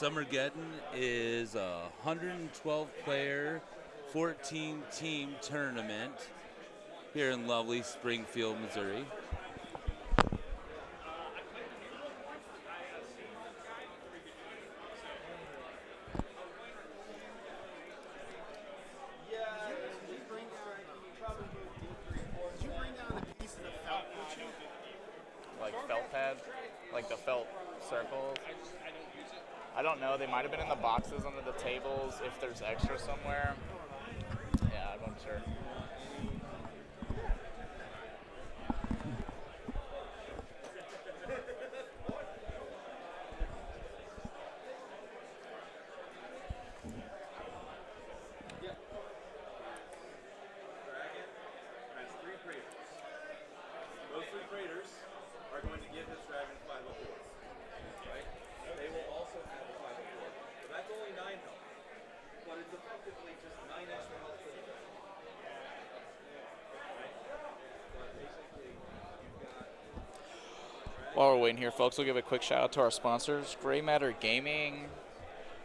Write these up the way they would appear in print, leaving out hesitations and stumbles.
Summergeddon is a 112-player, 14-team tournament here in lovely Springfield, Missouri. Like felt pad, like the felt circles. I don't know. They might have been in the boxes under the tables if there's extra somewhere. Yeah, I'm not sure. Those three craters are going to give this dragon 504. Right? They will also have a 504. So that's only 9 health. But it's effectively just 9 extra health for the dragon. Right? But basically, you've got. While we're waiting here, folks, we'll give a quick shout out to our sponsors: Gray Matter Gaming,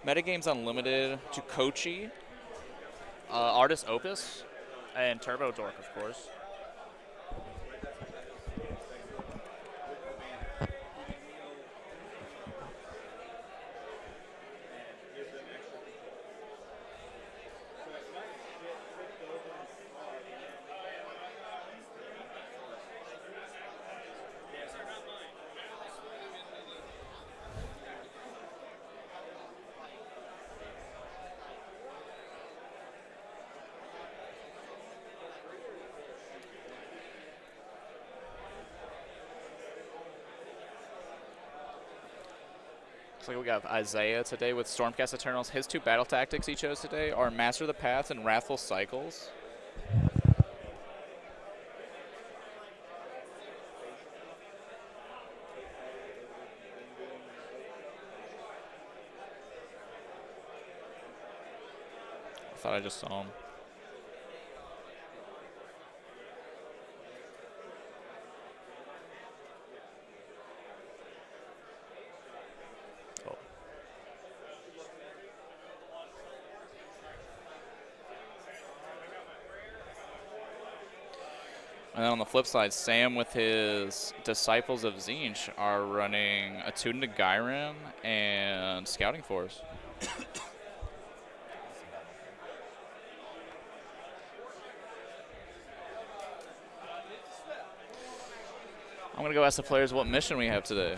Metagames Unlimited, Tukochi, Artist Opus, and Turbo Dork, of course. Looks like we got Isaiah today with Stormcast Eternals. His 2 battle tactics he chose today are Master of the Paths and Wrathful Cycles. I thought I just saw him. And then on the flip side, Sam with his Disciples of Zinch are running Attune to Gyron and Scouting Force. I'm going to go ask the players what mission we have today.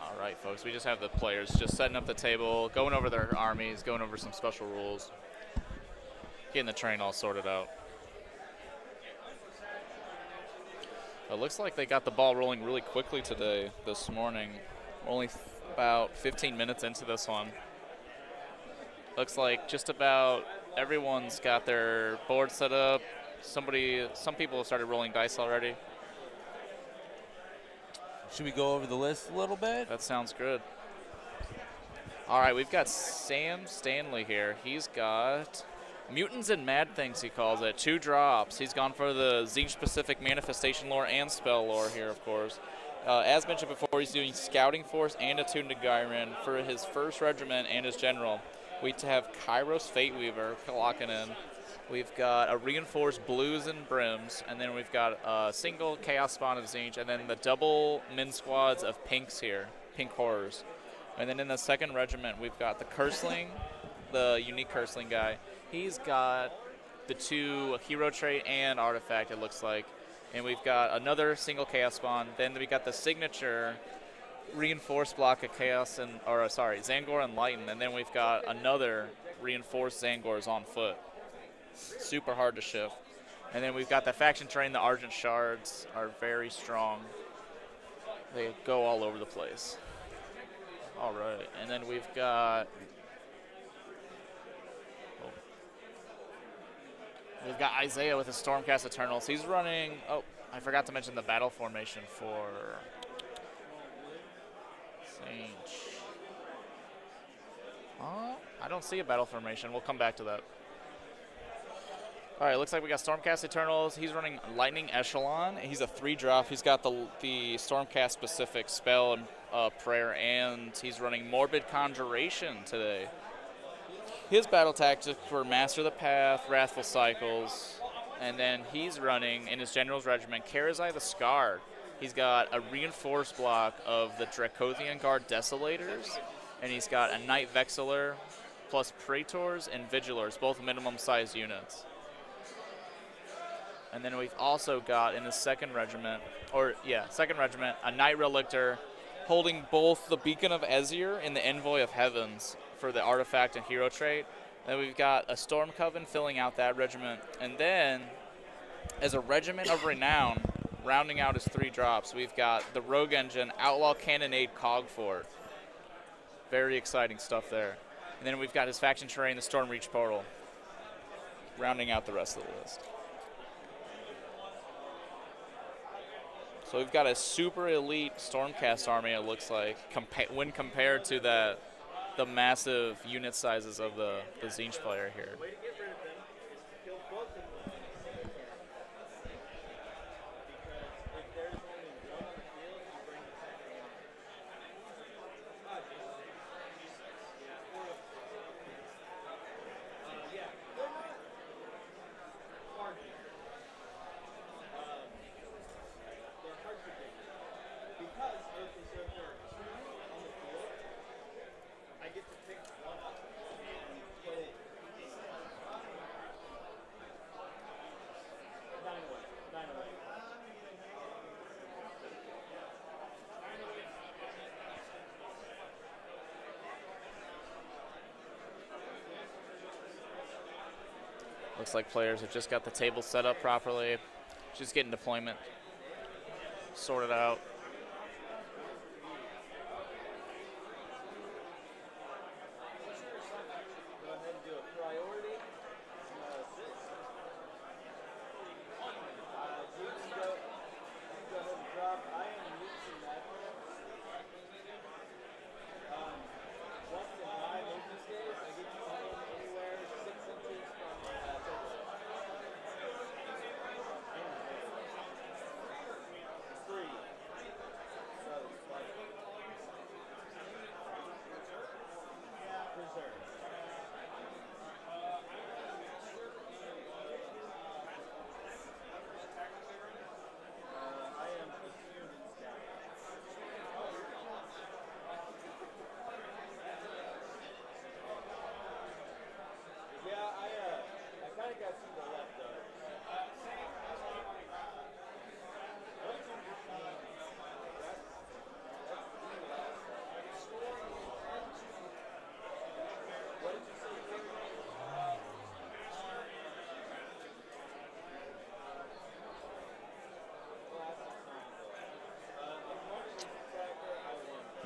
All right, folks, we just have the players just setting up the table, going over their armies, going over some special rules, getting the train all sorted out. It looks like they got the ball rolling really quickly today, this morning. We're only about 15 minutes into this one. Looks like just about everyone's got their board set up. Some people have started rolling dice already. Should we go over the list a little bit? That sounds good. All right, we've got Sam Stanley here. He's got Mutants and Mad Things, he calls it. 2 drops. He's gone for the Zinch-specific manifestation lore and spell lore here, of course. As mentioned before, he's doing Scouting Force and Attuned to Gyron for his first regiment and his general. We have Kairos Fate Weaver locking in. We've got a reinforced Blues and Brims, and then we've got a single Chaos Spawn of Zinch, and then the double min squads of Pinks here, Pink Horrors. And then in the second regiment, we've got the Curseling, the unique Curseling guy. He's got the 2 hero trait and artifact, it looks like. And we've got another single Chaos Spawn. Then we got the signature reinforced block of Chaos and, Zangor and Lighten. And then we've got another reinforced Zangors on foot. Super hard to shift. And then we've got the faction terrain. The Argent Shards are very strong. They go all over the place. All right. And then we've got Isaiah with his Stormcast Eternals. He's running, I forgot to mention the battle formation for Zinch. I don't see a battle formation. We'll come back to that. All right, looks like we got Stormcast Eternals. He's running Lightning Echelon. He's a 3-drop. He's got the Stormcast specific spell and prayer, and he's running Morbid Conjuration today. His battle tactics were Master the Path, Wrathful Cycles, and then he's running in his General's Regiment Karazai the Scarred. He's got a reinforced block of the Dracothian Guard Desolators, and he's got a Knight Vexillor plus Praetors and Vigilors, both minimum size units. And then we've also got in the second regiment, a Knight Relictor holding both the Beacon of Ezir and the Envoy of Heavens for the artifact and hero trait. Then we've got a Storm Coven filling out that regiment. And then, as a Regiment of Renown, rounding out his 3 drops, we've got the Rogue Engine, Outlaw Cannonade Cogfort. Very exciting stuff there. And then we've got his faction terrain, the Storm Reach Portal, rounding out the rest of the list. So we've got a super elite Stormcast army, it looks like, when compared to the massive unit sizes of the Zinch player here. Looks like players have just got the table set up properly, just getting deployment sorted out.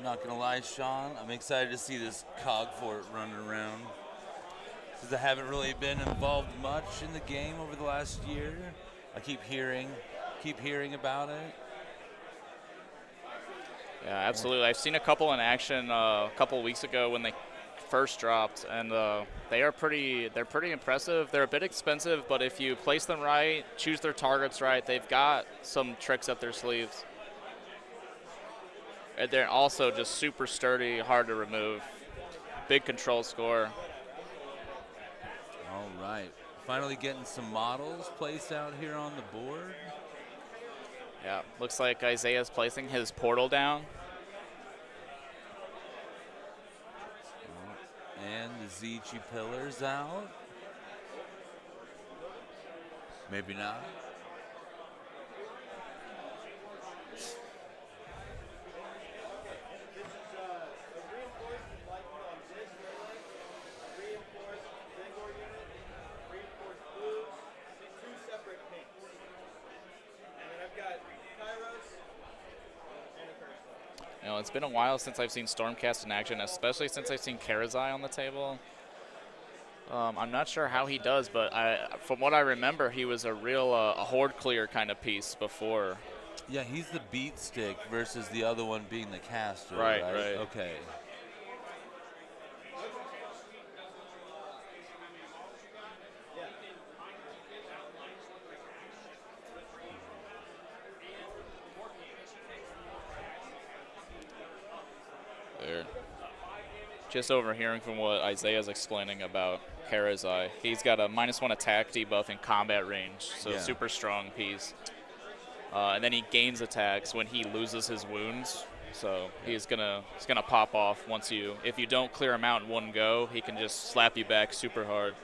Not gonna lie, Sean, I'm excited to see this Cogfort running around, because I haven't really been involved much in the game over the last year. I keep hearing about it. Yeah, absolutely. I've seen a couple in action a couple weeks ago when they first dropped, and they're pretty impressive. They're a bit expensive, but if you place them right, choose their targets right, they've got some tricks up their sleeves. And they're also just super sturdy, hard to remove. Big control score. All right. Finally getting some models placed out here on the board. Yeah, looks like Isaiah's placing his portal down. And the Zichi pillars out. Maybe not. You know, it's been a while since I've seen Stormcast in action, especially since I've seen Karazai on the table. I'm not sure how he does, but from what I remember, he was a real a horde clear kind of piece before. Yeah, he's the beat stick versus the other one being the caster. Right. Okay. There. Just overhearing from what Isaiah's explaining about Karazai, he's got a -1 attack debuff in combat range, so Yeah. super strong piece. And then he gains attacks when he loses his wounds, so he's gonna pop off if you don't clear him out in one go, he can just slap you back super hard.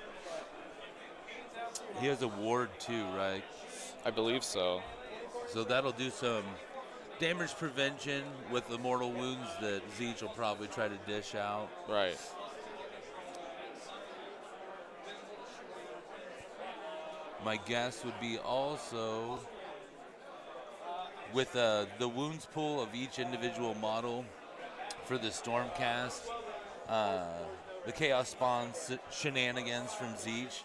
He has a ward too, right? I believe so. So that'll do some damage prevention with the mortal wounds that Zeech will probably try to dish out. Right. My guess would be also with the wounds pool of each individual model for the Stormcast, the Chaos Spawn shenanigans from Zeech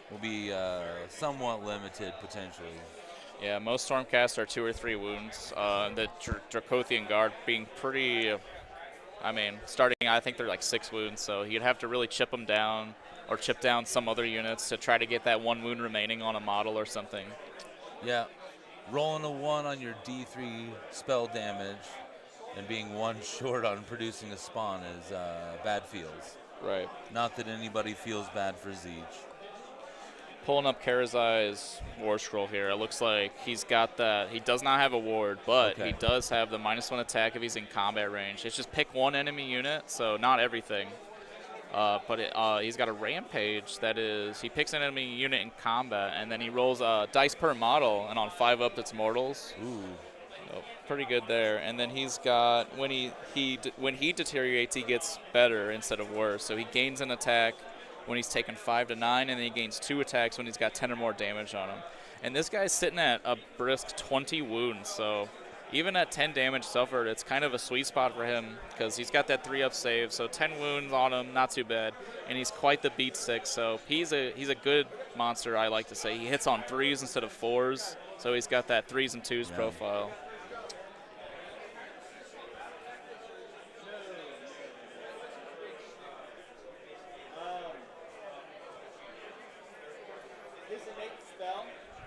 will be somewhat limited potentially. Yeah, most Stormcasts are 2 or 3 wounds. The Dracothian Guard being pretty, starting, I think they're like 6 wounds, so you'd have to really chip them down or chip down some other units to try to get that 1 wound remaining on a model or something. Yeah, rolling a 1 on your D3 spell damage and being 1 short on producing a spawn is bad feels. Right. Not that anybody feels bad for Zeech. Pulling up Karazai's War Scroll here, it looks like he's got that. He does not have a ward, but he does have the -1 attack if he's in combat range. It's just pick 1 enemy unit, so not everything. But he's got a Rampage that is, he picks an enemy unit in combat, and then he rolls dice per model, and on 5 up, it's mortals. Ooh. So pretty good there. And then he's got, when he deteriorates, he gets better instead of worse. So he gains an attack when he's taken 5 to 9, and then he gains 2 attacks when he's got 10 or more damage on him. And this guy's sitting at a brisk 20 wounds, so even at 10 damage suffered, it's kind of a sweet spot for him because he's got that 3-up save, so 10 wounds on him, not too bad. And he's quite the beat stick, so he's a good monster, I like to say. He hits on 3s instead of 4s, so he's got that 3s and 2s profile.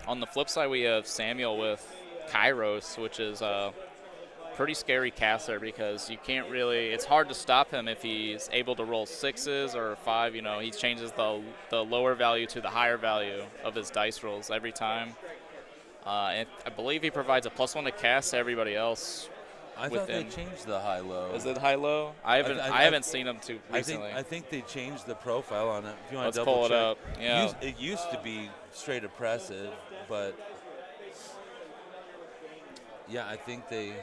On the flip side, we have Samuel with Kairos, which is a pretty scary caster because you can't really, it's hard to stop him if he's able to roll 6s or 5. You know, he changes the lower value to the higher value of his dice rolls every time. And I believe he provides a +1 to cast to everybody else. I thought they changed the high-low. Is it high-low? I haven't seen him too recently. I think they changed the profile on it. If you want Let's to double pull check. it up. Yeah. It used to be straight oppressive, but yeah, I think they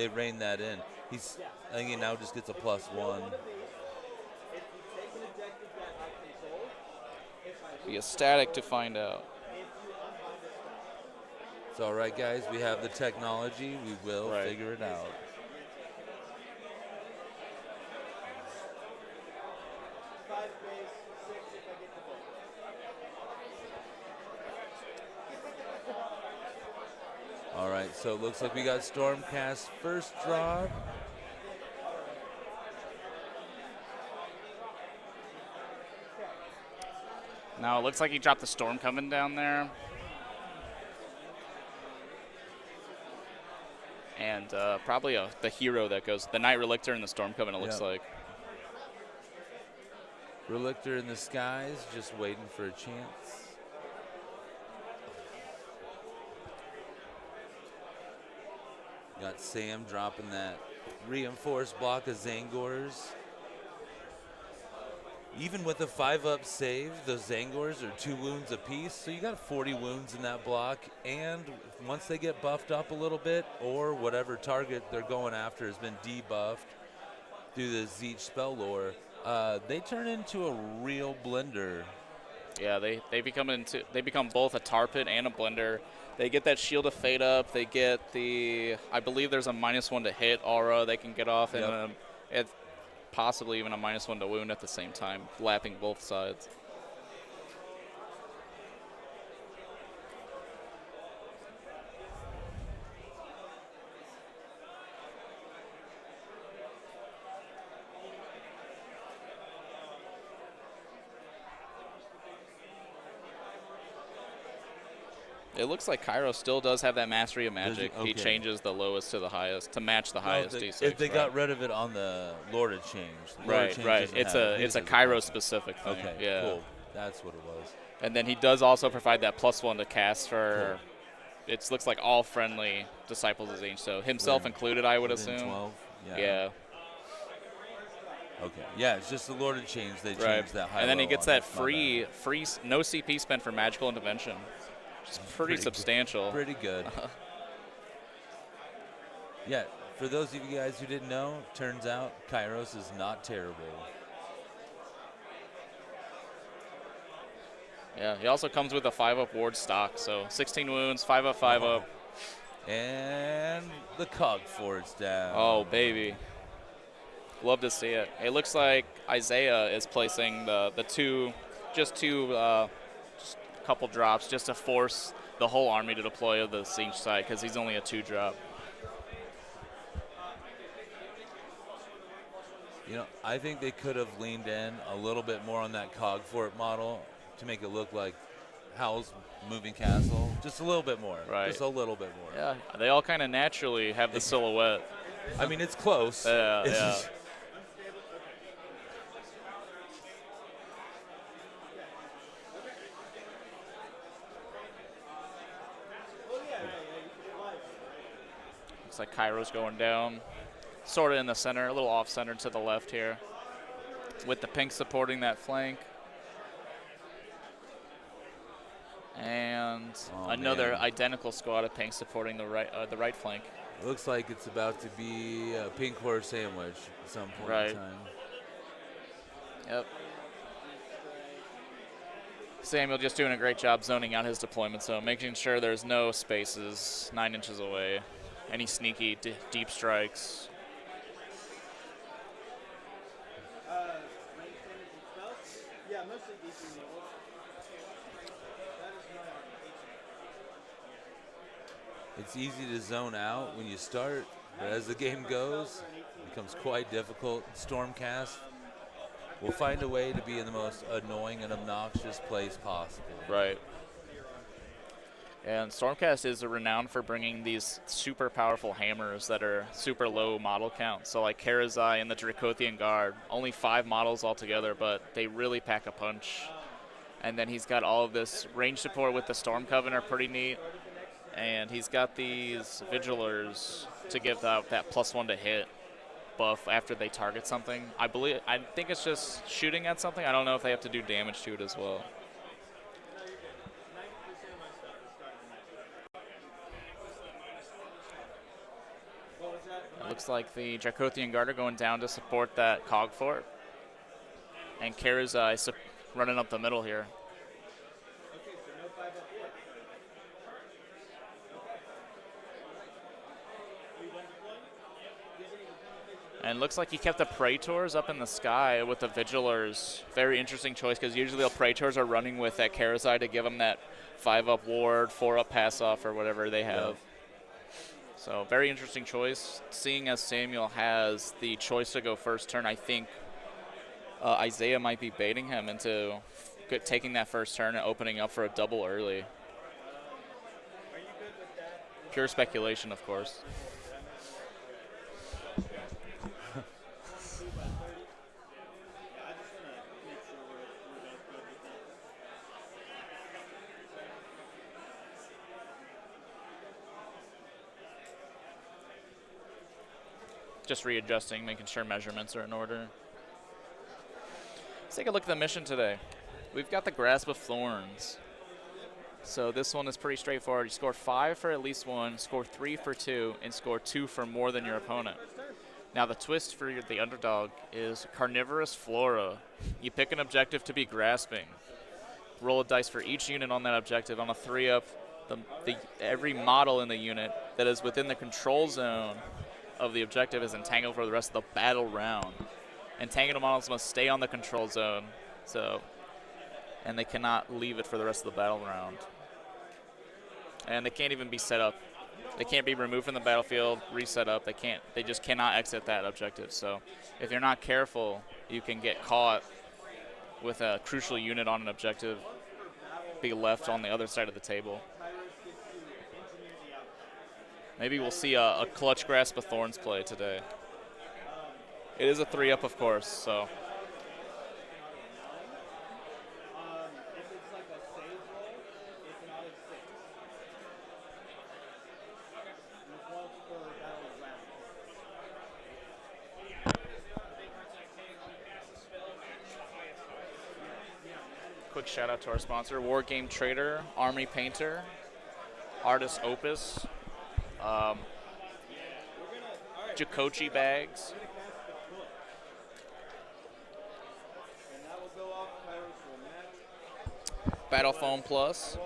reined that in. I think he now just gets a +1. Be a static to find out. It's all right, guys. We have the technology. We will figure it out. All right, so it looks like we got Stormcast first drop. Now it looks like he dropped the Storm coming down there. And probably the hero that goes, the Knight Relictor and the Storm coming, it looks like. Relictor in the skies, just waiting for a chance. Got Sam dropping that reinforced block of Zangors. Even with a 5-up save, those Zangors are 2 wounds apiece, so you got 40 wounds in that block. And once they get buffed up a little bit, or whatever target they're going after has been debuffed through the Zeech spell lore, they turn into a real blender. Yeah, they become both a tar pit and a blender. They get that Shield of Fate up. They get the, I believe there's a -1 to hit aura they can get off, and possibly even a -1 to wound at the same time, lapping both sides. It looks like Cairo still does have that Mastery of Magic. Okay. He changes the lowest to the highest to match the highest D6. If they got rid of it on the lore to change. Right. It's a Cairo specific thing. Okay, yeah. cool. That's what it was. And then he does also provide that +1 to cast for, it looks like all friendly Disciples of Zinch, so himself included, I would Within assume. 12? Yeah. Okay. Yeah, it's just the lore to change. They changed that high. And then he low gets on that it. My bad. free, no CP spent for Magical Intervention. It's pretty substantial. Pretty good. Yeah, for those of you guys who didn't know, turns out Kairos is not terrible. Yeah, he also comes with a 5-up ward stock, so 16 wounds, 5-up, 5-up. And the cog forts down. Oh, baby. Love to see it. It looks like Isaiah is placing the two couple drops just to force the whole army to deploy to the Siege side because he's only a 2-drop. You know, I think they could have leaned in a little bit more on that cog fort model to make it look like Howl's Moving Castle. Just a little bit more. Right. Just a little bit more. Yeah, they all kind of naturally have the silhouette. I mean, it's close. Yeah, It's yeah. just- Looks like Cairo's going down. Sort of in the center, a little off-center to the left here. With the pink supporting that flank. And another identical squad of pink supporting the right flank. Looks like it's about to be a pink horse sandwich at some point in time. Yep. Samuel just doing a great job zoning out his deployment zone, making sure there's no spaces 9 inches away. Any sneaky deep strikes. Yeah, mostly DC models. That is my army. It's easy to zone out when you start, but as the game goes, it becomes quite difficult. Stormcast will find a way to be in the most annoying and obnoxious place possible. Right. And Stormcast is renowned for bringing these super powerful hammers that are super low model count. So like Karazai and the Dracothian Guard, only 5 models altogether, but they really pack a punch. And then he's got all of this range support with the Storm Covenant, pretty neat. And he's got these Vigilers to give that +1 to hit buff after they target something. I think it's just shooting at something. I don't know if they have to do damage to it as well. It looks like the Dracothian Guard are going down to support that cog fort. And Karazai running up the middle here. Okay, so no 5-up war. And it looks like he kept the Praetors up in the sky with the Vigilers. Very interesting choice because usually the Praetors are running with that Karazai to give them that 5-up ward, 4-up pass off, or whatever they have. So very interesting choice. Seeing as Samuel has the choice to go first turn, I think Isaiah might be baiting him into taking that first turn and opening up for a double early. Pure speculation, of course. Just readjusting, making sure measurements are in order. Let's take a look at the mission today. We've got the Grasp of Thorns. So this one is pretty straightforward. You score 5 for at least 1, score 3 for 2, and score 2 for more than your opponent. Now the twist for the underdog is Carnivorous Flora. You pick an objective to be grasping. Roll a dice for each unit on that objective. On a 3-up, every model in the unit that is within the control zone of the objective is entangled for the rest of the battle round. Entangled models must stay on the control zone, and they cannot leave it for the rest of the battle round. And they can't even be set up. They can't be removed from the battlefield, reset up. They just cannot exit that objective. So if you're not careful, you can get caught with a crucial unit on an objective, be left on the other side of the table. Maybe we'll see a clutch Grasp of Thorns play today. It is a 3-up, of course, so. Quick shout out to our sponsor, War Game Trader, Army Painter, Artist Opus, Jacochi bags. Battle Foam Plus.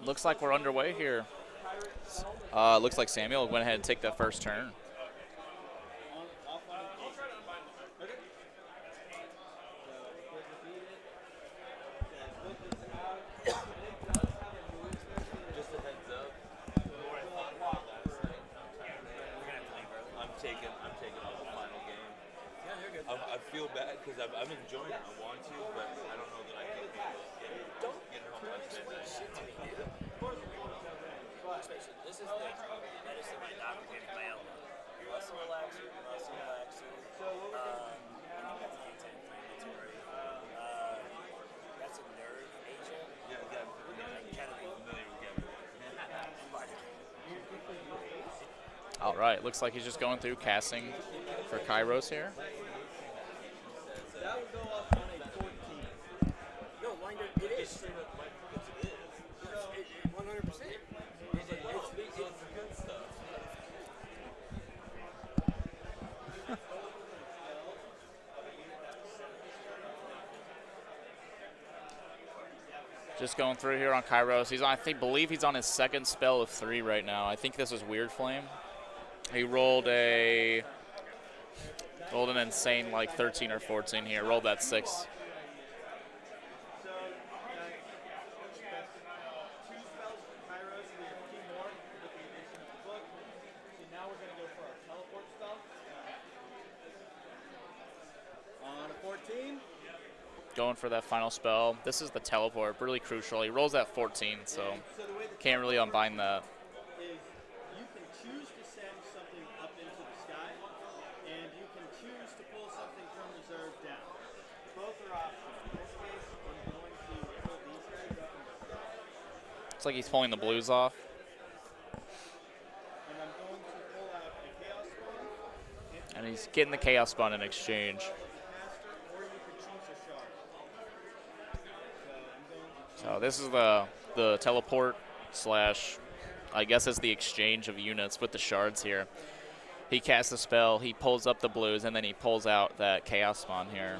Looks like we're underway here. Looks like Samuel went ahead and take that first turn. I feel bad because I'm enjoying it. I want to, but I don't know that I can get home. This is the medicine my doctor gave me my elbow. Muscle relaxer, muscle relaxer. I think that's anti-inflammatory. That's a nerve agent. Yeah, I'm kind of familiar with All right, looks like he's just going through casting for Kairos here. That would go off on a 14. No, Winder, it is. It is. 100%. It's good stuff. Just going through here on Kairos. I believe he's on his second spell of 3 right now. I think this is Weird Flame. He rolled an insane like 13 or 14 here. Rolled that 6. Going for that final spell. This is the teleport, really crucial. He rolls that 14, so can't really unbind that. Is you can choose to send something up into the sky, and you can choose to pull something from reserve down. Both are options. In this case, I'm going to pull these guys up and down. Looks like he's pulling the blues off. And I'm going to pull out a Chaos Spawn. And he's getting the Chaos Spawn in exchange. Or you could choose a shard. So this is the teleport slash, I guess it's the exchange of units with the shards here. He casts a spell, he pulls up the blues, and then he pulls out that Chaos Spawn here.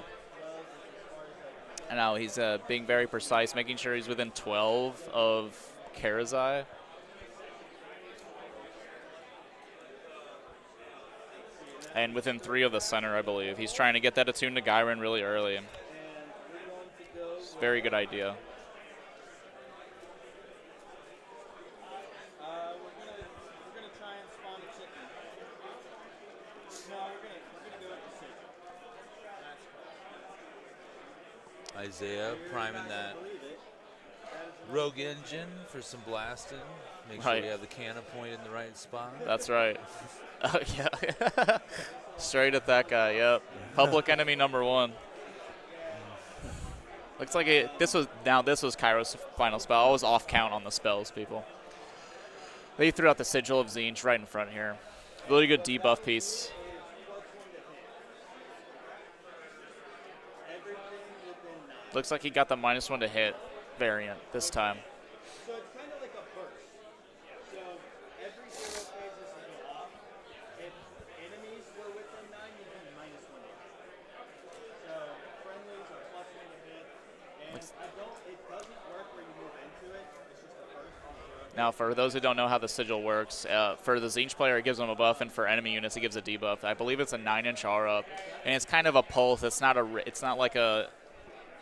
And now he's being very precise, making sure he's within 12 of Karazai. And within 3 of the center, I believe. He's trying to get that attuned to Gyron really early. It's a very good idea. Isaiah priming that Rogue engine for some blasting. Make sure Right. we have the cannon point in the right spot. That's right. Oh, yeah. Straight at that guy, yep. Public enemy number 1. Looks like this was Kairo's final spell. I was off count on the spells, people. They threw out the Sigil of Zinj right in front here. Really good debuff piece. Looks like he got the -1 to hit variant this time. So it's kind of like a burst. So every 0 phases you go off. If enemies were within 9, you can -1 to hit. So friendlies are +1 to hit. And it doesn't work where you move into it. It's just a burst on the 0. Now, for those who don't know how the Sigil works, for the Zinj player, it gives them a buff, and for enemy units, it gives a debuff. I believe it's a 9-inch aura, and it's kind of a pulse. It's not like a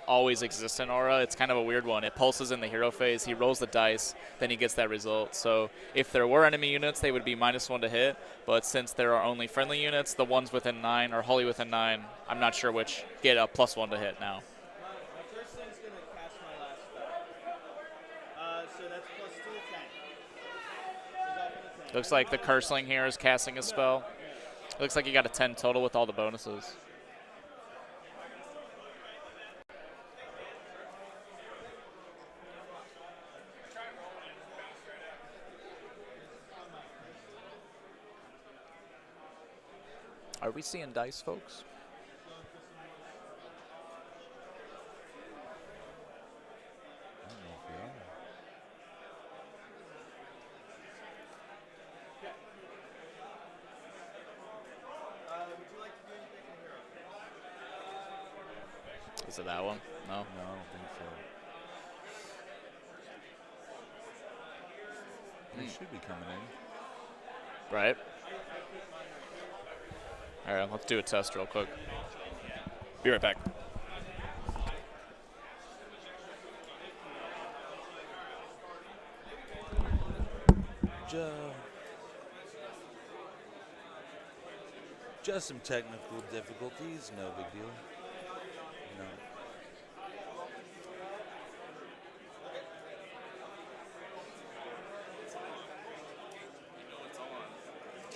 always existent aura. It's kind of a weird one. It pulses in the hero phase. He rolls the dice, then he gets that result. So if there were enemy units, they would be -1 to hit. But since there are only friendly units, the ones within 9 or wholly within 9, I'm not sure which, get a +1 to hit now. My first thing's going to cast my last spell. So that's +2, 10. Looks like the Curseling here is casting a spell. Looks like he got a 10 total with all the bonuses. Are we seeing dice, folks? Is it that one? No? No, I don't think so. They should be coming in. Right. All right, let's do a test real quick. Be right back. Just some technical difficulties, no big deal. No.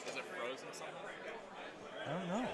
Is it frozen somewhere? I don't know.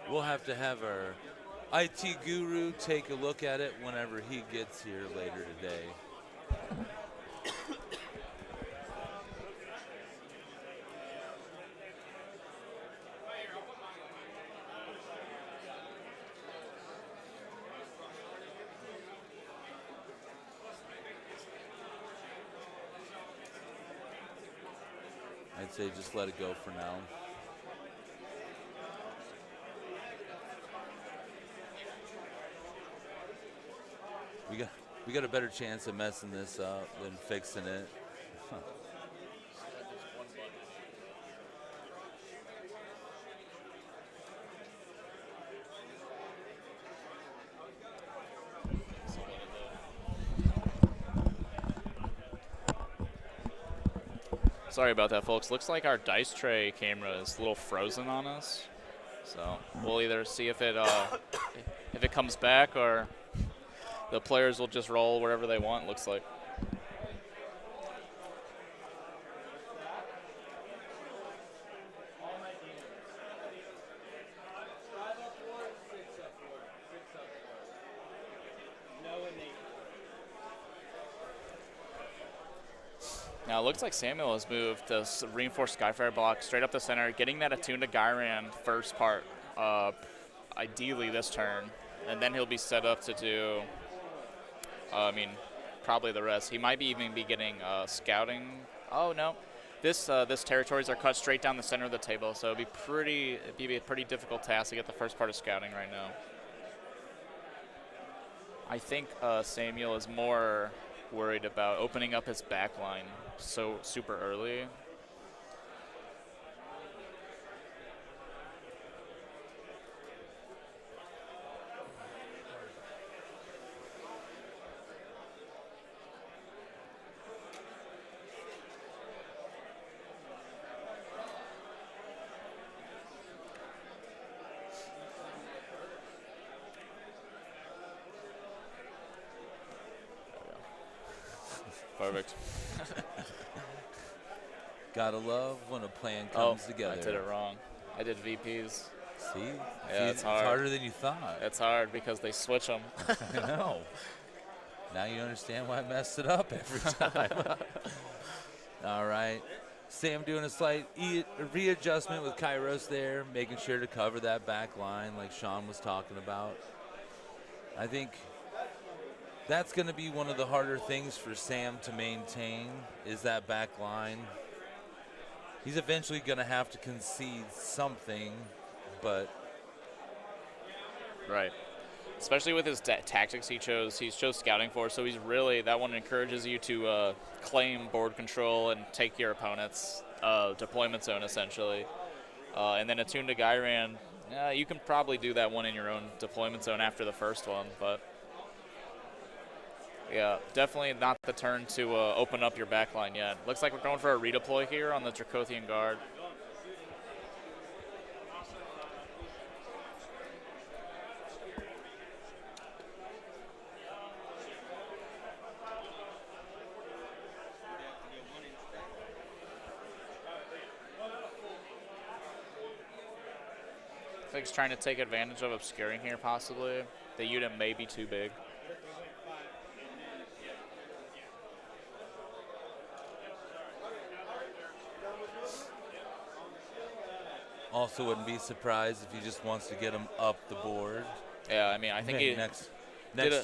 We'll have to have our IT guru take a look at it whenever he gets here later today. I'd say just let it go for now. We got a better chance of messing this up than fixing it. Huh. Sorry about that, folks. Looks like our dice tray camera is a little frozen on us. So we'll either see if it comes back or the players will just roll wherever they want, looks like. Now it looks like Samuel has moved this reinforced Skyfire block straight up the center, getting that attuned to Gyran first part, ideally this turn, and then he'll be set up to do, probably the rest. He might even be getting scouting. Oh no, this territories are cut straight down the center of the table, so it'd be a pretty difficult task to get the first part of scouting right now. I think Samuel is more worried about opening up his back line so super early. Perfect. Gotta love when a plan comes together. I did it wrong. I did VPs. See? Yeah, it's hard. It's harder than you thought. It's hard because they switch them. I know. Now you understand why I messed it up every time. All right. Sam doing a slight readjustment with Kairos there, making sure to cover that back line like Sean was talking about. I think that's going to be one of the harder things for Sam to maintain is that back line. He's eventually going to have to concede something, but... Right. Especially with his tactics he chose scouting for, so he's really, that one encourages you to claim board control and take your opponent's deployment zone, essentially. And then attune to Gyran, you can probably do that one in your own deployment zone after the first one, but... Yeah, definitely not the turn to open up your backline yet. Looks like we're going for a redeploy here on the Dracothian Guard. I think he's trying to take advantage of obscuring here, possibly. The unit may be too big. Also wouldn't be surprised if he just wants to get him up the board. Yeah, I mean, I think he next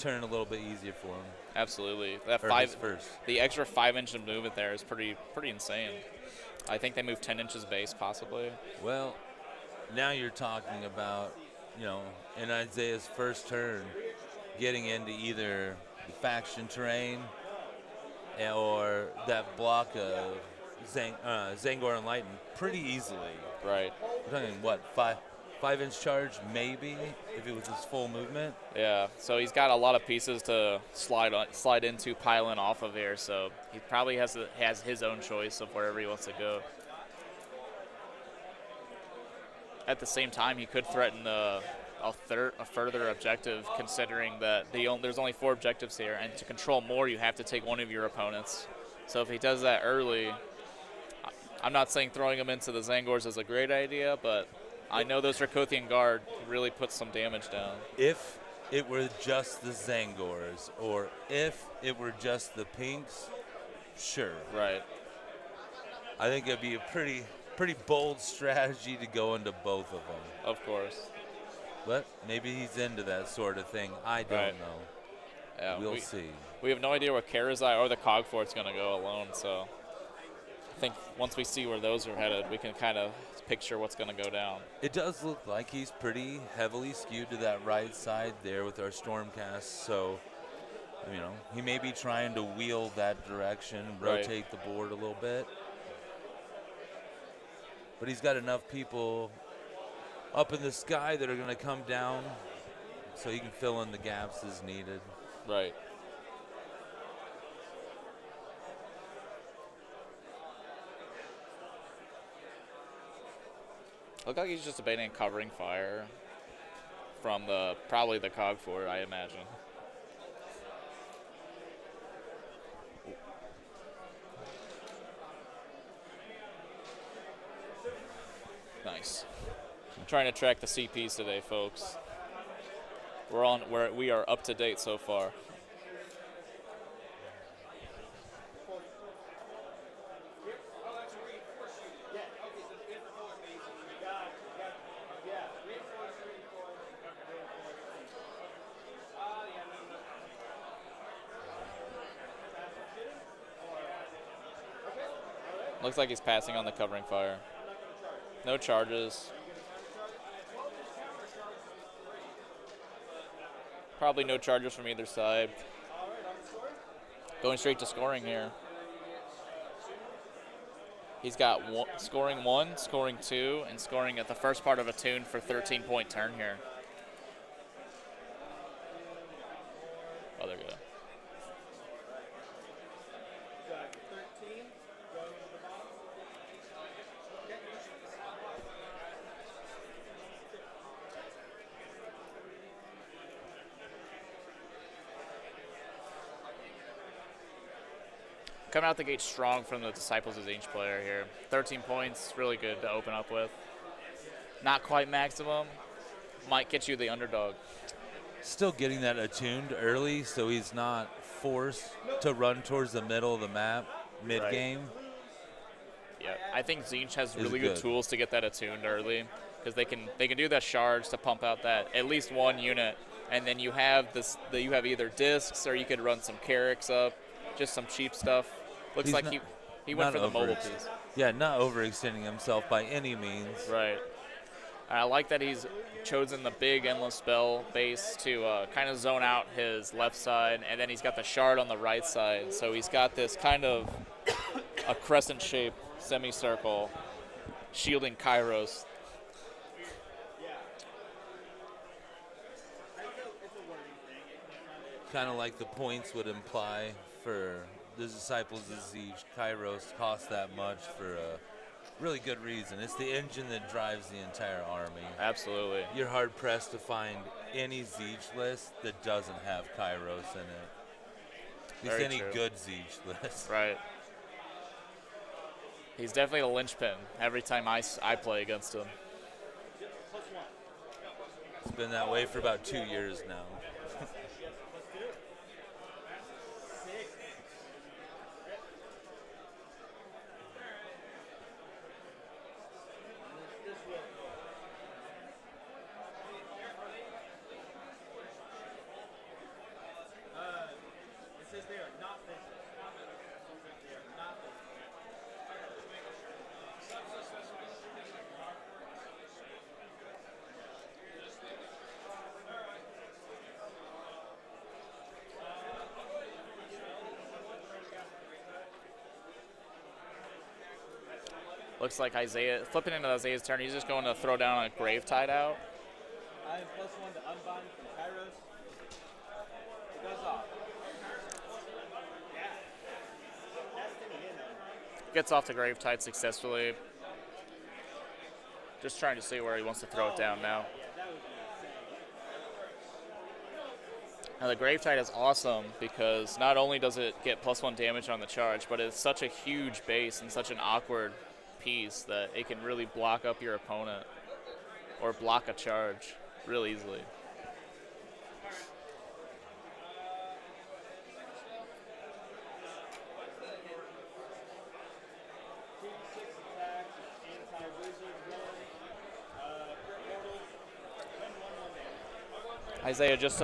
turn a little bit easier for him. Absolutely. The extra 5-inch of movement there is pretty insane. I think they moved 10 inches base, possibly. Well, now you're talking about, in Isaiah's first turn, getting into either the faction terrain or that block of Zangor Enlightened pretty easily. Right. We're talking, what, 5-inch charge, maybe, if it was his full movement? Yeah, so he's got a lot of pieces to slide into, pile in off of here, so he probably has his own choice of wherever he wants to go. At the same time, he could threaten a further objective, considering that there's only 4 objectives here, and to control more, you have to take one of your opponents. So if he does that early, I'm not saying throwing him into the Zangors is a great idea, but I know those Dracothian Guard really put some damage down. If it were just the Zangors, or if it were just the Pinks, sure. Right. I think it'd be a pretty bold strategy to go into both of them. Of course. But maybe he's into that sort of thing. I don't know. Yeah, we'll see. We have no idea where Karazai or the Cog Fort's going to go alone, so I think once we see where those are headed, we can kind of picture what's going to go down. It does look like he's pretty heavily skewed to that right side there with our Stormcast, so, he may be trying to wheel that direction, rotate the board a little bit. But he's got enough people up in the sky that are going to come down so he can fill in the gaps as needed. Right. Look like he's just debating covering fire from probably the Cog Fort, I imagine. Nice. I'm trying to track the CPs today, folks. We are up to date so far. Looks like he's passing on the covering fire. No charges. Probably no charges from either side. Going straight to scoring here. He's got scoring 1, scoring 2, and scoring at the first part of a tune for 13-point turn here. Oh, they're good. Coming out the gate strong from the Disciples of Zinch player here. 13 points, really good to open up with. Not quite maximum. Might get you the underdog. Still getting that attuned early, so he's not forced to run towards the middle of the map mid-game. Yeah, I think Zinch has Is really good good. tools to get that attuned early, because they can do that shards to pump out that at least one unit, and then you have this. You have either discs or you could run some Carricks up, just some cheap stuff. Looks He's like not- he went for the not mobile overex- piece. Yeah, not overextending himself by any means. Right. I like that he's chosen the big endless spell base to kind of zone out his left side, and then he's got the shard on the right side. So he's got this kind of a crescent shape semicircle shielding Kairos. Kind of like the points would imply for the Disciples of Zinch. Kairos cost that much for a really good reason. It's the engine that drives the entire army. Absolutely. You're hard pressed to find any Zinch list that doesn't have Kairos in it. At least Very any true. good Zinch list. Right. He's definitely the linchpin every time I play against him. It's been that way for about 2 years now. It says they are not visible. They are not visible. Looks like Isaiah, flipping into Isaiah's turn, he's just going to throw down a Grave Tide out. I am +1 to unbind from Kairos. It goes off. Yeah. That's the end. Gets off the Grave Tide successfully. Just trying to see where he wants to throw it down now. Now the Grave Tide is awesome because not only does it get +1 damage on the charge, but it's such a huge base and such an awkward piece that it can really block up your opponent or block a charge real easily. Isaiah just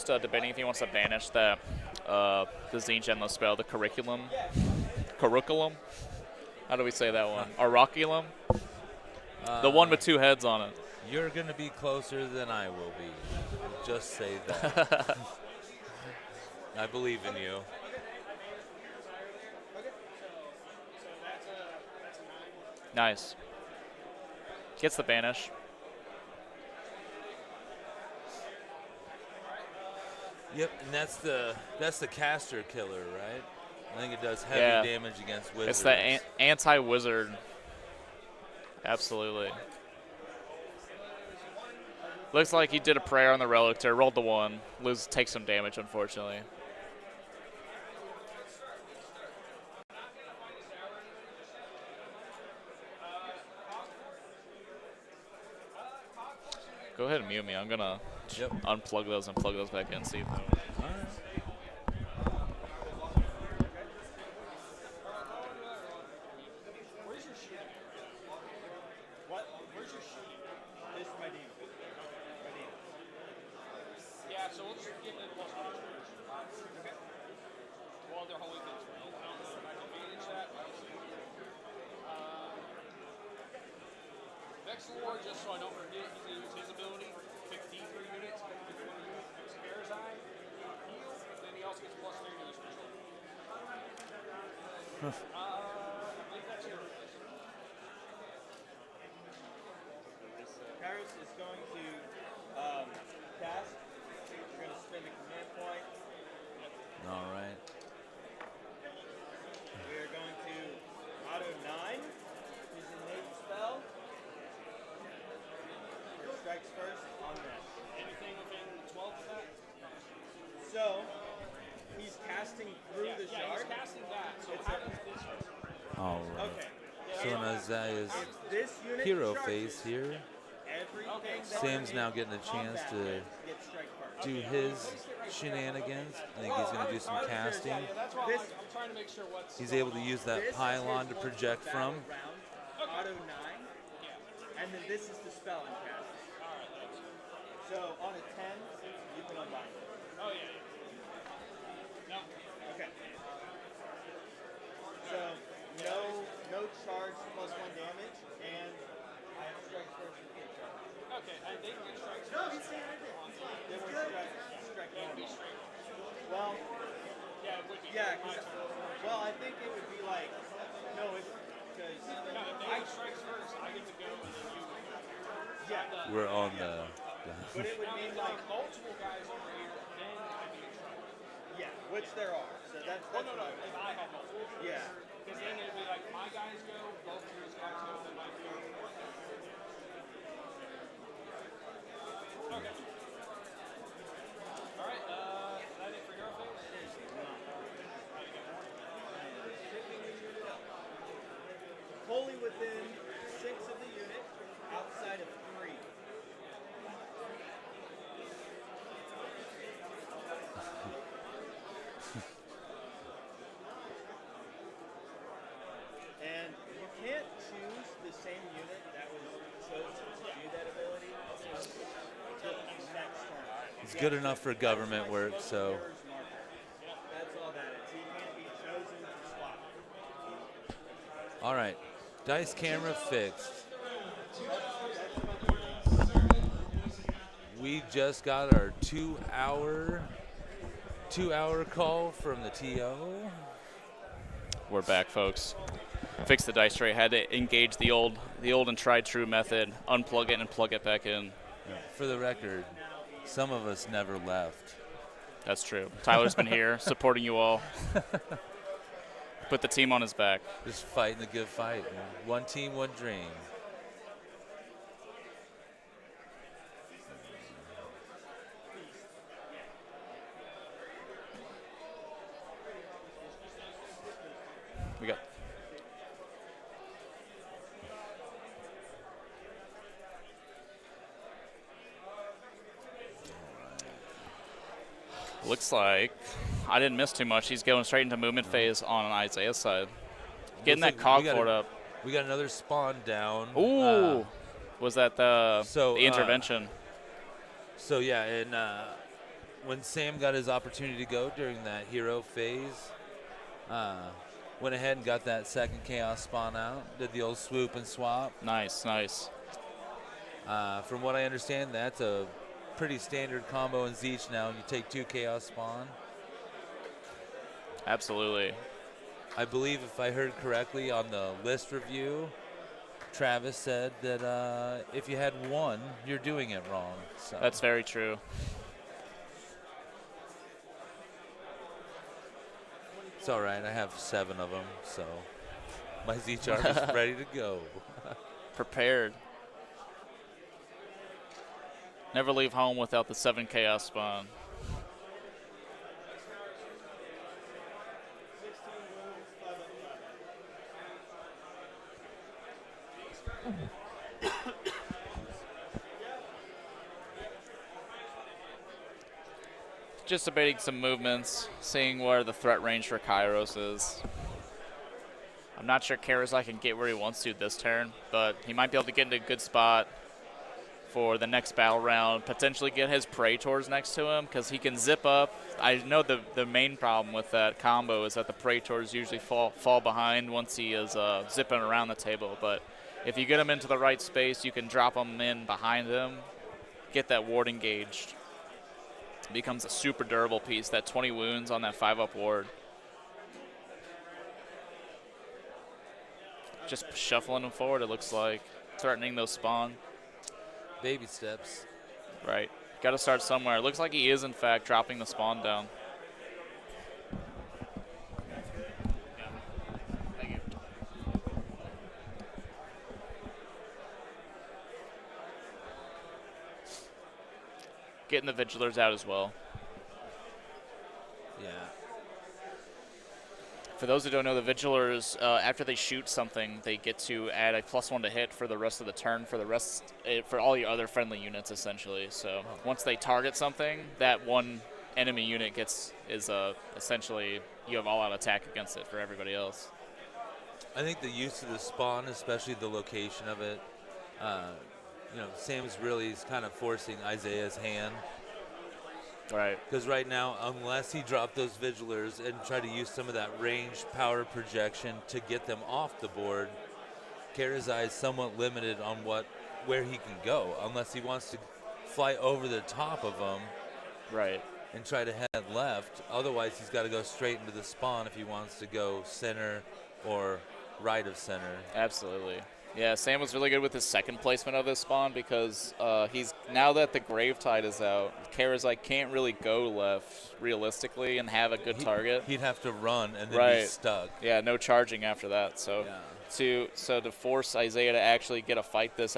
debating if he wants to banish that the Zinch Endless spell, the curriculum. How do we say that one? Oraculum? The one with 2 heads on it. You're going to be closer than I will be. Just say that. I believe in you. Nice. Gets the banish. Yep, and that's the caster killer, right? I think it does heavy damage against wizards. It's the anti-wizard. Absolutely. Looks like he did a prayer on the Relictor, rolled the 1. Takes some damage, unfortunately. Go ahead and mute me. I'm going to unplug those and plug those back in. See if that works. All right. Where's your shooting? What? Where's your shooting? This is my demon. My demon. Yeah, so we'll just give it +1. Okay. Well, they're holy things. I don't manage that. next war, just so I don't forget, he's going to use his ability. Pick D3 units, pick one of units, Scare's Eye, heal, then he also gets +3 to the special. I believe that's your replacement. Kairos is going to cast. We're going to spend a command point. All right. We are going to auto 9. His innate spell. Or strikes first on that. Anything within 12 of that? So, he's casting through the Yeah, shard. he's casting that, so It's how a- does this work? All right. Okay. So Isaiah's If this unit hero charges, phase here. everything that Sam's now remains getting a chance combat to gets strike first. do his shenanigans. I think he's going to do some casting. Yeah, that's why This- I'm trying to make sure what's He's going able to on. use that This is pylon his to one project battle from. round, auto 9, and then this is the spell I'm casting. So on a 10, you can unbind it. Oh, yeah. No. Okay. So no charge +1 damage, and I have strike first with good charge. Okay, and they can get strikes. No, he's saying I did. Then we're strike It would be normal. straight. Well, Yeah, it would be. yeah, My 'cause- turn. well, I think it would be like, no, it's because No, if they get strikes first, I get to go, and then you would go. yeah, We're on the. but it would Now, mean if there like, are multiple guys over here, then I'd be in trouble. yeah, which there are. So that's Oh, no, what I if I had multiple. yeah. Because then it'd be like, my guys go, both of yours guys go, then my go. Okay. All right, is that it for hero phase? Wholly within 6 of the unit, outside of 3. And you can't choose the same unit that was chosen to do that ability until the next turn. It's good enough for government work, so. That's all that is. He can't be chosen to swap. All right. Dice camera fixed. We just got our 2-hour call from the TO. We're back, folks. Fix the dice tray. Had to engage the old and tried true method. Unplug it and plug it back in. For the record, some of us never left. That's true. Tyler's been here supporting you all. Put the team on his back. Just fighting the good fight. One team, one dream. We got. Looks like I didn't miss too much. He's going straight into movement phase on Isaiah's side. Getting that Looks like cog we got fort a- up. We got another spawn down. Ooh. Was that the so, intervention? So yeah, and when Sam got his opportunity to go during that hero phase, went ahead and got that second chaos spawn out. Did the old swoop and swap. Nice, nice. From what I understand, that's a pretty standard combo in Zeech now. You take 2 chaos spawn. Absolutely. I believe, if I heard correctly on the list review, Travis said that if you had 1, you're doing it wrong. So. That's very true. It's all right. I have 7 of them, so my Zeech army's ready to go. Prepared. Never leave home without the 7 chaos spawn. Just debating some movements, seeing where the threat range for Kairos is. I'm not sure Karazai can get where he wants to this turn, but he might be able to get into a good spot for the next battle round, potentially get his Praetors next to him, because he can zip up. I know the main problem with that combo is that the Praetors usually fall behind once he is zipping around the table, but If you get him into the right space, you can drop him in behind him, get that ward engaged. It becomes a super durable piece, that 20 wounds on that 5-up ward. Just shuffling him forward, it looks like. Threatening those spawn. Baby steps. Right. Got to start somewhere. It looks like he is, in fact, dropping the spawn down. Yeah. Thank you. Getting the Vigilers out as well. Yeah. For those who don't know, the Vigilers, after they shoot something, they get to add a +1 to hit for the rest of the turn for all your other friendly units, essentially. So once they target something, that one enemy unit essentially you have all-out attack against it for everybody else. I think the use of the spawn, especially the location of it, Sam's really kind of forcing Isaiah's hand. Right. Because right now, unless he dropped those Vigilers and tried to use some of that range power projection to get them off the board, Karazai is somewhat limited on where he can go, unless he wants to fly over the top of them. Right. And try to head left. Otherwise, he's got to go straight into the spawn if he wants to go center or right of center. Absolutely. Yeah, Sam was really good with his second placement of this spawn because now that the Gravetide is out, Karazai can't really go left realistically and have a good target. He'd have to run and then be stuck. Yeah, no charging after that. So to force Isaiah to actually get a fight this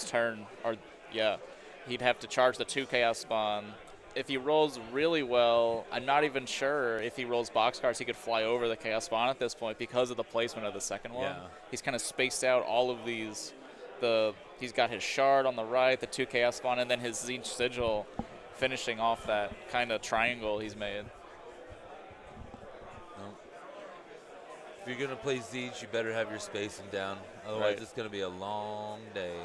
turn, he'd have to charge the 2 Chaos spawn. If he rolls really well, I'm not even sure if he rolls boxcars, he could fly over the Chaos Spawn at this point because of the placement of the second one. Yeah. He's kind of spaced out all of these. He's got his Shard on the right, the 2 Chaos Spawn, and then his Zinch Sigil finishing off that kind of triangle he's made. Well, if you're going to play Zinch, you better have your spacing down. Otherwise, it's going to be a long day.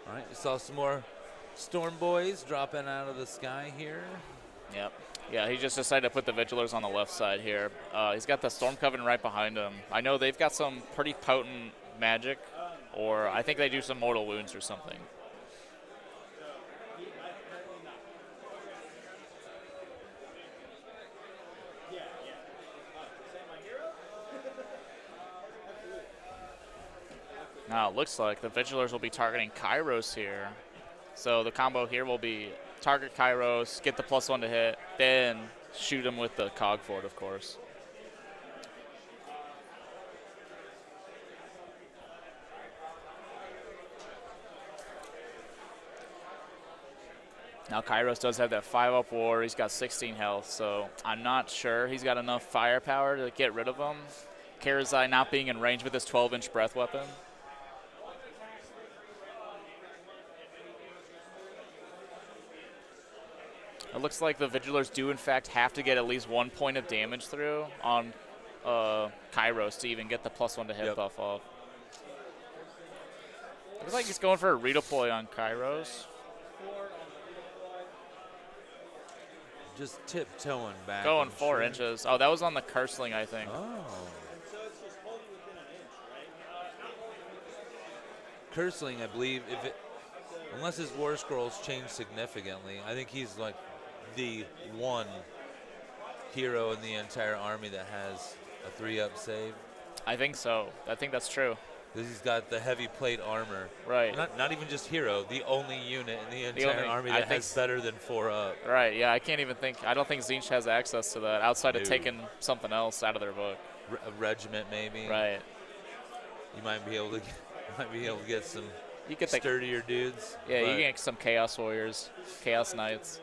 All right, you saw some more Storm Boys dropping out of the sky here. Yep. Yeah, he just decided to put the Vigilers on the left side here. He's got the Storm Coven right behind him. I know they've got some pretty potent magic, or I think they do some mortal wounds or something. Now it looks like the Vigilers will be targeting Kairos here. So the combo here will be target Kairos, get the +1 to hit, then shoot him with the Cog Fort, of course. Now Kairos does have that 5-up war. He's got 16 health, so I'm not sure he's got enough firepower to get rid of him. Karazai not being in range with his 12-inch breath weapon. It looks like the Vigilers do, in fact, have to get at least 1 point of damage through on Kairos to even get the +1 to hit buff off. Looks like he's going for a redeploy on Kairos. Just tiptoeing back. Going 4 inches. Oh, that was on the Curseling, I think. Oh. Curseling, I believe, unless his War Scrolls change significantly, I think he's like the one hero in the entire army that has a 3-up save. I think so. I think that's true. Because he's got the heavy plate armor. Right. Not even just hero, the only unit in the entire army that has better than 4-up. Right, yeah, I don't think Zinch has access to that outside of taking something else out of their book. A regiment, maybe. Right. You might be able to get some sturdier dudes. Yeah, you can get some Chaos Warriors, Chaos Knights.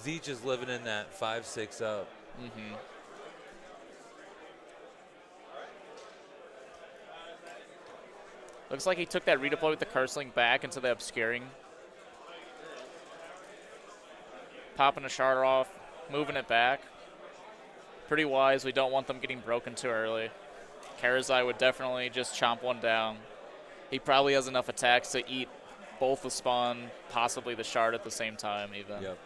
Zeech is living in that 5-6 up. Mm-hmm. Looks like he took that redeploy with the Curseling back into the Obscuring. Popping a Shard off, moving it back. Pretty wise. We don't want them getting broken too early. Karazai would definitely just chomp one down. He probably has enough attacks to eat both the spawn, possibly the Shard at the same time even. Yep.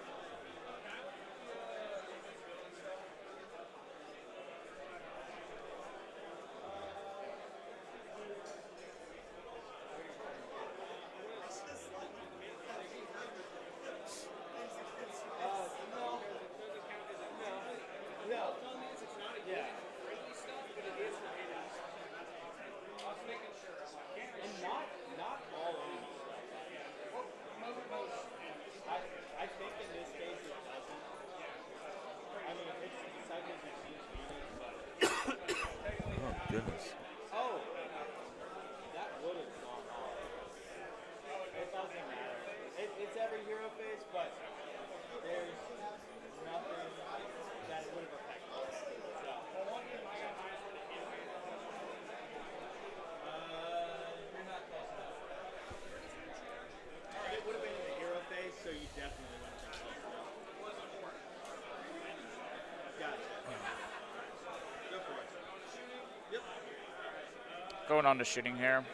Going on to shooting here.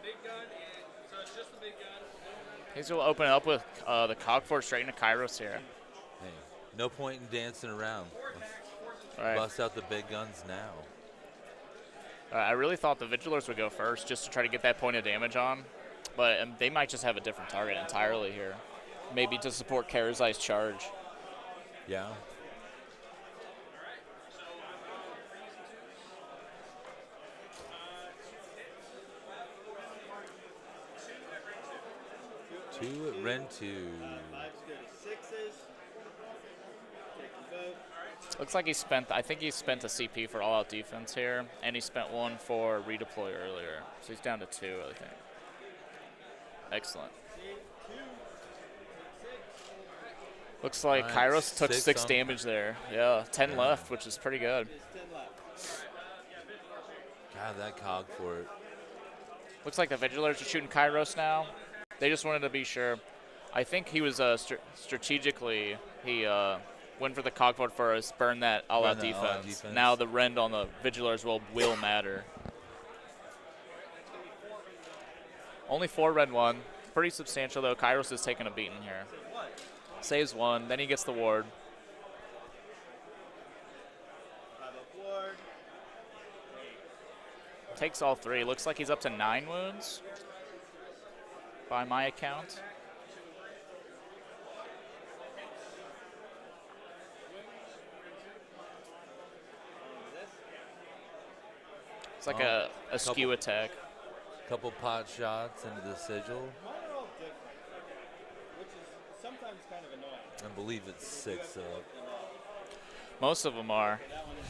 Big gun, so it's just the big gun. He's going to open it up with the Cogford straight into Kairos here. Hey, no point in dancing around. All right. Bust out the big guns now. I really thought the Vigilers would go first just to try to get that point of damage on, but they might just have a different target entirely here. Maybe to support Karazai's charge. Yeah. Two at Ren 2. 5's good as 6s. Take them both. Looks like I think he spent a CP for all-out defense here, and he spent one for redeploy earlier. So he's down to 2, I think. Excellent. Looks like Nice. Kairos took 6 6 on- damage there. Yeah, 10 left, which is pretty good. There's 10 left. God, that cog for it. Looks like the Vigilers are shooting Kairos now. They just wanted to be sure. I think he was strategically, he went for the Cogford first, burn that all-out Burn that all-out defense. defense. Now the rend on the Vigilers will matter. Only 4 red 1. Pretty substantial, though. Kairos is taking a beating here. Saves 1, then he gets the ward. 5 up ward. Takes all 3. Looks like he's up to 9 wounds by my account. It's like a skew attack. Couple pot shots into the sigil. Mine are all different, which is sometimes kind of annoying. I believe it's 6 up. Most of them are. That one is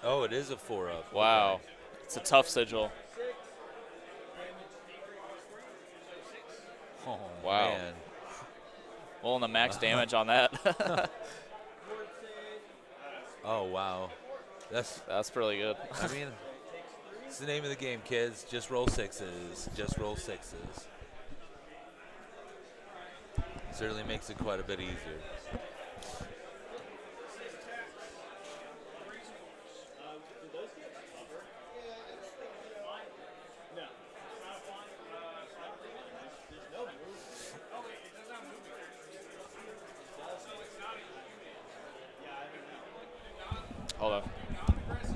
Oh, it is a 4 up. Wow. Okay. It's a tough sigil. 6. Oh, Wow. man. Rolling the max damage on that. Ward save. Oh, wow. That's pretty good. I mean, it's the name of the game, kids. Just roll 6s. Just roll 6s. Certainly makes it quite a bit easier. Do those get cover? No. There's no move. Yeah, I don't know. Hold on. That's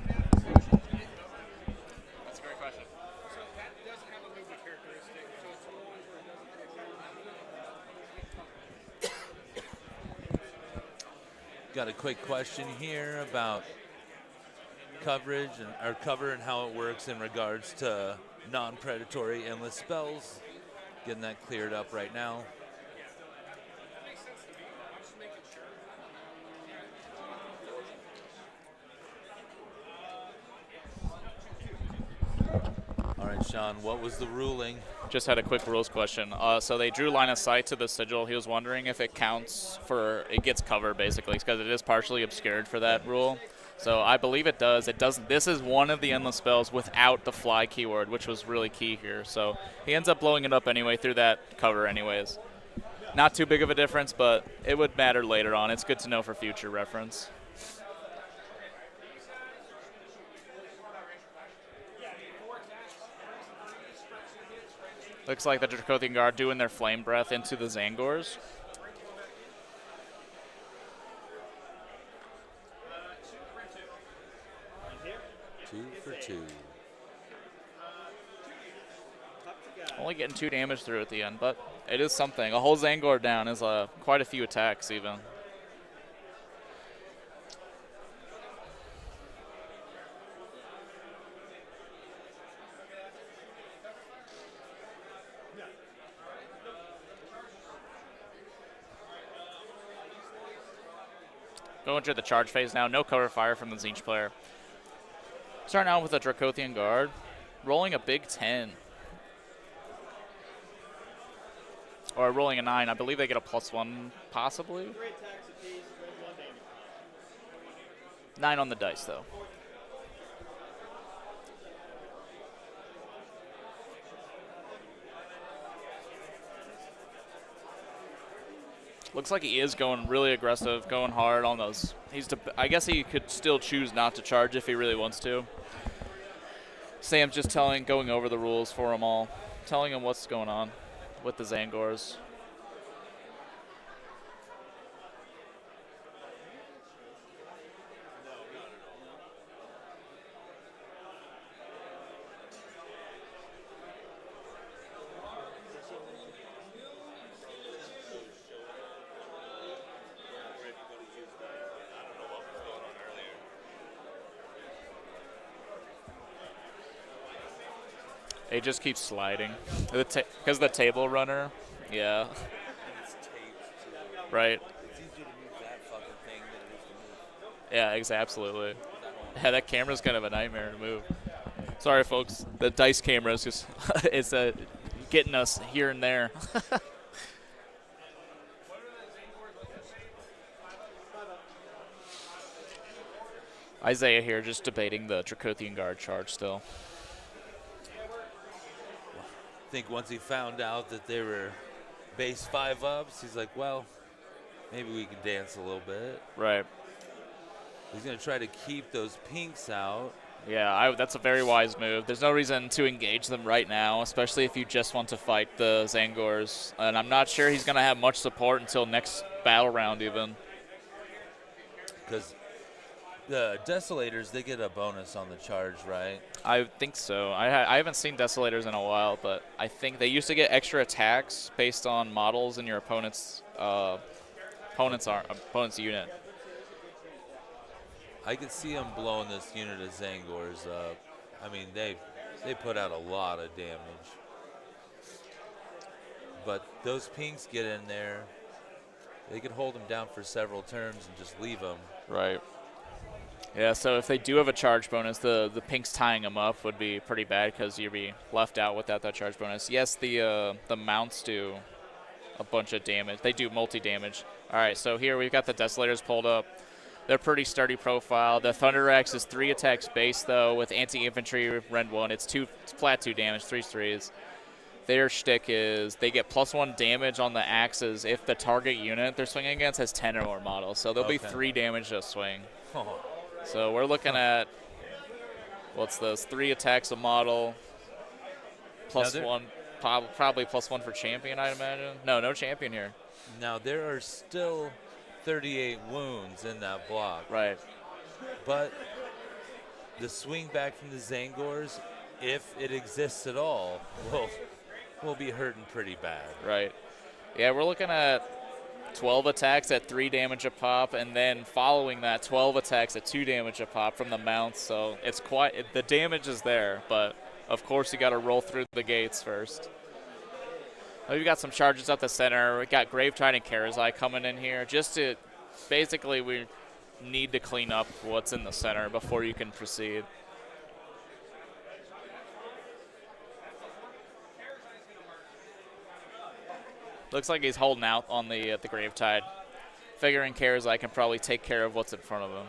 a great question. So that doesn't have a movement characteristic. So it's one where it doesn't take Got a quick question here about coverage or cover and how it works in regards to non-predatory endless spells. Getting that cleared up right now. That makes sense to me. I'm just making sure. All right, Sean, what was the ruling? Just had a quick rules question. So they drew line of sight to the sigil. He was wondering if it counts for, it gets cover basically, because it is partially obscured for that rule. So I believe it does. It doesn't. This is one of the endless spells without the fly keyword, which was really key here. So he ends up blowing it up anyway through that cover anyways. Not too big of a difference, but it would matter later on. It's good to know for future reference. Looks like the Dracothian Guard doing their flame breath into the Zangors. Two for 2. Only getting 2 damage through at the end, but it is something. A whole Zangor down is quite a few attacks even. Going through the charge phase now. No cover fire from the Zinch player. Starting out with a Dracothian Guard. Rolling a big 10. Or rolling a 9. I believe they get a +1, possibly. 3 attacks apiece, red 1 damage. 9 on the dice, though. Looks like he is going really aggressive, going hard on those. I guess he could still choose not to charge if he really wants to. Sam's just going over the rules for them all, telling him what's going on with the Zangors. It just keeps sliding. Because the table runner, yeah. It's taped to. Right. It's easier to move that fucking thing than it is to move Yeah, absolutely. Yeah, that camera's kind of a nightmare to move. Sorry, folks. The dice camera is just it's getting us here and there. Isaiah here just debating the Dracothian Guard charge still. I think once he found out that they were base 5-ups, he's like, well, maybe we can dance a little bit. Right. He's going to try to keep those pinks out. Yeah, that's a very wise move. There's no reason to engage them right now, especially if you just want to fight the Zangors. And I'm not sure he's going to have much support until next battle round even. Because the Desolators, they get a bonus on the charge, right? I think so. I haven't seen Desolators in a while, but I think they used to get extra attacks based on models in your opponent's unit. I could see him blowing this unit of Zangors up. I mean, they put out a lot of damage. But those pinks get in there. They could hold him down for several turns and just leave him. Right. Yeah, so if they do have a charge bonus, the pinks tying them up would be pretty bad because you'd be left out without that charge bonus. Yes, the mounts do a bunch of damage. They do multi-damage. All right, so here we've got the Desolators pulled up. They're pretty sturdy profile. The Thunder Axe is 3 attacks base, though, with anti-infantry Rend 1. It's flat 2 damage, 3 threes. Their shtick is they get +1 damage on the axes if the target unit they're swinging against has 10 or more models. So there'll be 3 damage to swing. Oh. So we're looking at, what's this, 3 attacks a model, +1, probably +1 for champion, I'd imagine. No champion here. Now, there are still 38 wounds in that block. Right. But the swing back from the Zangors, if it exists at all, will be hurting pretty bad. Right. Yeah, we're looking at 12 attacks at 3 damage a pop, and then following that, 12 attacks at 2 damage a pop from the mounts. So it's the damage is there, but of course you got to roll through the gates first. We've got some charges up the center. We got Gravetide and Karazai coming in here. Basically we need to clean up what's in the center before you can proceed. Looks like he's holding out on the Gravetide, figuring Karazai can probably take care of what's in front of him.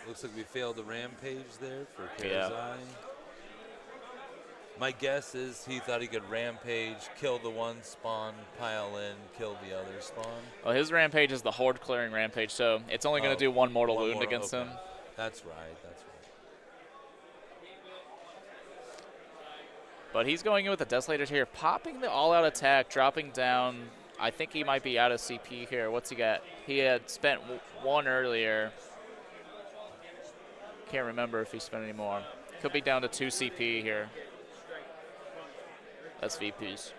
Looks like we failed the rampage there for Karazai. Yeah. My guess is he thought he could rampage, kill the one spawn, pile in, kill the other spawn. Well, his rampage is the horde clearing rampage, so it's only going to do 1 mortal wound against him. That's right. But he's going in with the Desolators here, popping the all-out attack, dropping down. I think he might be out of CP here. What's he got? He had spent 1 earlier. Can't remember if he spent any more. Could be down to 2 CP here. That's VPs.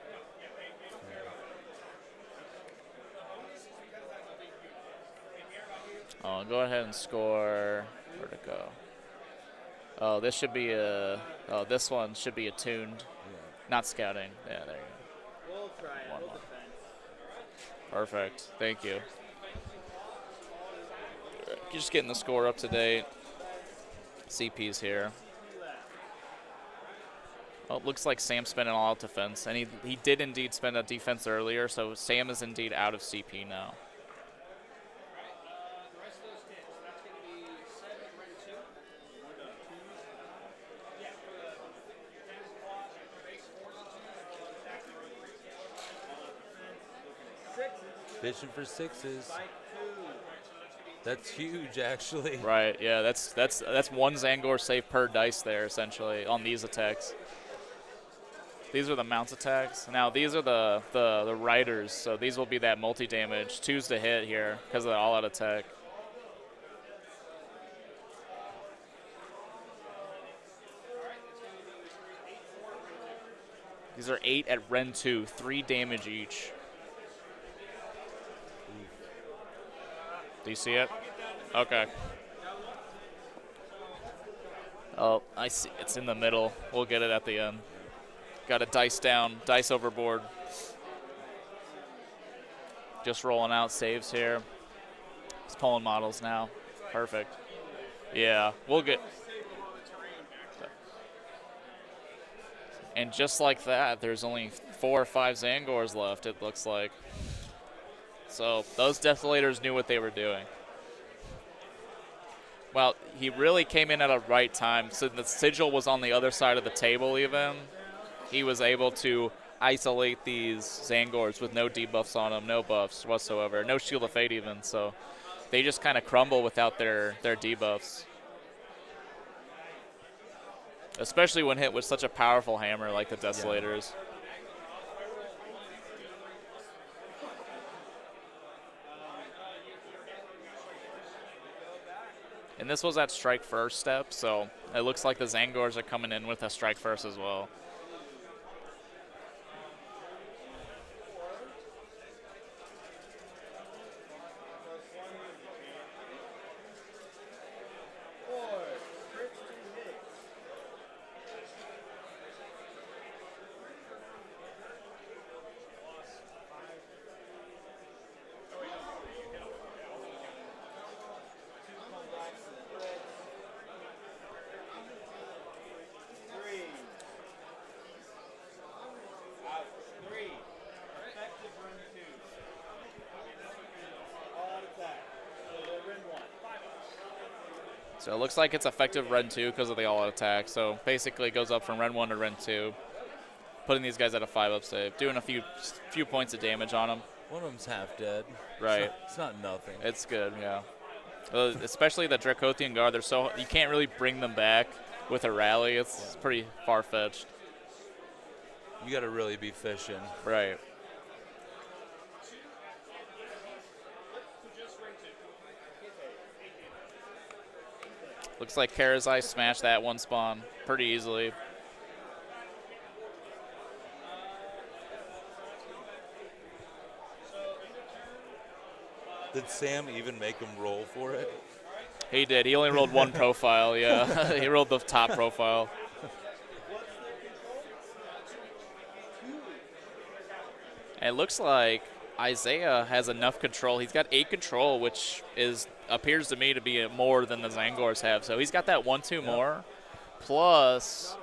Oh, go ahead and score. Where'd it go? Oh, this should be this one should be attuned. Yeah. Not scouting. Yeah, there you We'll try it. One We'll more. defend. go. Perfect. Thank you. Just getting the score up to date. CP's here. Well, it looks like Sam spent an all-out defense, and he did indeed spend a defense earlier, so Sam is indeed out of CP now. Fishing for sixes. That's huge, actually. Right, yeah, that's one Zangor save per dice there, essentially, on these attacks. These are the mounts attacks. Now, these are the riders, so these will be that multi-damage. 2's to hit here because of the all-out attack. These are 8 at Ren 2, 3 damage each. Do you see it? Okay. Oh, I see. It's in the middle. We'll get it at the end. Got a dice down, dice overboard. Just rolling out saves here. He's pulling models now. Perfect. Yeah, we'll get. And just like that, there's only 4 or 5 Zangors left, it looks like. So those Desolators knew what they were doing. Well, he really came in at a right time. So the Sigil was on the other side of the table even. He was able to isolate these Zangors with no debuffs on them, no buffs whatsoever, no Shield of Fate even. So they just kind of crumble without their debuffs. Especially when hit with such a powerful hammer like the Desolators. Yeah. And this was at strike first step, so it looks like the Zangors are coming in with a strike first as well. So it looks like it's effective Ren 2 because of the all-out attack. So basically it goes up from Ren 1 to Ren 2, putting these guys at a 5-up save, doing a few points of damage on them. One of them's half dead. Right. It's not nothing. It's good, yeah. Especially the Dracothian Guard, you can't really bring them back with a rally. It's pretty far-fetched. You got to really be fishing. Right. Looks like Karazai smashed that one spawn pretty easily. Did Sam even make him roll for it? He did. He only rolled one profile, yeah. He rolled the top profile. And it looks like Isaiah has enough control. He's got 8 control, which appears to me to be more than the Zangors have. So he's got that 1-2 more. Plus,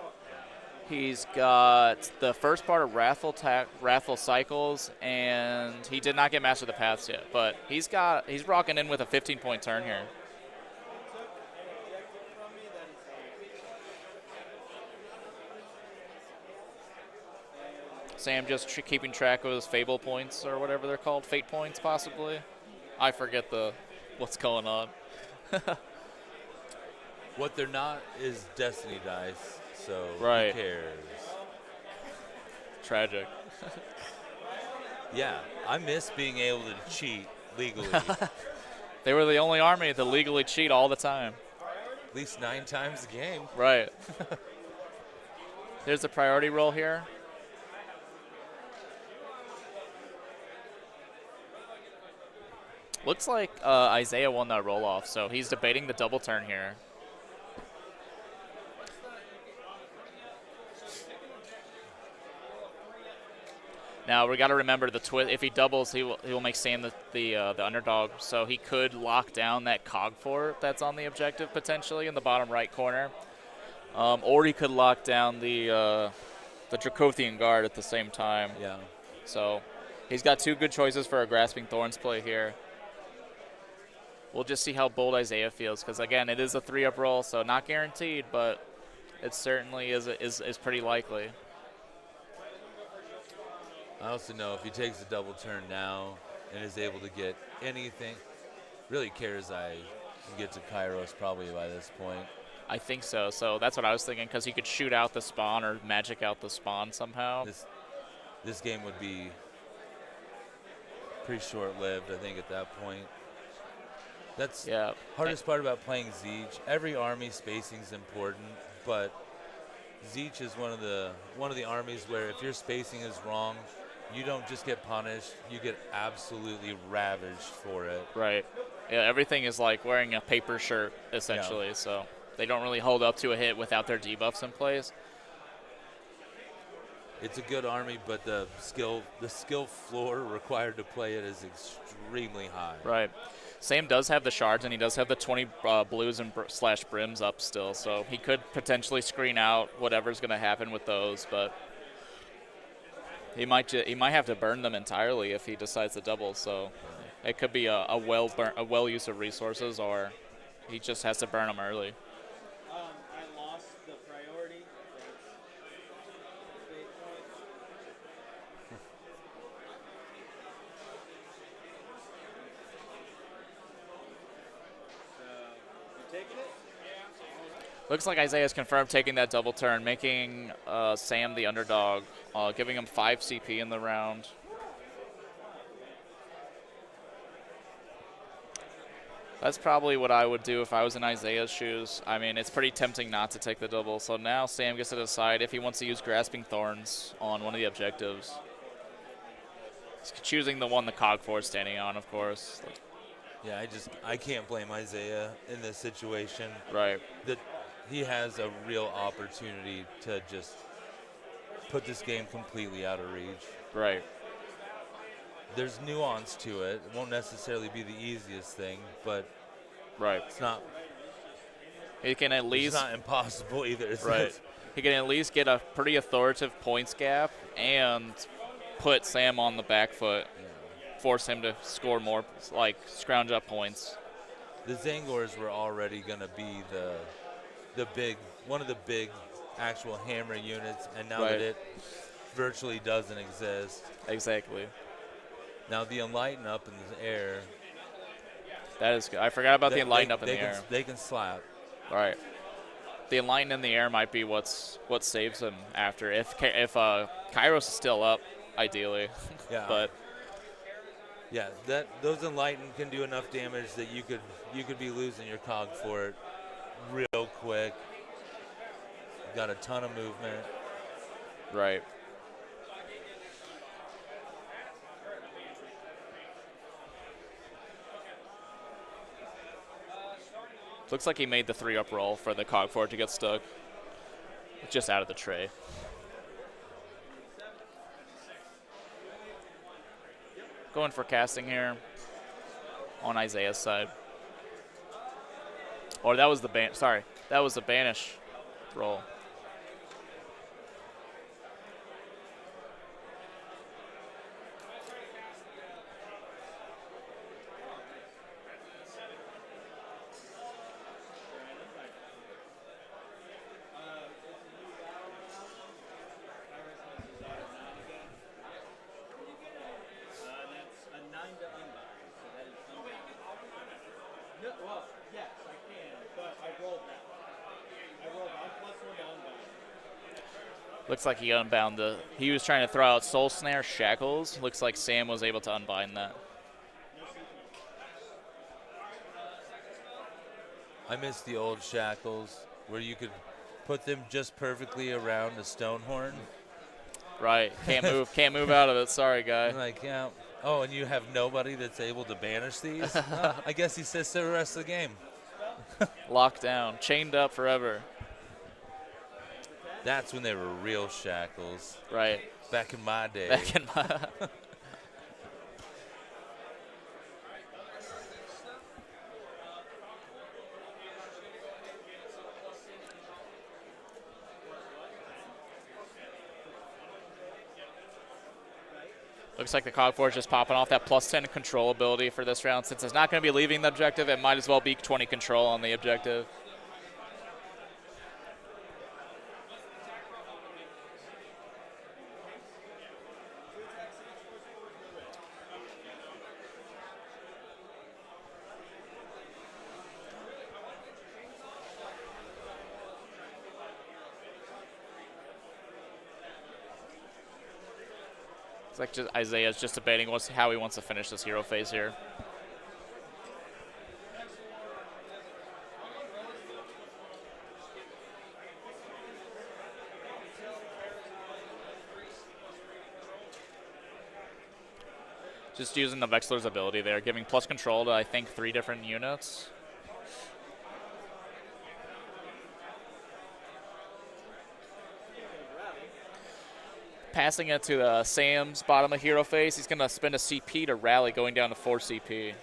he's got the first part of Wrathful Cycles, and he did not get Master of the Paths yet. But he's rocking in with a 15-point turn here. Sam just keeping track of his Fable points or whatever they're called, Fate points possibly. I forget what's going on. What they're not is Destiny dice, so right. Who cares? Tragic. Yeah, I miss being able to cheat legally. They were the only army to legally cheat all the time. At least 9 times a game. Right. There's a priority roll here. Looks like Isaiah won that roll-off, so he's debating the double turn here. Now we got to remember the twist. If he doubles, he will make Sam the underdog, so he could lock down that cog fort that's on the objective potentially in the bottom right corner, or he could lock down the Dracothian Guard at the same time. Yeah. So he's got 2 good choices for a Grasping Thorns play here. We'll just see how bold Isaiah feels, because again, it is a 3-up roll, so not guaranteed, but it certainly is pretty likely. I also know if he takes a double turn now and is able to get anything. Really, Karazai can get to Kairos probably by this point. I think so. So that's what I was thinking, because he could shoot out the spawn or magic out the spawn somehow. This game would be pretty short-lived, I think, at that point. That's hardest part about playing Siege. Every army spacing is important, but Siege is one of the armies where if your spacing is wrong, you don't just get punished, you get absolutely ravaged for it. Right. Yeah, everything is like wearing a paper shirt, essentially, so they don't really hold up to a hit without their debuffs in place. It's a good army, but the skill floor required to play it is extremely high. Right. Sam does have the shards, and he does have the 20 blues and slash brims up still, so he could potentially screen out whatever's going to happen with those, but he might have to burn them entirely if he decides to double. So it could be a well use of resources, or he just has to burn them early. I lost the priority. Taking it? Looks like Isaiah's confirmed taking that double turn, making Sam the underdog, giving him 5 CP in the round. That's probably what I would do if I was in Isaiah's shoes. I mean, it's pretty tempting not to take the double. So now Sam gets to decide if he wants to use Grasping Thorns on one of the objectives. He's choosing the one the Cog4 is standing on, of course. Yeah, I can't blame Isaiah in this situation. Right. That he has a real opportunity to just put this game completely out of reach. Right. There's nuance to it. It won't necessarily be the easiest thing, but it's not. He can at least. It's not impossible either. Right. He can at least get a pretty authoritative points gap and put Sam on the back foot. Force him to score more, like scrounge up points. The Zangors were already going to be one of the big actual hammer units, and now that it virtually doesn't exist. Exactly. Now the Enlighten up in the air. That is good. I forgot about the Enlighten up in the air. They can slap. All right. The Enlighten in the air might be what saves him after. If Kairos is still up, ideally. Yeah. But. Yeah, those Enlighten can do enough damage that you could be losing your cog for it real quick. Got a ton of movement. Right. Looks like he made the 3-up roll for the Cog4 to get stuck. Just out of the tray. Going for casting here on Isaiah's side. Or that was the that was the banish roll. Looks like he unbound he was trying to throw out Soul Snare Shackles. Looks like Sam was able to unbind that. I miss the old Shackles where you could put them just perfectly around a Stonehorn. Right. Can't move out of it. Sorry, guy. Like, yeah. Oh, and you have nobody that's able to banish these? Well, I guess he sits there the rest of the game. Locked down. Chained up forever. That's when they were real Shackles. Right. Back in my day. Looks like the Cog4 is just popping off that +10 control ability for this round. Since it's not going to be leaving the objective, it might as well be 20 control on the objective. It's like just Isaiah's just debating how he wants to finish this hero phase here. Just using the Vexler's ability there, giving plus control to, I think, 3 different units. Passing it to Sam's bottom of hero phase. He's going to spend a CP to rally, going down to 4 CP.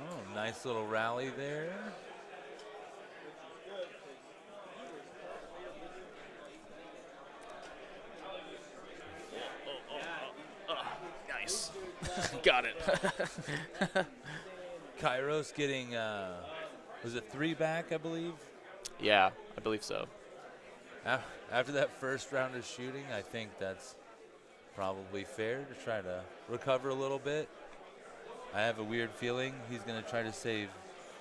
Oh, nice little rally there. Nice. Got it. Kairos getting, was it 3 back, I believe? Yeah, I believe so. After that first round of shooting, I think that's probably fair to try to recover a little bit. I have a weird feeling he's going to try to save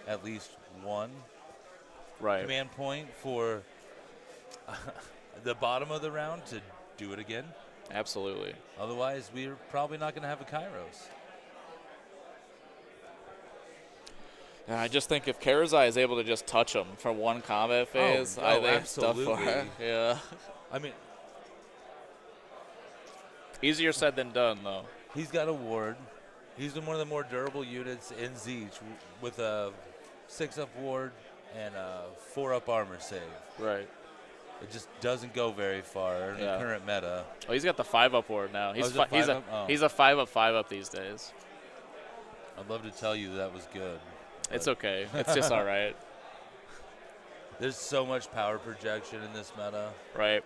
at least 1 command point for the bottom of the round to do it again. Absolutely. Otherwise, we're probably not going to have a Kairos. Yeah, I just think if Karazai is able to just touch him for 1 combat phase, no, I think absolutely. stuff for it. Yeah. I mean, Easier said than done, though. he's got a ward. He's one of the more durable units in Siege with a 6-up ward and a 4-up armor save. Right. It just doesn't go very far in the current meta. Oh, he's got the 5-up ward now. He's is it he's a 5-up? Oh. he's a 5-up 5-up these days. I'd love to tell you that was good. It's okay. It's just all right. There's so much power projection in this meta. Right.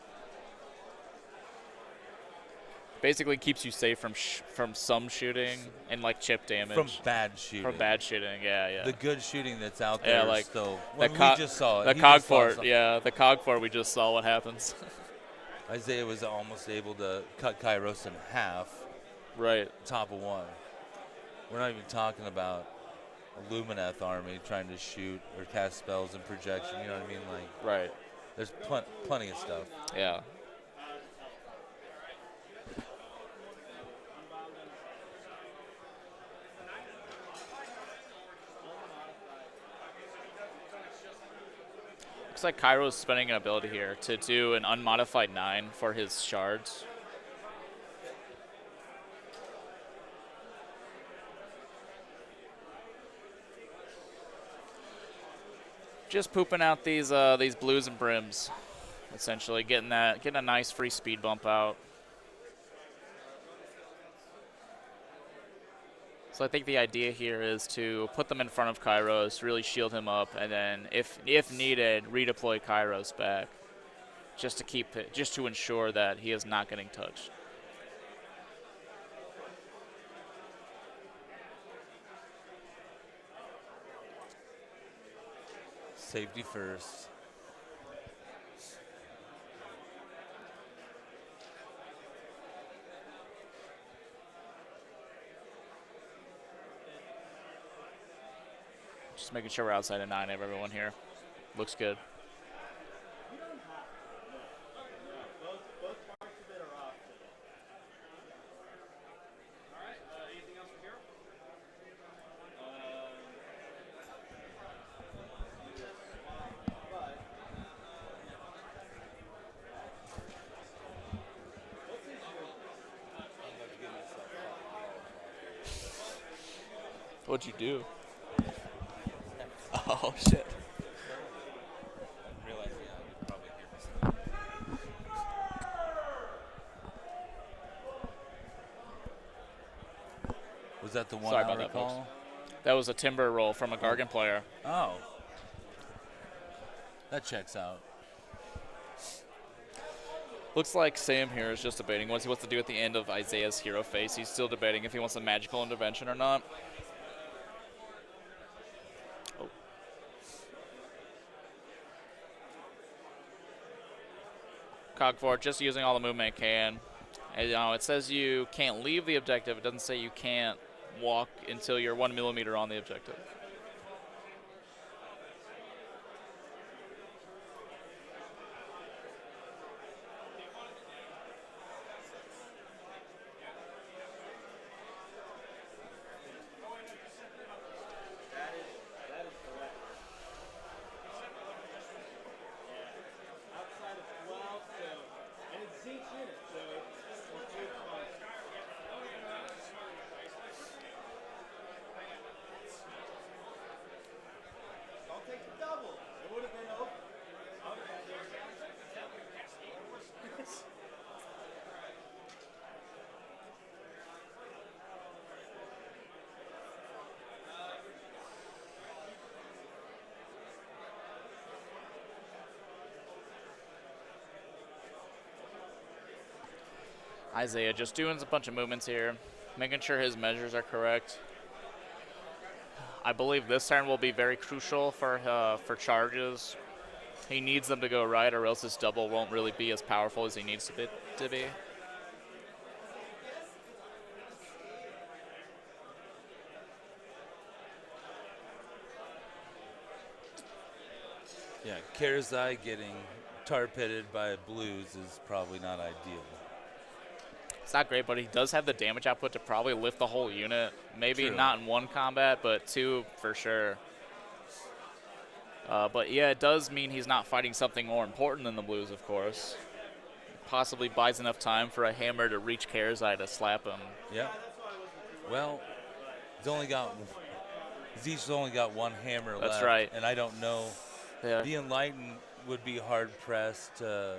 Basically keeps you safe from some shooting and like chip damage. From bad shooting. From bad shooting, yeah. The good shooting that's out there like still. we just saw it. The cog fort, the cog fort. We just saw what happens. Isaiah was almost able to cut Kairos in half. Right. Top of 1. We're not even talking about a Lumineth army trying to shoot or cast spells and projection. You know what I mean? Like, right. There's plenty of stuff. Yeah. Looks like Cairo's spending an ability here to do an unmodified 9 for his shards. Just pooping out these blues and brims, essentially getting a nice free speed bump out. So I think the idea here is to put them in front of Kairos, really shield him up, and then if needed, redeploy Kairos back, just to ensure that he is not getting touched. Safety first. Just making sure we're outside of 9 of everyone here. Looks good. What'd you do? Oh, shit. Was that the one Sorry I about recall? that, folks. That was a timber roll from a Gargan player. Oh. That checks out. Looks like Sam here is just debating what he wants to do at the end of Isaiah's hero phase. He's still debating if he wants a magical intervention or not. Oh. Cogfort just using all the movement it can. And, it says you can't leave the objective. It doesn't say you can't walk until you're 1 millimeter on the objective. Isaiah just doing a bunch of movements here, making sure his measures are correct. I believe this turn will be very crucial for charges. He needs them to go right, or else his double won't really be as powerful as he needs to be. Yeah, Karazai getting tar-pitted by blues is probably not ideal. It's not great, but he does have the damage output to probably lift the whole unit. Maybe True. not in one combat, but two for sure. But yeah, it does mean he's not fighting something more important than the blues, of course. Possibly buys enough time for a hammer to reach Karazai to slap him. Yeah. Well, Zeech's only got one hammer left. That's right. And I don't know. Yeah. The Enlightened would be hard-pressed to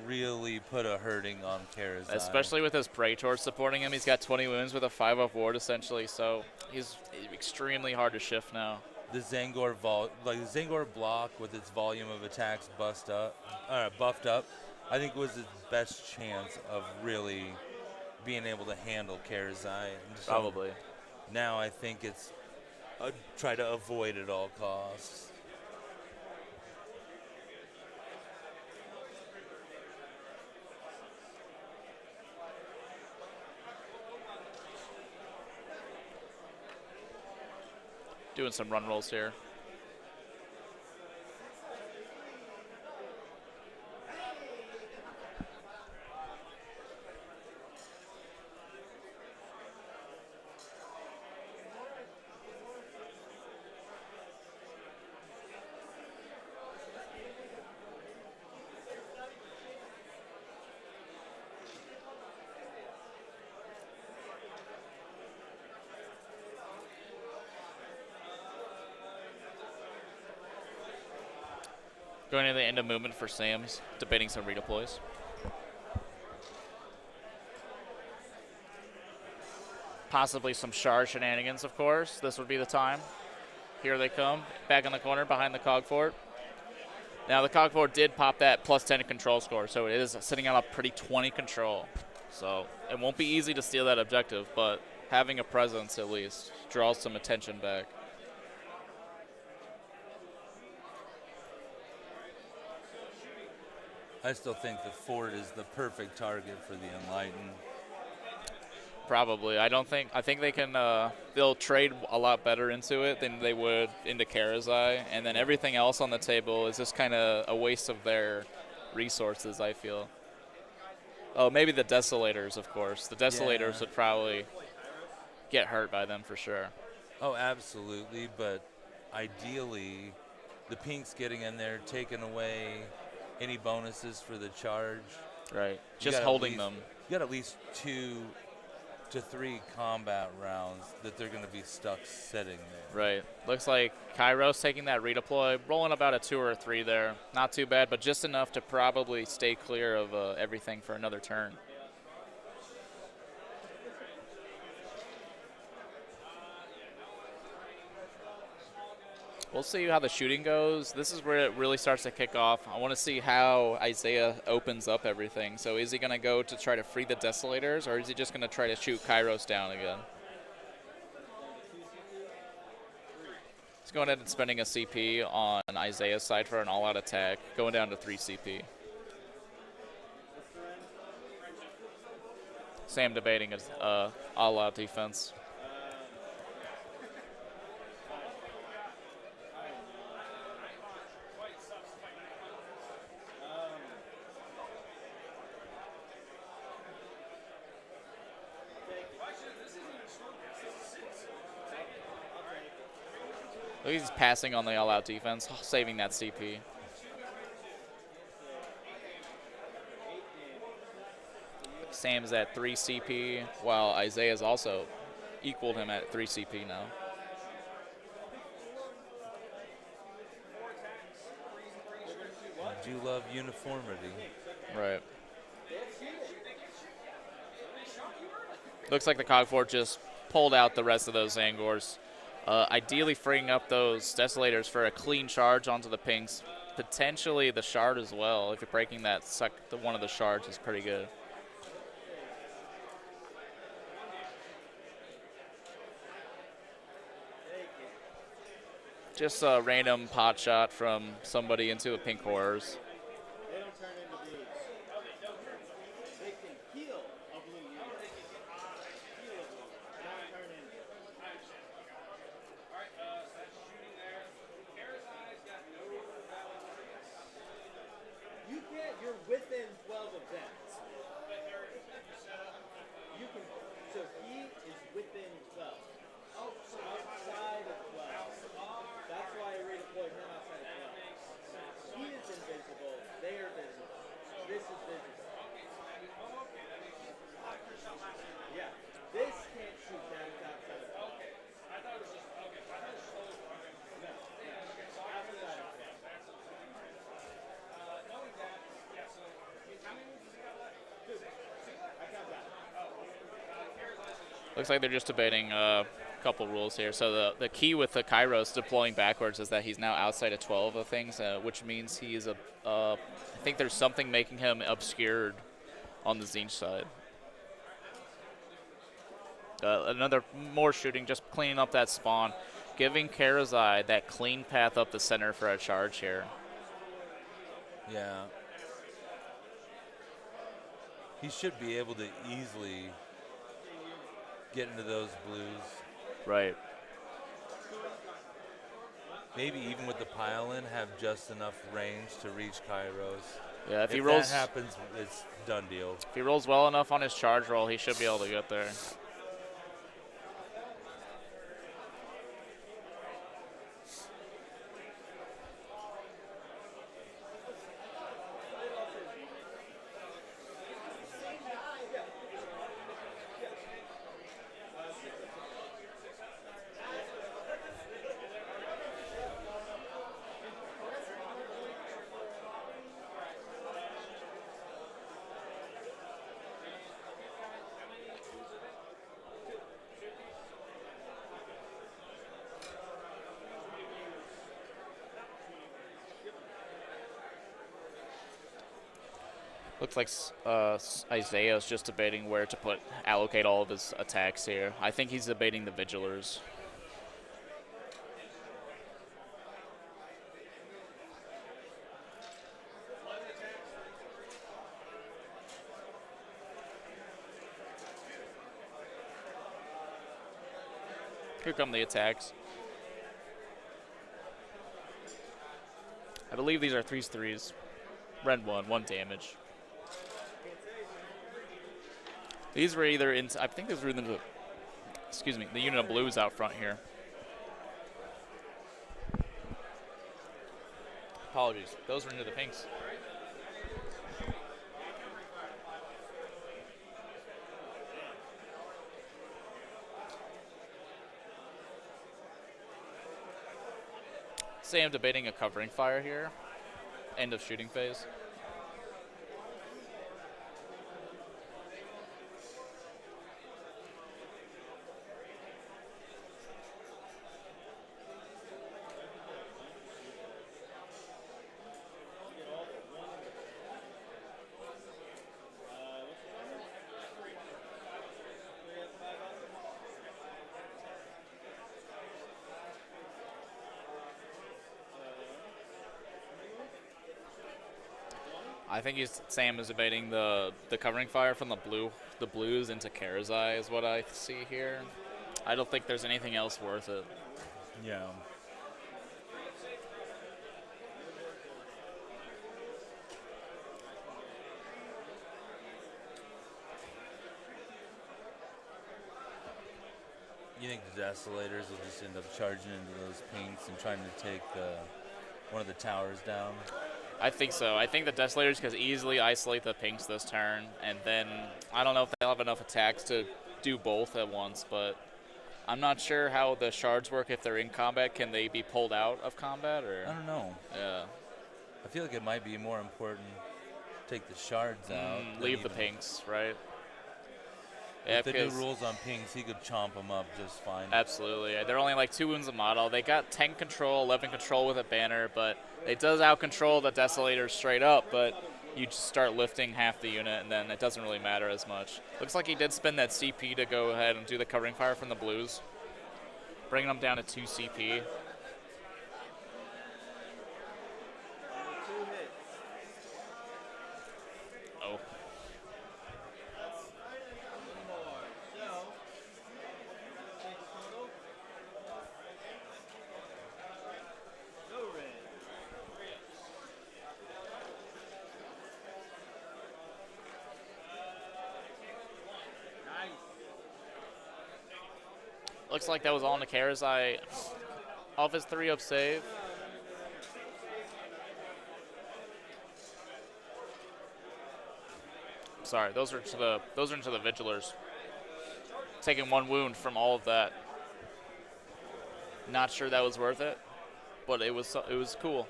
really put a hurting on Karazai. Especially with his Praetor supporting him. He's got 20 wounds with a 5-up ward, essentially, so he's extremely hard to shift now. The Zangor the Zangor block with its volume of attacks buffed up, I think was his best chance of really being able to handle Karazai. So Probably. now I think it's try to avoid at all costs. Doing some run rolls here. Going to the end of movement for Sam. He's debating some redeploys. Possibly some shard shenanigans, of course. This would be the time. Here they come. Back in the corner behind the Cog Fort. Now, the Cog Fort did pop that +10 control score, so it is sitting on a pretty 20 control. So it won't be easy to steal that objective, but having a presence at least draws some attention back. I still think the fort is the perfect target for the Enlightened. Probably. I think they can, they'll trade a lot better into it than they would into Karazai, and then everything else on the table is just kind of a waste of their resources, I feel. Oh, maybe the Desolators, of course. The Desolators would probably get hurt by them for sure. Oh, absolutely, but ideally, the Pinks getting in there, taking away any bonuses for the charge. Right. Just holding them. You got at least 2 to 3 combat rounds that they're going to be stuck sitting there. Right. Looks like Kairos taking that redeploy, rolling about a 2 or a 3 there. Not too bad, but just enough to probably stay clear of everything for another turn. We'll see how the shooting goes. This is where it really starts to kick off. I want to see how Isaiah opens up everything. So is he going to go to try to free the Desolators, or is he just going to try to shoot Kairos down again? He's going ahead and spending a CP on Isaiah's side for an all-out attack, going down to 3 CP. Sam debating his all-out defense. He's passing on the all-out defense, saving that CP. Sam's at 3 CP, while Isaiah's also equaled him at 3 CP now. I do love uniformity. Right. Looks like the Cogfort just pulled out the rest of those Angors. Ideally freeing up those Desolators for a clean charge onto the Pinks. Potentially the Shard as well. If you're breaking that, one of the Shards is pretty good. Just a random pot shot from somebody into a pink horrors. They don't turn into blues. They can heal a blue unit. Heal a blue. They don't turn into. All right, so that's shooting there. Karazai's got no valid targets. You can't. You're within 12 of them. But there is that you set up. You can. So he is within 12. Oh, so Outside of 12. That's why I redeployed him outside of 12. He is invisible. They are visible. This is visible. Yeah. This can't shoot that. It's outside of 12. Okay. I thought it was just okay. I thought it was slowly running. No. Outside of 12. Knowing that, yeah. So how many moves does he got left? I count that. Looks like they're just debating a couple rules here. So the key with the Kairos deploying backwards is that he's now outside of 12 of things, which means he is I think there's something making him obscured on the Zinch side. Another more shooting, just cleaning up that spawn, giving Karazai that clean path up the center for a charge here. Yeah. He should be able to easily get into those blues. Right. Maybe even with the pile-in, have just enough range to reach Kairos. Yeah, if he If rolls, that happens, it's done deal. if he rolls well enough on his charge roll, he should be able to get there. Looks like Isaiah's just debating where to allocate all of his attacks here. I think he's debating the Vigilers. Here come the attacks. I believe these are 3s. Red 1 damage. These were either in. I think these were in the. Excuse me, the unit of blues out front here. Apologies. Those were into the pinks. Sam debating a covering fire here. End of shooting phase. I think Sam is debating the covering fire from the blues into Karazai is what I see here. I don't think there's anything else worth it. Yeah. You think the Desolators will just end up charging into those pinks and trying to take one of the towers down? I think so. I think the Desolators can easily isolate the pinks this turn, and then I don't know if they'll have enough attacks to do both at once, but I'm not sure how the shards work if they're in combat. Can they be pulled out of combat? Or I don't know. Yeah. I feel like it might be more important to take the shards out. than Leave the even- pinks, right? With the new because- rules on pinks, he could chomp them up just fine. Absolutely. They're only like 2 wounds a model. They got 10 control, 11 control with a banner, but it does out-control the Desolators straight up, but you just start lifting half the unit, and then it doesn't really matter as much. Looks like he did spend that CP to go ahead and do the covering fire from the blues, bringing them down to 2 CP. Looks like that was all into Karazai off his 3-up save. Sorry, those are into the Vigilers. Taking 1 wound from all of that. Not sure that was worth it, but it was cool.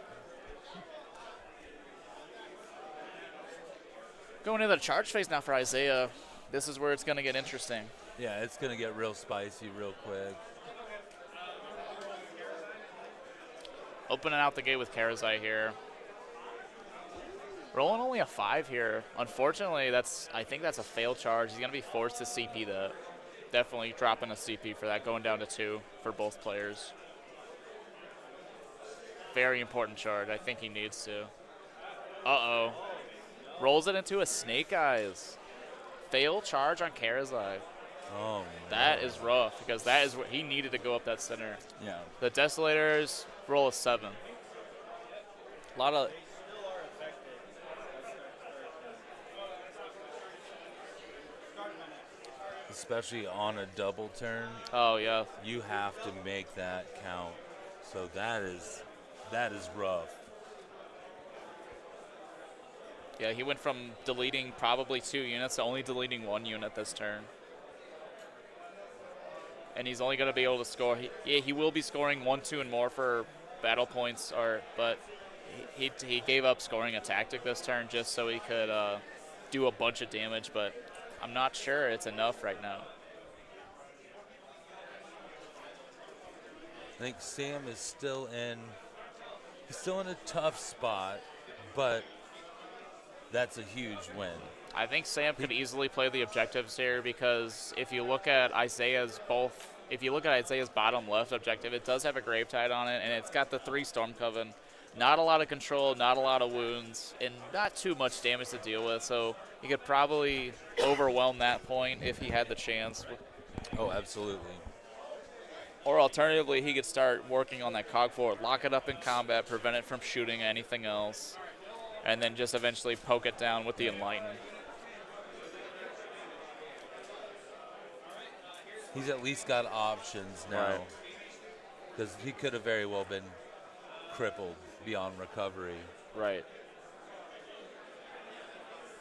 Going into the charge phase now for Isaiah. This is where it's going to get interesting. Yeah, it's going to get real spicy real quick. Opening out the gate with Karazai here. Rolling only a 5 here. Unfortunately, I think that's a fail charge. He's going to be forced to CP that. Definitely dropping a CP for that, going down to 2 for both players. Very important charge. I think he needs to. Uh-oh. Rolls it into a Snake Eyes. Fail charge on Karazai. Oh, That is rough because that is what he needed to go up that center. yeah. The Desolators roll a 7. A lot of. Especially on a double turn, Oh, yeah. you have to make that count. So that is rough. Yeah, he went from deleting probably 2 units to only deleting 1 unit this turn. And he's only going to be able to score. He will be scoring 1, 2, and more for battle points, but he gave up scoring a tactic this turn just so he could do a bunch of damage, but I'm not sure it's enough right now. I think Sam is still in a tough spot, but that's a huge win. I think Sam could easily play the objectives here because if you look at Isaiah's bottom left objective, it does have a Gravetide on it, and it's got the 3 Storm Coven. Not a lot of control, not a lot of wounds, and not too much damage to deal with, so he could probably overwhelm that point if he had the chance. Oh, absolutely. Or alternatively, he could start working on that cog forward, lock it up in combat, prevent it from shooting anything else, and then just eventually poke it down with the Enlighten. He's at least got options now, Right. because he could have very well been crippled beyond recovery. Right.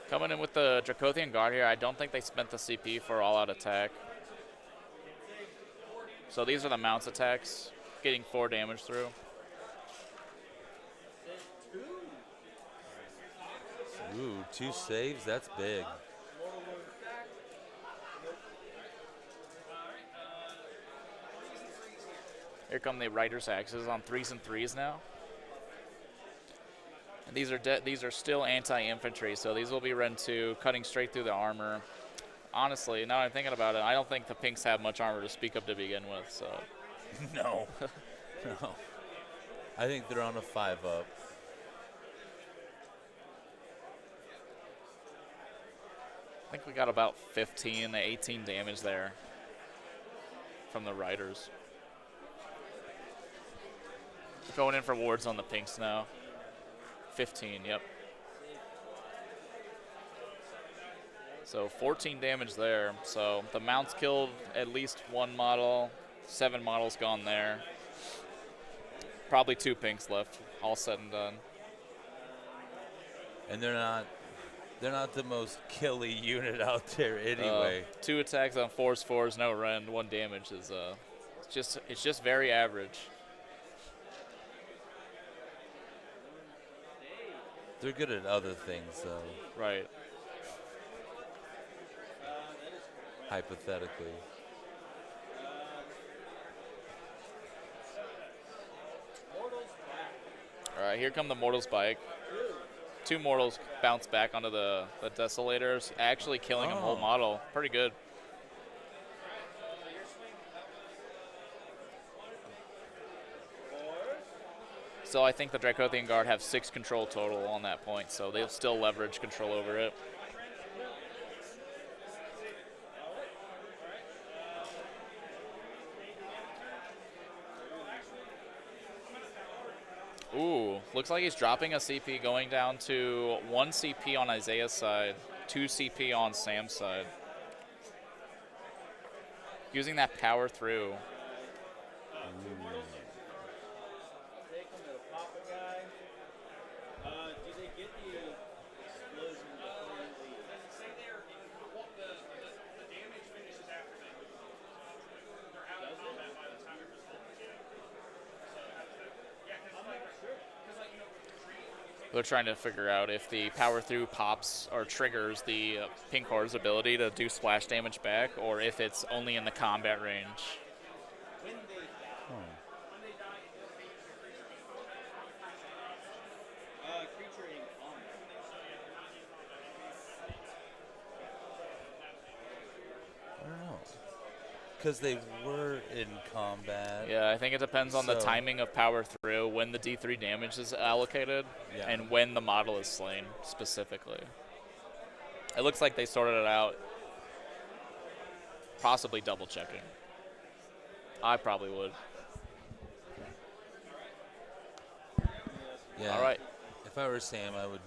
Coming in with the Dracothian Guard here, I don't think they spent the CP for all-out attack. So these are the mounts attacks, getting 4 damage through. Ooh, 2 saves, that's big. Here come the Rider's Axes on 3s and 3s now. And these are still anti-infantry, so these will be run to cutting straight through the armor. Honestly, now that I'm thinking about it, I don't think the pinks have much armor to speak of to begin with. So No. No. I think they're on a 5-up. I think we got about 15 to 18 damage there from the Riders. Going in for wards on the pinks now. 15, yep. So 14 damage there. So the mounts killed at least 1 model, 7 models gone there. Probably 2 pinks left, all said and done. And they're not the most killy unit out there anyway. 2 attacks on 4s, no rend, 1 damage is it's just very average. They're good at other things, though, Right. hypothetically. All right, here come the Mortal's Bike. 2 Mortals bounce back onto the Desolators, actually killing a whole model. Pretty good. So I think the Dracothian Guard have 6 control total on that point, so they'll still leverage control over it. Ooh, looks like he's dropping a CP, going down to 1 CP on Isaiah's side, 2 CP on Sam's side. Using that power through. We're trying to figure out if the power through pops or triggers the Pink Horde's ability to do splash damage back, or if it's only in the combat range. Creature in combat. I don't know. Because they were in combat. Yeah, I think it depends on the So- timing of power through, when the D3 damage is allocated, Yeah. and when the model is slain specifically. It looks like they sorted it out, possibly double checking. I probably would. Yeah. All right. If I were Sam, I would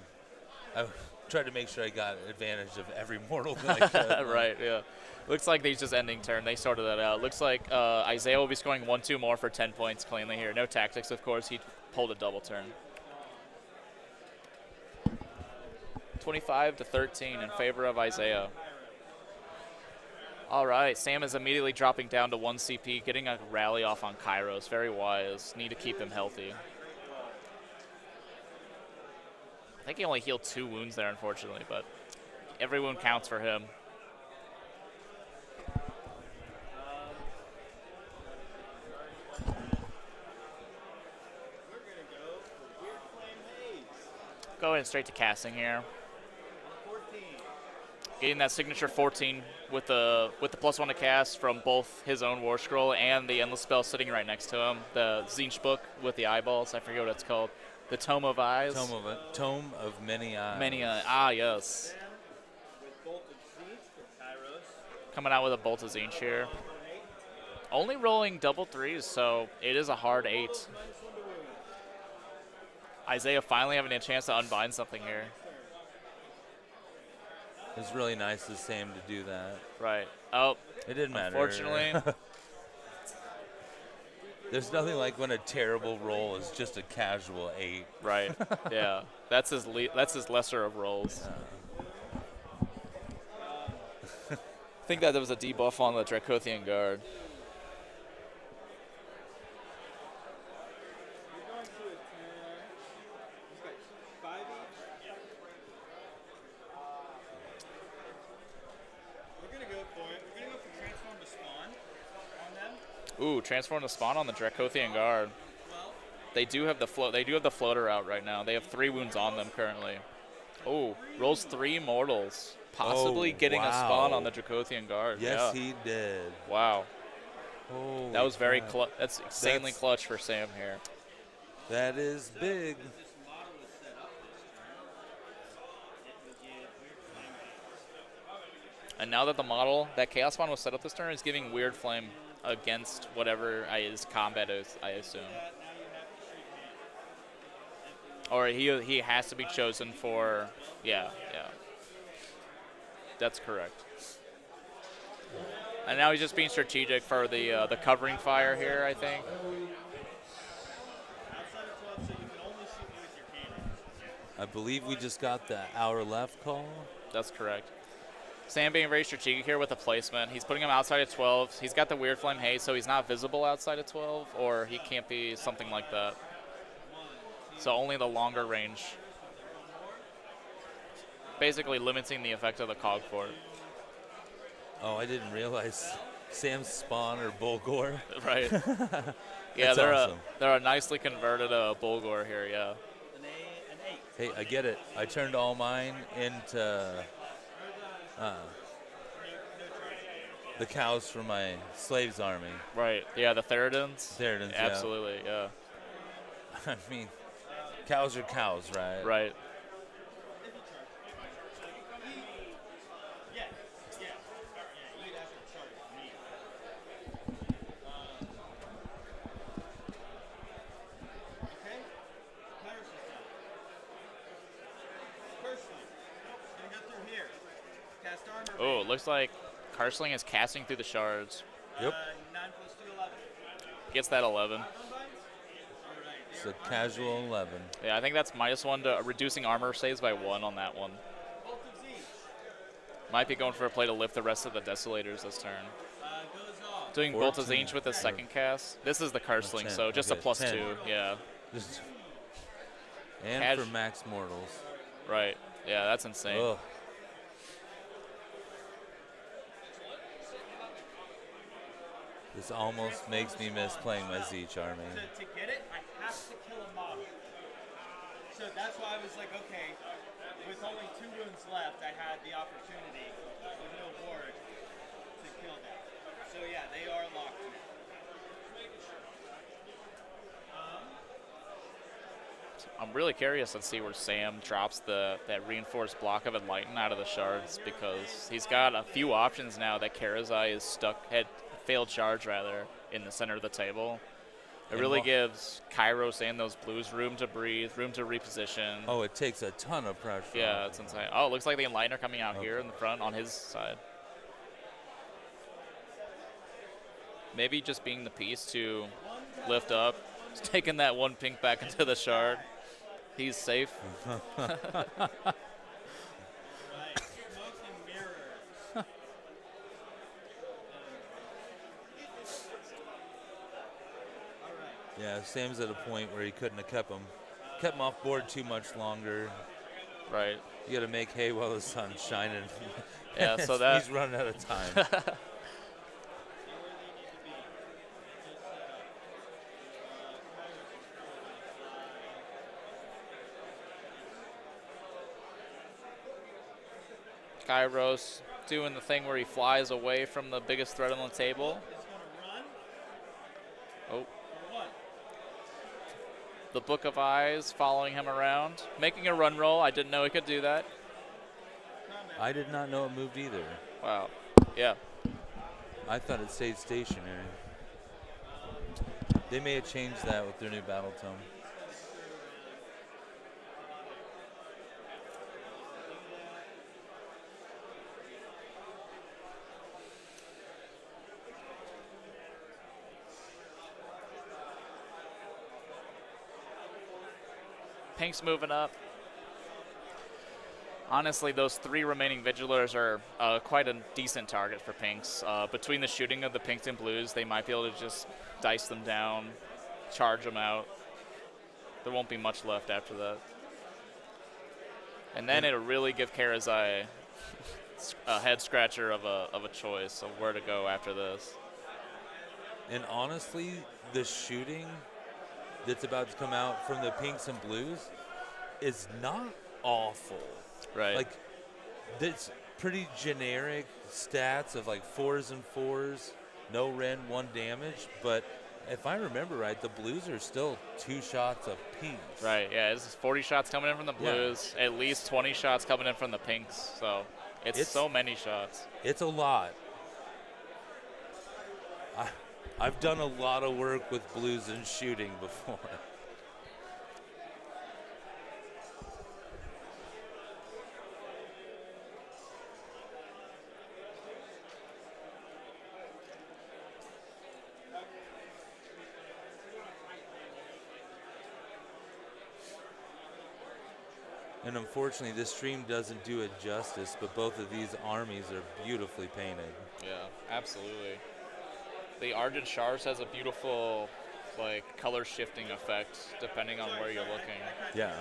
try to make sure I got advantage of every mortal that I could. Right, yeah. Looks like they's just ending turn. They sorted that out. Looks like Isaiah will be scoring 1-2 more for 10 points cleanly here. No tactics, of course. He pulled a double turn. 25-13 in favor of Isaiah. All right, Sam is immediately dropping down to 1 CP, getting a rally off on Kairos. Very wise. Need to keep him healthy. I think he only healed 2 wounds there, unfortunately, but every wound counts for him. Going straight to casting here. 14. Getting that signature 14 with the +1 to cast from both his own War Scroll and the Endless Spell sitting right next to him. The Tzeentch book with the eyeballs. I forget what it's called. The Tome of Eyes. Tome of Many Eyes. Many ah, yes. With Bolt of Tzeentch for Kairos. Coming out with a Bolt of Tzeentch here. Only rolling double 3s, so it is a hard 8. Isaiah finally having a chance to unbind something here. It's really nice of Sam to do that. Right. Oh, It didn't matter. unfortunately. There's nothing like when a terrible roll is just a casual 8. Right. Yeah. That's his lesser of rolls. I think that there was a debuff on the Dracothian Guard. You're going to attack. He's got 5 each. We're going to go for it. We're going to go for Transform to Spawn on them. Ooh, transform to spawn on the Dracothian Guard. They do have the floater out right now. They have 3 wounds on them currently. Oh, rolls 3 mortals, possibly getting a spawn wow. on the Dracothian Guard. Yes, yeah. he did. Wow, Holy that was very crap. clutch. That's insanely That's- clutch for Sam here. That is big. And now that that Chaos Spawn was set up this turn, is giving Weird Flame against whatever his combat is, I assume. Or he has to be chosen for, yeah. That's correct. And now he's just being strategic for the covering fire here, I think. Outside of 12, so you can only shoot me with your cannon. I believe we just got the hour left call. That's correct. Sam being very strategic here with the placement. He's putting him outside of 12. He's got the Weird Flame haze, so he's not visible outside of 12, or he can't be something like that. So only the longer range. Basically limiting the effect of the cog fort. Oh, I didn't realize Sam's spawn or Bulgor. Right. Yeah, That's awesome. they're a nicely converted Bulgor here, yeah. An 8. Hey, I get it. I turned all mine into the cows for my slaves army. Right. Yeah, the Theridans. Theridans, yeah. Absolutely, yeah. I mean, cows are cows, right? Right. You'd have to charge me. Okay. Kairos is done. Cursling. Gonna go through here. Cast armor. Oh, it looks like Karsling is casting through the shards. Yep. 9 plus 2, 11. Gets that 11. Unbinds? Alright. It's a casual 11. Yeah, I think that's -1 to reducing armor saves by 1 on that one. Bolt of Tzeentch. Might be going for a play to lift the rest of the Desolators this turn. Goes off. Doing Bolt of 14. Tzeentch with his second cast. This is the Karsling, 10. so just a Okay, +2. 10. Yeah. Just And for Max Mortals. Right. Yeah, that's insane. Ugh. This almost makes me miss playing my Zeech army. To get it, I have to kill a model. So that's why I was like, okay, with only 2 wounds left, I had the opportunity with no board to kill them. So yeah, they are locked now. I'm really curious to see where Sam drops that reinforced block of Enlighten out of the shards, because he's got a few options now that Karazai is had failed charge rather in the center of the table. It really gives Kairos and those blues room to breathe, room to reposition. Oh, it takes a ton of pressure. Yeah, it's insane. Oh, it looks like the Enlighten are coming out here in the front on his side. Maybe just being the piece to lift up, just taking that 1 pink back into the shard. He's safe. Yeah, Sam's at a point where he couldn't have kept him off board too much longer. Right. You got to make hay while the sun's shining. Yeah, so that he's running out of time. Kairos doing the thing where he flies away from the biggest threat on the table. Oh. The Book of Eyes following him around, making a run roll. I didn't know he could do that. I did not know it moved either. Wow. Yeah. I thought it stayed stationary. They may have changed that with their new battle tome. Pink's moving up. Honestly, those 3 remaining Vigilers are quite a decent target for Pinks. Between the shooting of the Pinks and Blues, they might be able to just dice them down, charge them out. There won't be much left after that. And then it'll really give Karazai a head scratcher of a choice of where to go after this. And honestly, the shooting that's about to come out from the Pinks and Blues is not awful. Right. Like, that's pretty generic stats of like 4s and 4s, no rend, 1 damage. But if I remember right, the Blues are still 2 shots of Pinks. Right, yeah, this is 40 shots coming in from the Blues, at least 20 shots coming in from the Pinks. So it's so many shots. It's a lot. I've done a lot of work with Blues and shooting before. And unfortunately, this stream doesn't do it justice, but both of these armies are beautifully painted. Yeah, absolutely. The Argent Shars has a beautiful, like, color shifting effect depending on where you're looking. Yeah.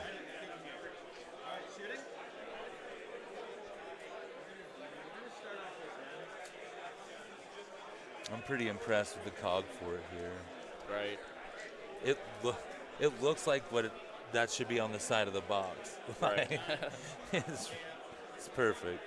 I'm pretty impressed with the cog for it here. Right. It looks like that should be on the side of the box. Right. it's perfect.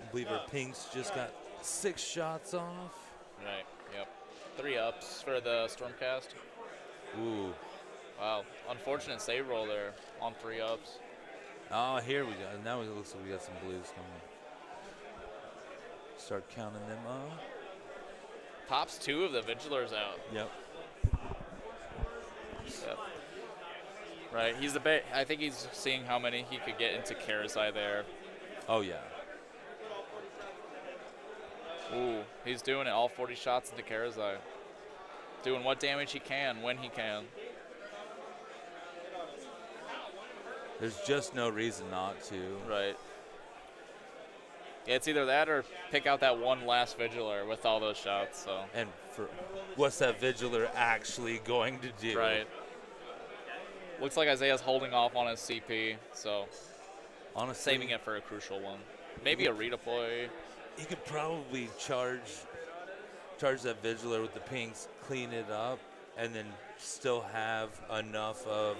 I believe our Pinks just got 6 shots off. Right, yep. 3 ups for the Stormcast. Ooh. Wow, unfortunate save roll there on 3 ups. Oh, here we go. Now it looks like we got some Blues coming. Start counting them up. Pops 2 of the Vigilers out. Yep. Yep. Right, he's I think he's seeing how many he could get into Karazai there. Oh, yeah. Ooh, he's doing it, all 40 shots into Karazai. doing what damage he can when he can. There's just no reason not to. Right. Yeah, it's either that or pick out that one last Vigilar with all those shots. So. And for what's that Vigilar actually going to do? Right. Looks like Isaiah's holding off on his CP, so Honestly, saving it for a crucial one. Maybe a redeploy. he could probably charge that Vigilar with the pinks, clean it up, and then still have enough of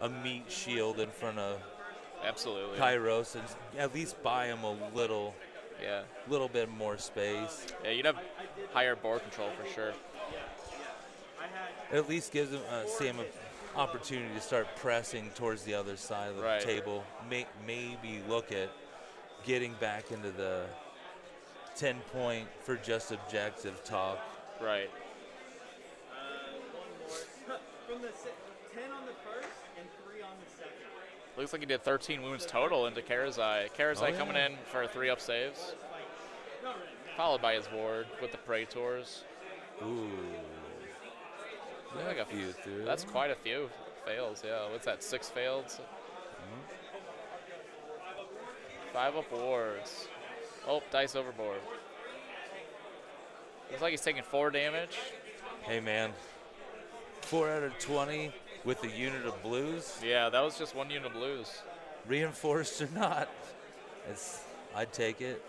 a meat shield in front of Absolutely. Kairos and at least buy him a little bit more space. Yeah, you'd have higher board control for sure. It at least gives him Sam an opportunity to start pressing towards the other side of the Right. table. Maybe look at getting back into the 10-point for just objective talk. Right. From the 10 on the first and 3 on the second. Looks like he did 13 wounds total into Karazai. Karazai coming in for 3-up saves. Followed by his ward with the Praetors. Ooh. Like a few through. That's quite a few fails, yeah. What's that, 6 fails? 5-up wards. Oh, dice overboard. Looks like he's taking 4 damage. Hey, man. 4 out of 20 with a unit of blues, Yeah, that was just 1 unit of blues. reinforced or not. I'd take it.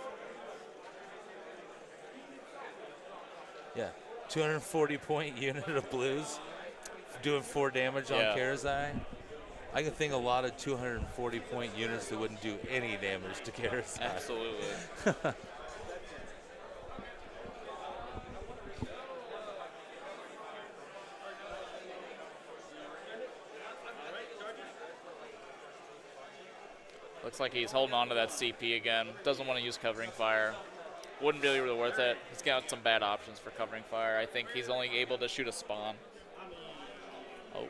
Yeah, 240-point unit of blues, doing 4 damage on Yeah. Karazai. I can think a lot of 240-point units that wouldn't do any damage to Karazai. Absolutely. Looks like he's holding on to that CP again. Doesn't want to use covering fire. Wouldn't really be worth it. He's got some bad options for covering fire. I think he's only able to shoot a spawn. Oh.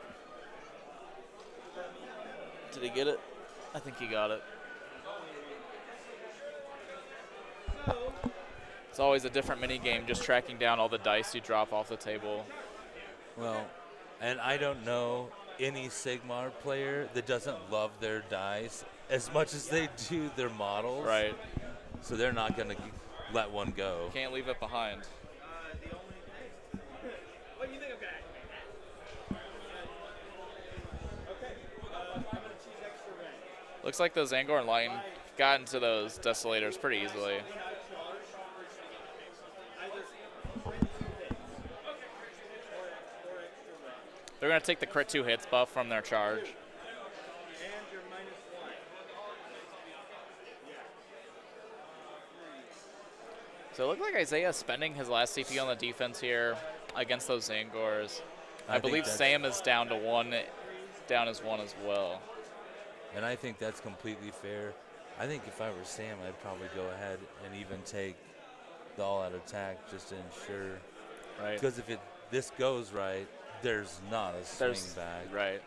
Did he get it? I think he got it. It's always a different mini game, just tracking down all the dice you drop off the table. Well, and I don't know any Sigmar player that doesn't love their dice as much as they do their models. Right. So they're not going to let one go. Can't leave it behind. What do you think of that? Okay, I'm going to choose extra rank. Looks like the Zangor line got into those Desolators pretty easily. They're going to take the crit 2 hits buff from their charge. And you're -1. So it looked like Isaiah spending his last CP on the defense here against those Zangors. I think believe that's- Sam is down to 1, down as 1 as well. And I think that's completely fair. I think if I were Sam, I'd probably go ahead and even take the all-out attack just to ensure. Right. Because if this goes right, there's not a swing back. Right.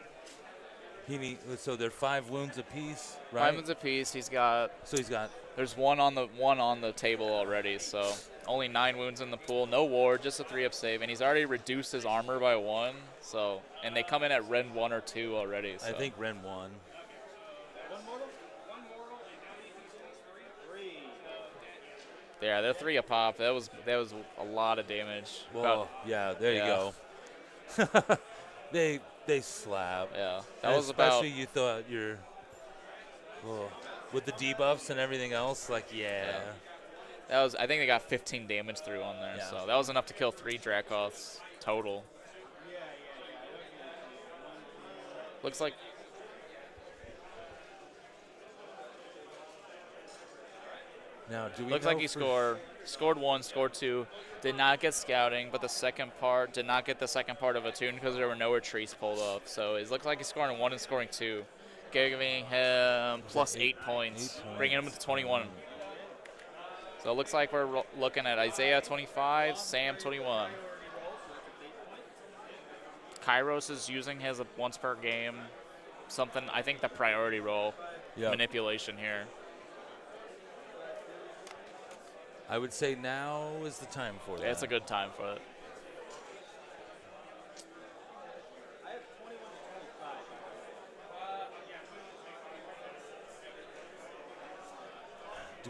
So they're 5 wounds apiece, right? 5 wounds apiece. He's got. So he's got. There's one on the table already. So only 9 wounds in the pool. No ward, just a 3-up save, and he's already reduced his armor by 1. So and they come in at Ren 1 or 2 already. So. I think Ren 1. One mortal, and how many pieces? 3. Yeah, they're 3 a pop. That was a lot of damage. Well, yeah, there you yeah. go. They slap. Yeah, that was about. Especially you thought with the debuffs and everything else, like That was. I think they got 15 damage through on there, Yeah. so that was enough to kill 3 Dracoths total. Looks like. Now, do we Looks know like he for- scored 1, scored 2, did not get scouting, but the second part did not get the second part of a tune because there were no retreats pulled up. So it looks like he's scoring 1 and scoring 2, giving him plus 8 points, bringing him to 21. So it looks like we're looking at Isaiah 25, Sam 21. Kairos is using his once per game, something, I think the priority role manipulation here. I would say now is the time for that. It's a good time for it.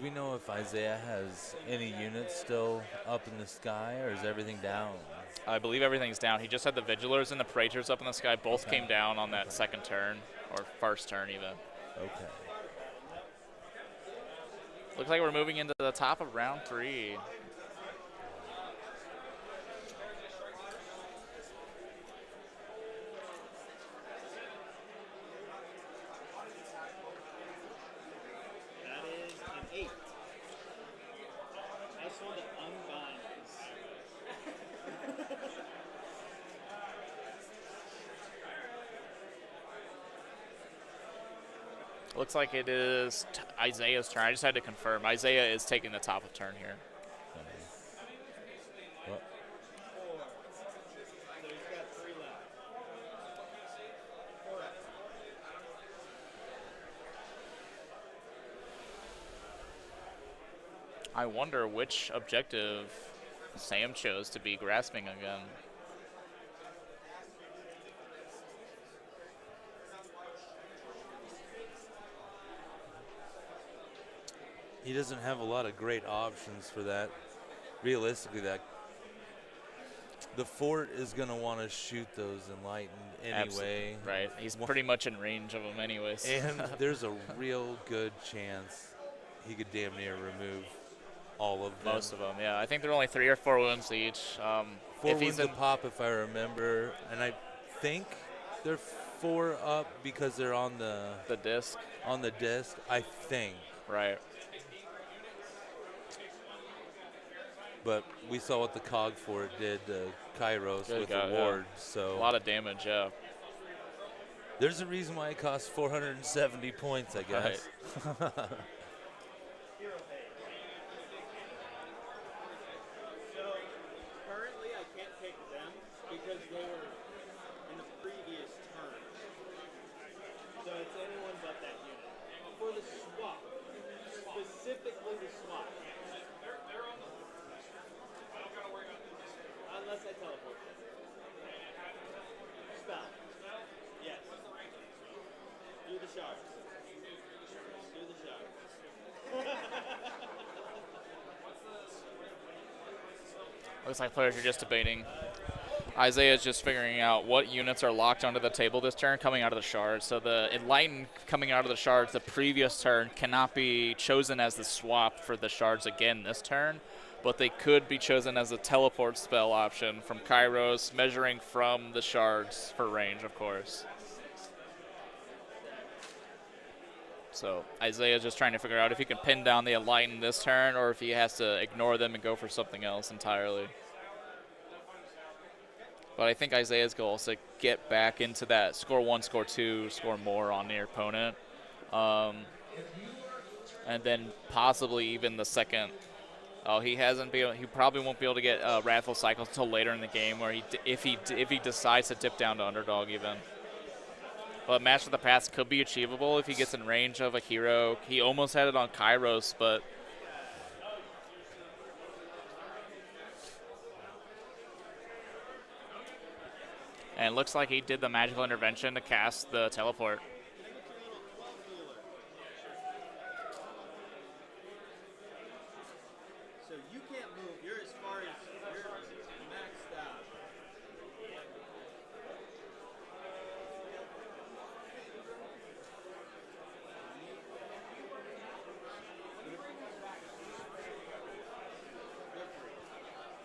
we know if Isaiah has any units still up in the sky, or is everything down? I believe everything's down. He just had the Vigilers and the Praetors up in the sky. Both came down on that second turn, or first turn even. Okay. Looks like we're moving into the top of round 3. That is an 8. I just want to unbind this. Looks like it is Isaiah's turn. I just had to confirm. Isaiah is taking the top of turn here. Well, 4. So he's got 3 left. 4 left. I wonder which objective Sam chose to be grasping again. he doesn't have a lot of great options for that. Realistically, the fort is going to want to shoot those enlightened anyway. Right. He's pretty much in range of them anyways. And there's a real good chance he could damn near remove all of them. Most of them, yeah. I think they're only 3 or 4 wounds each. 4 if he's wounds a pop, if I remember. And I think they're 4 up because they're on the disc. On the disc, I think. Right. But we saw what the cog fort did to Kairos with the ward. So a lot of damage, yeah. There's a reason why it costs 470 points, I guess. Right. So currently I can't pick them because they were in the previous turn. So it's anyone but that unit. For the swap, specifically the swap. Unless I teleport. Spell. Yes. Do the shards. Do the shards. Looks like players are just debating. Isaiah's just figuring out what units are locked onto the table this turn coming out of the shards. So the Enlighten coming out of the shards the previous turn cannot be chosen as the swap for the shards again this turn, but they could be chosen as a teleport spell option from Kairos, measuring from the shards for range, of course. So Isaiah's just trying to figure out if he can pin down the Enlighten this turn or if he has to ignore them and go for something else entirely. But I think Isaiah's goal is to get back into that score 1, score 2, score more on your opponent. And then possibly even the second. Oh, he probably won't be able to get Wrathful Cycles until later in the game, where if he decides to dip down to underdog even. But Match of the Past could be achievable if he gets in range of a hero. He almost had it on Kairos, but and it looks like he did the magical intervention to cast the teleport. So you can't move. You're as far as you're maxed out.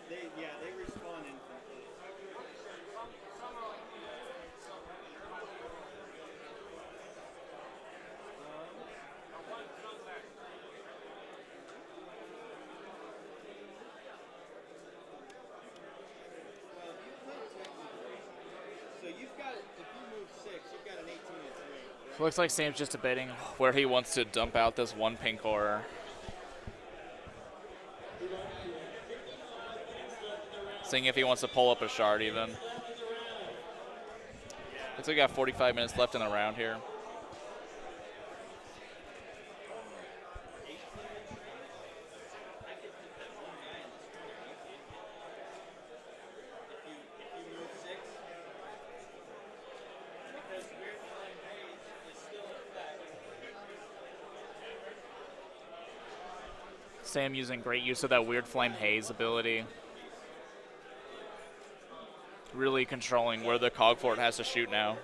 They respawn instantly. So you've got, if you move 6, you've got an 18 inch range, right? Looks like Sam's just debating where he wants to dump out this one pink horror. Seeing if he wants to pull up a shard even. Looks like we got 45 minutes left in the round here. Sam using great use of that weird flame haze ability. Really controlling where the cog fort has to shoot now.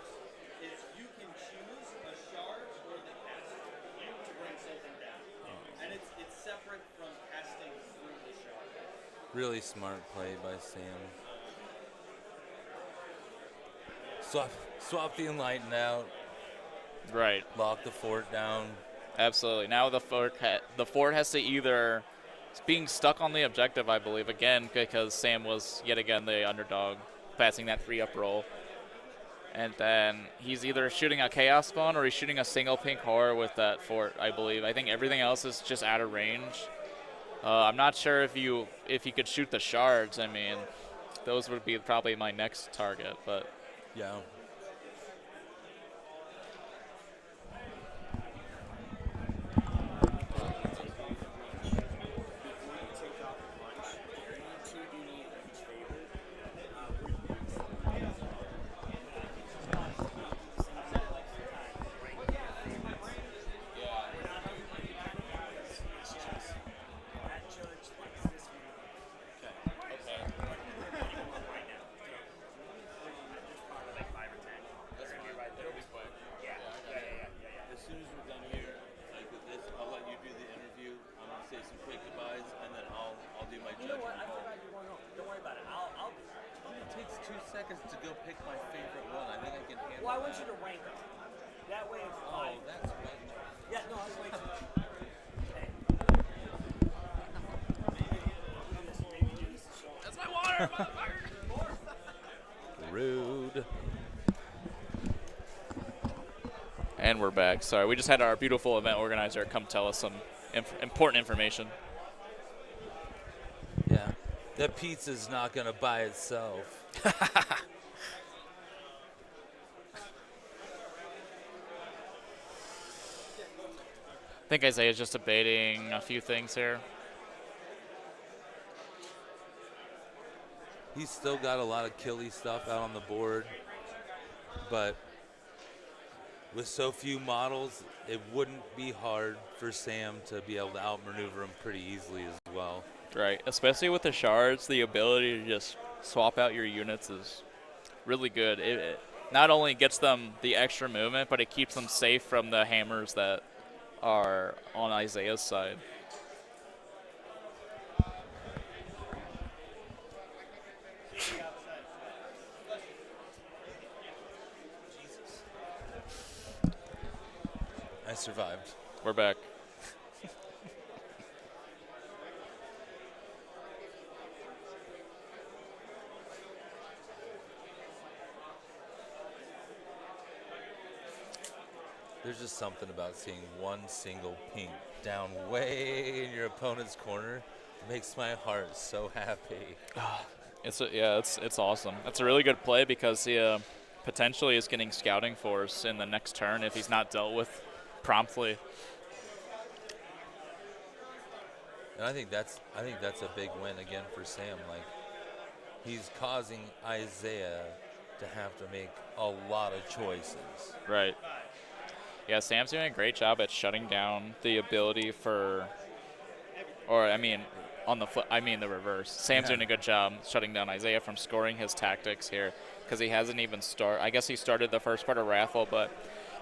Is you can choose a shard or the casting to bring something down. And it's separate from casting through the shard. Really smart play by Sam. Swap the Enlighten out. Right. Lock the fort down. Absolutely. Now the fort has to either, it's being stuck on the objective, I believe, again, because Sam was yet again the underdog, passing that 3-up roll. And then he's either shooting a Chaos Spawn or he's shooting a single pink horror with that fort, I believe. I think everything else is just out of range. I'm not sure if you could shoot the shards. I mean, those would be probably my next target, but Yeah. As soon as we're done here, like with this, I'll let you do the interview. I'm gonna say some quick goodbyes, and then I'll do my You know what? I judgment call. forgot you're going home. Don't worry about it. I'll do it. It takes 2 seconds to go pick my favorite one. I think I can handle Well, I want that. you to rank them. That way it's Oh, fine. that's right. Yeah, no, that's way too much. Hey. Maybe do this to show. that's my water, motherfucker! Rude. And we're back. Sorry, we just had our beautiful event organizer come tell us some important information. Yeah. That pizza's not gonna by itself. I think Isaiah's just debating a few things here. He's still got a lot of killy stuff out on the board, but with so few models, it wouldn't be hard for Sam to be able to outmaneuver him pretty easily as well. Right, especially with the shards, the ability to just swap out your units is really good. It not only gets them the extra movement, but it keeps them safe from the hammers that are on Isaiah's side. I survived. We're back. There's just something about seeing one single pink down way in your opponent's corner. It makes my heart so happy. It's awesome. That's a really good play because he potentially is getting scouting force in the next turn if he's not dealt with promptly. And I think that's a big win again for Sam. Like, he's causing Isaiah to have to make a lot of choices. Right. Yeah, Sam's doing a great job at shutting down the ability for, or I mean, on the flip, I mean the reverse. Sam's doing a good job shutting down Isaiah from scoring his tactics here because he hasn't even I guess he started the first part of Raffle, but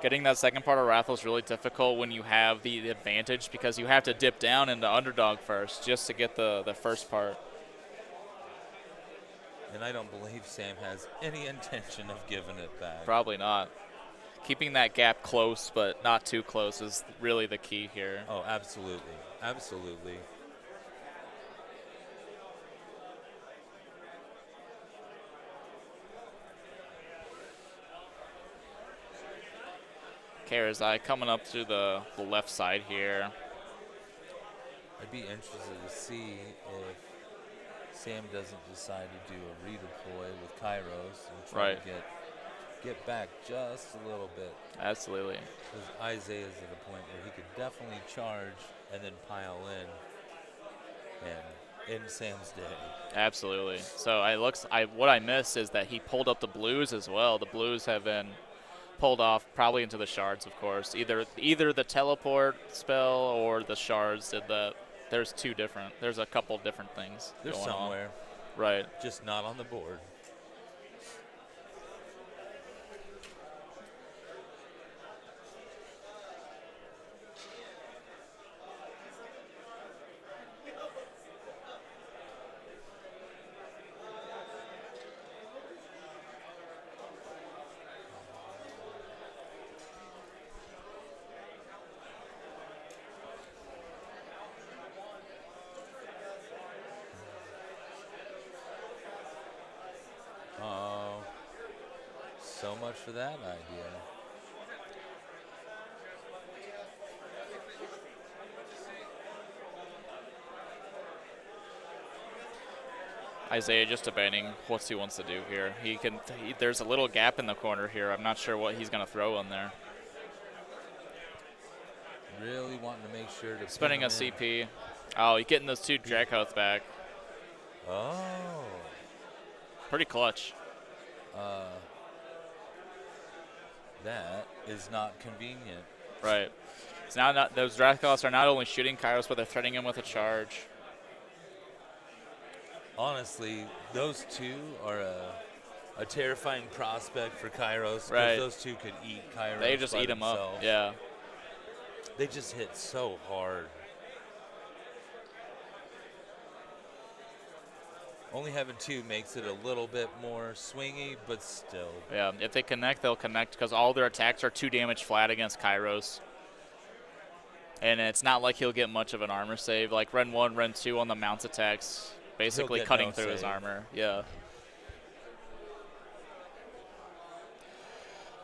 getting that second part of Raffle is really difficult when you have the advantage because you have to dip down into underdog first just to get the first part. And I don't believe Sam has any intention of giving it back. Probably not. Keeping that gap close but not too close is really the key here. Oh, absolutely. Absolutely. Karazai coming up to the left side here. I'd be interested to see if Sam doesn't decide to do a redeploy with Kairos and try to get back just a little bit. Absolutely. Because Isaiah's at a point where he could definitely charge and then pile in and end Sam's day. Absolutely. So what I missed is that he pulled up the blues as well. The blues have been pulled off probably into the shards, of course. Either the teleport spell or the shards did there's there's a couple different things They're going somewhere, on. Right. just not on the board. Oh, so much for that idea. Isaiah just debating what he wants to do here. There's a little gap in the corner here. I'm not sure what he's going to throw in there. Really wanting to make sure to Spending a pin 'em in. CP. Oh, he's getting those 2 Dracoth back. Oh, Pretty clutch. that is not convenient. Right. So now those Dracoths are not only shooting Kairos, but they're threatening him with a charge. Honestly, those two are a terrifying prospect for Kairos. 'Cause Right. those two could eat Kairos. They just by eat him up. themselves. Yeah. They just hit so hard. Only having 2 makes it a little bit more swingy, but still. Yeah. If they connect, they'll connect because all their attacks are 2 damage flat against Kairos. And it's not like he'll get much of an armor save. Like Ren 1, Ren 2 on the mount attacks, basically get cutting no through his save. armor. Yeah.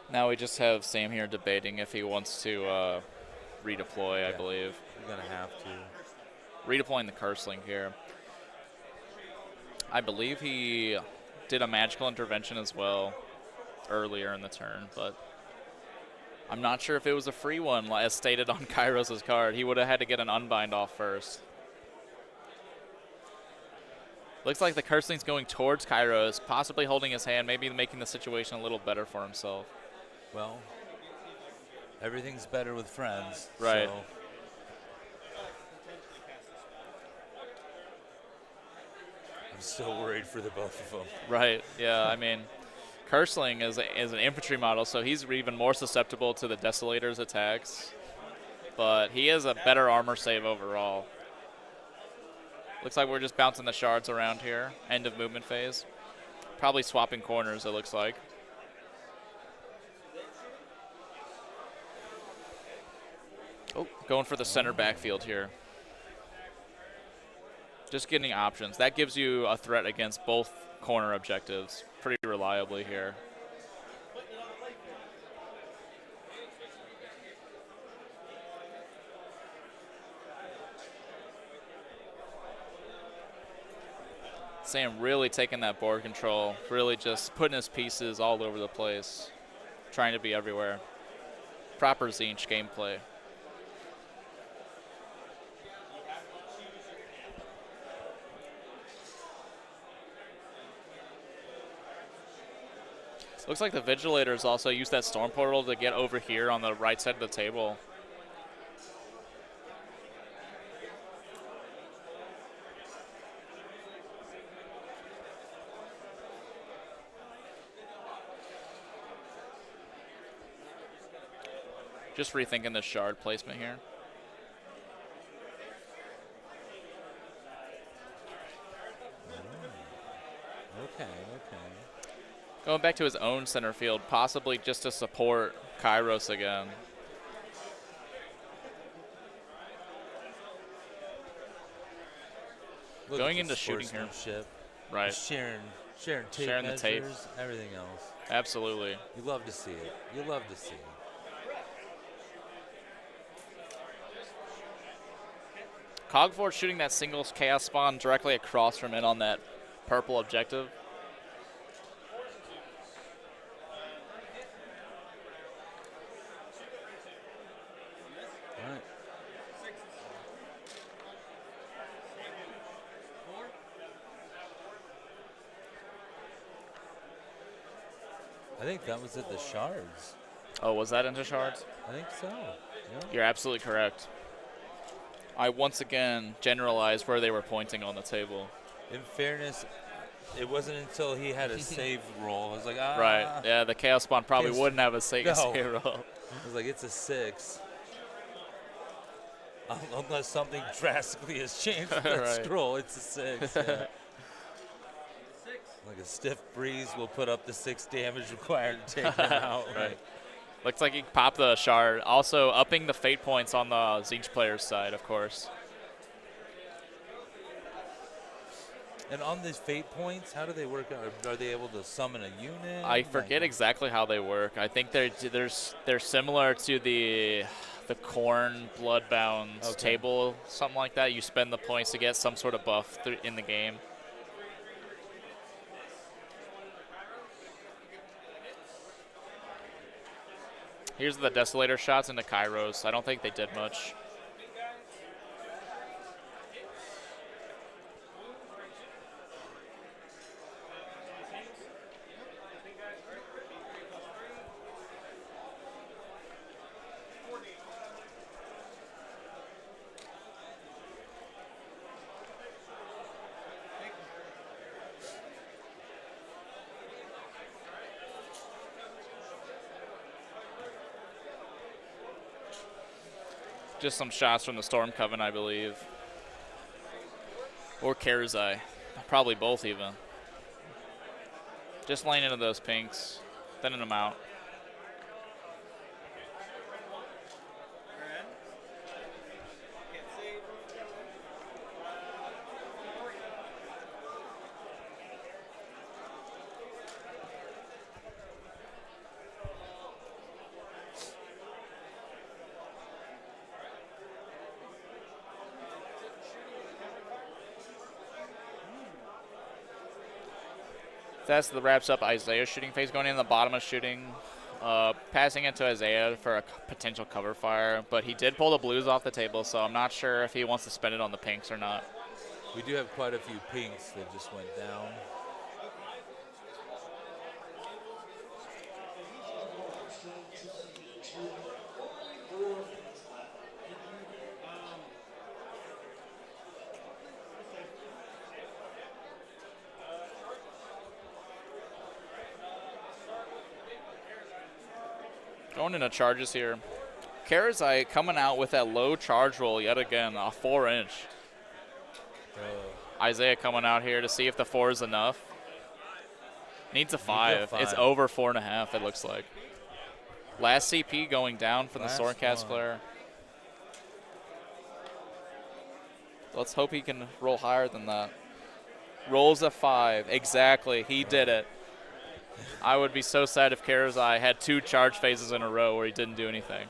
Now we just have Sam here debating if he wants to redeploy, I Yeah. believe. You're going to have to. Redeploying the Curseling here. I believe he did a magical intervention as well earlier in the turn, but I'm not sure if it was a free one, as stated on Kairos' card. He would have had to get an unbind off first. Looks like the Curseling's going towards Kairos, possibly holding his hand, maybe making the situation a little better for himself. Well, everything's better with friends. Right. So. I'm still worried for the both of them. Right, yeah, I mean, Curseling is an infantry model, so he's even more susceptible to the Desolator's attacks. But he has a better armor save overall. Looks like we're just bouncing the shards around here. End of movement phase. Probably swapping corners, it looks like. Oh, going for the center backfield here. Just getting options. That gives you a threat against both corner objectives pretty reliably here. Sam really taking that board control, really just putting his pieces all over the place, trying to be everywhere. Proper Zinch gameplay. Looks like the Vigilators also use that Storm Portal to get over here on the right side of the table. Just rethinking the shard placement here. Okay. Going back to his own center field, possibly just to support Kairos again. Look Going at the into shooting here. sportsmanship. Right. Just sharing tape Sharing the measures, tape. everything else. Absolutely. You love to see it. You love to see it. Cogforge shooting that singles chaos spawn directly across from it on that purple objective. All right. I think that was at the shards. Oh, was that into shards? I think so. Yeah. You're absolutely correct. I once again generalized where they were pointing on the table. In fairness, it wasn't until he had a save roll. I was like, ah. Right. Yeah, the Chaos Spawn probably His- wouldn't have a save no. roll. I was like, it's a 6. Unless something drastically has changed with that Right. scroll, it's a 6. Yeah. Like a stiff breeze will put up the 6 damage required to take him out. Right. Looks like he popped the shard. Also upping the fate points on the Zinch player's side, of course. And on these fate points, how do they work out? Are they able to summon a unit? I forget exactly how they work. I think they're similar to the Corn Bloodbound table, something like that. You spend the points to get some sort of buff in the game. Here's the Desolator shots into Kairos. I don't think they did much. Just some shots from the Storm Coven, I believe. Or Karazai. Probably both even. Just laying into those pinks, thinning them out. That's the wraps up Isaiah's shooting phase, going in the bottom of shooting, passing it to Isaiah for a potential cover fire. But he did pull the blues off the table, so I'm not sure if he wants to spend it on the pinks or not. We do have quite a few pinks that just went down. Going into charges here. Karazai coming out with that low charge roll yet again, a 4-inch. Isaiah coming out here to see if the 4 is enough. Needs a 5. It's over 4.5, it looks like. Last CP going down for the Stormcast player. Let's hope he can roll higher than that. Rolls a 5. Exactly. He did it. I would be so sad if Karazai had 2 charge phases in a row where he didn't do anything.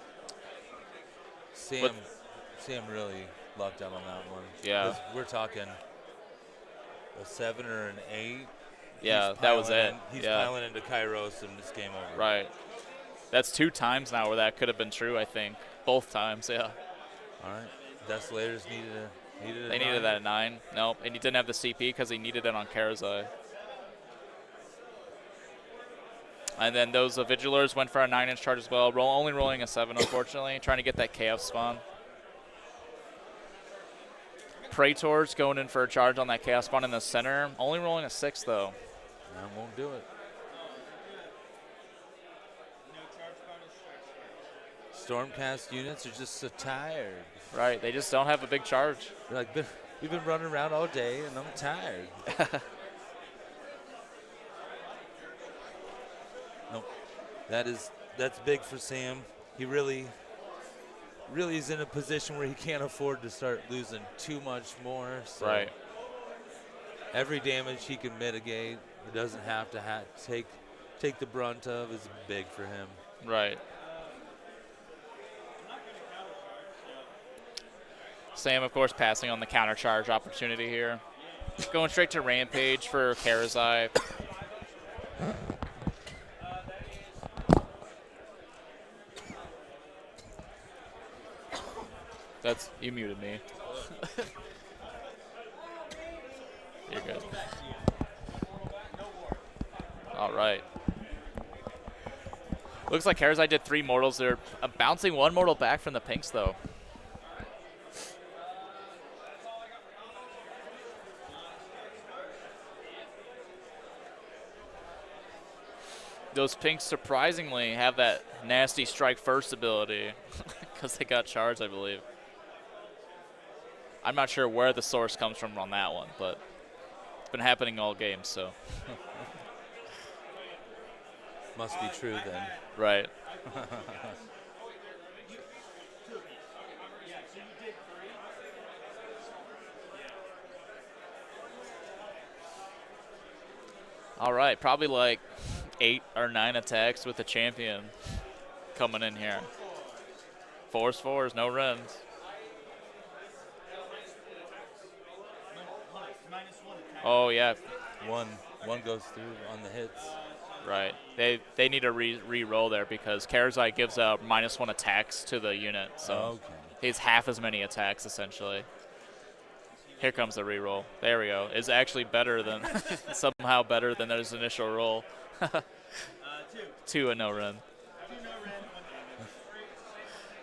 Sam really lucked out on that one. Yeah. 'Cause we're talking a 7 or an 8. Yeah, that was it. He's piling into Kairos and it's game over. Right. That's 2 times now where that could have been true, I think. Both times, yeah. All right. Desolators needed a They needed that at 9. Nope. And he didn't have the CP because he needed it on Karazai. And then those Vigilers went for a 9-inch charge as well. Only rolling a 7, unfortunately. Trying to get that Chaos Spawn. Praetors going in for a charge on that Chaos Spawn in the center. Only rolling a 6, though. That won't do it. Stormcast units are just so tired. Right. They just don't have a big charge. They're like, we've been running around all day and I'm tired. Nope. That's big for Sam. He really is in a position where he can't afford to start losing too much more. So Right. every damage he can mitigate, he doesn't have to take the brunt of, is big for him. Right. Sam, of course, passing on the counter charge opportunity here. Going straight to Rampage for Karazai. You muted me. You're good. All right. Looks like Karazai did 3 mortals. They're bouncing 1 mortal back from the pinks, though. Those pinks surprisingly have that nasty strike first ability because they got charged, I believe. I'm not sure where the source comes from on that one, but it's been happening all game, so. Must be true then. Right. All right, probably like 8 or 9 attacks with the champion coming in here. 4s, 4s, no runs. Oh, yeah. One goes through on the hits. Right. They need to re-roll there because Karazai gives out -1 attacks to the unit. So Okay. he's half as many attacks, essentially. Here comes the re-roll. There we go. It's actually better than, somehow better than his initial roll. 2 and no run.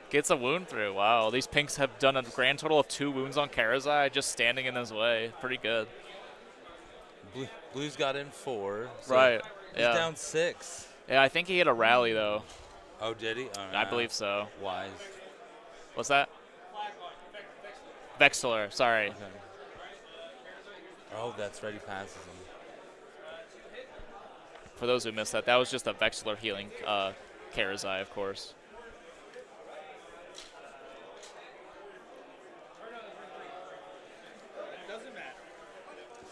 Gets a wound through. Wow, these pinks have done a grand total of 2 wounds on Karazai just standing in his way. Pretty good. Blue's got in 4. So Right. he's Yeah. down 6. Yeah, I think he hit a rally, though. Oh, did he? All right. I believe so. Wise. What's that? Vexler, sorry. Okay. Oh, that's right. He passes him. For those who missed that, that was just a Vexler healing Karazai, of course. Doesn't matter.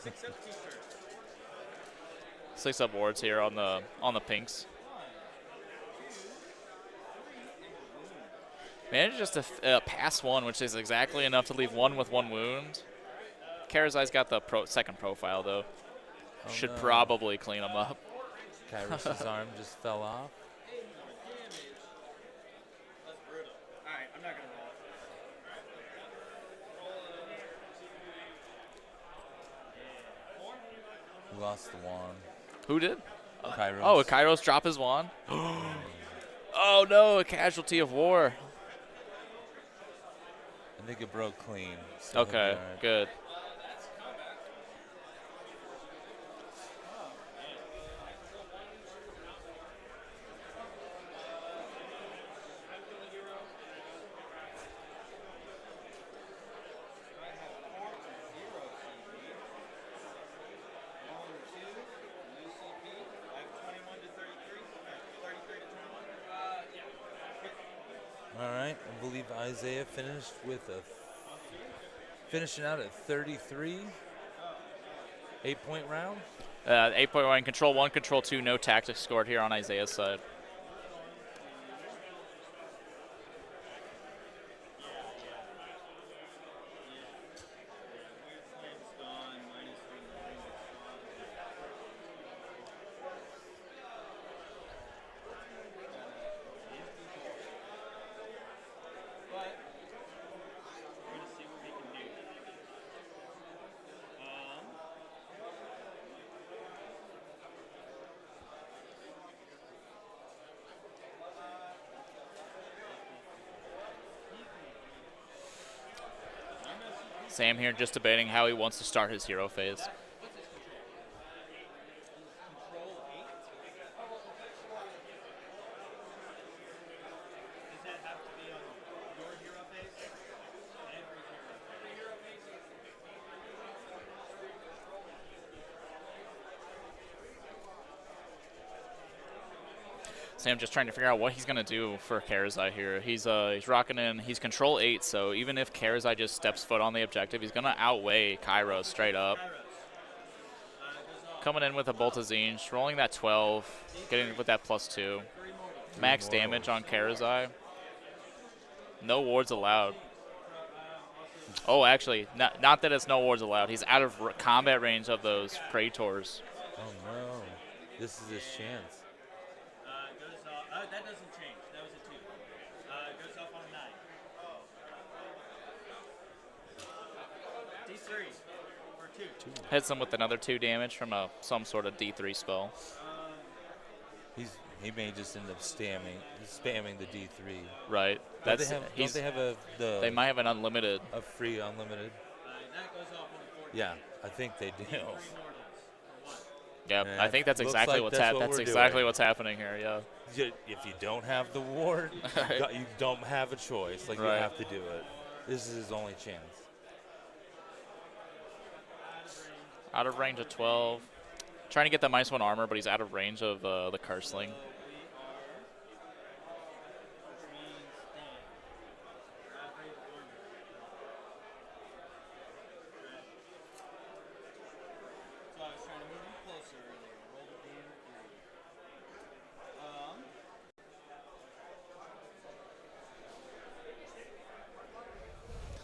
6 up, 2 turns. 6 up wards here on the pinks. Managed just to pass 1, which is exactly enough to leave 1 with 1 wound. Karazai's got the second profile, though. Oh, Should no. probably clean him up. Kyros's arm just fell off. That's brutal. All right, I'm not going to roll it. He lost the wand. Who did? Kairos. Oh, Kairos drop his wand? Oh, no, a casualty of war. I think it broke clean. So he'll be Okay, all right. good. All right. I believe Isaiah finished with finishing out at 33. 8-point round. 8.1, control 1, control 2, no tactics scored here on Isaiah's side. Sam here just debating how he wants to start his hero phase. Sam just trying to figure out what he's going to do for Karazai here. He's rocking in. He's control 8, so even if Karazai just steps foot on the objective, he's going to outweigh Kairos straight up. Coming in with a Bolt of Zinj, rolling that 12, getting with that +2. Max damage on Karazai. No wards allowed. Oh, actually, not that it's no wards allowed. He's out of combat range of those Praetors. Oh, no. This is his chance. That doesn't change. That was a 2. Goes off on a 9. D3 for 2. Hits him with another 2 damage from some sort of D3 spell. He may just end up spamming the D3. Right. Don't they have They might have an unlimited. a free unlimited? That goes off on a 4. Yeah, I think they do. Yep, And I think that's looks exactly like what's that's what that's we're exactly doing. what's happening here. Yeah. If you don't have the ward, you don't have a choice. Like, you Right. have to do it. This is his only chance. Out of range of 12. Trying to get that -1 armor, but he's out of range of the Cursling. So I was trying to move him closer earlier. Roll the DM3.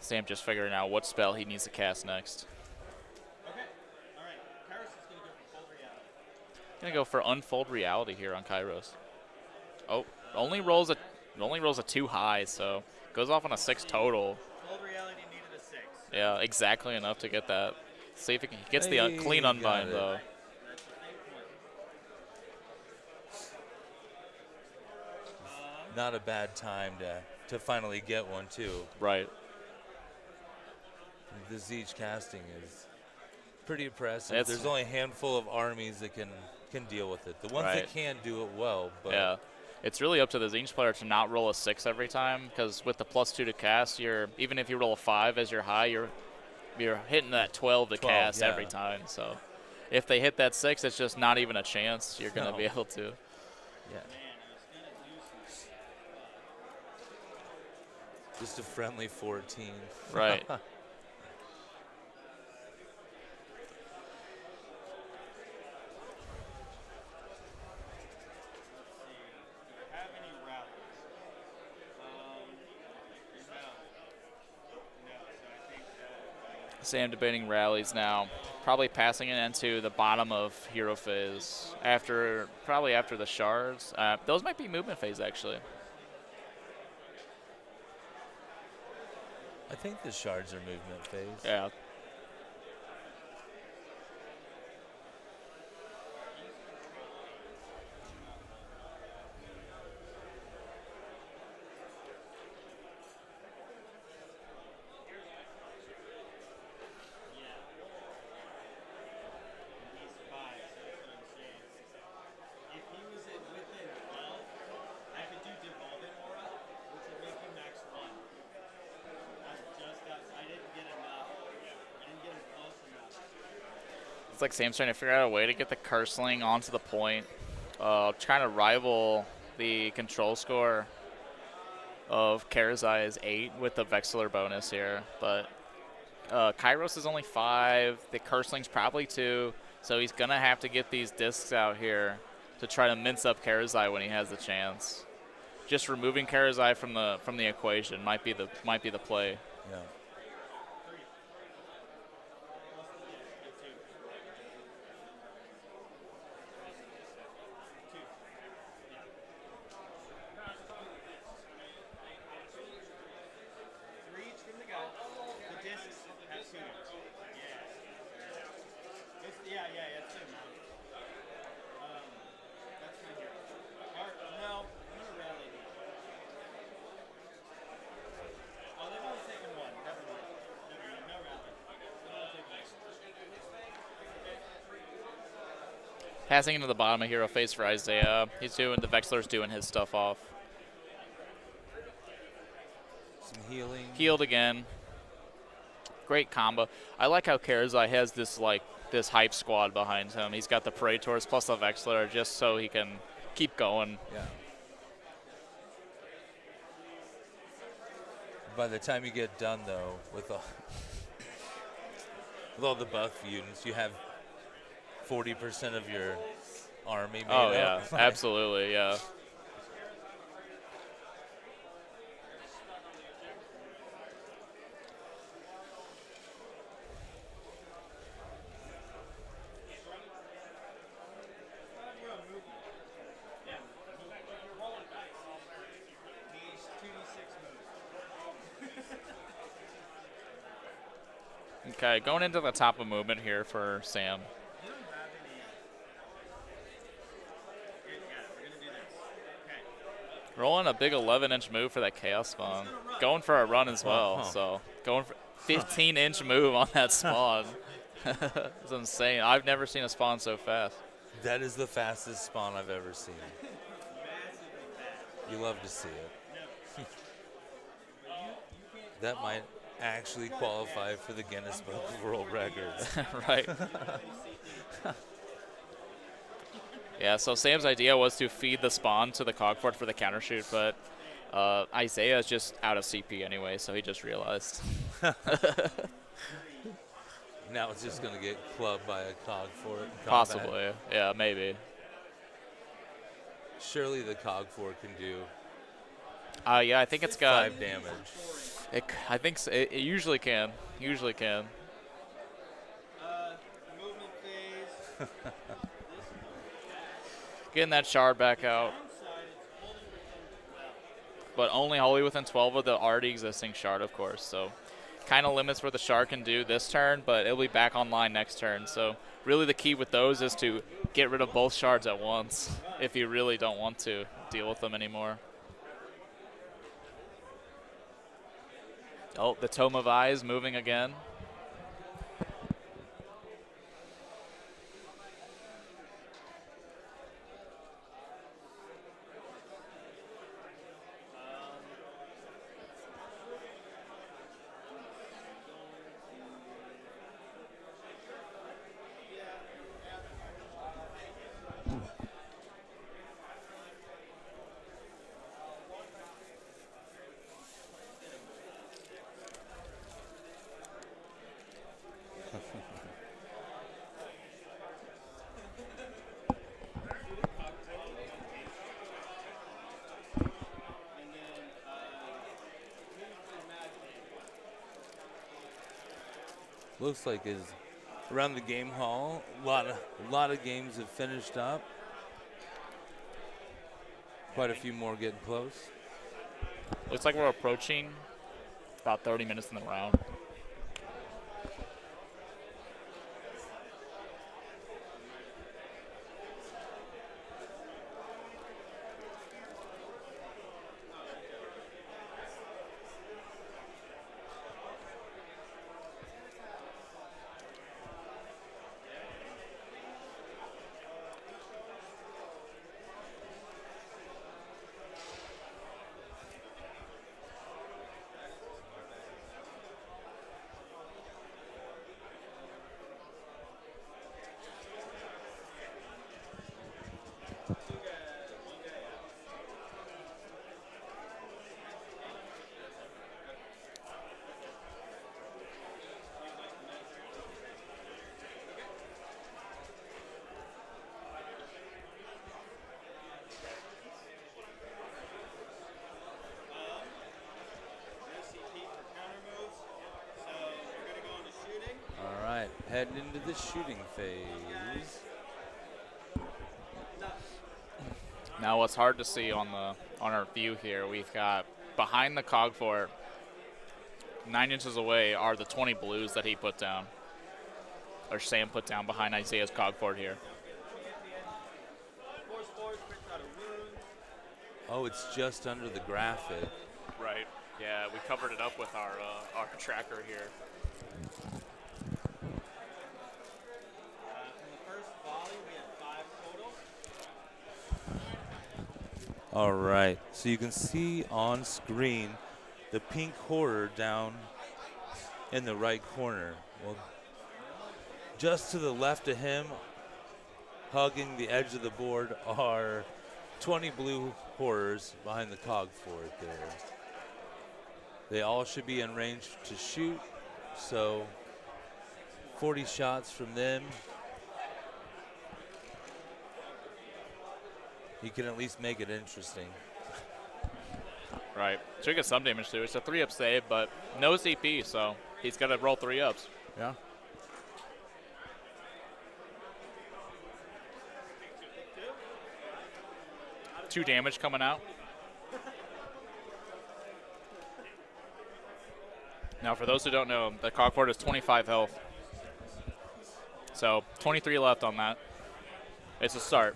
Sam just figuring out what spell he needs to cast next. Okay. All right. Kairos is going to go for Cold Reality. Gonna go for Unfold Reality here on Kairos. Oh, only rolls a 2 high, so goes off on a 6 total. Cold Reality needed a 6. Yeah, exactly enough to get that. See if he gets the Hey, clean got unbind it. though. That's the same point. Not a bad time to finally get one, too. Right. The Zeech casting is pretty impressive. It's- There's only a handful of armies that can deal with it. The ones Right. that can do it well, but Yeah. It's really up to the Zinch player to not roll a 6 every time, because with the +2 to cast, even if you roll a 5 as your high, you're hitting that 12 to 12, cast yeah. every time. So if they hit that 6, it's just not even a chance you're going to No. be able to. yeah. Man, I was going to do some. Just a friendly 14. Right. Do I have any rallies? No. So I think that. Sam debating rallies now. Probably passing it into the bottom of hero phase probably after the shards. Those might be movement phase actually. I think the shards are movement phase. Yeah. He's 5, so that's what I'm saying. If he was within 12, I could do Devolving Aura, which would make him max 1. That's just outside. I didn't get enough. I didn't get him close enough. It's like Sam's trying to figure out a way to get the Cursling onto the point. Trying to rival the control score of Karazai's 8 with the Vexillor bonus here. But Kairos is only 5. The Cursling's probably 2. So he's going to have to get these discs out here to try to mince up Karazai when he has the chance. Just removing Karazai from the equation might be the play. Yeah. Three each from the guy. The discs have 2 each. Yeah. It's 2 now. That's my hero. No, I'm gonna rally these. Oh, they've only taken 1. Never mind. No rally. I'm gonna take this. Passing into the bottom of hero phase for Isaiah. The Vexilor's doing his stuff off. Some healing. Healed again. Great combo. I like how Karazai has this hype squad behind him. He's got the Praetors plus the Vexillor just so he can keep going. Yeah. By the time you get done, though, with all the buff mutants, you have 40% of your army made Oh, up. yeah. Absolutely, yeah. He's 2d6 moves. Okay, going into the top of movement here for Sam. You don't have any. We're gonna do this. Okay. Rolling a big 11-inch move for that Chaos Spawn. Going for a run as well, so going for 15-inch move on that spawn. It's insane. I've never seen a spawn so fast. That is the fastest spawn I've ever seen. You love to see it. That might actually qualify for the Guinness Book of World Records. Right. Yeah, so Sam's idea was to feed the spawn to the cogfort for the counter shoot, but Isaiah is just out of CP anyway, so he just realized. Now it's just going to get clubbed by a cog for it. Possibly. Yeah, maybe. Surely the cog for can do Yeah, I think it's got 5 damage. I think so. It usually can. Usually can. Movement phase. Getting that shard back out. But only wholly within 12 of the already existing shard, of course. So kind of limits what the shard can do this turn, but it'll be back online next turn. So really the key with those is to get rid of both shards at once if you really don't want to deal with them anymore. Oh, the Tome of Eyes moving again. Looks like is around the game hall. A lot of games have finished up. Quite a few more getting close. Looks like we're approaching about 30 minutes in the round. All right, heading into the shooting phase. Now what's hard to see on our view here, we've got behind the cog fort, 9 inches away are the 20 blues that he put down, or Sam put down behind Isaiah's cog fort here. Oh, it's just under the graphic. Right. Yeah, we covered it up with our tracker here. From the first volley, we had 5 total. All right, so you can see on screen the pink horror down in the right corner. Well, just to the left of him, hugging the edge of the board, are 20 blue horrors behind the cog fort there. They all should be in range to shoot, so 40 shots from them. You can at least make it interesting. Right. Should get some damage too. It's a 3-up save, but no CP, so he's got to roll 3-ups. Yeah. Two damage coming out. Now, for those who don't know, the cogfort is 25 health. So 23 left on that. It's a start.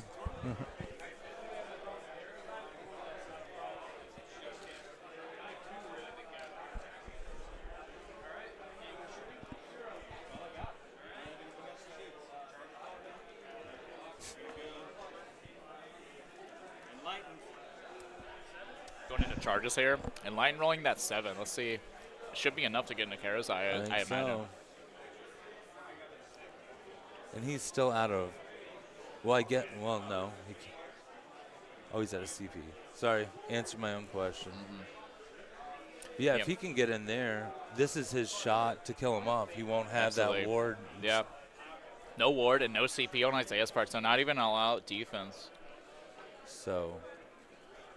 going into charges here. And line rolling that 7. Let's see. It should be enough to get into Karazai, I imagine. So. And he's still out of. Well, no. He's at a CP. Sorry, answer my own question. Yeah, if he can get in there, this is his shot to kill him off. He won't have that ward. Yeah. No ward and no CP on Isaiah's part, so not even all-out defense. So,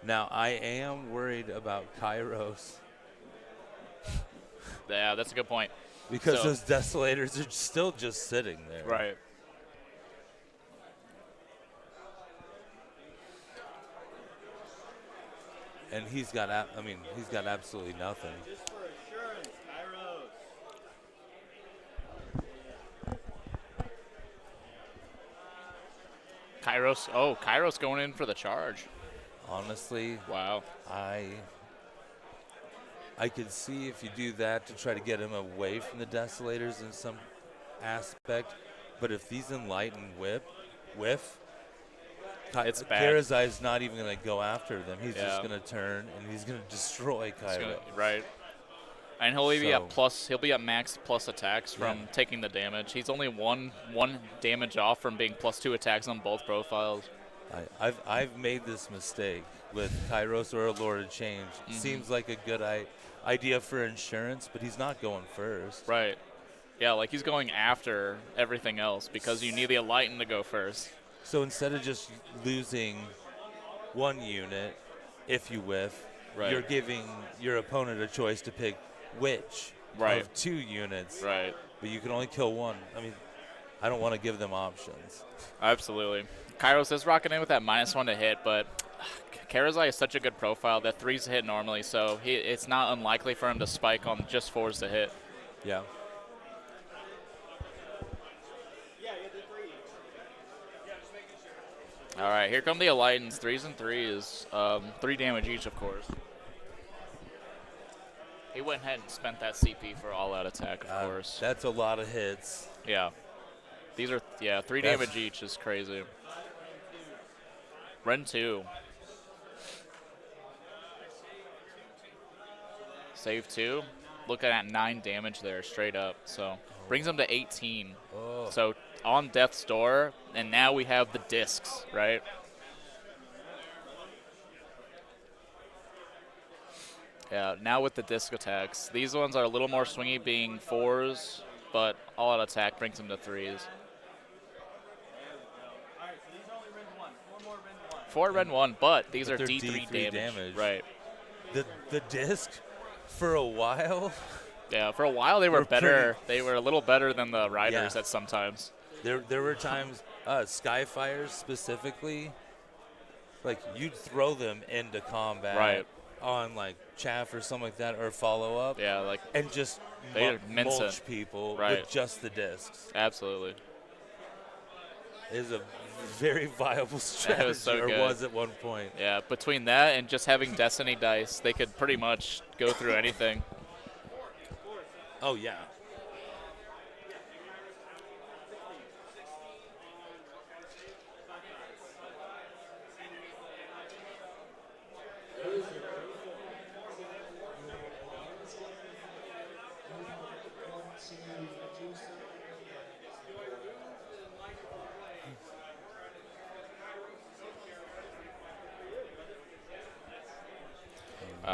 now I am worried about Kairos. Yeah, that's a good point. Because those Desolators are still just sitting there. Right. And he's got absolutely nothing. Just for assurance, Kairos. Kairos going in for the charge. Honestly, wow. I could see if you do that to try to get him away from the Desolators in some aspect, but if these Enlighten whiff, it's bad. Karazai's not even going to go after them. He's just going to turn and he's going to destroy Kairos. Right. And he'll be at max plus attacks from taking the damage. He's only one damage off from being +2 attacks on both profiles. I've made this mistake with Kairos or a Lord of Change. Seems like a good idea for insurance, but he's not going first. Right. Yeah, like he's going after everything else because you need the Enlighten to go first. So instead of just losing one unit, if you whiff, you're giving your opponent a choice to pick which of 2 units. Right. But you can only kill one. I mean, I don't want to give them options. Absolutely. Kairos is rocking in with that -1 to hit, but Karazai is such a good profile that 3's to hit normally, so it's not unlikely for him to spike on just 4's to hit. Yeah. All right, here come the Enlightens. 3s and 3s. 3 damage each, of course. He went ahead and spent that CP for all-out attack, of course. That's a lot of hits. Yeah. These are, 3 damage each is crazy. Ren 2. Save 2. Looking at 9 damage there, straight up. So brings him to 18. Oh. So on death's door, and now we have the discs, right? Yeah, now with the disc attacks. These ones are a little more swingy, being 4s, but all-out attack brings him to 3s. All right, so these are only Ren 1. 4 more Ren 1. 4 Ren 1, but these are they're D3 damage. Right. The disc, for a while. Yeah, for a while they were better. They were a little better than the Riders at some times. There were times, Skyfires specifically, like you'd throw them into combat on like chaff or something like that, or follow up. Yeah, like and just mulch people with just the discs. Absolutely. It is a very viable strategy, was so good. Was at one point. Yeah, between that and just having Destiny dice, they could pretty much go through anything. Oh yeah.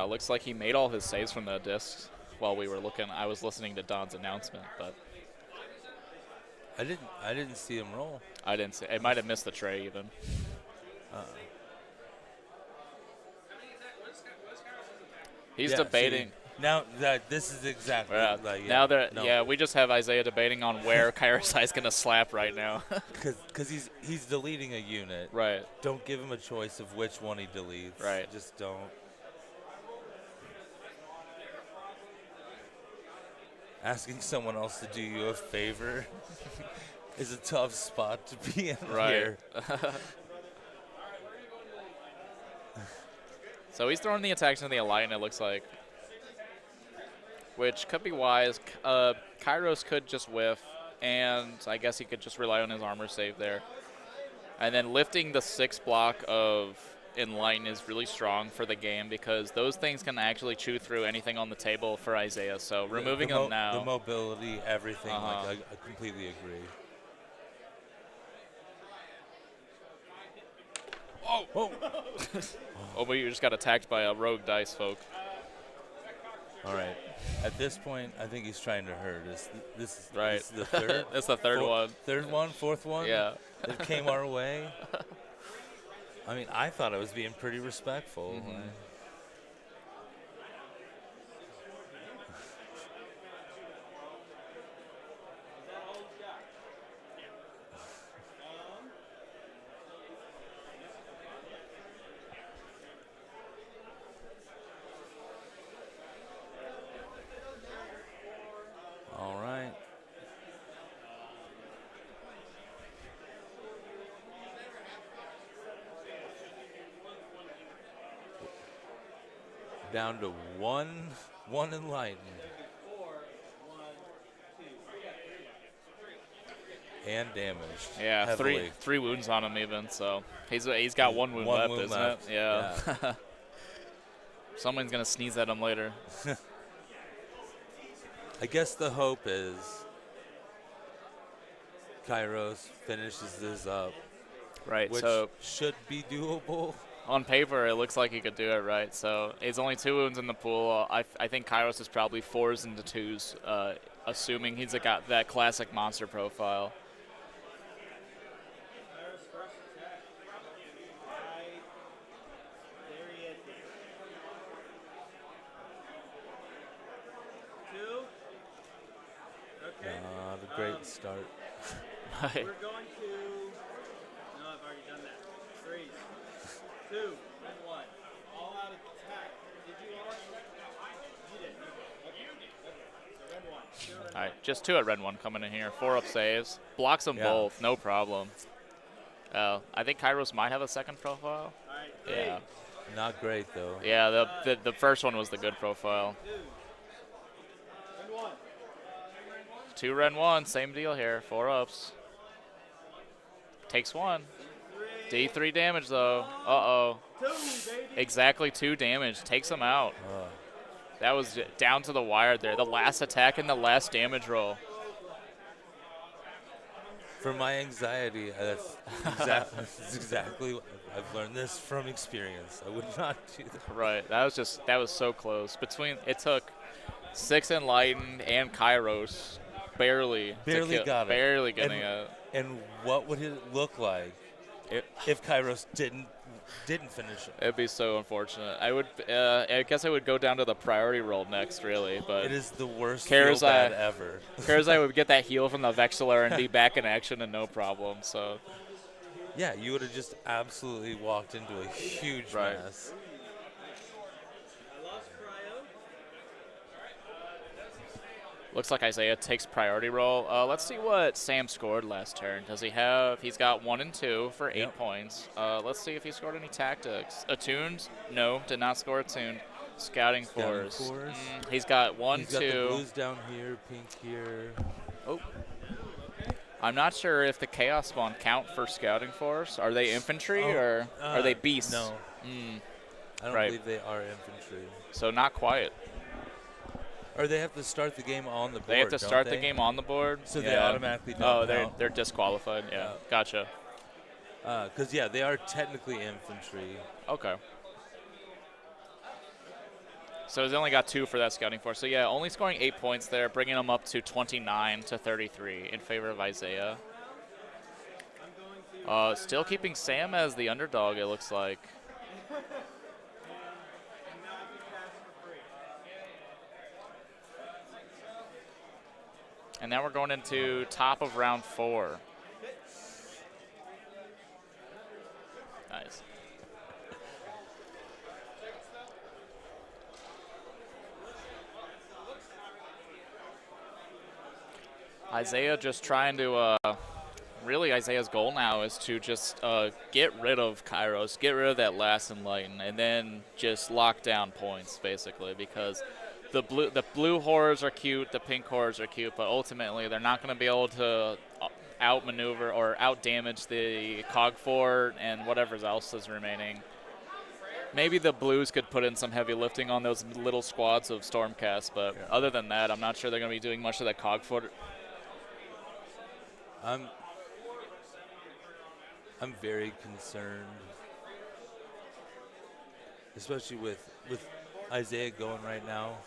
Looks like he made all his saves from the discs while we were looking. I was listening to Don's announcement, but I didn't see him roll. I didn't see. It might have missed the tray even. He's debating. See, now that this is exactly we just have Isaiah debating on where Karazai's gonna slap right now. Because he's deleting a unit. Right. Don't give him a choice of which one he deletes. Right. Just don't. Asking someone else to do you a favor is a tough spot to be in here. So he's throwing the attacks into the Enlighten, it looks like. Which could be wise. Kairos could just whiff, and I guess he could just rely on his armor save there. And then lifting the 6 block of Enlighten is really strong for the game because those things can actually chew through anything on the table for Isaiah. So removing them now. The mobility, everything. Uh-huh. Like I completely agree. Oh, but you just got attacked by a rogue dice folk. All right. At this point, I think he's trying to hurt us. This Right. is the third. That's the third one. Third one, fourth one. Yeah. That came our way. I mean, I thought I was being pretty respectful. Mm-hmm. All right. Down to one enlightened. And damaged. Yeah, heavily. three wounds on him even. So he's got one wound left, isn't it? Yeah. Someone's gonna sneeze at him later. I guess the hope is Kairos finishes this up, Right. which So should be doable. on paper, it looks like he could do it. Right. So it's only 2 wounds in the pool. I think Kairos is probably 4s into 2s, assuming he's got that classic monster profile. Not a great start. Right. We're going to. No, I've already done that. 3, 2, and 1. All out attack. Did you all? You did. Okay. So red 1. 2 and All right, just 2 at red 1 coming in here. 4-up saves. Blocks them Yeah. both, no problem. I think Kairos might have a second profile. All right. Yeah. Not great though. Yeah, the first one was the good profile. Red 1. 2 red 1, same deal here. 4-ups. Takes 1. D3 damage though. Uh-oh. 2, baby. Exactly 2 damage. Takes him out. That was down to the wire there. The last attack and the last damage roll. For my anxiety, that's exactly what I've learned this from experience. I would not do that. Right. That was so close. It took 6 Enlightened and Kairos barely Got it. Barely getting it. And what would it look like if Kairos didn't finish it? It'd be so unfortunate. I guess I would go down to the priority roll next, really. But It is the worst Karazai- feel bad ever. Karazai would get that heal from the Vexillor and be back in action and no problem. So Yeah, you would have just absolutely walked into a huge Right. mess. I lost cryo. looks like Isaiah takes priority roll. Let's see what Sam scored last turn. Does he have? He's got 1 and 2 for 8 Yep. points. Let's see if he scored any tactics. Attuned? No, did not score attuned. Scouting force. He's got 1, He's got 2. the blues down here, pink here. Oh. I'm not sure if the Chaos Spawn count for scouting force. Are they infantry or are they beasts? No. I don't Right. believe they are infantry. So not quiet. Or they have to start the game on the board. They have to don't start the they? game on the board. So they Yeah. automatically don't Oh, count. they're disqualified. Yeah. Yeah. Gotcha. Because, yeah, they are technically infantry. Okay. So he's only got 2 for that scouting force. So yeah, only scoring 8 points there, bringing him up to 29 to 33 in favor of Isaiah. Still keeping Sam as the underdog, it looks like. And now we're going into top of round 4. Nice. Isaiah just trying to, really Isaiah's goal now is to just get rid of Kairos, get rid of that last Enlighten, and then just lock down points, basically, because the blue horrors are cute, the pink horrors are cute, but ultimately they're not going to be able to outmaneuver or outdamage the Cog Fort and whatever else is remaining. Maybe the Blues could put in some heavy lifting on those little squads of Stormcast, but other than that, I'm not sure they're going to be doing much of that cog foot. I'm very concerned, especially with Isaiah going right now.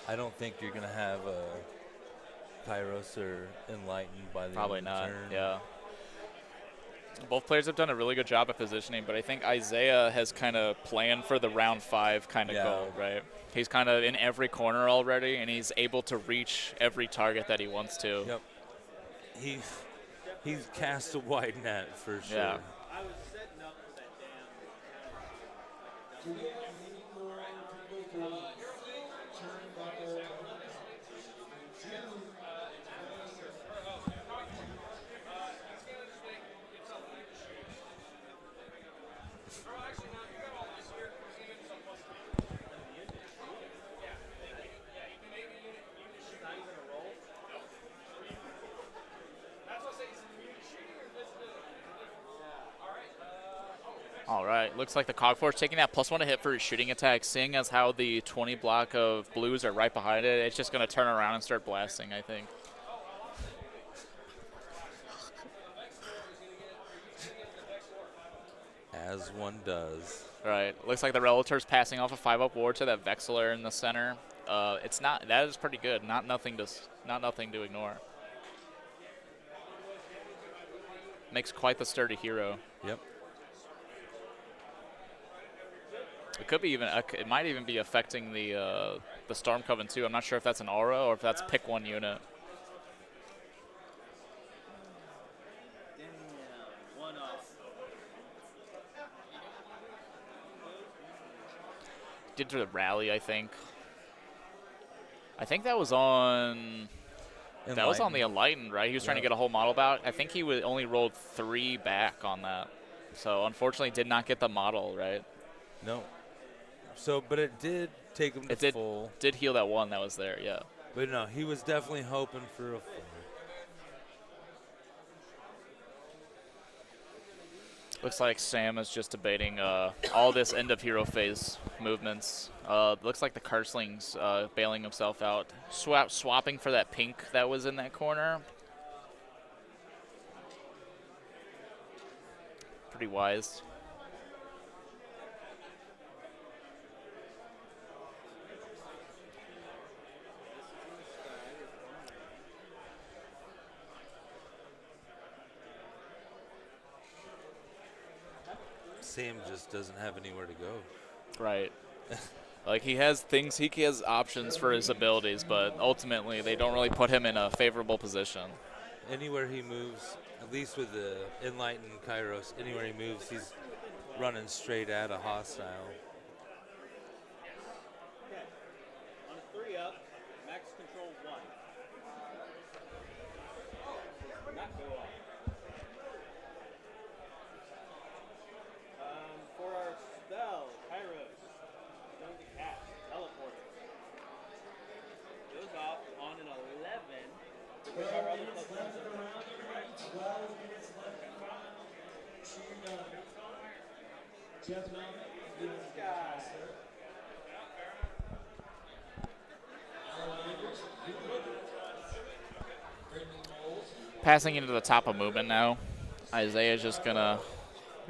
I don't think you're gonna have Kairos or Enlightened by the Probably end of the not. turn. Yeah. Both players have done a really good job at positioning, but I think Isaiah has kind of planned for the round 5 kind of goal, right? He's kind of in every corner already, and he's able to reach every target that he wants to. Yep. He's cast a wide net for sure. Yeah. I was setting up for that All right, looks like the Cogforce taking that +1 to hit for his shooting attack, seeing as how the 20 block of Blues are right behind it, it's just going to turn around and start blasting, I think. As one does. Right, looks like the Relator's passing off a 5-up ward to that Vexler in the center. It's not, that is pretty good, not nothing to ignore. Makes quite the sturdy hero. Yep. It could be even. It might even be affecting the Storm Coven too. I'm not sure if that's an aura or if that's pick 1 unit. one off. Did the rally, I think. I think that was on. That was on the Enlightened, right? He was trying to get a whole model back. I think he only rolled 3 back on that, so unfortunately did not get the model, right? No. So, but it did take him to full. Did heal that 1 that was there, yeah. But no, he was definitely hoping for a full. Looks like Sam is just debating all this end of hero phase movements. Looks like the Cursling's bailing himself out, swapping for that pink that was in that corner. Pretty wise. Sam just doesn't have anywhere to go. Right. Like he has options for his abilities, but ultimately they don't really put him in a favorable position. Anywhere he moves, at least with the Enlightened Kairos, anywhere he moves, he's running straight at a hostile. On a 3-up, max control 1. Not go off. For our spell, Kairos, going to cast, teleporter. Goes off on an 11. With our other plus 1. 12 minutes left in the round. This guy. Passing into the top of movement now. Isaiah's just gonna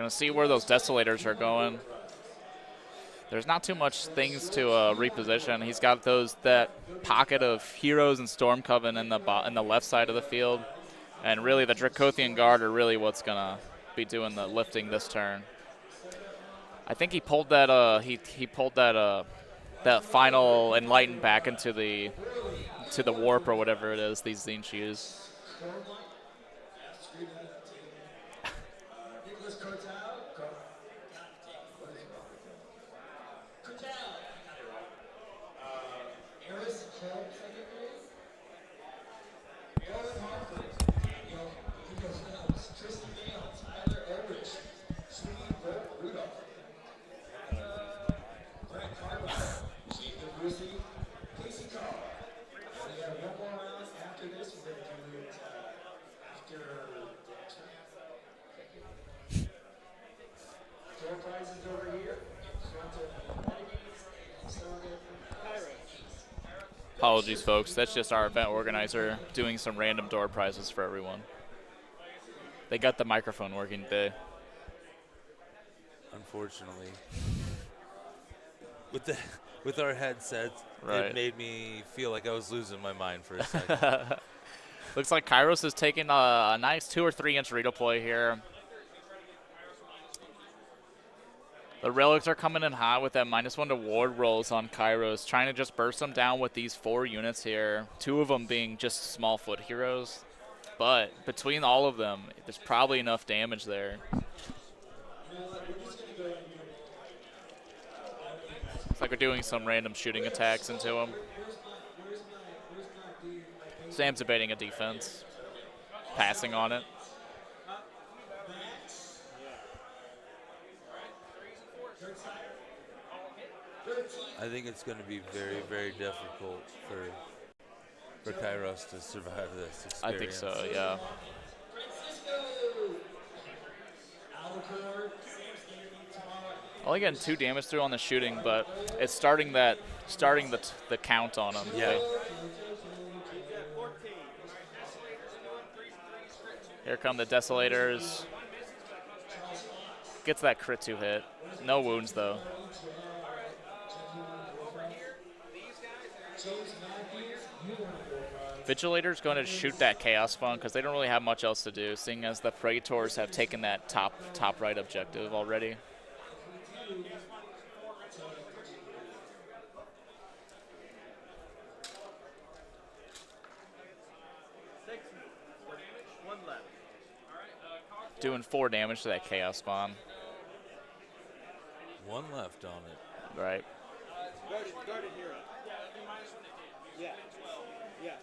see where those Desolators are going. There's not too much things to reposition. He's got that pocket of heroes and Storm Coven in the left side of the field, and really the Dracothian Guard are really what's gonna be doing the lifting this turn. I think he pulled that he pulled that final Enlighten back into the warp or whatever it is these Tzeentch use. Apologies, folks. That's just our event organizer doing some random door prizes for everyone. They got the microphone working today. Unfortunately, with our headsets, Right. it made me feel like I was losing my mind for a second. Looks like Kairos is taking a nice 2 or 3 inch redeploy here. The relics are coming in hot with that -1 to ward rolls on Kairos, trying to just burst them down with these 4 units here. 2 of them being just small foot heroes. But between all of them, there's probably enough damage there. Looks like we're doing some random shooting attacks into him. Sam's debating a defense, passing on it. I think it's going to be very, very difficult for Kairos to survive this experience. I think so, yeah. Only getting 2 damage through on the shooting, but it's starting the count on him. Yeah. Here come the Desolators. Gets that crit 2 hit. No wounds though. Vigilator's going to shoot that Chaos Fund because they don't really have much else to do, seeing as the Praetors have taken that top right objective already. Doing 4 damage to that Chaos Spawn. 1 left on it. Right. Guarded hero. Yeah. Yeah.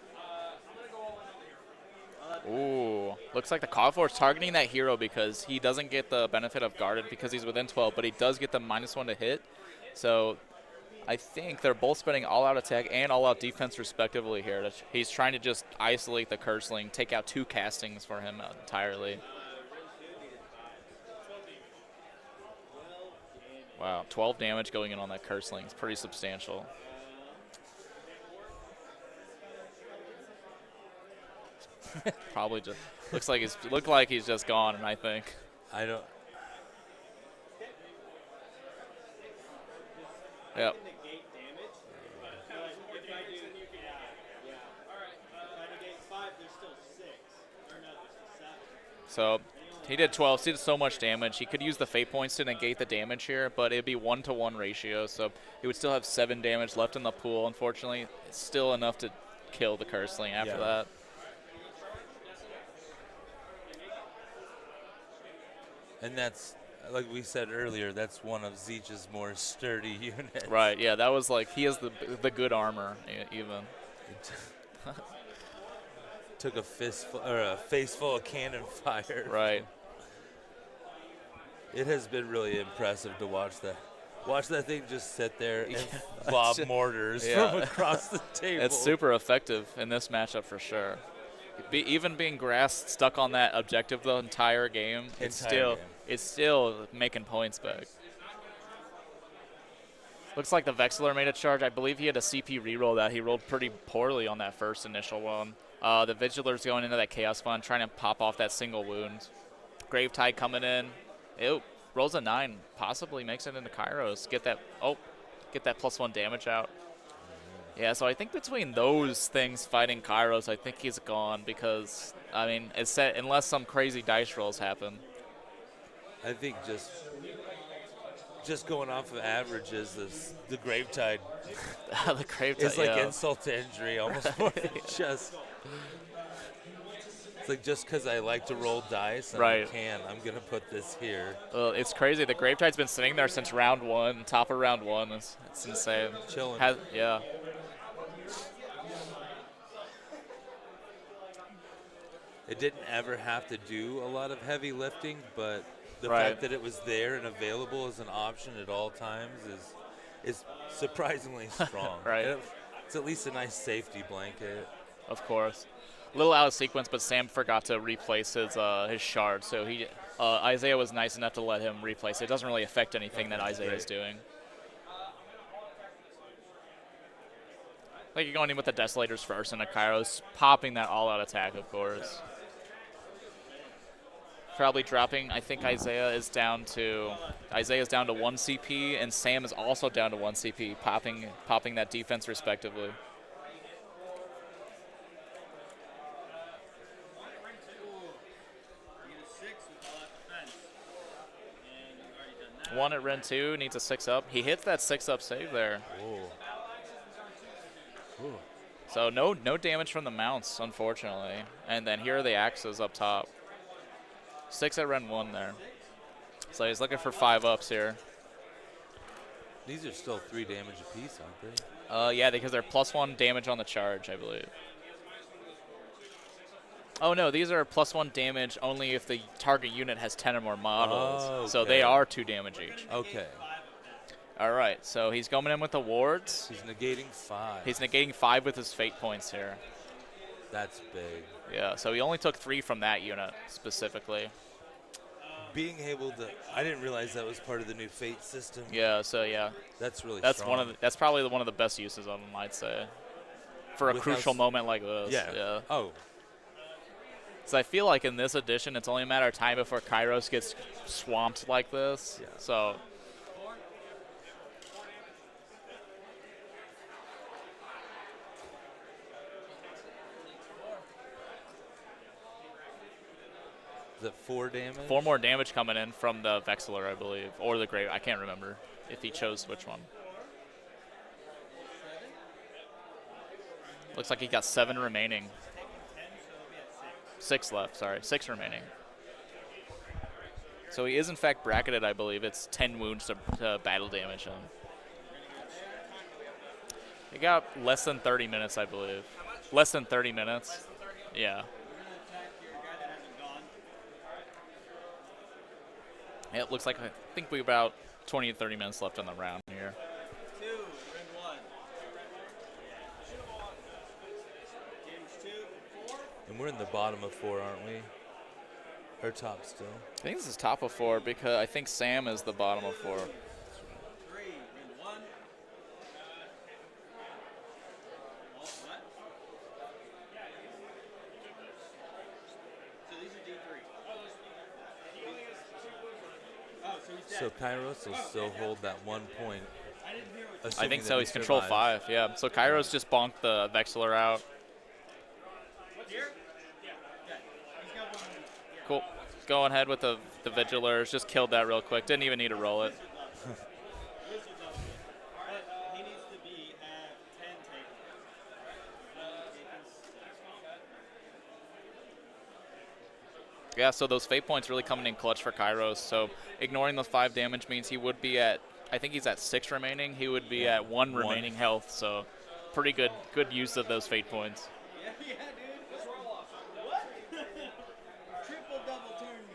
Ooh. Looks like the Call is targeting that hero because he doesn't get the benefit of guarded because he's within 12, but he does get the -1 to hit. So I think they're both spending all-out attack and all-out defense respectively here. He's trying to just isolate the Curseling, take out 2 castings for him entirely. Wow, 12 damage going in on that Curseling. It's pretty substantial. Probably just looked like he's just gone, and I think. I don't. Yep. So he did 12. He did so much damage. He could use the fate points to negate the damage here, but it'd be 1-to-1 ratio. So he would still have 7 damage left in the pool. Unfortunately, it's still enough to kill the Curseling after that. And that's, like we said earlier, that's one of Zeech's more sturdy units. Right. Yeah, that was like he has the good armor even. Took a face full of cannon fire. Right. It has been really impressive to watch that. Watch that thing just sit there and lob mortars from across the table. It's super effective in this matchup for sure. Even being grass stuck on that objective the entire game, it's still making points back. Looks like the Vexillor made a charge. I believe he had a CP reroll that he rolled pretty poorly on that first initial one. The Vigilor's going into that Chaos Fund, trying to pop off that single wound. Gravetide coming in. Ew, rolls a 9, possibly makes it into Kairos. Get that +1 damage out. Yeah, so I think between those things fighting Kairos, I think he's gone because, I mean, it's set unless some crazy dice rolls happen. I think just going off of averages, the Gravetide The Gravetide is like insult to injury almost more than just. It's like just because I like to roll dice and I can, I'm going to put this here. It's crazy. The Gravetide's been sitting there since round 1, top of round 1. It's insane. Chilling. Yeah. It didn't ever have to do a lot of heavy lifting, but the fact that it was there and available as an option at all times is surprisingly strong. Right. It's at least a nice safety blanket. Of course. A little out of sequence, but Sam forgot to replace his shard, so Isaiah was nice enough to let him replace it. It doesn't really affect anything that Isaiah is doing. Like you're going in with the Desolators first and a Kairos, popping that all-out attack, of course. Probably dropping. I think Isaiah's down to 1 CP, and Sam is also down to 1 CP, popping that defense respectively. One at Ren 2, needs a 6-up. He hits that 6-up save there. Ooh. So no damage from the mounts, unfortunately. And then here are the axes up top. 6 at Ren 1 there. So he's looking for 5 ups here. These are still 3 damage apiece, aren't they? Yeah, because they're +1 damage on the charge, I believe. Oh no, these are +1 damage only if the target unit has 10 or more models. Oh, So okay. they are 2 damage each. Okay. All right, so he's going in with the wards. He's negating 5. He's negating 5 with his fate points here. That's big. Yeah, so he only took 3 from that unit specifically. Being able to, I didn't realize that was part of the new Fate system. Yeah, so yeah, That's really that's strong. that's probably one of the best uses of him, I'd say, for a With crucial how moment like this. Yeah. Oh, So I feel like in this edition, it's only a matter of time before Kairos gets swamped like this. Yeah. So is that 4 damage? 4 more damage coming in from the Vexillor, I believe, or the Grave. I can't remember if he chose which one. Looks like he got 7 remaining. 6 left, sorry. 6 remaining. So he is, in fact, bracketed, I believe. It's 10 wounds to battle damage him. He got less than 30 minutes, I believe. Less than 30 minutes. Yeah. Yeah, it looks like I think we about 20 to 30 minutes left on the round here. 2, Ring 1. Damage 2, 4. And we're in the bottom of 4, aren't we? Or top still. I think this is top of 4 because I think Sam is the bottom of 4. 3, Ring 1. What? So these are D3. Oh, so he's dead. So Kairos will still hold that 1 point. I assuming think that so. he He's control survives. 5. Yeah. So Kairos just bonked the Vexillor out. Here? Yeah. He's got 1 minute. Cool. Going ahead with the Vigilers. Just killed that real quick. Didn't even need to roll it. He needs to be at 10 Yeah, so those fate points really coming in clutch for Kairos. So ignoring those 5 damage means he would be at, I think he's at 6 remaining. He would be at 1 remaining health. So pretty good use of those fate points. Yeah, dude. Let's roll off. What? Triple double turn me.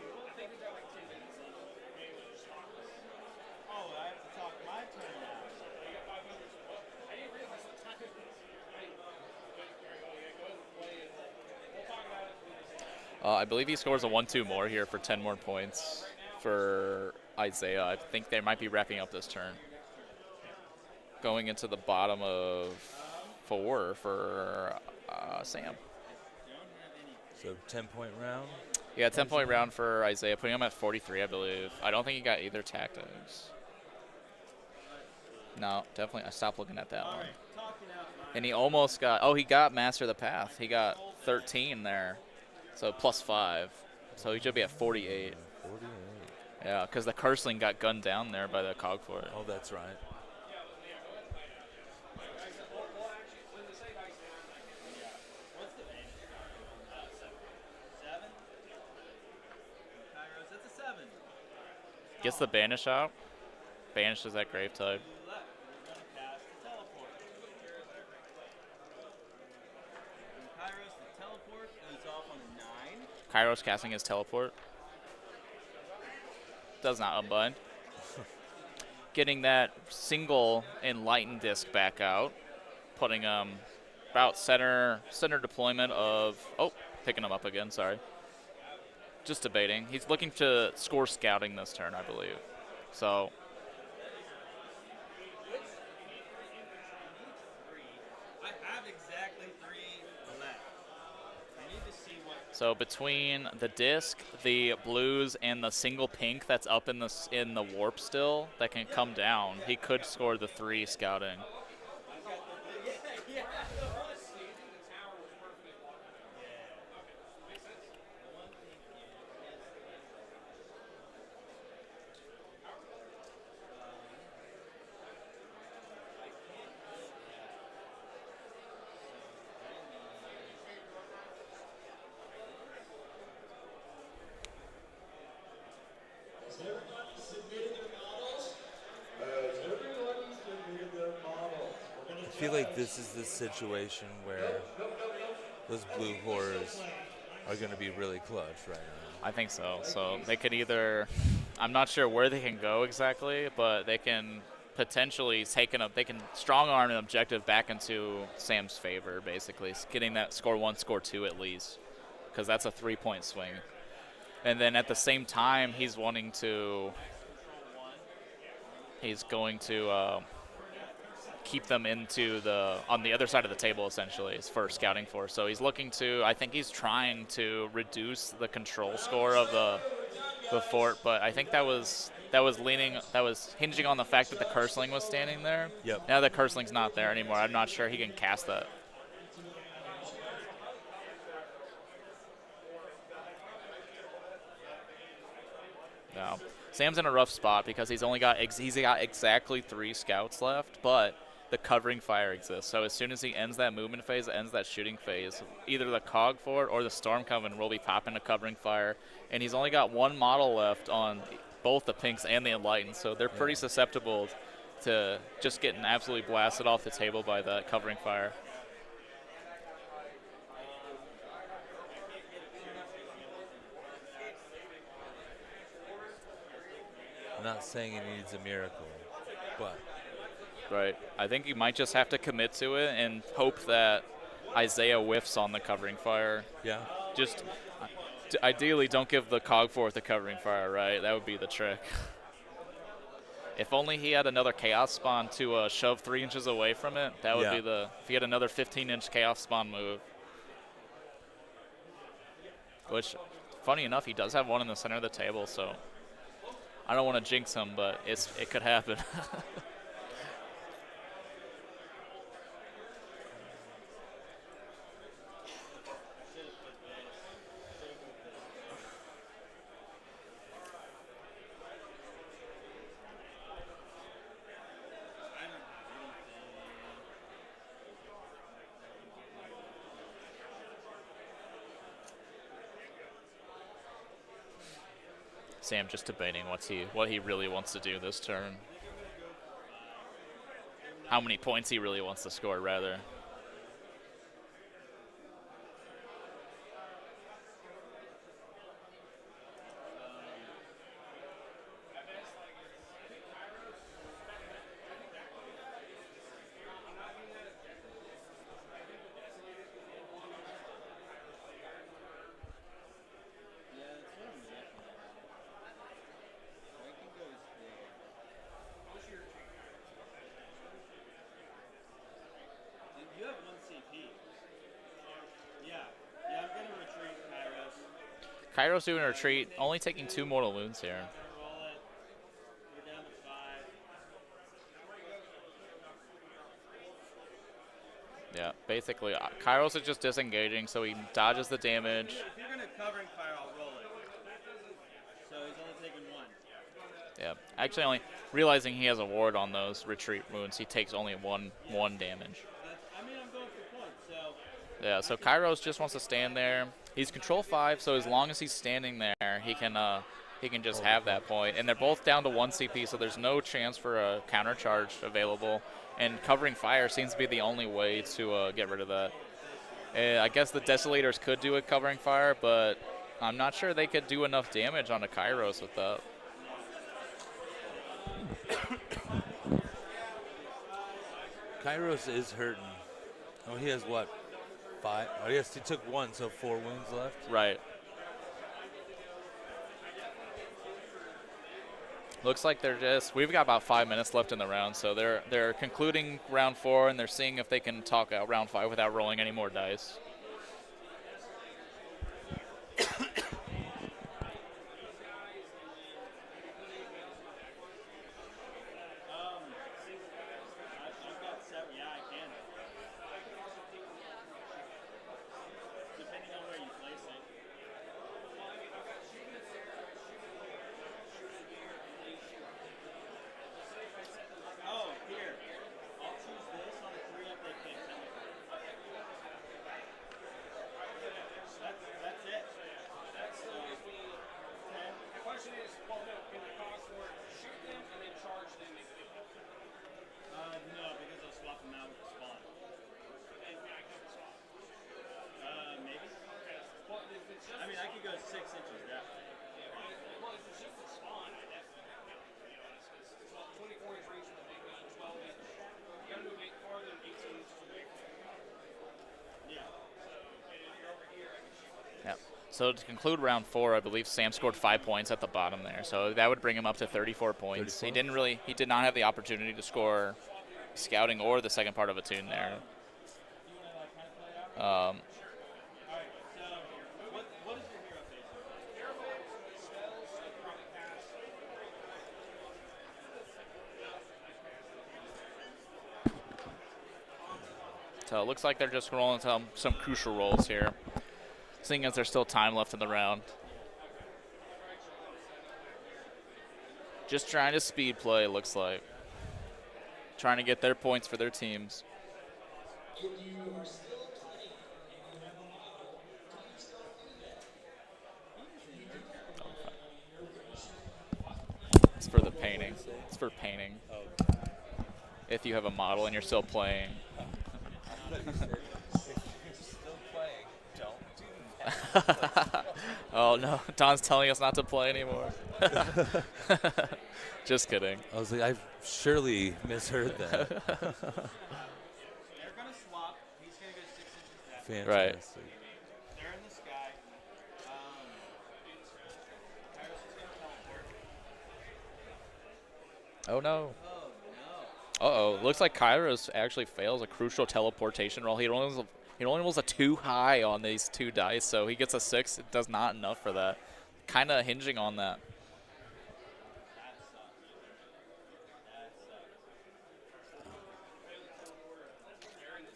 Oh, I have to talk my turn now. I believe he scores a 1-2 more here for 10 more points for Isaiah. I think they might be wrapping up this turn. Going into the bottom of 4 for Sam. So 10-point round. Yeah, 10-point round for Isaiah, putting him at 43, I believe. I don't think he got either tactics. No, definitely. I stopped looking at that one. And he almost got, he got Master of the Path. He got 13 there. So +5. So he should be at 48. 48. Yeah, because the Cursling got gunned down there by the Cogfort. Oh, that's right. What's the banish? 7? Kairos, that's a 7. Gets the Banish out. Banishes that Grave type. Left. We're going to cast the teleport. And Kairos, the teleport goes off on a 9. Kairos casting his teleport. Does not unbind. Getting that single Enlightened Disc back out. Putting him about center deployment of, picking him up again, sorry. Just debating. He's looking to score scouting this turn, I believe. So I So between the disc, the blues, and the single pink that's up in the warp still that can come down, he could score the 3 scouting. Has everybody submitted their models? Has everybody submitted their models? We're gonna I feel like this is the situation where those blue horrors are going to be really clutch right now. I think so. So they could either, I'm not sure where they can go exactly, but they can potentially they can strong arm an objective back into Sam's favor, basically, getting that score 1, score 2 at least, because that's a 3-point swing. And then at the same time, he's going to keep them on the other side of the table, essentially, is for scouting for. So he's I think he's trying to reduce the control score of the fort, but I think that was hinging on the fact that the Cursling was standing there. Yep. Now the Cursling's not there anymore. I'm not sure he can cast that. No. Sam's in a rough spot because he's got exactly 3 scouts left, but the covering fire exists. So as soon as he ends that movement phase, ends that shooting phase, either the Cog Fort or the Storm Coven will be popping a covering fire, and he's only got 1 model left on both the Pinks and the Enlightened, so they're pretty susceptible to just getting absolutely blasted off the table by that covering fire. I'm not saying he needs a miracle, but Right. I think you might just have to commit to it and hope that Isaiah whiffs on the covering fire. yeah. Just ideally don't give the Cog Forth the covering fire, right? That would be the trick. If only he had another Chaos Spawn to shove 3 inches away from it, that would be if he had another 15-inch Chaos Spawn move. Which, funny enough, he does have one in the center of the table, so I don't want to jinx him, but it could happen. Sam just debating what he really wants to do this turn. How many points he really wants to score, rather. You have 1 CP. Yeah, I'm gonna retreat Kairos. Kairos doing a retreat, only taking 2 mortal wounds here. Roll it. We're down to 5. Yeah, basically, Kairos is just disengaging, so he dodges the damage. If you're gonna covering fire, I'll roll it. So he's only taking 1. Yeah, actually, only realizing he has a ward on those retreat wounds, he takes only one damage. I mean, I'm going for points, so. Yeah, so Kairos just wants to stand there. He's control 5, so as long as he's standing there, he can just have that point. And they're both down to 1 CP, so there's no chance for a counter charge available. And covering fire seems to be the only way to get rid of that. I guess the Desolators could do a covering fire, but I'm not sure they could do enough damage on a Kairos with that. Kairos is hurting. Oh, he has what? 5? Oh, yes, he took 1, so 4 wounds left. Right. Looks like we've got about 5 minutes left in the round, so they're concluding round 4, and they're seeing if they can talk out round 5 without rolling any more dice. question is, well, no, can the cog sword shoot them and then charge them and kill them? No, because they'll swap them out with the spawn. And can I kill the swap? Maybe. Well, if it's just I mean, I could go 6 inches that way. well, if it's just the spawn, I definitely would kill it, to be honest. Because 24 inch range with a big gun, 12 inch. You gotta move 8 farther than 18 inches away from the cog. Yeah. So, and if you're over here, I can shoot. Yeah. So to conclude round 4, I believe Sam scored 5 points at the bottom there. So that would bring him up to 34 points. 34? He did not have the opportunity to score scouting or the second part of a tune there. Alright, so what is your hero face? Hero phase, spells, I could probably cast. So it looks like they're just rolling some crucial rolls here, seeing as there's still time left in the round. Just trying to speed play, it looks like. Trying to get their points for their teams. If you are still playing and you have a model, please don't do that. It's for the painting. It's for painting. If you have a model and you're still playing. Still playing. Don't do that. Oh no, Don's telling us not to play anymore. Just kidding. I was like, I surely misheard that. They're gonna swap. He's gonna go 6 inches that way. Right. Fantastic. They're in the sky. Kairos is gonna teleport. Oh no. Oh no. Uh-oh. Looks like Kairos actually fails a crucial teleportation roll. He only rolls a 2 high on these 2 dice, so he gets a 6. It does not enough for that. Kind of hinging on that. That sucks. That sucks. They're in the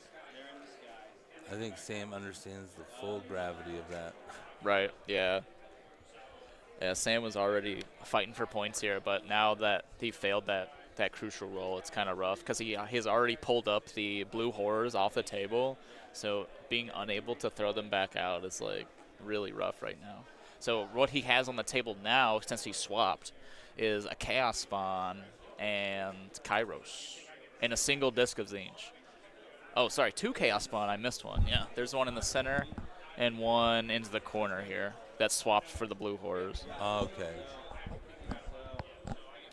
sky. I think Sam understands the full gravity of that. Right, yeah. Yeah, Sam was already fighting for points here, but now that he failed that crucial roll, it's kind of rough because he has already pulled up the blue horrors off the table, so being unable to throw them back out is like really rough right now. So what he has on the table now, since he swapped, is a Chaos Spawn and Kairos and a single disc of Zinj. Oh, sorry, 2 Chaos Spawn. I missed one. Yeah, there's one in the center and one into the corner here that's swapped for the blue horrors. Okay.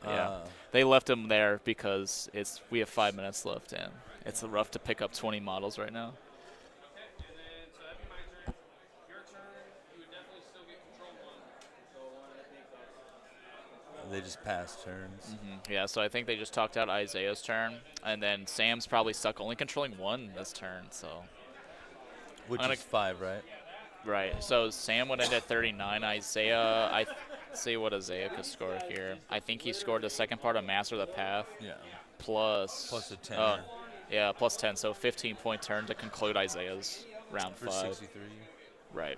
Yeah, they left him there because we have 5 minutes left, and it's rough to pick up 20 models right now. Okay, and then, so that'd be my turn. Your turn, you would definitely still get control 1. They just passed turns. Yeah, so I think they just talked out Isaiah's turn, and then Sam's probably stuck only controlling 1 this turn. So Which I'm is 5, right? right, so Sam would end at 39. Isaiah, see what Isaiah could score here. I think he scored the second part of Master of the Path. Yeah. Plus Plus a 10. Yeah, plus 10, so 15-point turn to conclude Isaiah's round For 5. 63. Right.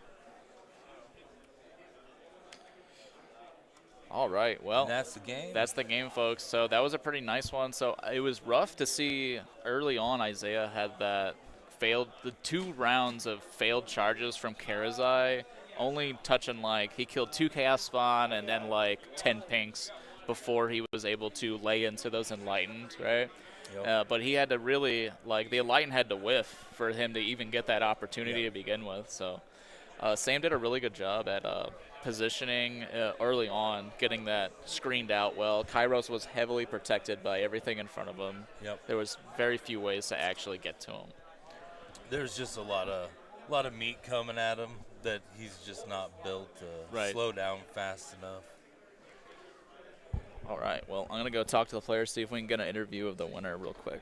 All right, well, And that's the game. that's the game, folks. So that was a pretty nice one. So it was rough to see early on Isaiah had the 2 rounds of failed charges from Karazai, only touching he killed 2 Chaos Spawn and then 10 pinks before he was able to lay into those Enlightened, right? Yep. But he had to really, the Enlightened had to whiff for him to even get that opportunity to begin with. So Sam did a really good job at positioning early on, getting that screened out well. Kairos was heavily protected by everything in front of him. Yep. There was very few ways to actually get to him. There's just a lot of meat coming at him that he's just not built to Right. slow down fast enough. All right, well, I'm going to go talk to the players, see if we can get an interview of the winner real quick.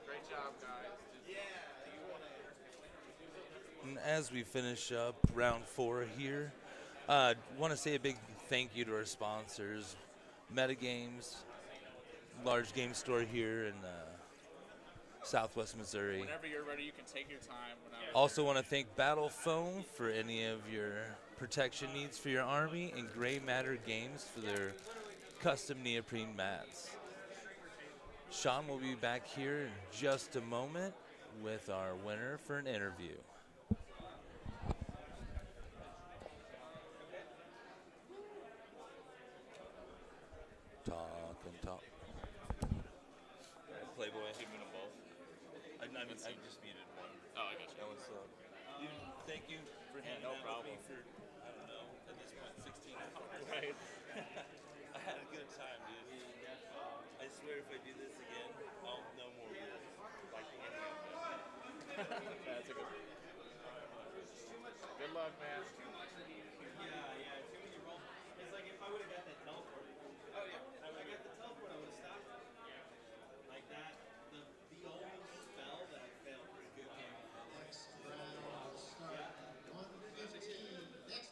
Great job, guys. And as we finish up round 4 here, want to say a big thank you to our sponsors, Metagames, large game store here in Southwest Missouri. Whenever you're ready, you can take your time. Also want to thank Battle Foam for any of your protection needs for your army, and Gray Matter Games for their custom neoprene mats. Sean will be back here in just a moment with our winner for an interview. problem. for, I don't know, at this point, 16 hours. Right. I had a good time, dude. I swear if I do this again, I'll know more rules. Like the internet. That's a good. Good luck, man. Yeah, too many rolls. It's like if I would have got that teleport. Oh, yeah. If I got the teleport, I would have stopped it. Like that, the only spell that I failed was good game. Next round start at 1:15. Next.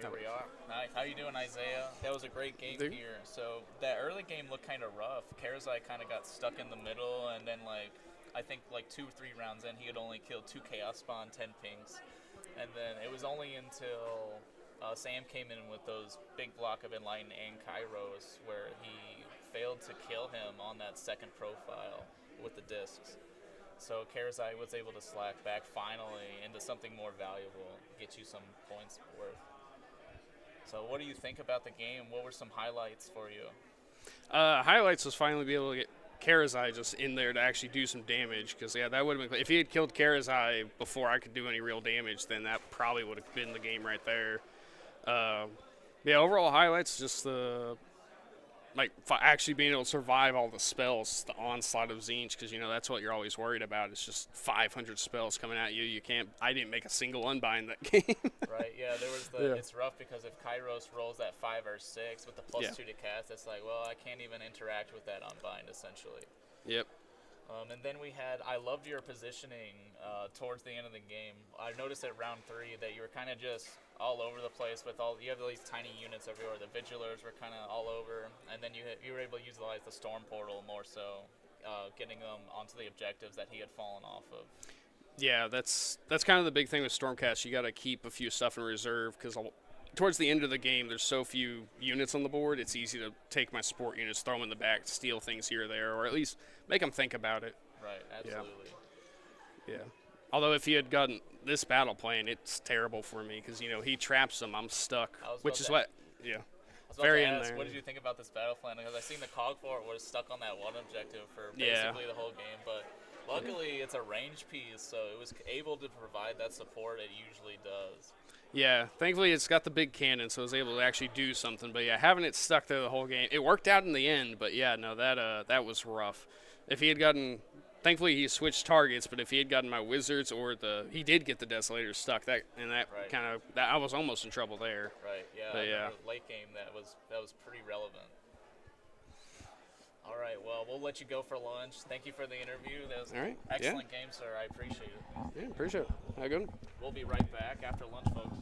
Here we are. Nice. How you doing, Isaiah? That was a great game Dude. here. So that early game looked kind of rough. Karazai kind of got stuck in the middle, and then I think 2 or 3 rounds in, he had only killed 2 Chaos Spawn, 10 pings, and then it was only until Sam came in with those big block of Enlighten and Kairos where he failed to kill him on that second profile with the discs. So Karazai was able to slack back finally into something more valuable, get you some points worth. So what do you think about the game? What were some highlights for you? Highlights was finally be able to get Karazai just in there to actually do some damage, because that would have been, if he had killed Karazai before I could do any real damage, then that probably would have been the game right there. Overall highlights, just the actually being able to survive all the spells, the onslaught of Zinch, because that's what you're always worried about. It's just 500 spells coming at you. I didn't make a single unbind that game. Right, yeah, there was it's rough because if Kairos rolls that 5 or 6 with the +2 to cast, it's like, well, I can't even interact with that unbind, essentially. Yep. And then I loved your positioning towards the end of the game. I noticed at round 3 that you were kind of just all over the place with you have these tiny units everywhere. The Vigilers were kind of all over, and then you were able to utilize the Storm Portal more so, getting them onto the objectives that he had fallen off of. Yeah, that's kind of the big thing with Stormcast. You got to keep a few stuff in reserve, because towards the end of the game, there's so few units on the board, it's easy to take my support units, throw them in the back, steal things here or there, or at least make them think about it. Right, absolutely. Yeah. Although if he had gotten this battle plan, it's terrible for me, because, he traps them, I'm stuck, which is what, I was about very to in ask, there. what did you think about this battle plan? Because I seen the cog for it was stuck on that one objective for basically the whole game, but luckily it's a range piece, so it was able to provide that support it usually does. Yeah, thankfully it's got the big cannon, so I was able to actually do something. But yeah, having it stuck there the whole game, it worked out in the end. But yeah, no, that was rough. If he had gotten, thankfully he switched targets. But if he had gotten my wizards or he did get the Desolators stuck, I was almost in trouble there. Right. Yeah. But yeah. Late game that was pretty relevant. All right. Well, we'll let you go for lunch. Thank you for the interview. That was an excellent game, sir. I appreciate it. Yeah, appreciate it. Have a good one. We'll be right back after lunch, folks.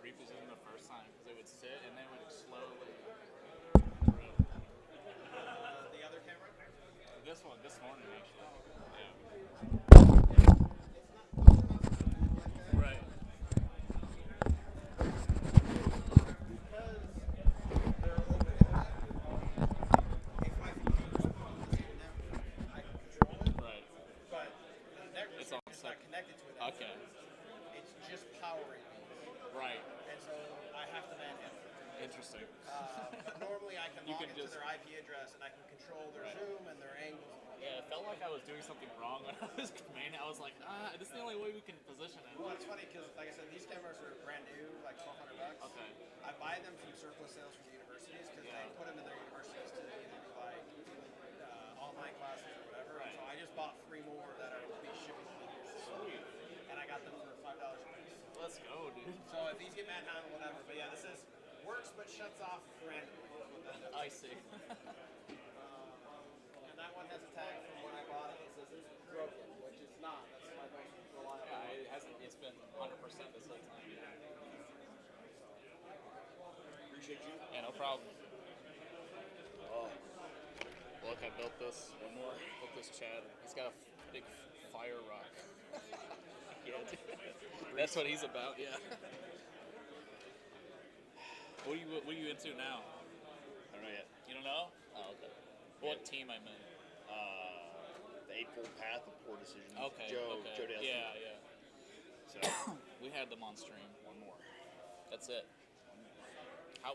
reposition the first time because it would sit and then it would slowly. The other camera? This one, this morning actually. Yeah. Right. Right. But It's on it's not second. connected to it. Okay. It's just powering these. Right. And so I have to manhandle it. Interesting. But normally I can You log can into just- their IP address and I can control their zoom and their angles. Yeah, it felt like I was doing something wrong when I was main. I was like, this is the only way we can position it. Well, it's funny because, like I said, these cameras are brand new, like $1,200. Okay. I buy them from surplus sales from the universities because they put them in their universities to either do like online classes or whatever. Right. So I just bought 3 more that are will be shipping to me here. Sweet. And I got them for $5 a piece. Let's go, dude. So if these get manhandled, whatever. But yeah, this is works but shuts off randomly. I see. And that one has a tag from when I bought it that says it's broken, which it's not. That's my most reliable. Yeah, it hasn't. It's been 100% this whole time. Appreciate you. Yeah, no problem. Oh, look, I built this. One more. Built this Chad. He's got a big fire rock. Yeah, dude. That's what he's about. Yeah. What are you into now? I don't know yet. You don't know? Oh, okay. What team I'm in? The Eightfold Path of Poor Decisions. Okay. Joe Destin. Yeah, yeah. So, We had them on stream. one more. That's it.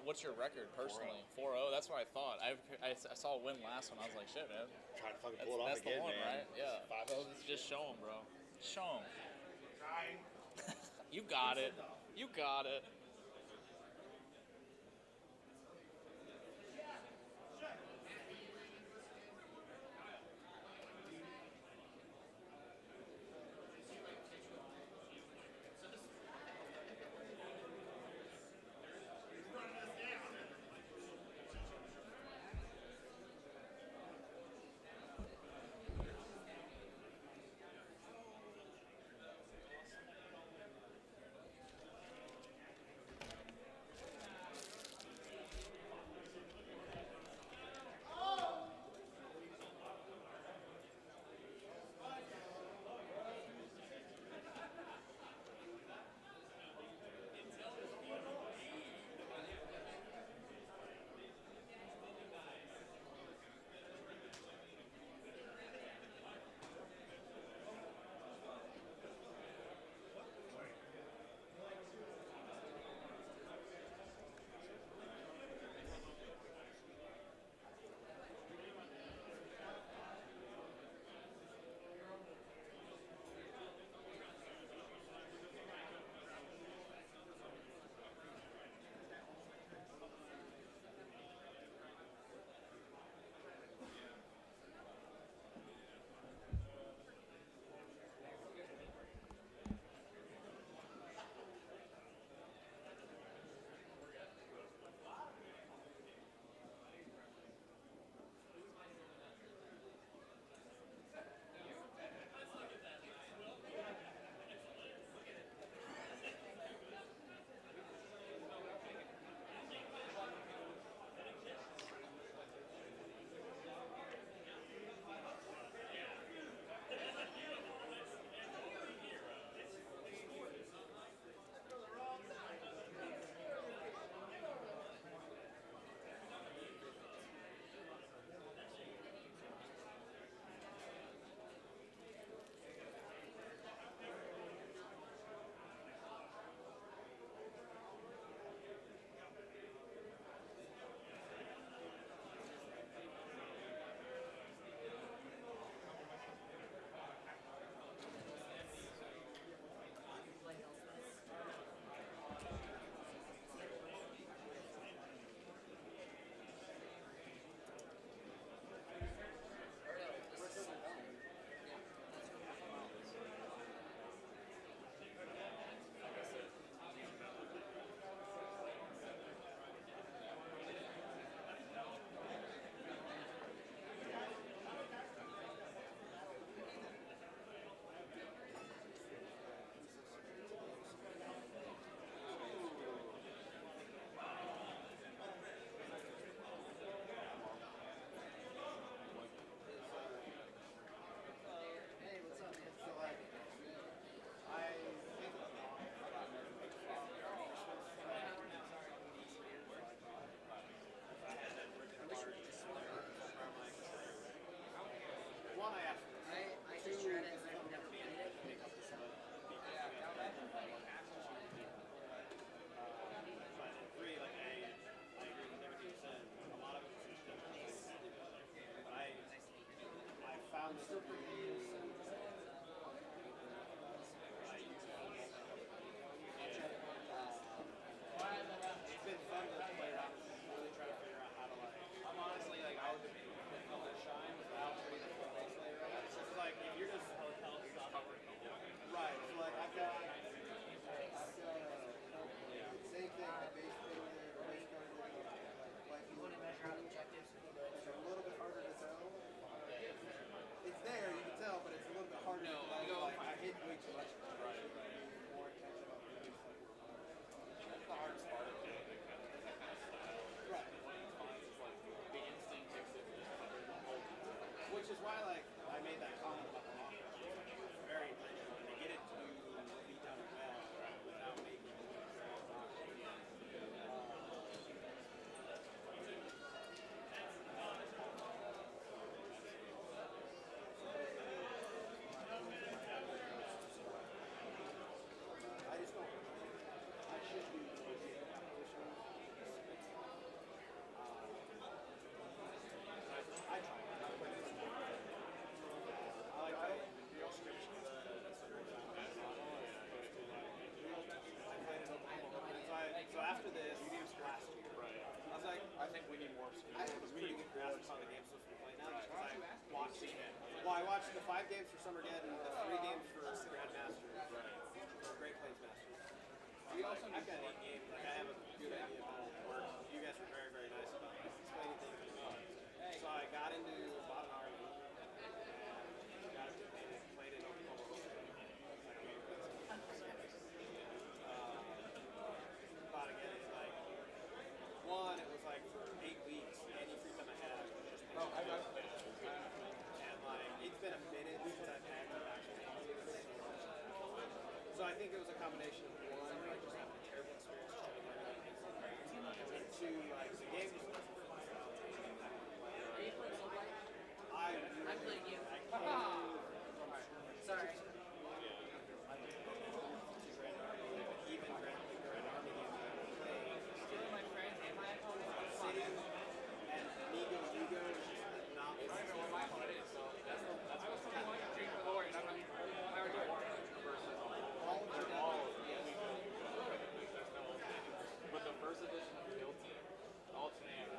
What's your record personally? 4-0. That's what I thought. I saw a win last one. I was like, shit, man. Trying to fucking That's, pull it off that's again, the one, man. right? Yeah. 5-0. Just show them, bro. Show them. You got it. You got it. I'm still pretty new. It's been fun to play around and really try to figure out how to like. I'm honestly like I would call it shine without putting the full base layer on. So it's like if you're just right. So like I've got same thing. The base layer, the base cover, like you want to measure out objectives. It's a little bit harder to tell. It's there, you can tell, but it's a little bit harder to tell. Like I hit way too much. Right. More intentional. That's the hardest part of it. Right. Which is why, like, I made that comment about the locker. Very intentional. They get it to be done well without making it. I just don't. I should be. I try. So after this, last year, I was like, I think we need more. I have a pretty good grasp on the games we're playing now because I watched it. Well, I watched the 5 games for Summergeddon, the 3 games for Grandmasters, for Great Plains Masters. I've got 8 games. Like I have a good idea about it works. You guys were very, very nice about explaining things to me. So I got into bought an RV and got it and played in Oklahoma. Thought again, it's like one, it was like for 8 weeks, any free time I had, I was just and like it's been a minute since I've had to actually play this. So I think it was a combination of one, like just having a terrible experience trying to get everything, and 2, like the game just wasn't fun. I'm playing you. Sorry. Even Grand Army games stealing my friends and my sitting and Nego Hugo is just not. I don't know what my heart is, so that's kind of like Drink the Lord, and I'm not. I already do it. But the first edition of Guilty, alternate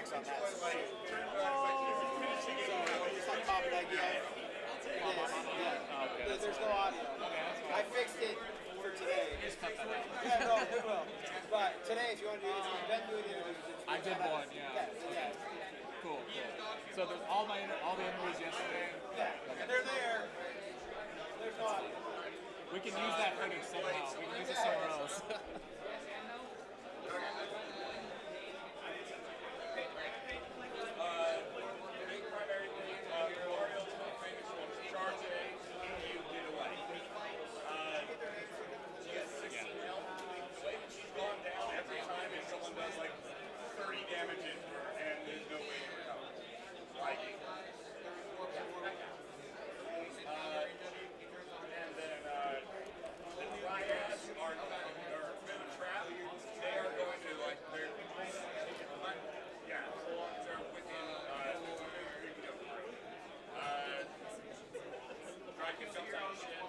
fix on that soon. So just on top of that, yeah. There's no audio. I fixed it for today. Just cut that out. Yeah, no, we will. But today, if you want to do it, you've been doing interviews. I did one, yeah. Cool. So there's all the interviews yesterday. Yeah, and they're there. There's no audio. We can use that footage somehow. We can use it somewhere else. Big primary Memorial famous Charge A, EU get away. She has 16 health. The way that she's gone down every time is someone does like 30 damage into her, and there's no way to recover. Like, and then the Dryads are been a trap. They are going to like they're yeah, so long as they're within Draken jumps out of shit.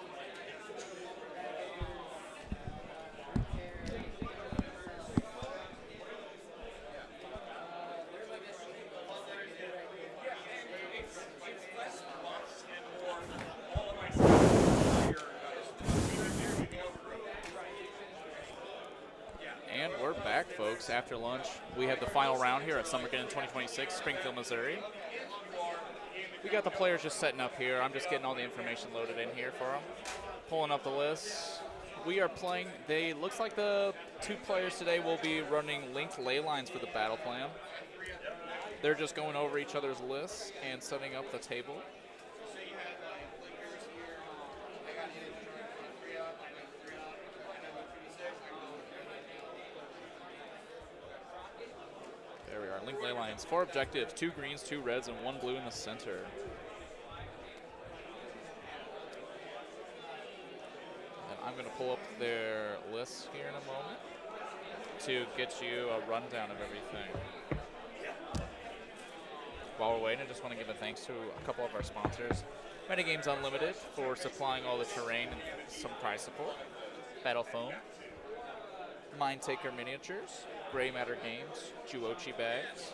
It's less buffs and more all of my stuff. And we're back, folks. After lunch, we have the final round here at Summergeddon 2026, Springfield, Missouri. We got the players just setting up here. I'm just getting all the information loaded in here for them. Pulling up the list. We are playing. Looks like the two players today will be running linked ley lines for the battle plan. They're just going over each other's lists and setting up the table. There we are, linked ley lines. 4 objectives, 2 greens, 2 reds, and 1 blue in the center. And I'm gonna pull up their list here in a moment to get you a rundown of everything. While we're waiting, I just want to give a thanks to a couple of our sponsors. Metagames Unlimited for supplying all the terrain and some prize support. Battle Foam, Mind Taker Miniatures, Gray Matter Games, Juochi Bags.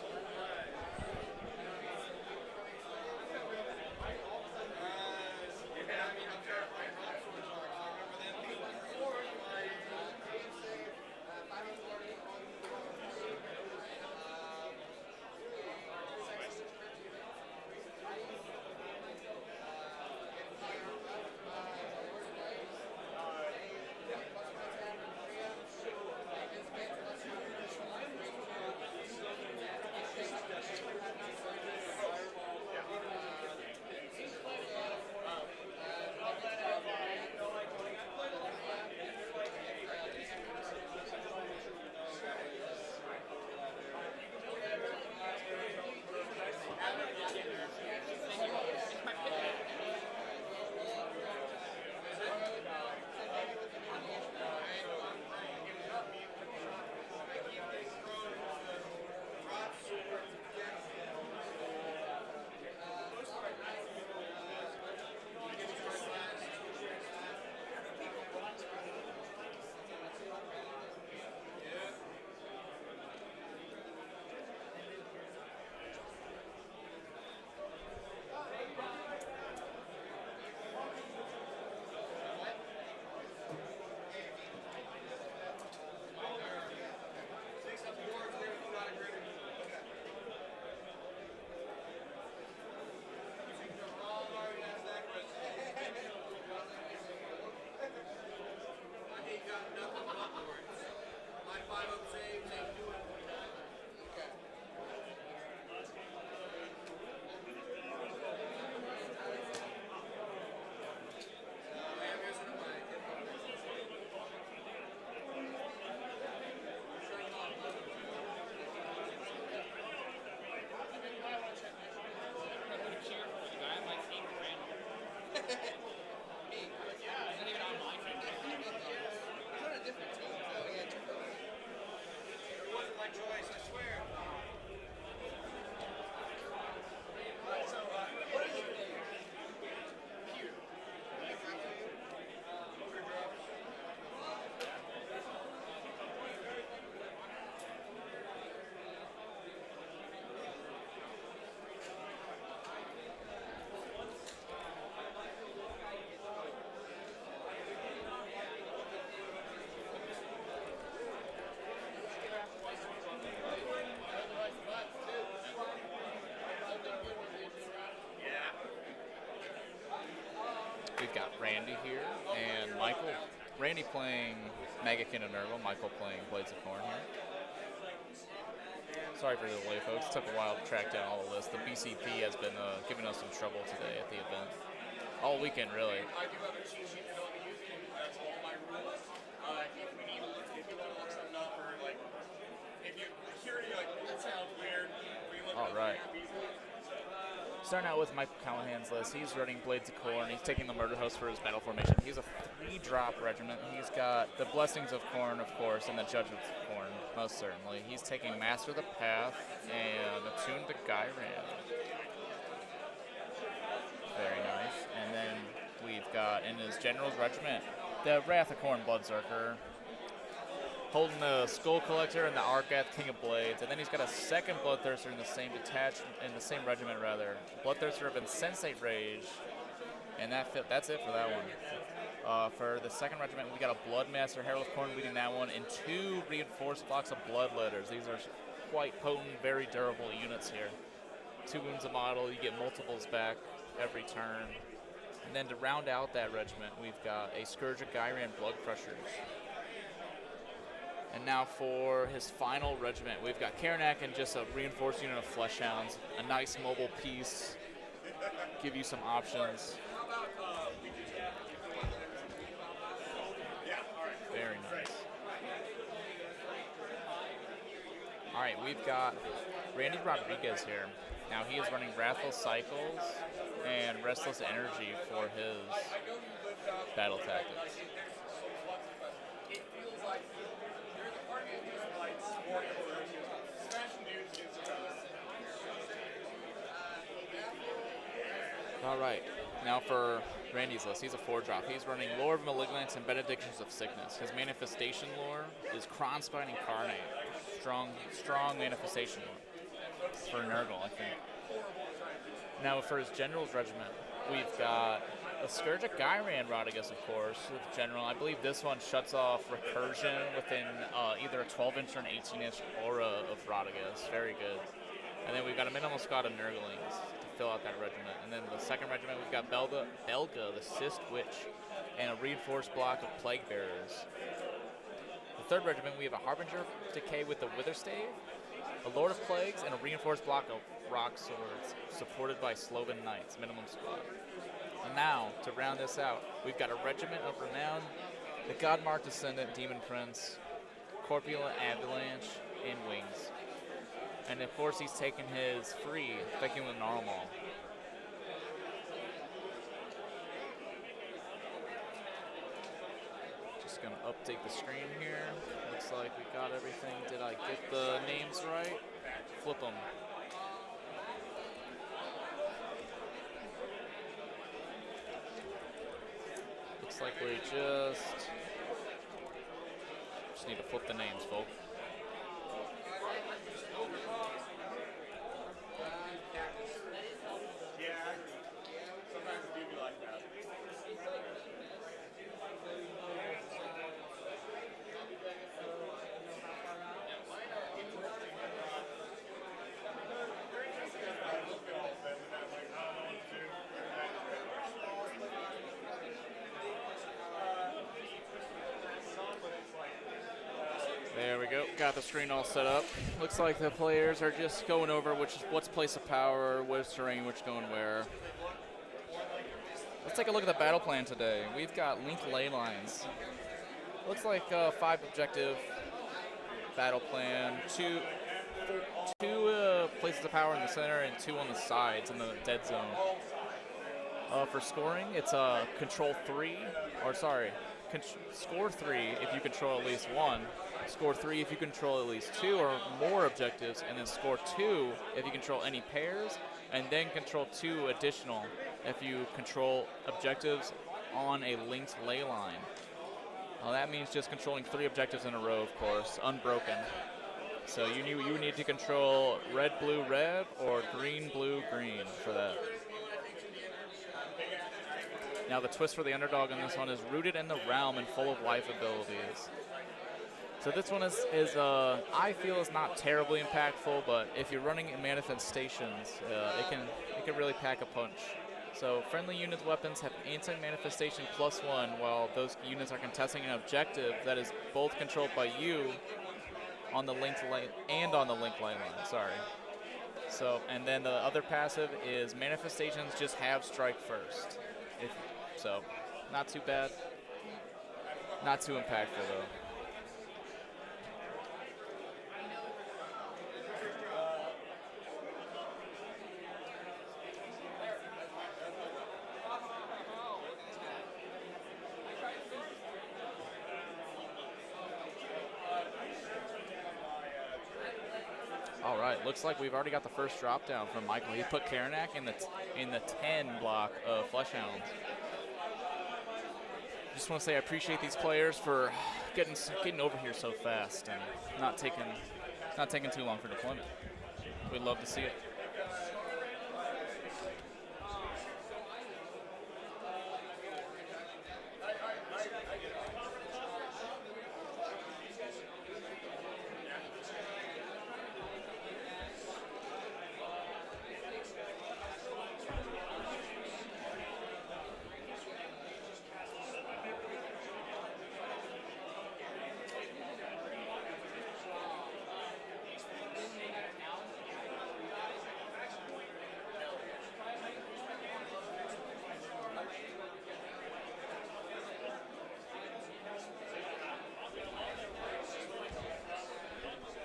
We've got Randy here and Michael. Randy playing Megakin and Nurgle, Michael playing Blades of Corn here. Sorry for the delay, folks. It took a while to track down all the lists. The BCP has been giving us some trouble today at the event. All weekend, really. I do have a cheat sheet that I'll be using. That's all my rules. If we need to look, if you want to look something up, or like, if you hear it, you're like, that sounds weird. We look All it up right. pretty easily. Starting out with Michael Callahan's list, he's running Blades of Corn. He's taking the Murder Host for his battle formation. He's a 3-drop regiment. He's got the Blessings of Corn, of course, and the Judgments of Corn, most certainly. He's taking Master of the Path and Attune to Gyran. Very nice. And then we've got in his General's Regiment, the Wrath of Corn Bloodzerker, holding the Skull Collector and the Argath King of Blades, and then he's got a second Bloodthirster in the same regiment rather. Bloodthirster of Insensate Rage, and that's it for that one. For the second regiment, we got a Bloodmaster Herald of Corn leading that one, and 2 reinforced blocks of Bloodletters. These are quite potent, very durable units here. 2 wounds a model, you get multiples back every turn. And then to round out that regiment, we've got a Scourge of Gyran Blood Crushers. And now for his final regiment, we've got Karanak and just a reinforced unit of Fleshhounds. A nice mobile piece, give you some options. Very nice. All right, we've got Randy Rodriguez here. Now he is running Wrathful Cycles and Restless Energy for his battle tactics. All right, now for Randy's list, he's a 4-drop. He's running Lore of Malignance and Benedictions of Sickness. His manifestation lore is Kronspine Incarnate. Strong manifestation lore for Nurgle, I think. Now for his General's Regiment, we've got a Scourge of Gyran Rodriguez, of course, with General. I believe this one shuts off recursion within either a 12-inch or an 18-inch aura of Rodriguez. Very good. And then we've got a minimal squad of Nurglings to fill out that regiment. And then the second regiment, we've got Belga, the Cyst Witch, and a reinforced block of Plague Bearers. The third regiment, we have a Harbinger of Decay with the Witherstave, a Lord of Plagues, and a reinforced block of Rock Swords, supported by Sloven Knights, minimum squad. And now, to round this out, we've got a regiment of renown, the Godmark Descendant Demon Prince, Corpulent Avalanche, and Wings. And of course, he's taken his free Feculent Narwhal. Just gonna update the screen here. Looks like we got everything. Did I get the names right? Flip them. Looks like we just need to flip the names, folks. There we go. Got the screen all set up. Looks like the players are just going over what's place of power, what's terrain, which going where. Let's take a look at the battle plan today. We've got linked ley lines. Looks like 5 objective battle plan. Two places of power in the center and 2 on the sides in the dead zone. For scoring, it's control 3, or sorry, score 3 if you control at least 1. Score 3 if you control at least 2 or more objectives, and then score 2 if you control any pairs, and then control 2 additional if you control objectives on a linked ley line. Well, that means just controlling 3 objectives in a row, of course, unbroken. So you need to control red, blue, red, or green, blue, green for that. Now the twist for the underdog on this one is rooted in the realm and full of life abilities. So this one is I feel is not terribly impactful, but if you're running in manifestations, it can really pack a punch. So friendly units' weapons have anti-manifestation +1, while those units are contesting an objective that is both controlled by you on the linked lane and on the linked lane line. Sorry. So, and then the other passive is manifestations just have strike first. So, not too bad. Not too impactful though. All right, looks like we've already got the first drop down from Michael. He put Karanak in the 10 block of Fleshhounds. Just want to say I appreciate these players for getting over here so fast and not taking too long for deployment. We'd love to see it.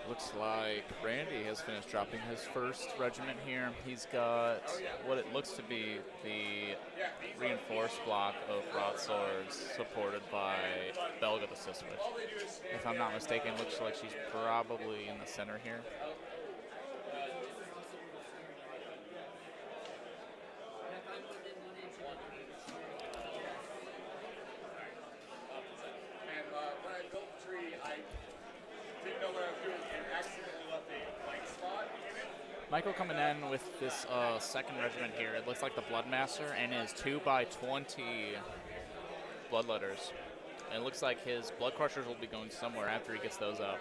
Looks like Randy has finished dropping his first regiment here. He's got what it looks to be the reinforced block of broadswords supported by Belga the Siswich. If I'm not mistaken, looks like she's probably in the center here. Michael coming in with this second regiment here. It looks like the Bloodmaster and his 2x20 Bloodletters. And it looks like his Blood Crushers will be going somewhere after he gets those up.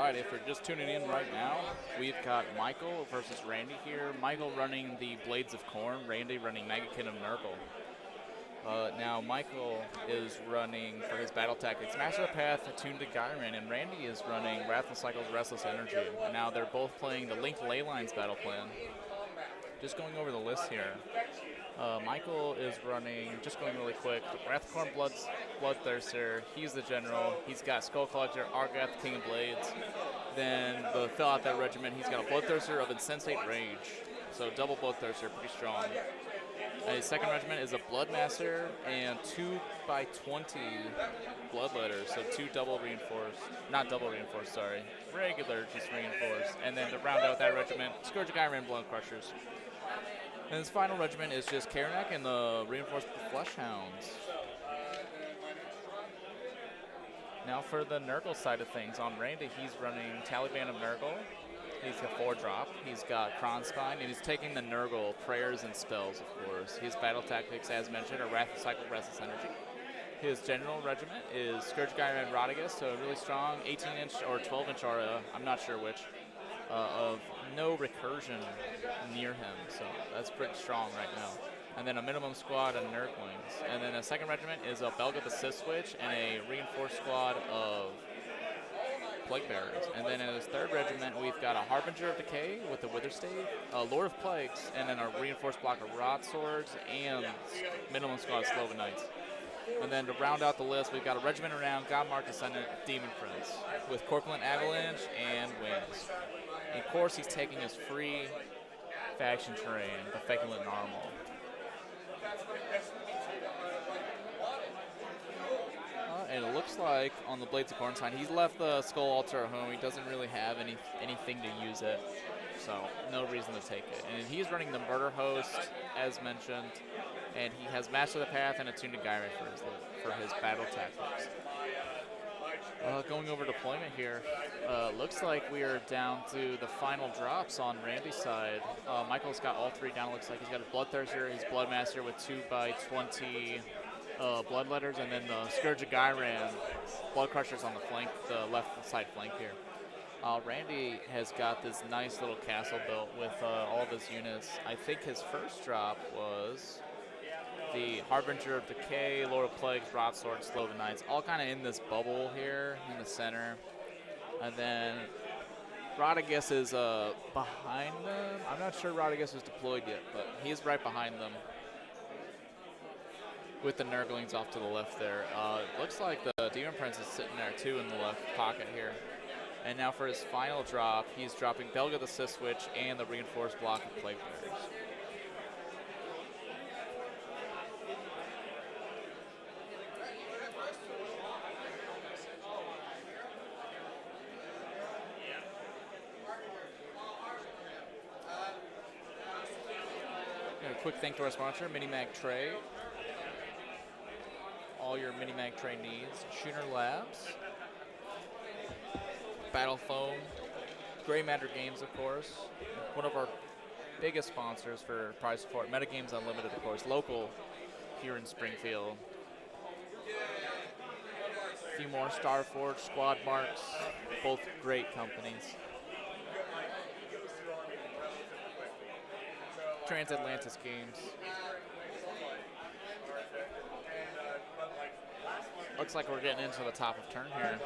If you're just tuning in right now, we've got Michael versus Randy here. Michael running the Blades of Corn, Randy running Magakin of Nurgle. Now Michael is running for his battle tactics Master Path attuned to Gyron, and Randy is running Wrathful Cycle's Restless Energy. Now they're both playing the Linked Ley Lines battle plan. Just going over the list here. Michael is running, just going really quick, Wrathcorn Bloodthirster, he's the general, he's got Skull Collector, Argath, King of Blades. Then to fill out that regiment, he's got a Bloodthirster of Insensate Rage. So double Bloodthirster, pretty strong. His second regiment is a Bloodmaster and 2x20 Bloodletters, so two double reinforced, not double reinforced, sorry, regular just reinforced. And then to round out that regiment, Scourge of Gyron Blood Crushers. And his final regiment is just Karanak and the reinforced Fleshhounds. Now for the Nurgle side of things, on Randy, he's running Taliban of Nurgle. He's got 4-drop. He's got Kronspine, and he's taking the Nurgle prayers and spells, of course. His battle tactics, as mentioned, are Wrathful Cycle, Restless Energy. His general regiment is Scourge Gyron Rodriguez, so a really strong 18-inch or 12-inch aura, I'm not sure which, of no recursion near him, so that's pretty strong right now. And then a minimum squad of Nurglings. And then a second regiment is a Belga the Siswich and a reinforced squad of Plague Bearers. And then in his third regiment, we've got a Harbinger of Decay with the Witherstave, a Lord of Plagues, and then a reinforced block of Broadswords and minimum squad of Sloven Knights. And then to round out the list, we've got a regiment around Godmark Descendant Demon Prince with Corpulent Avalanche and Wings. And of course, he's taking his free faction terrain, the Feculent Narmal. And it looks like on the Blades of Corn sign, he's left the Skull Altar at home. He doesn't really have anything to use it. so no reason to take it. And he's running the Murder Host, as mentioned, and he has Master of the Path and a Tuned Gyre for his battle tactics. Going over deployment here, looks like we are down to the final drops on Randy's side. Michael's got all three down. Looks like he's got a Bloodthirster, his Bloodmaster with 2x20 Bloodletters, and then the Scourge of Gyran, Blood Crushers on the flank, the left side flank here. Randy has got this nice little castle built with all of his units. I think his first drop was the Harbinger of Decay, Lord of Plagues, Rot Sword, Slow of the Knights, all kind of in this bubble here in the center. And then Rodriguez is behind them. I'm not sure Rodriguez is deployed yet, but he's right behind them with the Nurglings off to the left there. Looks like the Demon Prince is sitting there too in the left pocket here. And now for his final drop, he's dropping Belga the Sith Switch and the reinforced block of Plague Bearers. A quick thank to our sponsor, Minimag Tray. All your Minimag Tray needs. Shooter Labs. Battle Foam. Grey Matter Games, of course. One of our biggest sponsors for prize support. Metagames Unlimited, of course. Local here in Springfield. A few more. Starforge, Squad Marks. Both great companies. Transatlantis Games. Looks like we're getting into the top of turn here.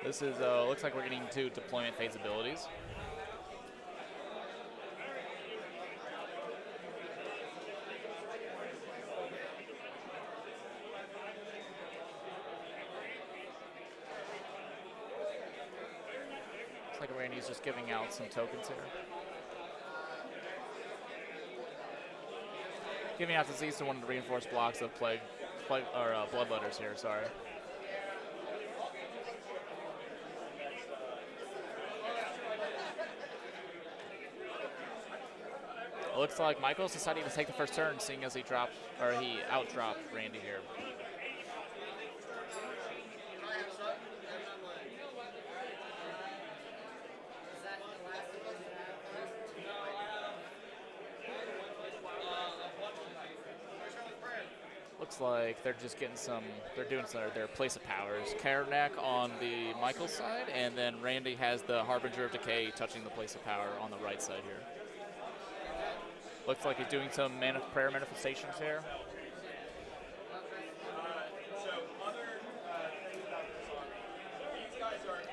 This is, looks like we're getting to deployment phase abilities. Looks like Randy's just giving out some tokens here. Giving out disease to one of the reinforced blocks of Bloodletters here, sorry. Looks like Michael's deciding to take the first turn, seeing as he out-dropped Randy here. Looks like they're just getting they're doing their place of powers. Karnak on the Michael side, and then Randy has the Harbinger of Decay touching the place of power on the right side here. Looks like he's doing some prayer manifestations here.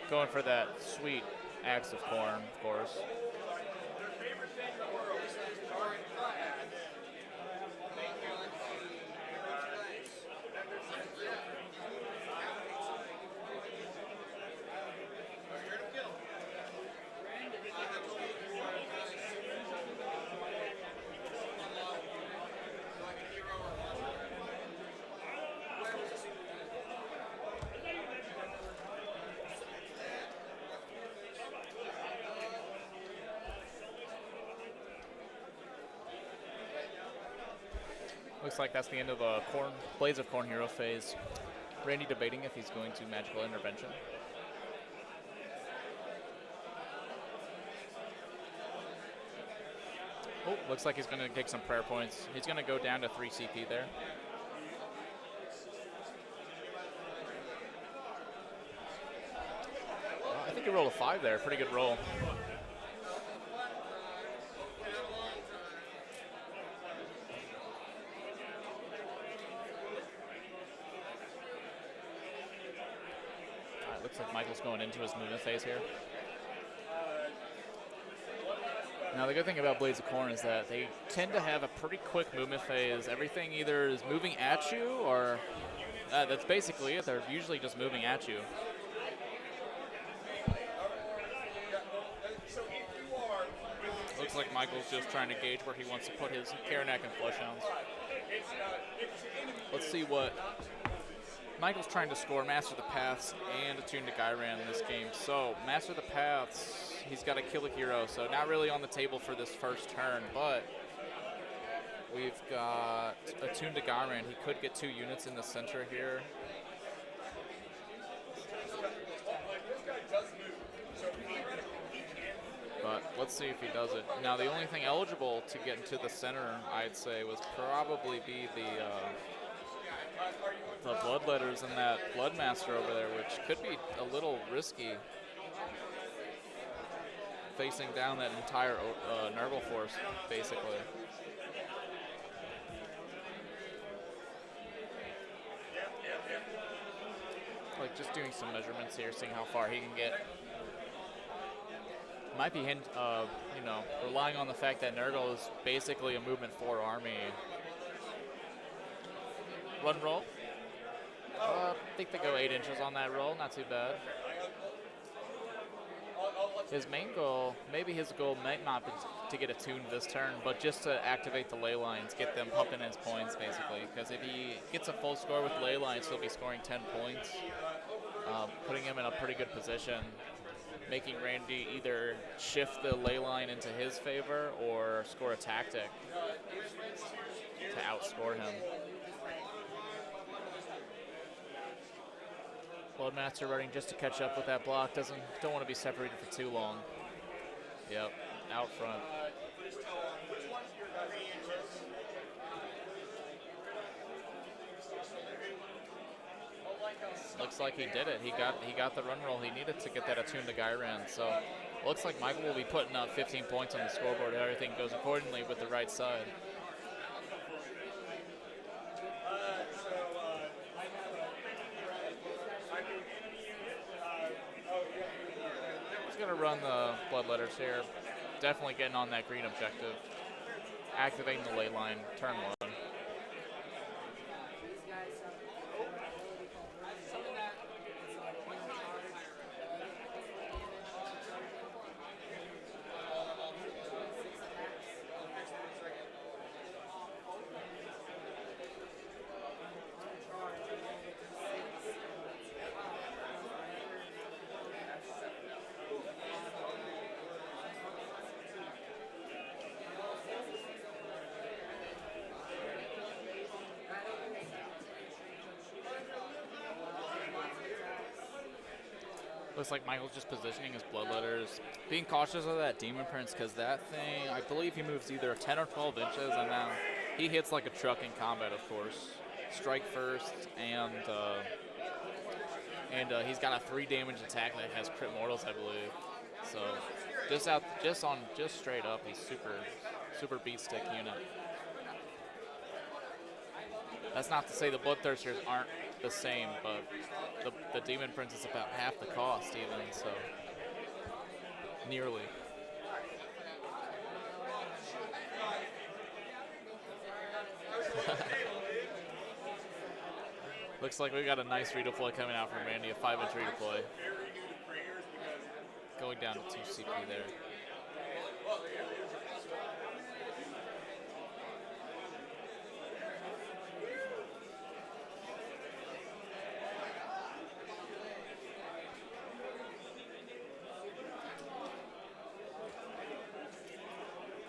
Going for that sweet axe of corn, of course. Looks like that's the end of the Blades of Corn hero phase. Randy debating if he's going to Magical Intervention. Oh, looks like he's going to take some prayer points. He's going to go down to 3 CP there. I think he rolled a 5 there. Pretty good roll. Looks like Michael's going into his movement phase here. Now the good thing about Blades of Corn is that they tend to have a pretty quick movement phase. Everything either is moving at you or that's basically it. They're usually just moving at you. Looks like Michael's just trying to gauge where he wants to put his Karanak and flush hounds. Let's see what Michael's trying to score. Master the Paths and Attune to Gyran in this game. So Master the Paths, he's got to kill a hero, so not really on the table for this first turn, but we've got Attune to Gyran. He could get 2 units in the center here. But let's see if he does it. Now, the only thing eligible to get into the center, I'd say, was probably be the Bloodletters and that Bloodmaster over there, which could be a little risky, facing down that entire Nurgle force, basically. Like, just doing some measurements here, seeing how far he can get. Might be, relying on the fact that Nurgle is basically a movement 4 army. Run roll. I think they go 8 inches on that roll, not too bad. His main goal, maybe his goal might not be to get attuned this turn, but just to activate the ley lines, get them pumping his points, basically. Because if he gets a full score with ley lines, he'll be scoring 10 points, putting him in a pretty good position, making Randy either shift the ley line into his favor or score a tactic to outscore him. Bloodmaster running just to catch up with that block. Don't want to be separated for too long. Yep, out front. Looks like he did it. He got the run roll he needed to get that attuned to Gyran. So looks like Michael will be putting up 15 points on the scoreboard if everything goes accordingly with the right side. He's gonna run the Bloodletters here. Definitely getting on that green objective. Activating the ley line, turn 1. Looks like Michael's just positioning his Bloodletters, being cautious of that Demon Prince, because that thing, I believe he moves either 10 or 12 inches, and then he hits like a truck in combat, of course. Strike first, and he's got a 3 damage attack that has crit mortals, I believe. So just straight up, he's super beat stick unit. That's not to say the Bloodthirsters aren't the same, but the Demon Prince is about half the cost even, so nearly. Looks like we got a nice redeploy coming out from Randy, a 5-inch redeploy. Going down to 2 CP there.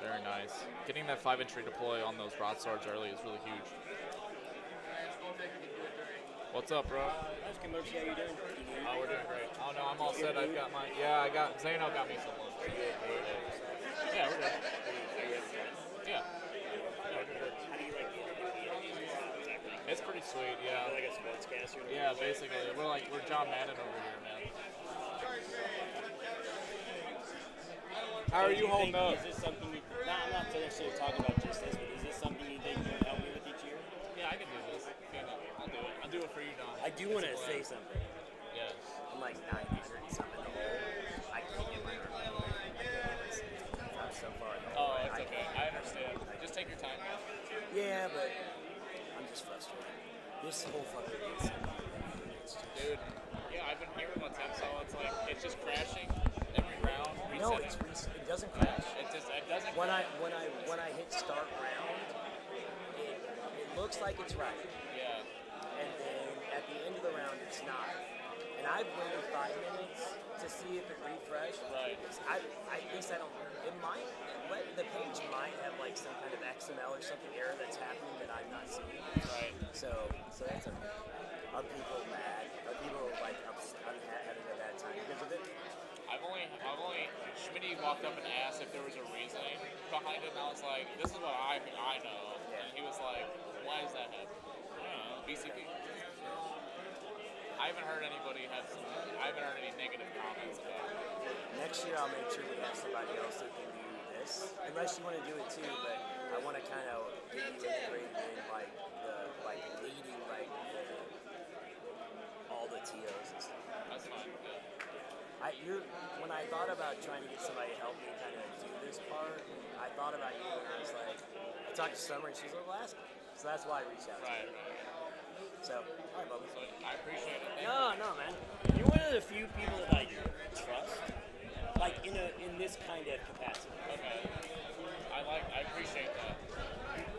Very nice. Getting that 5-inch redeploy on those broadswords early is really huge. What's up, bro? How's Kimochi? How you doing? Oh, we're doing great. Oh, no, I'm all set. I've got my... Yeah, Zeno got me some lunch. Yeah, we're good. Yeah. How do you like it? It's pretty sweet, yeah. Like a sportscaster? Yeah, basically. We're John Madden over here, man. How are you holding up? Is this something I'm not necessarily talking about just this, but is this something you think you can help me with each year? Yeah, I can do this. I'll do it. I'll do it for you, Don. I do want to say something. Yes. I'm like 90 and something. I can't get my arm. I'm so far. Oh, it's okay. I understand. Just take your time. Yeah, but I'm just frustrated. This whole fucking thing. Dude, yeah, I've been hearing what's up, so it's like, it's just crashing every round. No, it doesn't crash. It doesn't. When I hit start round, it looks like it's right, Yeah. and then at the end of the round, it's not. And I've waited 5 minutes to see if it refreshed. Right. At least I don't. It might. The page might have like some kind of XML or something error that's happening that I'm not seeing. Right. So that's okay. Are people mad? Are people like having a bad time because of it? I've only Schmitty walked up and asked if there was a reasoning behind it, and I was like, this is what I know. Yeah. And he was like, why is that happening? I don't know, BCP. I haven't heard any negative comments about it. Next year I'll make sure we have somebody else who can do this. Unless you want to do it too, but I want to kind of get you integrated in leading all the TOs and stuff. That's fine. Yeah. When I thought about trying to get somebody to help me kind of do this part, I thought about you and I was like, I talked to Summer and she's like, well, ask me. So that's why I reached out to Right. you. So, all right, Bubba. So I appreciate it. No, man. You're one of the few people that I trust, like in this kind of capacity. Okay. I appreciate that.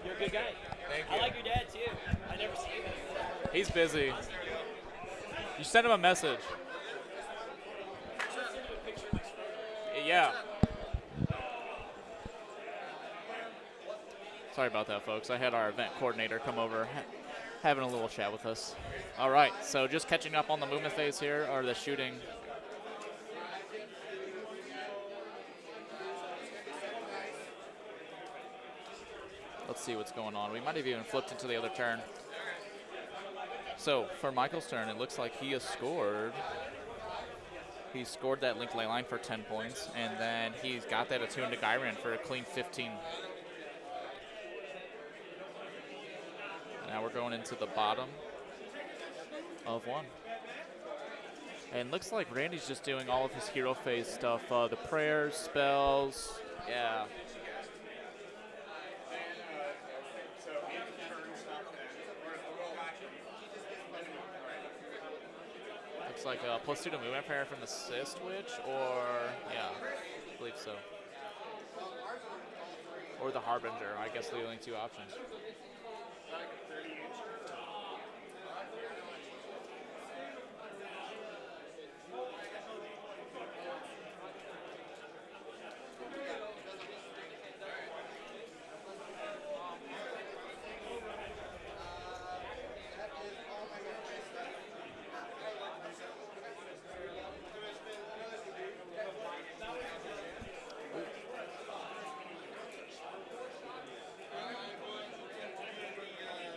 You're a good guy. Thank you. I like your dad too. I never see him before. He's busy. You send him a message. Yeah. Sorry about that, folks. I had our event coordinator come over, having a little chat with us. All right, so just catching up on the movement phase here, or the shooting. Let's see what's going on. We might have even flipped into the other turn. So for Michael's turn, it looks like he has scored. He scored that link lay line for 10 points, and then he's got that attuned to Gyran for a clean 15. Now we're going into the bottom of one. And looks like Randy's just doing all of his hero phase stuff. The prayers, spells, yeah. Looks like a +2 to movement prayer from the Assist Witch, or, yeah, I believe so. Or the Harbinger, I guess the only two options.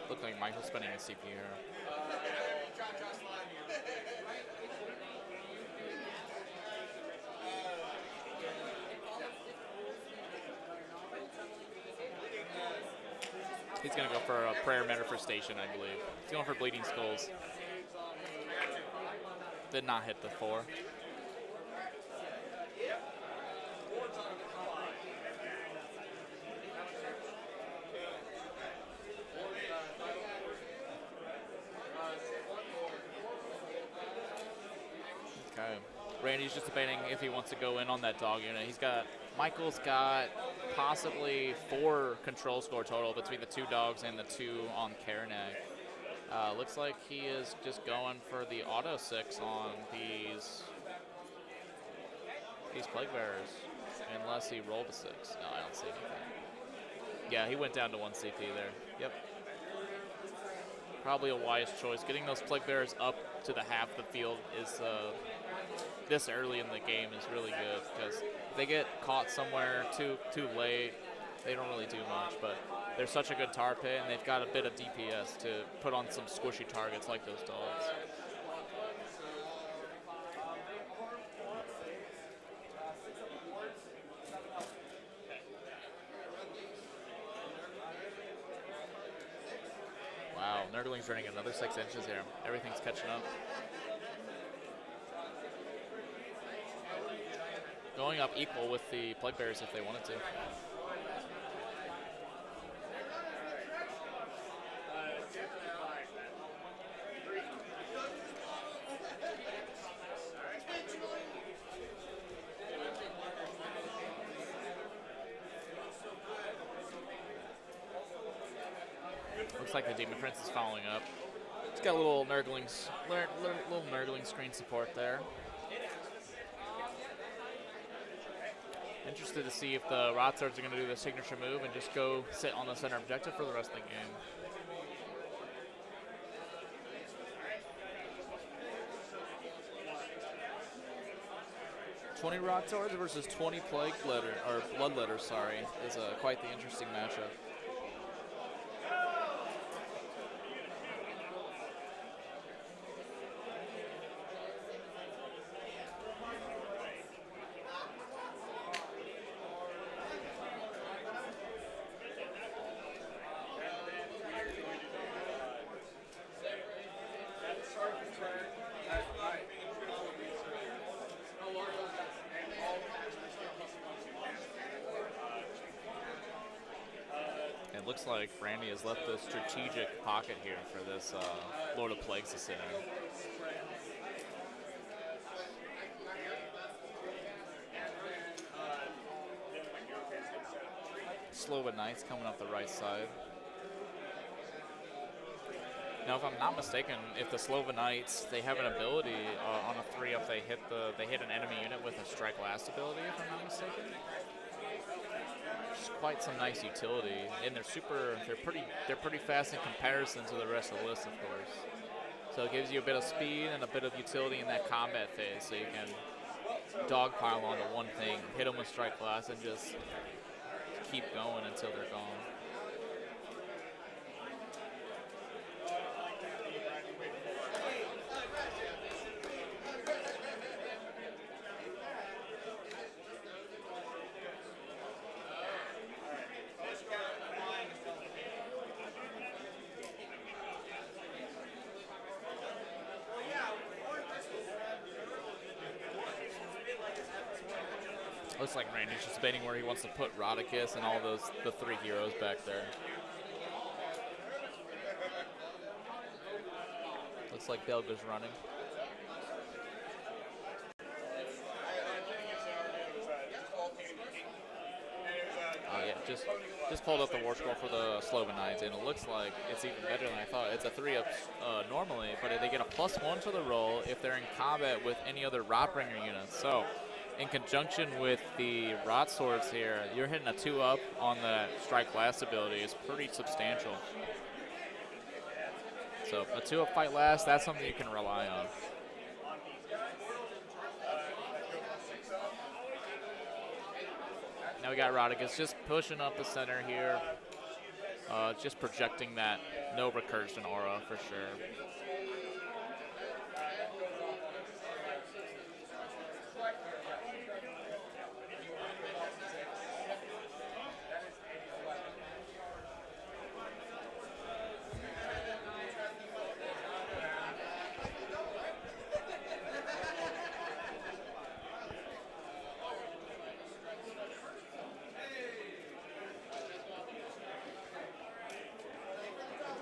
Looked like Michael's spending his CP here. He's going to go for a prayer manifestation, I believe. He's going for bleeding skulls. Did not hit the 4. Okay. Randy's just debating if he wants to go in on that dog unit. Michael's got possibly 4 control score total between the 2 dogs and the 2 on Karanag. Looks like he is just going for the auto 6 on these plague bearers, unless he rolled a 6. No, I don't see anything. Yeah, he went down to 1 CP there. Yep. Probably a wise choice. Getting those plague bearers up to the half the field is this early in the game is really good, because if they get caught somewhere too late, they don't really do much. But they're such a good tar pit, and they've got a bit of DPS to put on some squishy targets like those dogs. Wow, Nerdling's running another 6 inches here. Everything's catching up. Going up equal with the Plague Bearers if they wanted to. Looks like the Demon Prince is following up. It's got a little nurgling screen support there. Interested to see if the Rot Swords are going to do the signature move and just go sit on the center objective for the rest of the game. "20 Rot Swords versus 20 Bloodletters, sorry, is quite the interesting matchup. It looks like Randy has left a strategic pocket here for this Lord of Plagues to sit in. Slova Knights coming up the right side. Now, if I'm not mistaken, if the Slova Knights, they have an ability on a 3-up, they hit an enemy unit with a Strike Last ability, if I'm not mistaken. Just quite some nice utility, and they're pretty fast in comparison to the rest of the list, of course. So it gives you a bit of speed and a bit of utility in that combat phase, so you can dogpile onto one thing, hit them with Strike Last, and just keep going until they're gone. Looks like Randy's just debating where he wants to put Rodicus and all the 3 heroes back there. Looks like Belga's running. Oh yeah, just pulled up the War Scroll for the Slova Knights, and it looks like it's even better than I thought. It's a 3-up normally, but they get a +1 to the roll if they're in combat with any other Rotbringer units. So, in conjunction with the Rot Swords here, you're hitting a 2-up on the Strike Last ability. It's pretty substantial. So a 2-up Fight Last, that's something you can rely on. Now we got Rodicus just pushing up the center here. Just projecting that no recursion aura for sure.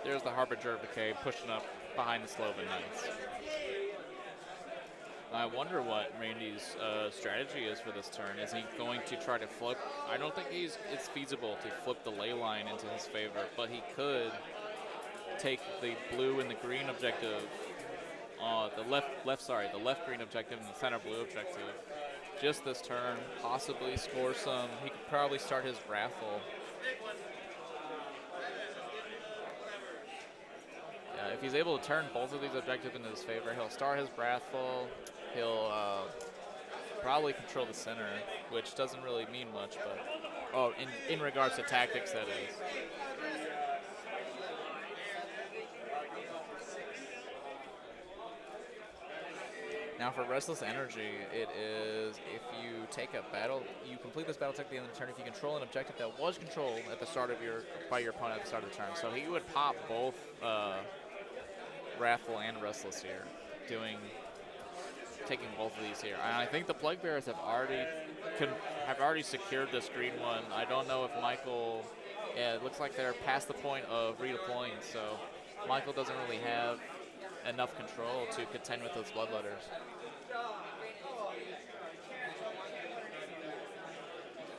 There's the Harbinger of Decay pushing up behind the Slova Knights. I wonder what Randy's strategy is for this turn. Is he going to try to flip? I don't think it's feasible to flip the ley line into his favor, but he could take the blue and the green objective, the left green objective and the center blue objective just this turn, possibly score some. He could probably start his Wrathful. If he's able to turn both of these objectives into his favor, he'll start his Wrathful. He'll probably control the center, which doesn't really mean much, but in regards to tactics, that is. Now for Restless Energy, it is if you take a battle, you complete this battle tech at the end of the turn if you control an objective that was controlled at the start of by your opponent at the start of the turn. So he would pop both Wrathful and Restless here, taking both of these here. And I think the Plague Bearers have already secured this green one. I don't know if Michael. Yeah, it looks like they're past the point of redeploying, so Michael doesn't really have enough control to contend with those Bloodletters.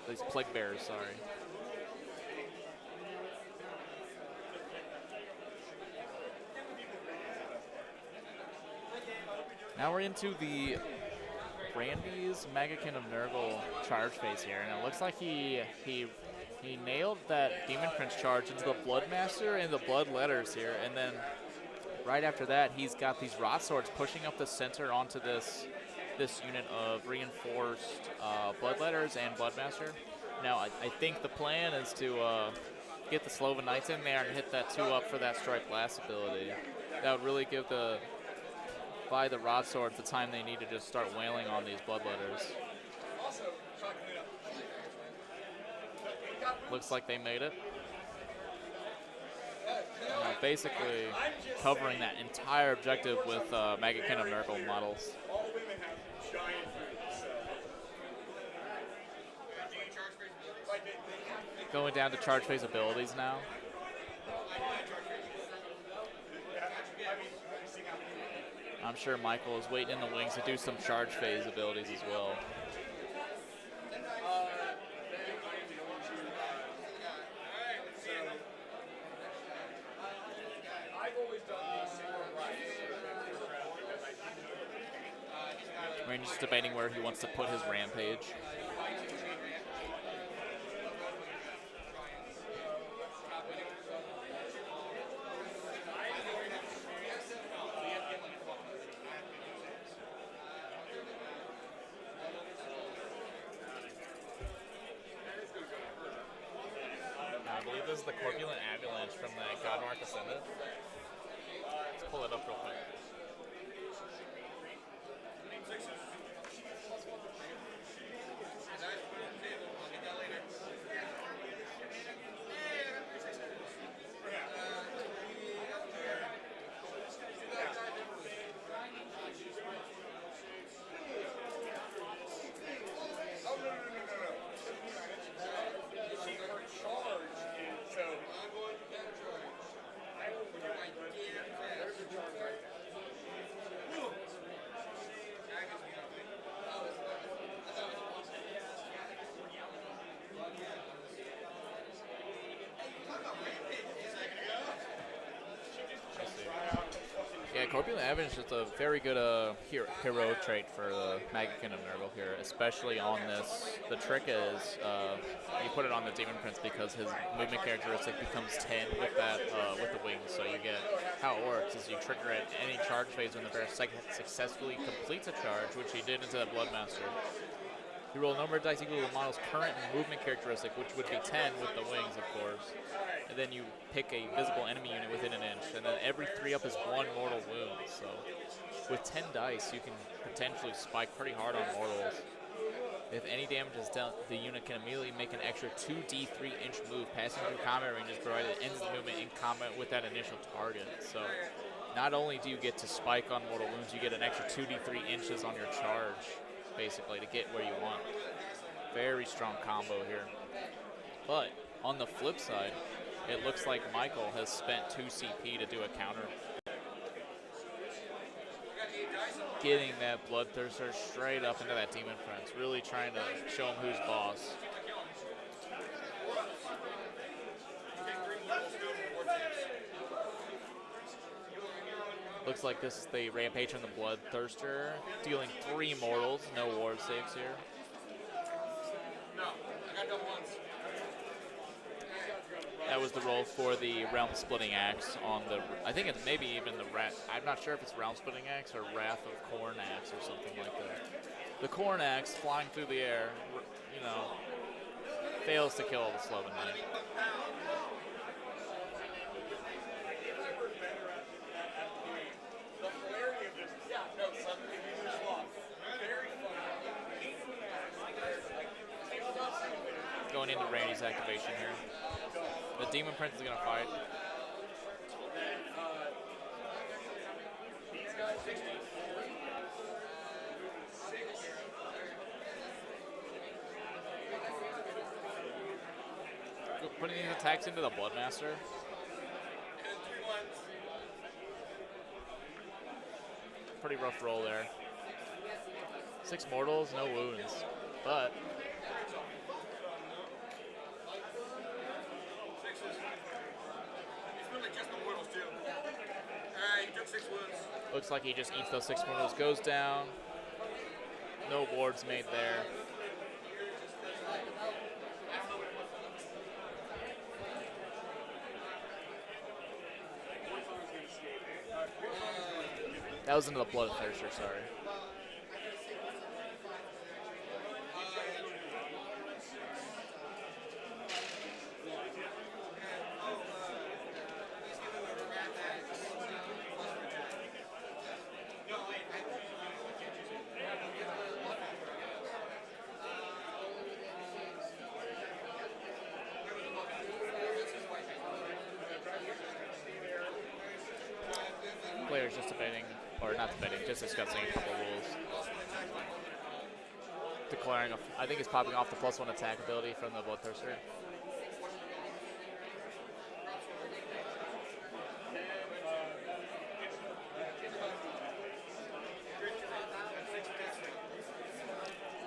These Plague Bearers, sorry. Now we're into the Randy's Megakin of Nurgle charge phase here, and it looks like he nailed that Demon Prince charge into the Bloodmaster and the Blood Letters here, and then right after that, he's got these Rot Swords pushing up the center onto this unit of reinforced Blood Letters and Bloodmaster. Now, I think the plan is to get the Sloven Knights in there and hit that 2-up for that Strike Blast ability. That would really give the Rod Swords the time they need to just start wailing on these Bloodletters. Looks like they made it. Basically covering that entire objective with Megakin of Nurgle models. All women have giant boobs, so. Going down to charge phase abilities now. I'm sure Michael is waiting in the wings to do some charge phase abilities as well. Randy's just debating where he wants to put his rampage. I believe this is the Corpulent Avalanche from the God Mark Ascendant. Let's pull it up real quick. Yeah, Corpulent Avalanche is a very good heroic trait for the Megakin of Nurgle here, especially on this. The trick is you put it on the Demon Prince because his movement characteristic becomes 10 with that with the wings. So you get how it works is you trigger at any charge phase when the bear successfully completes a charge, which he did into that Bloodmaster. You roll a number of dice equal to the model's current movement characteristic, which would be 10 with the wings, of course. And then you pick a visible enemy unit within an inch, and then every 3-up is 1 mortal wound. So with 10 dice, you can potentially spike pretty hard on mortals. If any damage is dealt, the unit can immediately make an extra 2d3-inch move, passing through combat ranges, provided it ends the movement in combat with that initial target. So not only do you get to spike on mortal wounds, you get an extra 2d3 inches on your charge, basically, to get where you want. Very strong combo here. But on the flip side, it looks like Michael has spent 2 CP to do a counter. Getting that Bloodthirster straight up into that Demon Prince, really trying to show him who's boss. Looks like this is the Rampage on the Bloodthirster, dealing 3 mortals, no ward saves here. That was the roll for the Realm Splitting Axe on the, I think it's maybe even the I'm not sure if it's Realm Splitting Axe or Wrath of Corn Axe or something like that. The Corn Axe flying through the air, you know, fails to kill the Sloven Knight. Going into Randy's activation here. The Demon Prince is going to fight. Putting these attacks into the Bloodmaster. Pretty rough roll there. 6 mortals, no wounds. But Looks like he just eats those 6 wounds. Goes down. No wards made there. That was into the Bloodthirster, sorry. Players just debating, or not debating, just discussing a couple rules. Declaring, I think it's popping off the +1 attack ability from the Bloodthirster.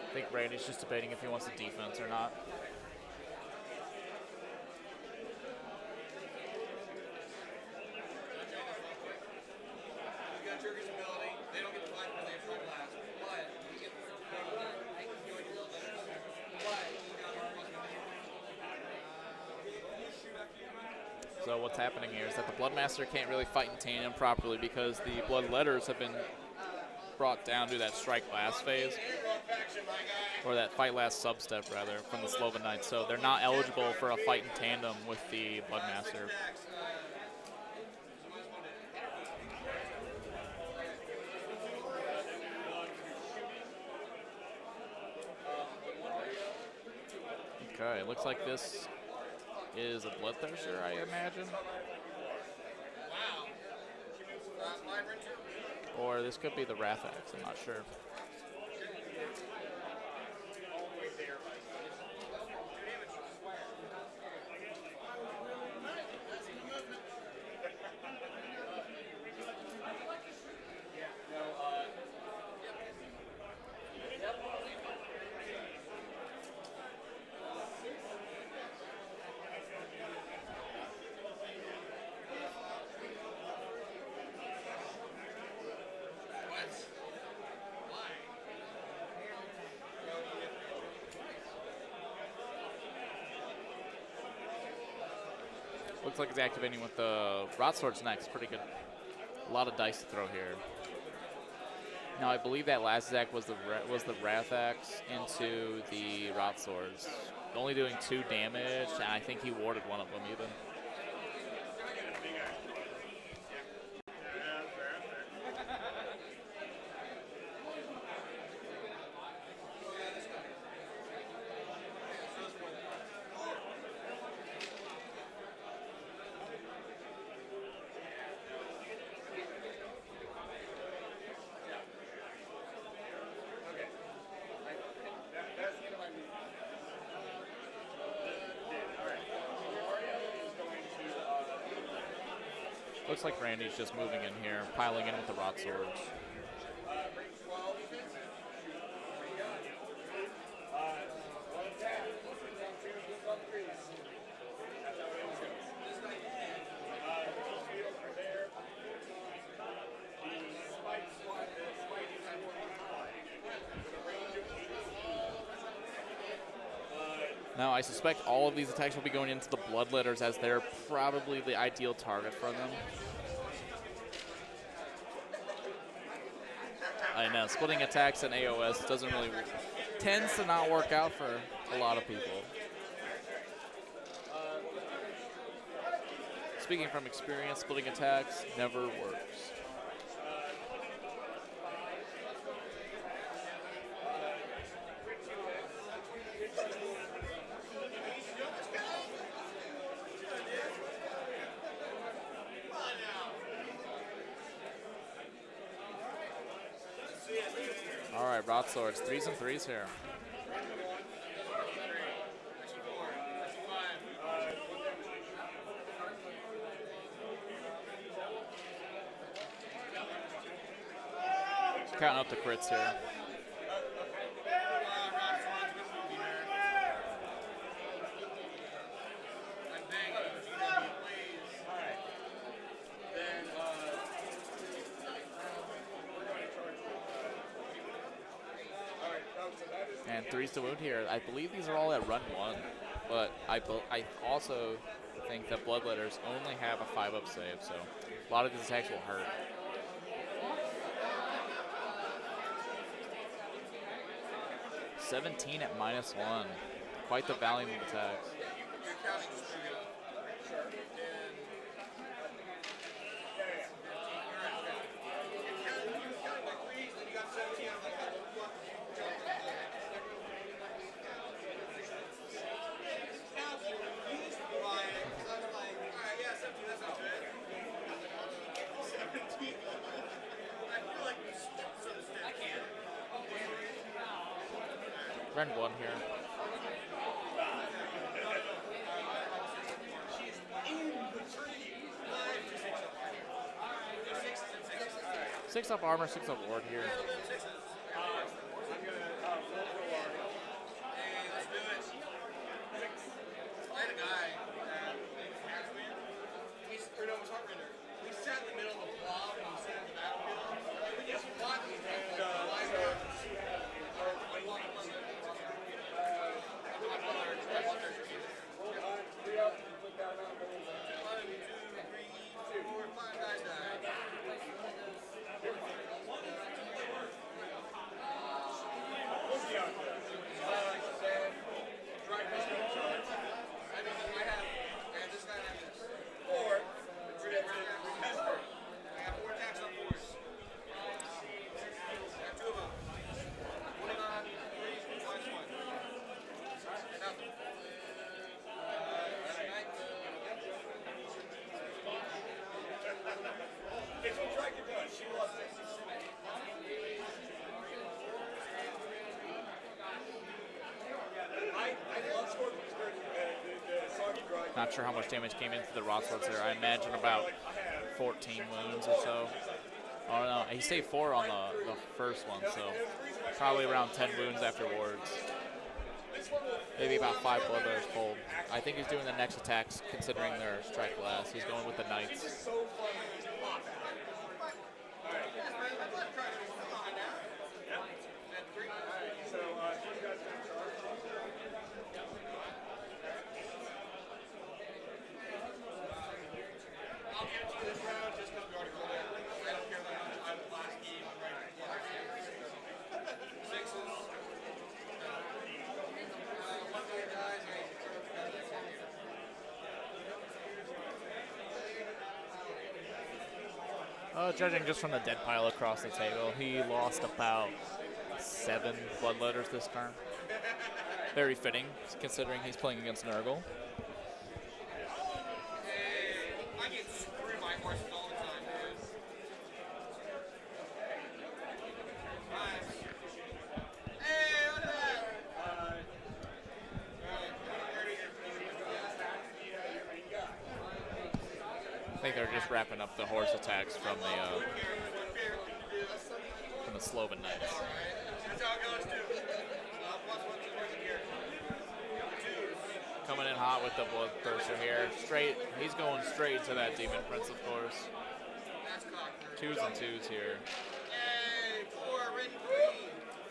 I think Randy's just debating if he wants the defense or not. So what's happening here is that the Bloodmaster can't really fight in tandem properly because the Bloodletters have been brought down to that strike last phase, or that fight last sub-step rather, from the Sloven Knights. So they're not eligible for a fight in tandem with the Bloodmaster. Okay, looks like this is a Bloodthirster, I imagine. Or this could be the Rathax, I'm not sure. Looks like he's activating with the Rot Swords next. Pretty good. A lot of dice to throw here. Now I believe that last attack was the Rathax into the Rot Swords, only doing 2 damage, and I think he warded one of them even. Looks like Randy's just moving in here, piling in with the Rot Swords. Now, I suspect all of these attacks will be going into the Bloodletters as they're probably the ideal target for them. I know, splitting attacks and AOS doesn't really tends to not work out for a lot of people. Speaking from experience, splitting attacks never works. All right, Rot Swords, 3s and 3s here. Counting up the crits here. And 3's the wound here. I believe these are all at run 1, but I also think that Bloodletters only have a 5-up save, so a lot of these attacks will hurt. $17 at -1. Quite the volume of attacks. Run 1 here. Six up armor, 6 up ward here. Not sure how much damage came into the raw swords there. I imagine about 14 wounds or so. Oh no, he saved 4 on the first one, so probably around 10 wounds after wards. Maybe about 5 Bloodletters pulled. I think he's doing the next attacks considering their strike last. He's going with the Knights. Judging just from the dead pile across the table, he lost about 7 Bloodletters this turn. Very fitting, considering he's playing against Nurgle. I get screwed by horses all the time, dude. Nice. Hey, look at that. I think they're just wrapping up the horse attacks from the Sloven Knights. That's how it goes, too. Coming in hot with the Bloodthirster here. He's going straight to that Demon Prince, of course. 2s and 2s here. Hey,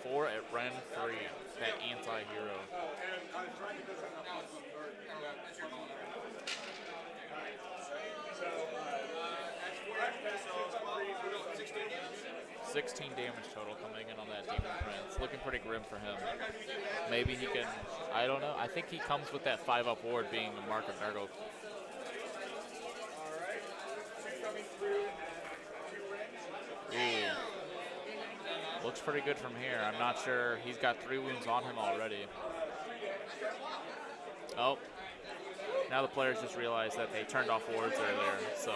4 at Ren 3, that anti-hero. So, 16 damage total coming in on that Demon Prince. Looking pretty grim for him. Maybe he can, I don't know. I think he comes with that 5-up ward being the mark of Nurgle. Ooh. Looks pretty good from here. I'm not sure. He's got 3 wounds on him already. Oh. Now the players just realized that they turned off wards earlier, so.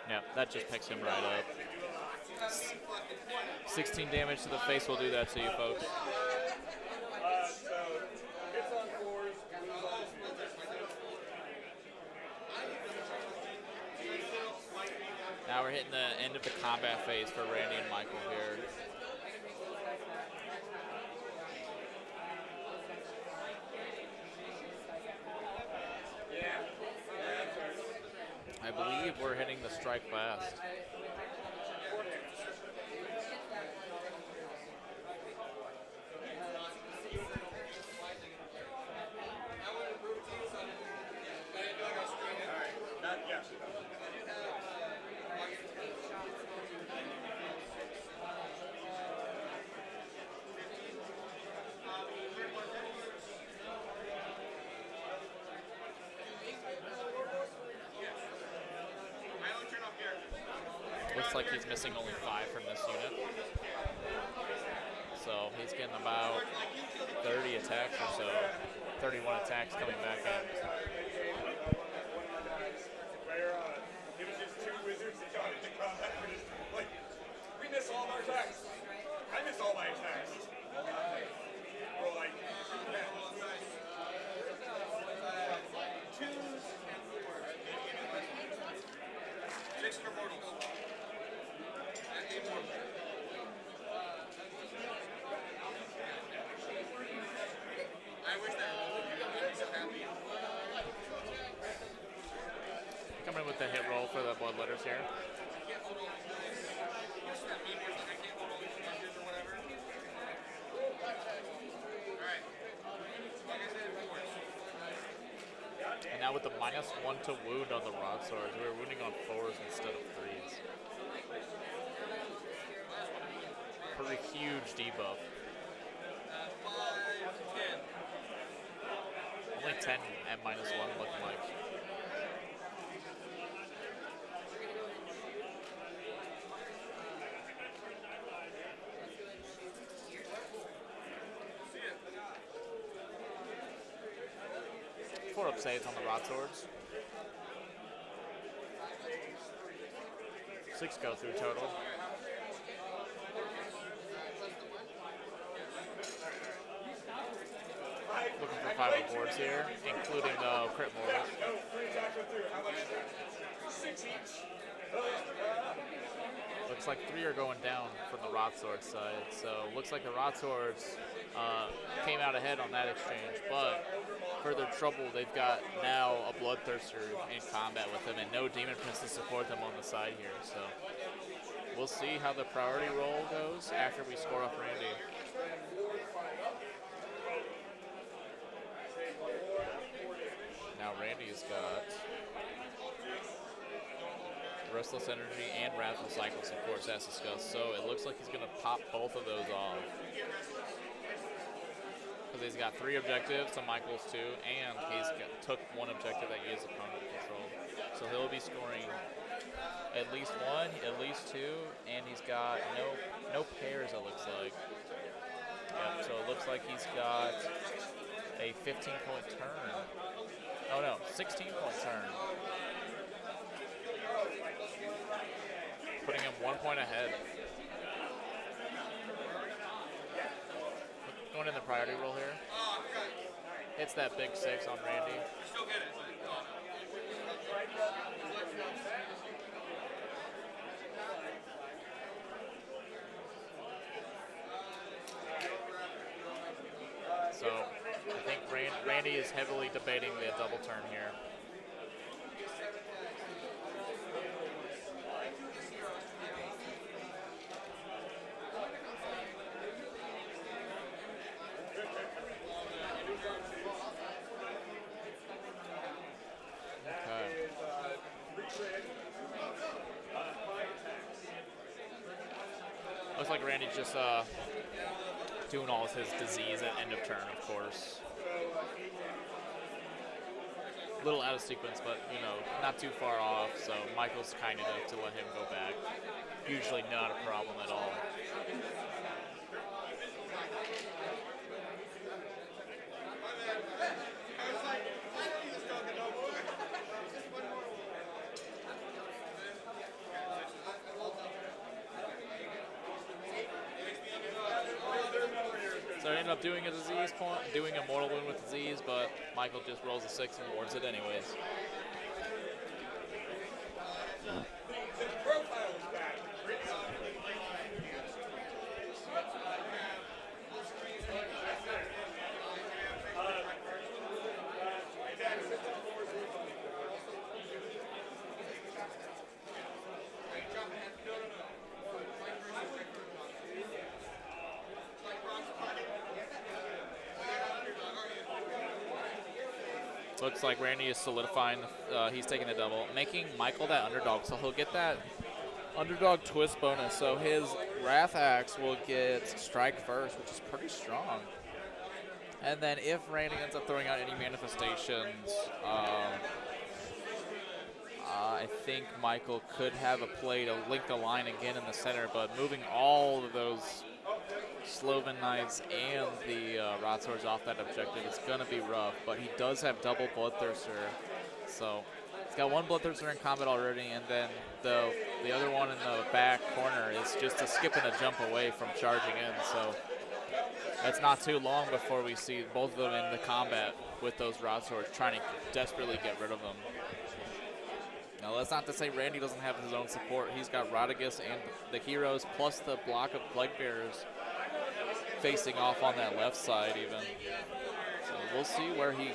Yeah, that just picks him right up. 16 damage to the face will do that to you, folks. Now we're hitting the end of the combat phase for Randy and Michael here. I believe we're hitting the strike fast. Looks like he's missing only 5 from this unit. So he's getting about 30 attacks or so. 31 attacks coming back in. Where it was just 2 wizards that got into combat. Like, we miss all our attacks. I miss all my attacks. Or like, Six for mortals. I wish that I'd be so happy. Coming in with the hit roll for the bloodletters here. And now with the -1 to wound on the rod swords, we're wounding on 4s instead of 3s. Pretty huge debuff. 5, 10. Only 10 at -1 looking like. Four up saves on the rod swords. 6 go through total. Looking for 5 up boards here, including the crit mortals. no, 3 attacks went through. How much is that? 6 each. Looks like 3 are going down from the rod sword side. So looks like the rod swords came out ahead on that exchange, but for their trouble, they've got now a bloodthirster in combat with them and no demon prince to support them on the side here. So we'll see how the priority roll goes after we score off Randy. Now Randy's got Restless Energy and Wrathful Cycles, of course, as discussed. So it looks like he's going to pop both of those off. Because he's got 3 objectives to Michael's 2, and took 1 objective that he is opponent controlled. So he'll be scoring at least 1, at least 2, and he's got no pairs, it looks like. Yep, so it looks like he's got a 15-point turn. Oh no, 16-point turn. Putting him 1 point ahead. Going in the priority roll here. Hits that big 6 on Randy. Still get it. So I think Randy is heavily debating the double turn here. Looks like Randy's just doing all of his disease at end of turn, of course. A little out of sequence, but, you know, not too far off, so Michael's kind enough to let him go back. Usually not a problem at all. So I ended up doing a disease point, doing a mortal wound with disease, but Michael just rolls a 6 and wards it anyways. Looks like Randy is solidifying. He's taking the double, making Michael that underdog, so he'll get that underdog twist bonus. So his Wrath Axe will get strike first, which is pretty strong. And then if Randy ends up throwing out any manifestations, I think Michael could have a play to link the line again in the center, but moving all of those Sloven Knights and the Rot Swords off that objective is going to be rough, but he does have double Bloodthirster. So he's got one Bloodthirster in combat already, and then the other one in the back corner is just a skip and a jump away from charging in. So it's not too long before we see both of them in the combat with those Rot Swords, trying to desperately get rid of them. Now, that's not to say Randy doesn't have his own support. He's got Rodriguez and the heroes, plus the block of Plague Bearers facing off on that left side even. So we'll see where he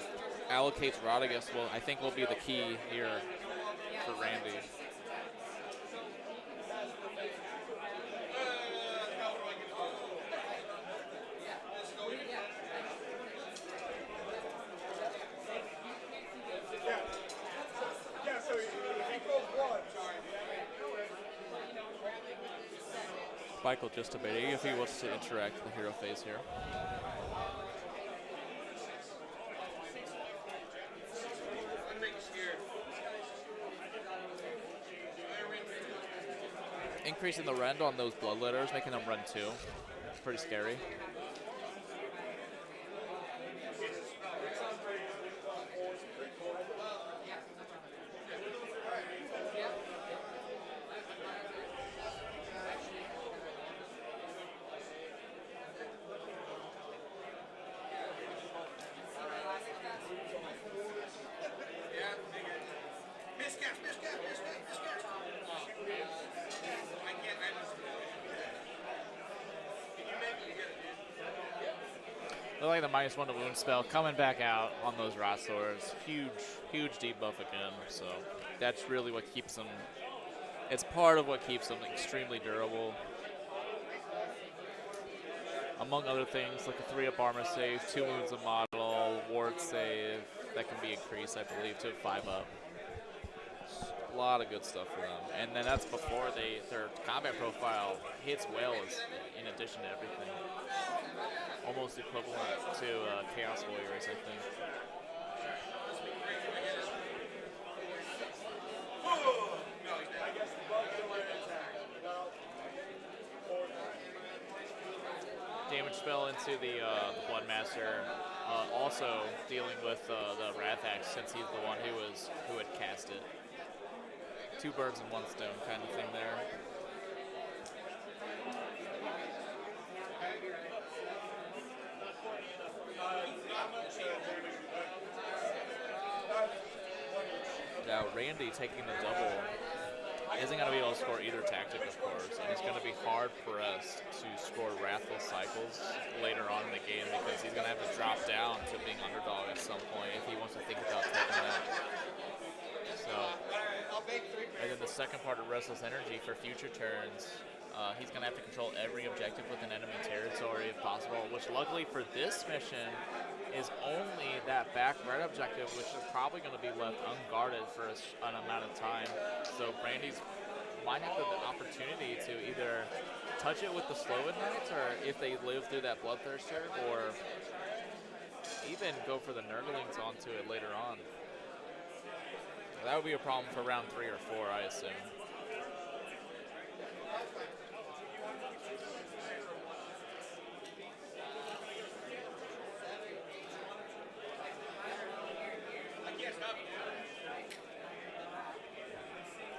allocates Rodriguez. Well, I think will be the key here for Randy. Michael just debating if he wants to interact with the hero phase here. Increasing the rend on those bloodletters, making them run 2. It's pretty scary. Look like the -1 to wound spell coming back out on those Rot Swords. Huge debuff again. So that's really what keeps them. It's part of what keeps them extremely durable. Among other things, like a 3-up armor save, 2 wounds a model, ward save that can be increased, I believe, to a 5-up. A lot of good stuff for them. And then that's before their combat profile hits whales in addition to everything. Almost equivalent to Chaos Warriors, I think. Damage spell into the Bloodmaster, also dealing with the Wrath Axe since he's the one who had cast it. 2 birds in 1 stone kind of thing there. Now Randy taking the double isn't going to be able to score either tactic, of course, and it's going to be hard pressed to score Wrathful Cycles later on in the game because he's going to have to drop down to being underdog at some point if he wants to think about taking that. So, and then the second part of Restless Energy for future turns, he's going to have to control every objective within enemy territory if possible, which luckily for this mission is only that back right objective, which is probably going to be left unguarded for an amount of time. So Brandy's might have the opportunity to either touch it with the Sloven Knights, or if they live through that Bloodthirster, or even go for the Nurglings onto it later on. That would be a problem for round 3 or 4, I assume.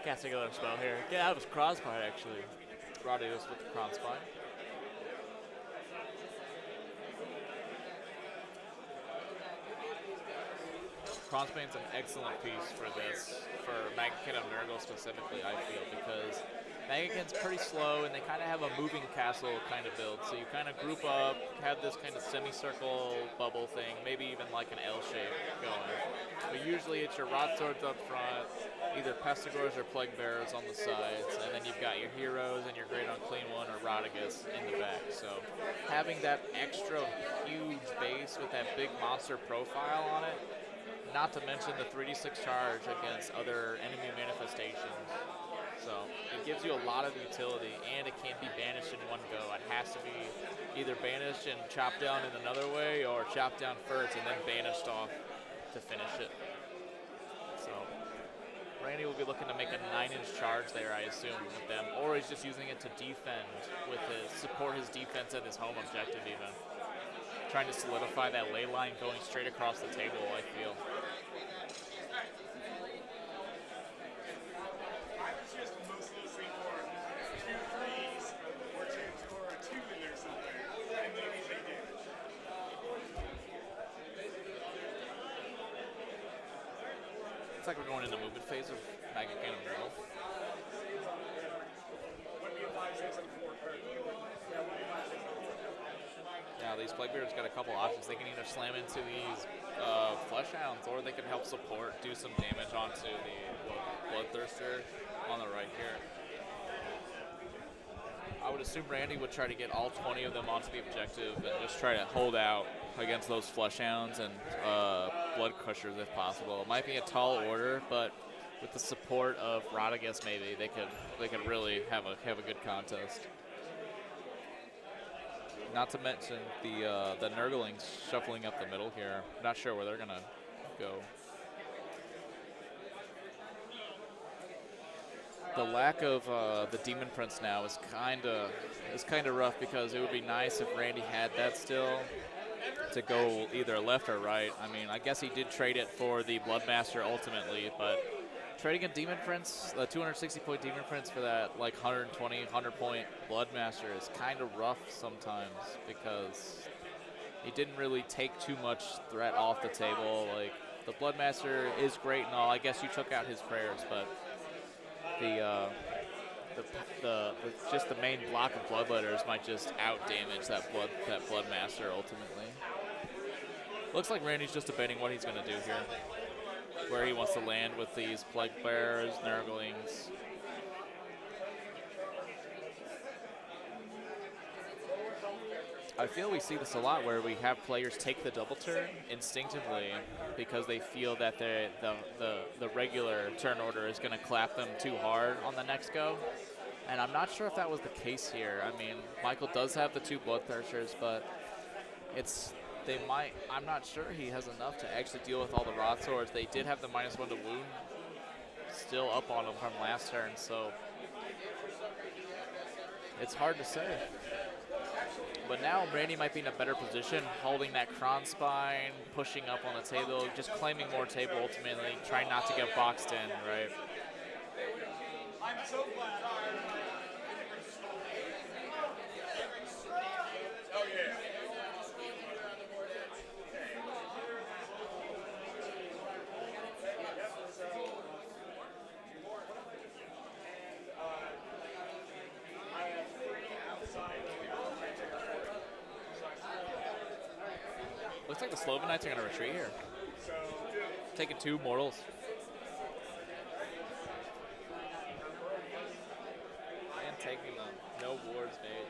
Casting another spell here. Yeah, that was Crossbite actually. Radius with the Crossbite. Crossbane's an excellent piece for this, for Magakin of Nurgle specifically, I feel, because Magakin's pretty slow and they kind of have a moving castle kind of build. So you kind of group up, have this kind of semicircle bubble thing, maybe even like an L shape going. But usually it's your Rot Swords up front, either Pestigors or Plague Bearers on the sides, and then you've got your heroes and your Great Unclean One or Rodriguez in the back. So having that extra huge base with that big monster profile on it not to mention the 3d6 charge against other enemy manifestations. So it gives you a lot of utility, and it can't be banished in one go. It has to be either banished and chopped down in another way, or chopped down first and then banished off to finish it. So Randy will be looking to make a 9-inch charge there, I assume, with them, or he's just using it to defend with support his defense at his home objective even. Trying to solidify that ley line going straight across the table, I feel. I was just mostly for 2 3s or 2 or a 2 in there somewhere, and maybe they damage. It's like we're going into the movement phase of Magic Cannon World. Now these Plaguebearers got a couple options. They can either slam into these Flesh Hounds, or they can help support, do some damage onto the Bloodthirster on the right here. I would assume Randy would try to get all 20 of them onto the objective and just try to hold out against those Flesh Hounds and Blood Crushers if possible. It might be a tall order, but with the support of Radagast, maybe they could really have a good contest. Not to mention the Nurglings shuffling up the middle here. Not sure where they're gonna go. The lack of the Demon Prince now is kind of rough, because it would be nice if Randy had that still to go either left or right. I mean, I guess he did trade it for the Bloodmaster ultimately, but trading a Demon Prince, a 260-point Demon Prince for that like 120, 100-point Bloodmaster is kind of rough sometimes, because he didn't really take too much threat off the table. Like, the Bloodmaster is great and all. I guess you took out his prayers, but just the main block of Bloodletters might just out damage that Bloodmaster ultimately. Looks like Randy's just debating what he's gonna do here, where he wants to land with these Plague Bearers, Nurglings. I feel we see this a lot, where we have players take the double turn instinctively because they feel that the regular turn order is going to clap them too hard on the next go. And I'm not sure if that was the case here. I mean, Michael does have the 2 Bloodthirsters, but I'm not sure he has enough to actually deal with all the Rod Swords. They did have the -1 to wound still up on them from last turn, so it's hard to say. But now Randy might be in a better position, holding that Kron Spine, pushing up on the table, just claiming more table ultimately, trying not to get boxed in, right? I'm so glad. Oh yeah. Looks like the Sloven Knights are going to retreat here. Taking 2 mortals. And taking them. No wards made.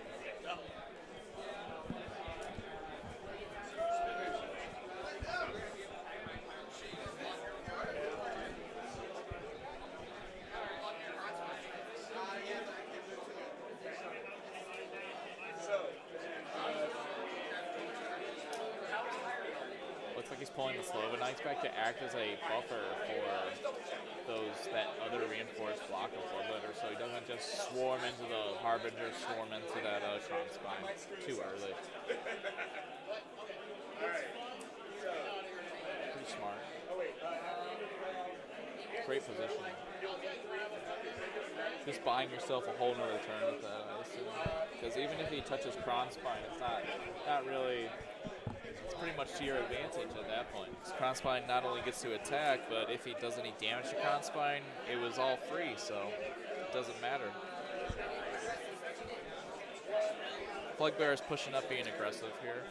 He's pulling the Sloven Knights back to act as a buffer for that other reinforced block of Bloodletter, so he doesn't just swarm into the Harbinger, swarm into that Kron Spine too early. Pretty smart. Great positioning. Just buying yourself a whole nother turn with that, I assume. Because even if he touches Kron Spine, it's not really. It's pretty much to your advantage at that point. Kron Spine not only gets to attack, but if he does any damage to Kron Spine, it was all free, so it doesn't matter. Plaguebearer is pushing up, being aggressive here.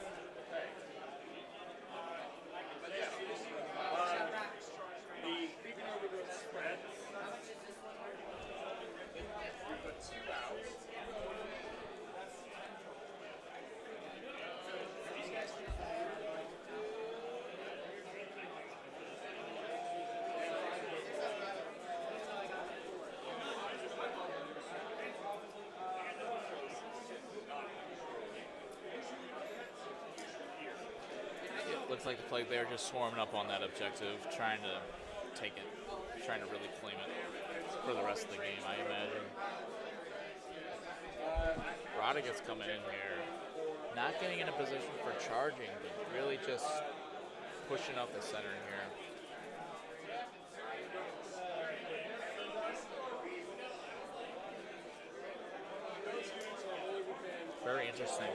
looks like they're just swarming up on that objective, trying to take it, trying to really claim it for the rest of the game, I imagine. Rodriguez coming in here, not getting in a position for charging, but really just pushing up the center here. Very interesting.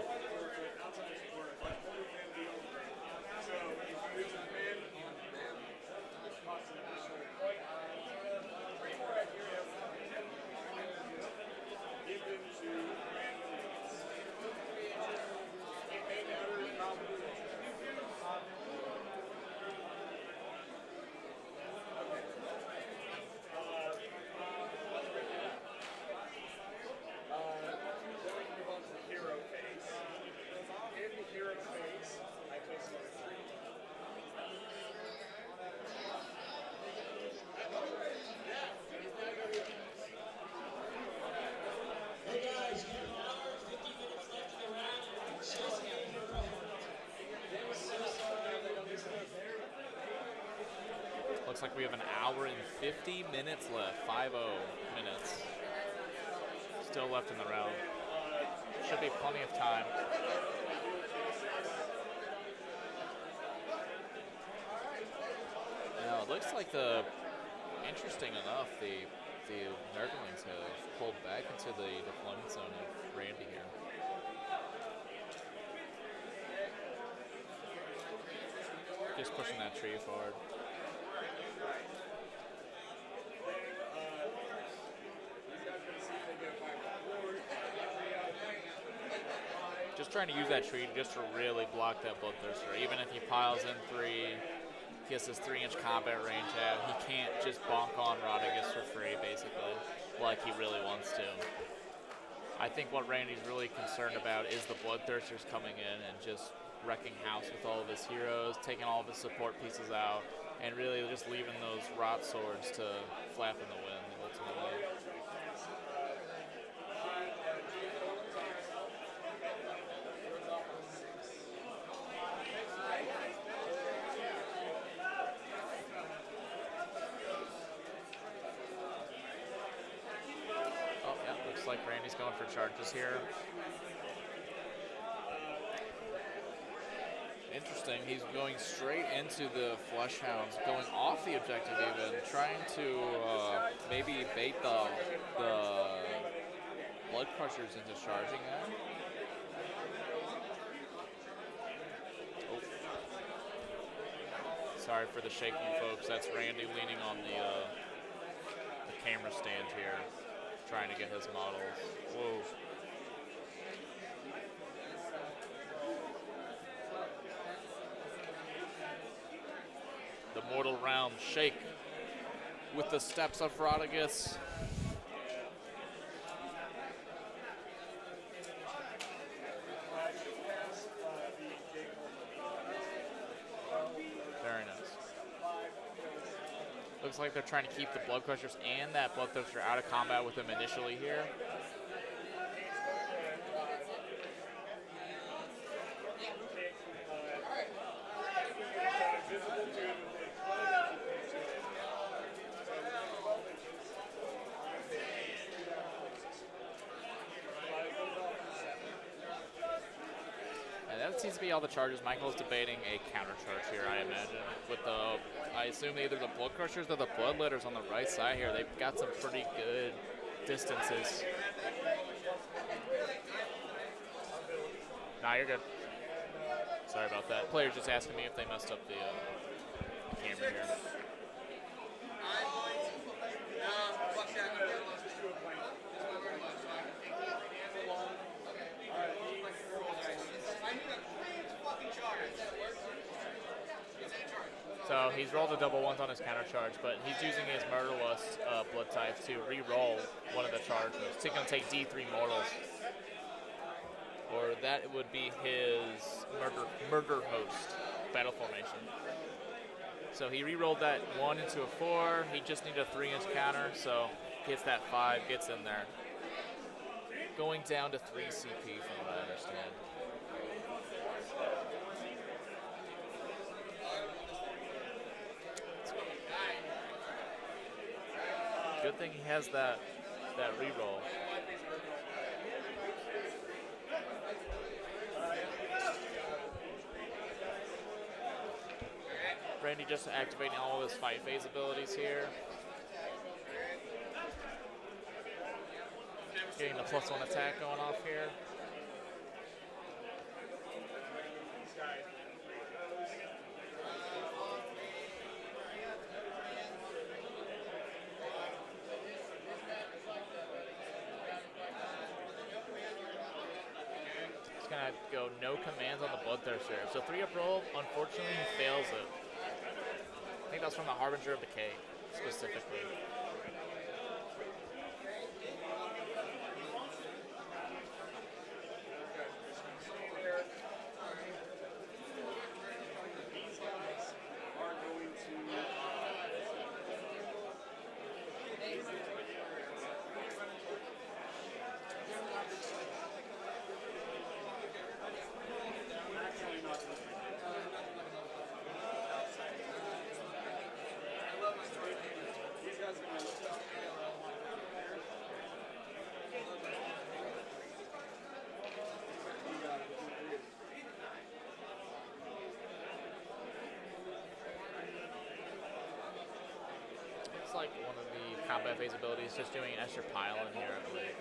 Looks like we have an hour and 50 minutes left, 5-0 minutes. Still left in the round. Should be plenty of time. Now it looks like interesting enough, the Nurglings have pulled back into the deployment zone of Randy here. Just pushing that tree forward. Just trying to use that tree just to really block that Bloodthirster. Even if he piles in 3, he has his 3-inch combat range out, he can't just bonk on Rodriguez for free, basically, like he really wants to. I think what Randy's really concerned about is the Bloodthirsters coming in and just wrecking house with all of his heroes, taking all of his support pieces out, and really just leaving those rot swords to flap in the wind, ultimately. Oh, yeah, looks like Randy's going for charges here. Interesting, he's going straight into the Flesh Hounds, going off the objective even, trying to maybe bait the Blood Crushers into charging that. Oh. Sorry for the shaking, folks. That's Randy leaning on the camera stand here, trying to get his models. Whoa. The mortal round shake with the steps of Rodriguez. Very nice. Looks like they're trying to keep the Blood Crushers and that Bloodthirster out of combat with them initially here. That seems to be all the charges. Michael's debating a counter charge here, I imagine. With I assume either the Blood Crushers or the Bloodletters on the right side here. They've got some pretty good distances. Nah, you're good. Sorry about that. Player's just asking me if they messed up the camera here. So he's rolled the double ones on his counter charge, but he's using his Murderlust blood type to re-roll one of the charges. He's going to take D3 mortals. Or that would be his murder host battle formation. So he re-rolled that 1 into a 4. He just needed a 3-inch counter, so gets that 5, gets in there. Going down to 3 CP from what I understand. Good thing he has that reroll. Randy just activating all of his fight phase abilities here. Getting the +1 attack going off here. He's gonna go no commands on the Bloodthirster. So 3-up roll, unfortunately he fails it. I think that's from the Harbinger of Decay, specifically. Like one of the combat phase abilities, just doing an extra pile in here, I believe.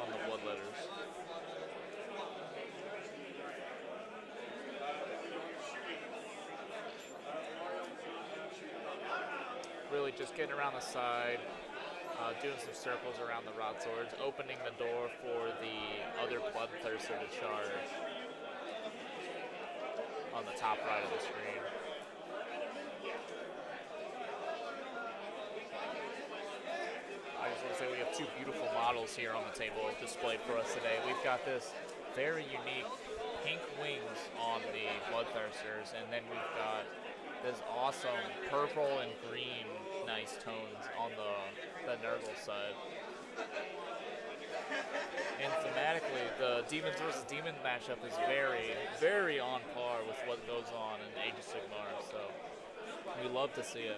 On the Bloodletters. Really just getting around the side, doing some circles around the Rod Swords, opening the door for the other Bloodthirster to charge on the top right of the screen. I just want to say we have two beautiful models here on the table displayed for us today. We've got this very unique pink wings on the Bloodthirsters, and then we've got this awesome purple and green nice tones on the Nurgle side. And thematically, the Demons versus Demons matchup is very, very on par with what goes on in Age of Sigmar, so we love to see it.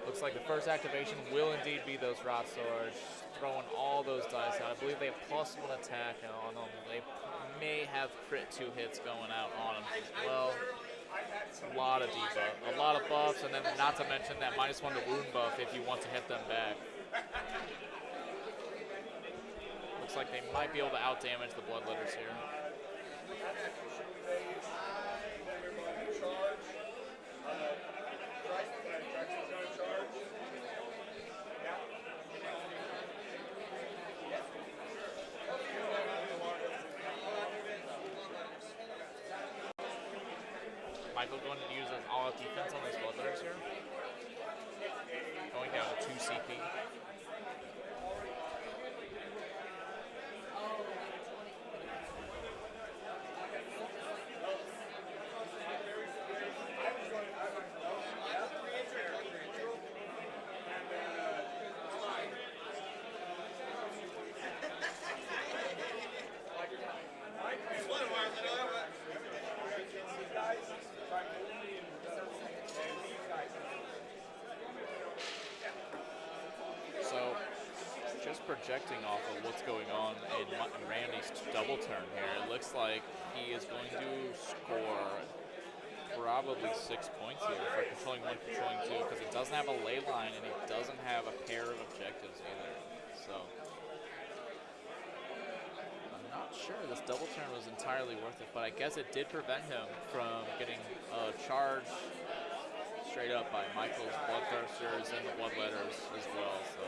Looks like the first activation will indeed be those Rot Swords, throwing all those dice out. I believe they have +1 attack on them. They may have crit 2 hits going out on them as well. A lot of debuff, a lot of buffs, and then not to mention that -1 to wound buff if you want to hit them back. Looks like they might be able to outdamage the Bloodletters here. Michael going to use an all-out defense on these Bloodletters here. Going down to 2 CP. Projecting off of what's going on in Randy's double turn here, it looks like he is going to score probably 6 points here for controlling 1, controlling 2, because he doesn't have a ley line and he doesn't have a pair of objectives either. So I'm not sure this double turn was entirely worth it, but I guess it did prevent him from getting a charge straight up by Michael's Bloodthirsters and the Bloodletters as well. So.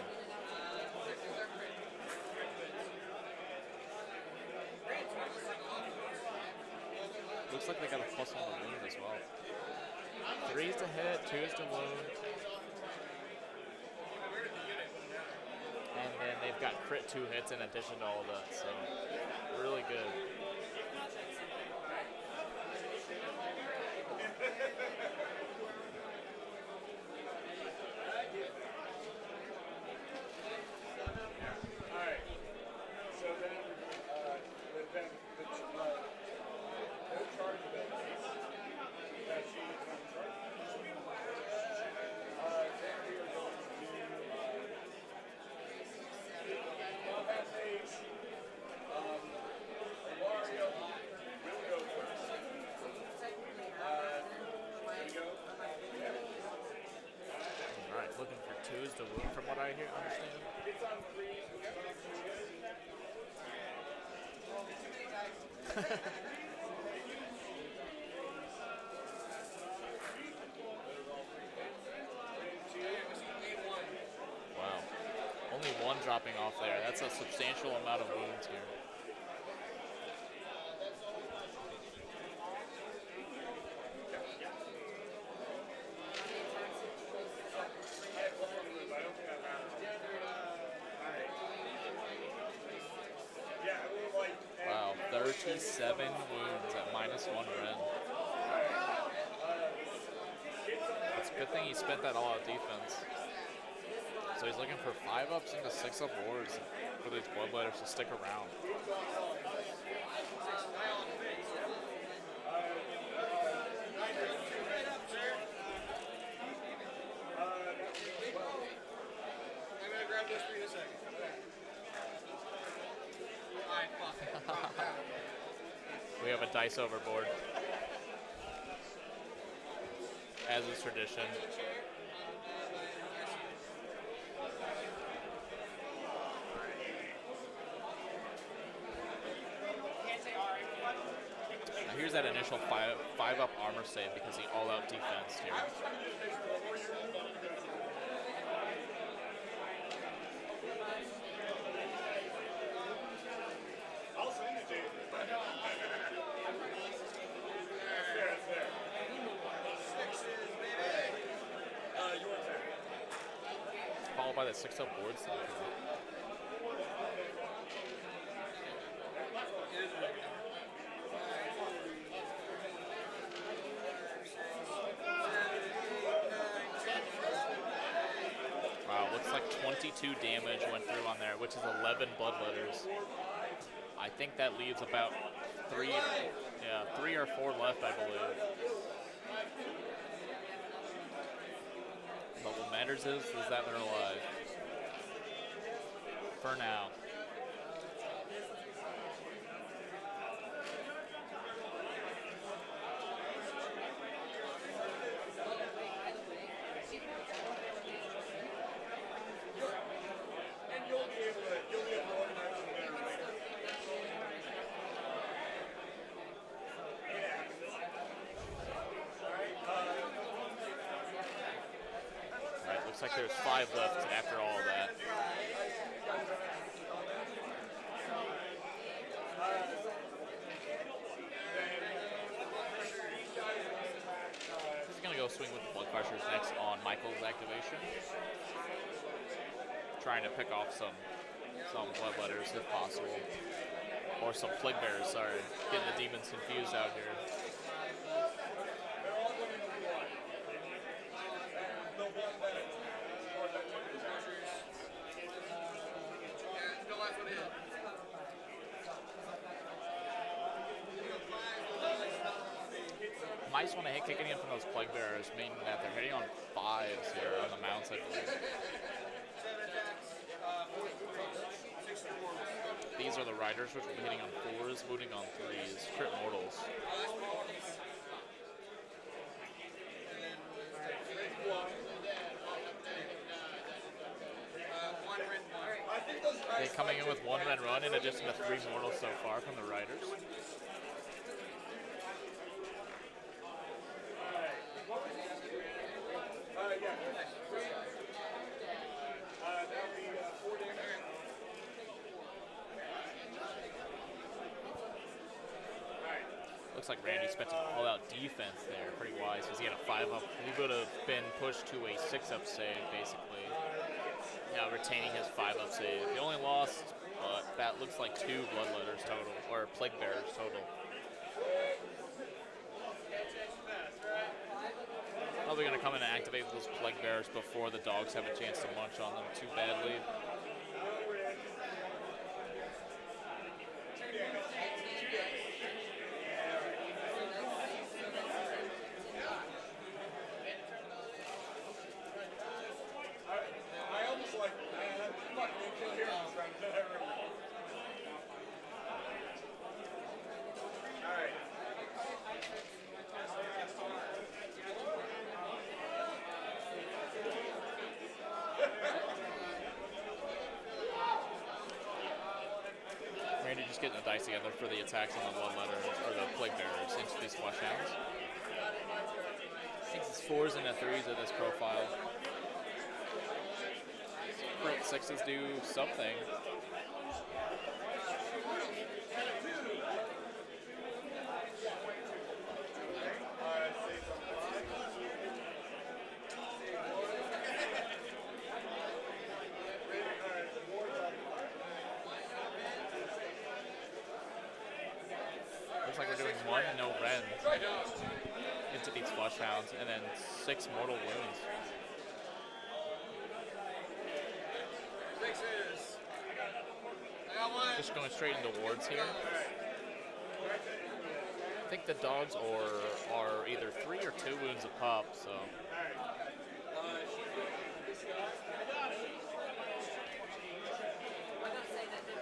Looks like they got a +1 to wound as well. 3's to hit, 2's to wound. And then they've got crit 2 hits in addition to all of that, so really good. 2 is the win from what I hear, understand. Wow. Only 1 dropping off there. That's a substantial amount of wounds here. Wow, 37 wounds at -1 ren. It's a good thing he spent that all out defense. So he's looking for 5-ups into 6-up wars for these bloodletters to stick around. I'm gonna grab this for you in a second. We have a dice overboard, as is tradition. Now here's that initial 5-up armor save because he all-out defense here. I'll send it to you. It's there. Your turn. Followed by the 6-up ward save. Wow, looks like 22 damage went through on there, which is 11 bloodletters. I think that leaves about 3 or 4 left, I believe. But what matters is that they're alive. For now. And you'll be able to organize them better later. Alright, looks like there's 5 left after all of that. He's gonna go swing with the blood crushers next on Michael's activation. Trying to pick off some bloodletters if possible. Or some plague bearers, sorry. Getting the demons confused out here. Mice want to hit kicking in from those plague bearers, meaning that they're hitting on 5s here on the mounts, I believe. These are the riders, which will be hitting on 4s, wounding on 3s, crit mortals. They're coming in with 1 ren run in addition to 3 mortals so far from the riders. Looks like Randy spent an all-out defense there, pretty wise, because he had a 5-up. He would have been pushed to a 6-up save, basically. Now retaining his 5-up save. He only lost, but that looks like 2 bloodletters total, or plague bearers total. Probably going to come in and activate those plague bearers before the dogs have a chance to munch on them too badly. I almost like, fuck, they kill here on this round. Alright. just getting the dice together for the attacks on the bloodletters or the plague bearers into these flesh hounds. I think it's 4s and a 3s of this profile. Crit 6s do something. Looks like we're doing 1 no rend into these flesh hounds, and then 6 mortal wounds. Just going straight into wards here. I think the dogs are either 3 or 2 wounds a pop, so.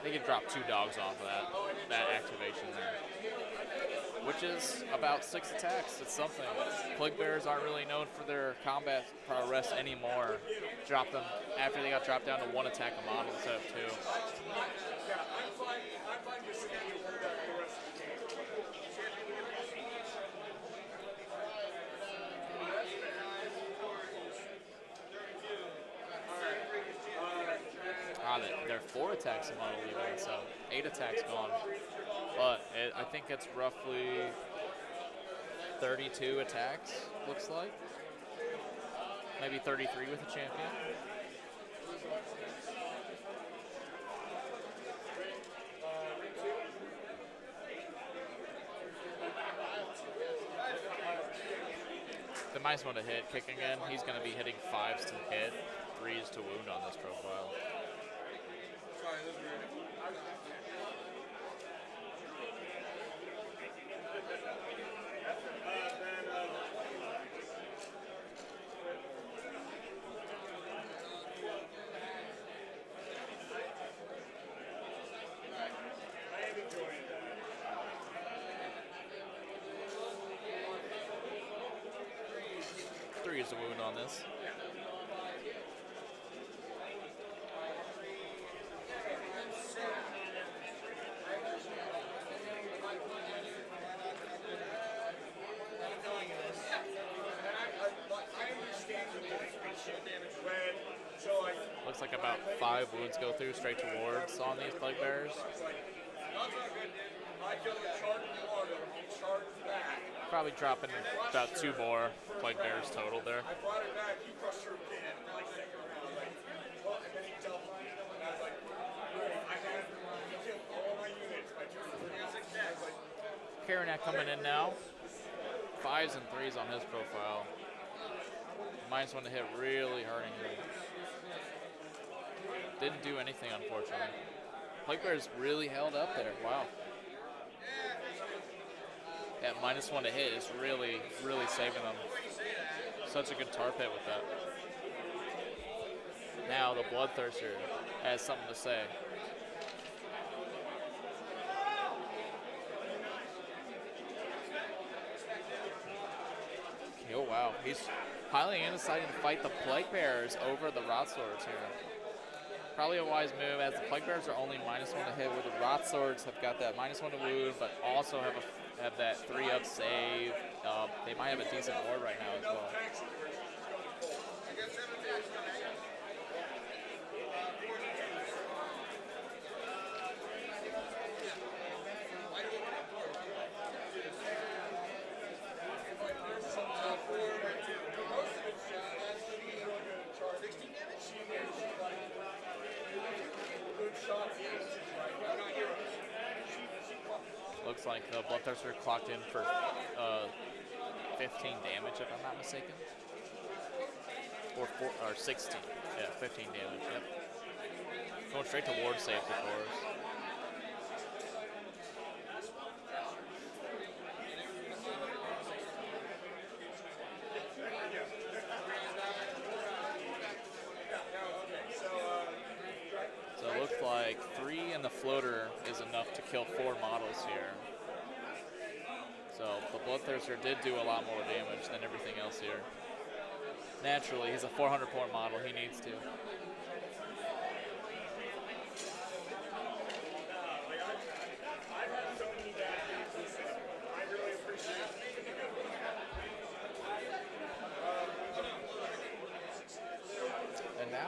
They could drop 2 dogs off of that activation there, which is about 6 attacks. It's something. Plague Bearers aren't really known for their combat prowess anymore. Drop them after they got dropped down to 1 attack a model instead of 2. They're 4 attacks a model even, so 8 attacks gone. But I think it's roughly 32 attacks, looks like. Maybe 33 with a champion. The -1 to hit kick again. He's going to be hitting 5s to hit, 3s to wound on this profile. Is a wound on this. Looks like about 5 wounds go through straight towards on these plague bearers. Probably dropping about 2 more plague bearers total there. I brought it back, he crushed her again, like second round, like, well, and then he doubled it. And I was like, I had he killed all my units by 2 or 3. I was like, Karanak coming in now. 5s and 3s on his profile. -1 to hit really hurting him. Didn't do anything, unfortunately. Plague Bears really held up there. Wow. That -1 to hit is really, really saving them. Such a good tar pit with that. Now the Bloodthirster has something to say. Oh wow, he's piling in, deciding to fight the Plague Bearers over the Rot Swords here. Probably a wise move, as the Plague Bearers are only -1 to hit, where the Rot Swords have got that -1 to wound, but also have that 3-up save. They might have a decent ward right now as well. Looks like the Bloodthirster clocked in for 15 damage, if I'm not mistaken. Or 16. Yeah, 15 damage, yep. Going straight to ward saves, of course. So it looks like 3 and the floater is enough to kill 4 models here. So the Bloodthirster did do a lot more damage than everything else here. Naturally, he's a 400-point model. He needs to.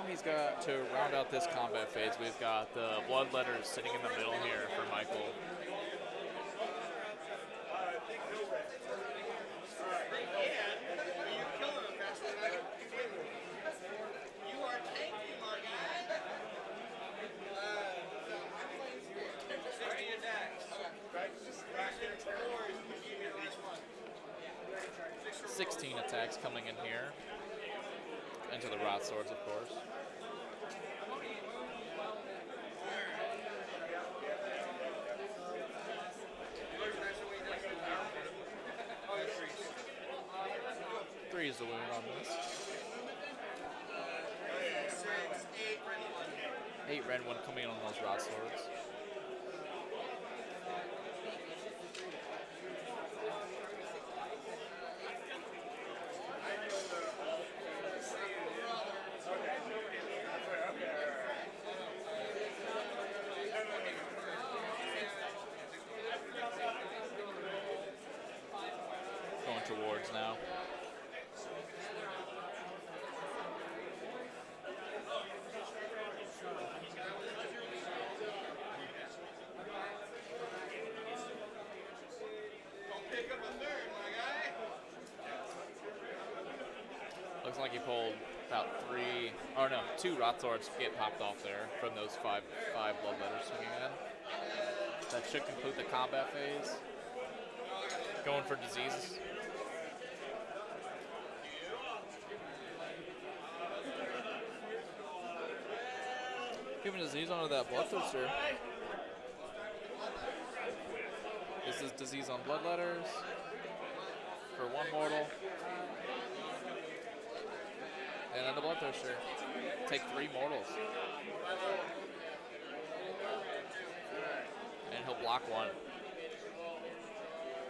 now he's got to round out this combat phase. We've got the bloodletters sitting in the middle here for Michael. Okay. 16 attacks coming in here. Into the rot swords, of course. Three is the wound on this. 8 red one coming in on those rot swords. Going towards now. Looks like he pulled about 2 rot swords get popped off there from those five bloodletters swinging in. That should conclude the combat phase. Going for diseases. Giving disease onto that bloodthirster. This is disease on bloodletters for 1 mortal. And then the bloodthirster. Take 3 mortals. And he'll block 1.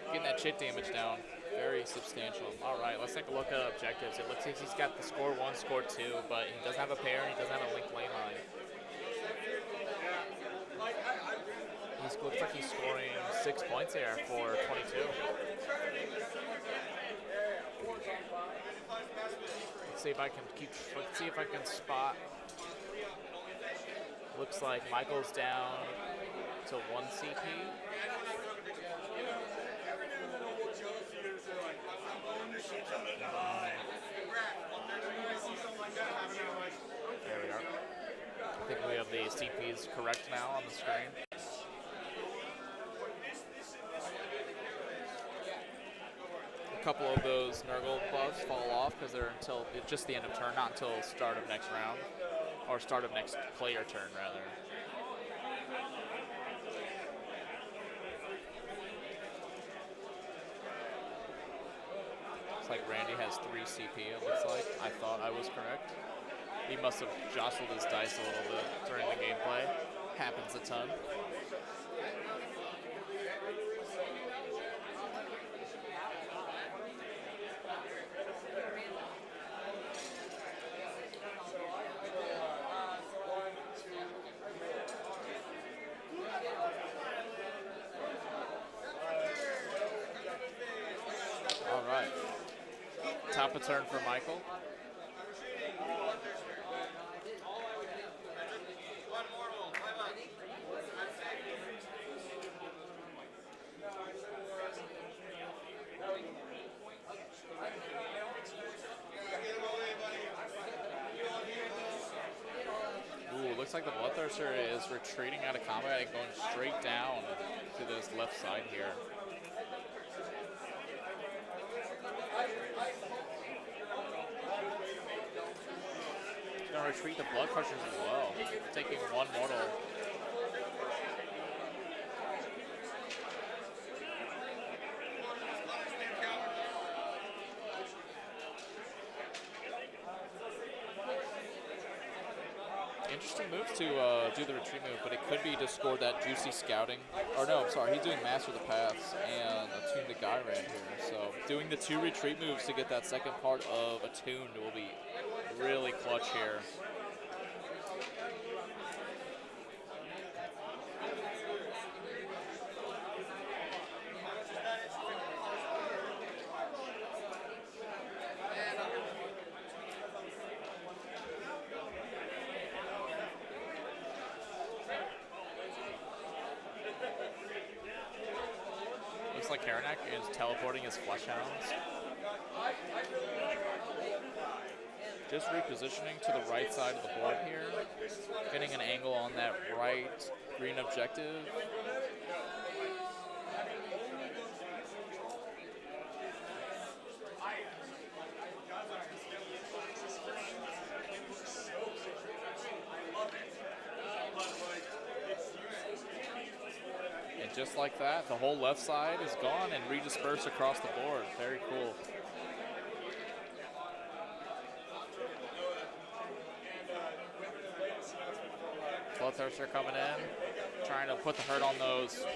Getting that chit damage down. Very substantial. All right, let's take a look at objectives. It looks like he's got the score 1, score 2, but he doesn't have a pair and he doesn't have a linked lane line. He looks like he's scoring 6 points here for 22. Let's see if I can let's see if I can spot. Looks like Michael's down to 1 CP. There we are. I think we have the CPs correct now on the screen. A couple of those Nurgle buffs fall off because they're until just the end of turn, not until start of next round, or start of next player turn rather. Looks like Randy has 3 CP, it looks like. I thought I was correct. He must have jostled his dice a little bit during the gameplay. Happens a ton. All right. Top of turn for Michael. Ooh, looks like the Bloodthirster is retreating out of combat and going straight down to this left side here. He's going to retreat the Blood Crushers as well, taking 1 mortal. Interesting move to do the retreat move, but it could be to score that juicy scouting. Or no, I'm sorry, he's doing Master of the Paths and Attune to Gyrand here. So doing the 2 retreat moves to get that second part of Attune will be really clutch here. Karanak is teleporting his Flesh Hounds. Just repositioning to the right side of the board here. Getting an angle on that right green objective. And just like that, the whole left side is gone and redispersed across the board. Very cool. Bloodthirster coming in, trying to put the hurt on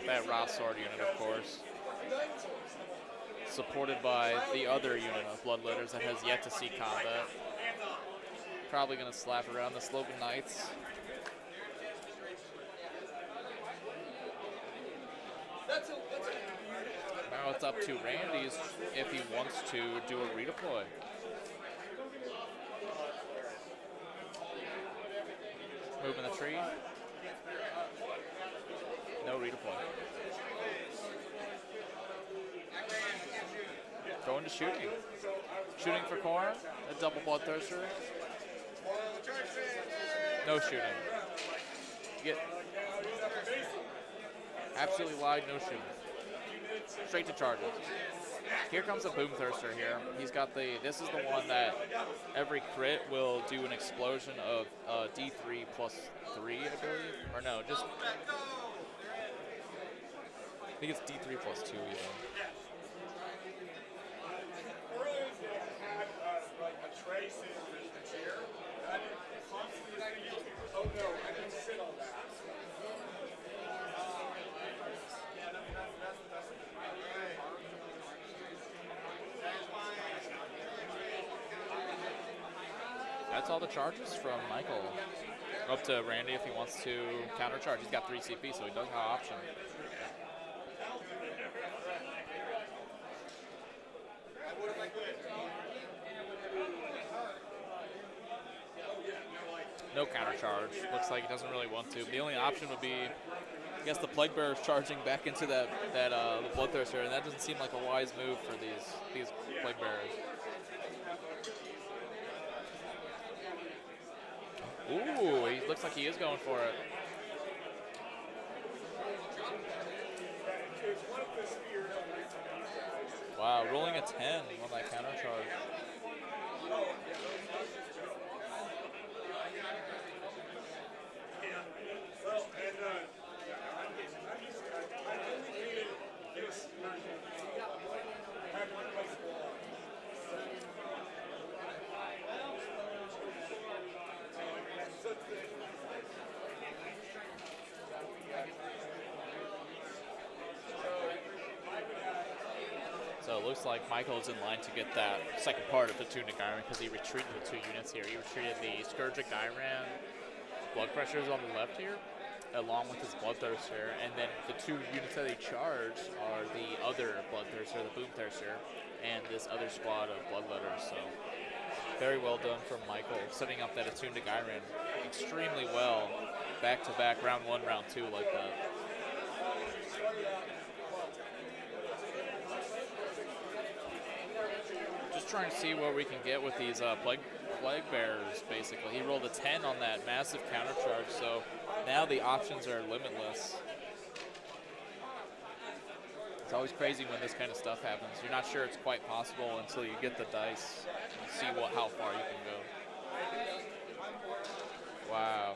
that Ross Sword unit, of course. Supported by the other unit of Bloodletters that has yet to see combat. Probably going to slap around the Slogan Knights. Now it's up to Randy's if he wants to do a redeploy. Moving the tree. No redeploy. Going to shooting. Shooting for Corn. A double Bloodthirster. No shooting. Absolutely lied, no shooting. Straight to charges. Here comes a Boomthirster here. He's got this is the one that every crit will do an explosion of D3 plus 3, I believe. Or no, just, I think it's D3 plus 2 even. That's all the charges from Michael. Up to Randy if he wants to countercharge. He's got 3 CP, so he does have option. No countercharge. Looks like he doesn't really want to. The only option would be, I guess, the Plague Bearers charging back into the Bloodthirster, and that doesn't seem like a wise move for these Plague Bearers. Ooh, he looks like he is going for it. Wow, rolling a 10 on that counter charge. So it looks like Michael's in line to get that second part of the Tunic Iron because he retreated the 2 units here. He retreated the Scourgic Iron Blood Pressures on the left here, along with his Bloodthirster, and then the 2 units that he charged are the other Bloodthirster, the Boomthirster, and this other squad of Bloodletters. So very well done from Michael, setting up that Attuned to Gyran extremely well, back-to-back, round 1, round 2 like that. Just trying to see what we can get with these plague Bearers, basically. He rolled a 10 on that massive counter charge, so now the options are limitless. It's always crazy when this kind of stuff happens. You're not sure it's quite possible until you get the dice and see how far you can go. Wow.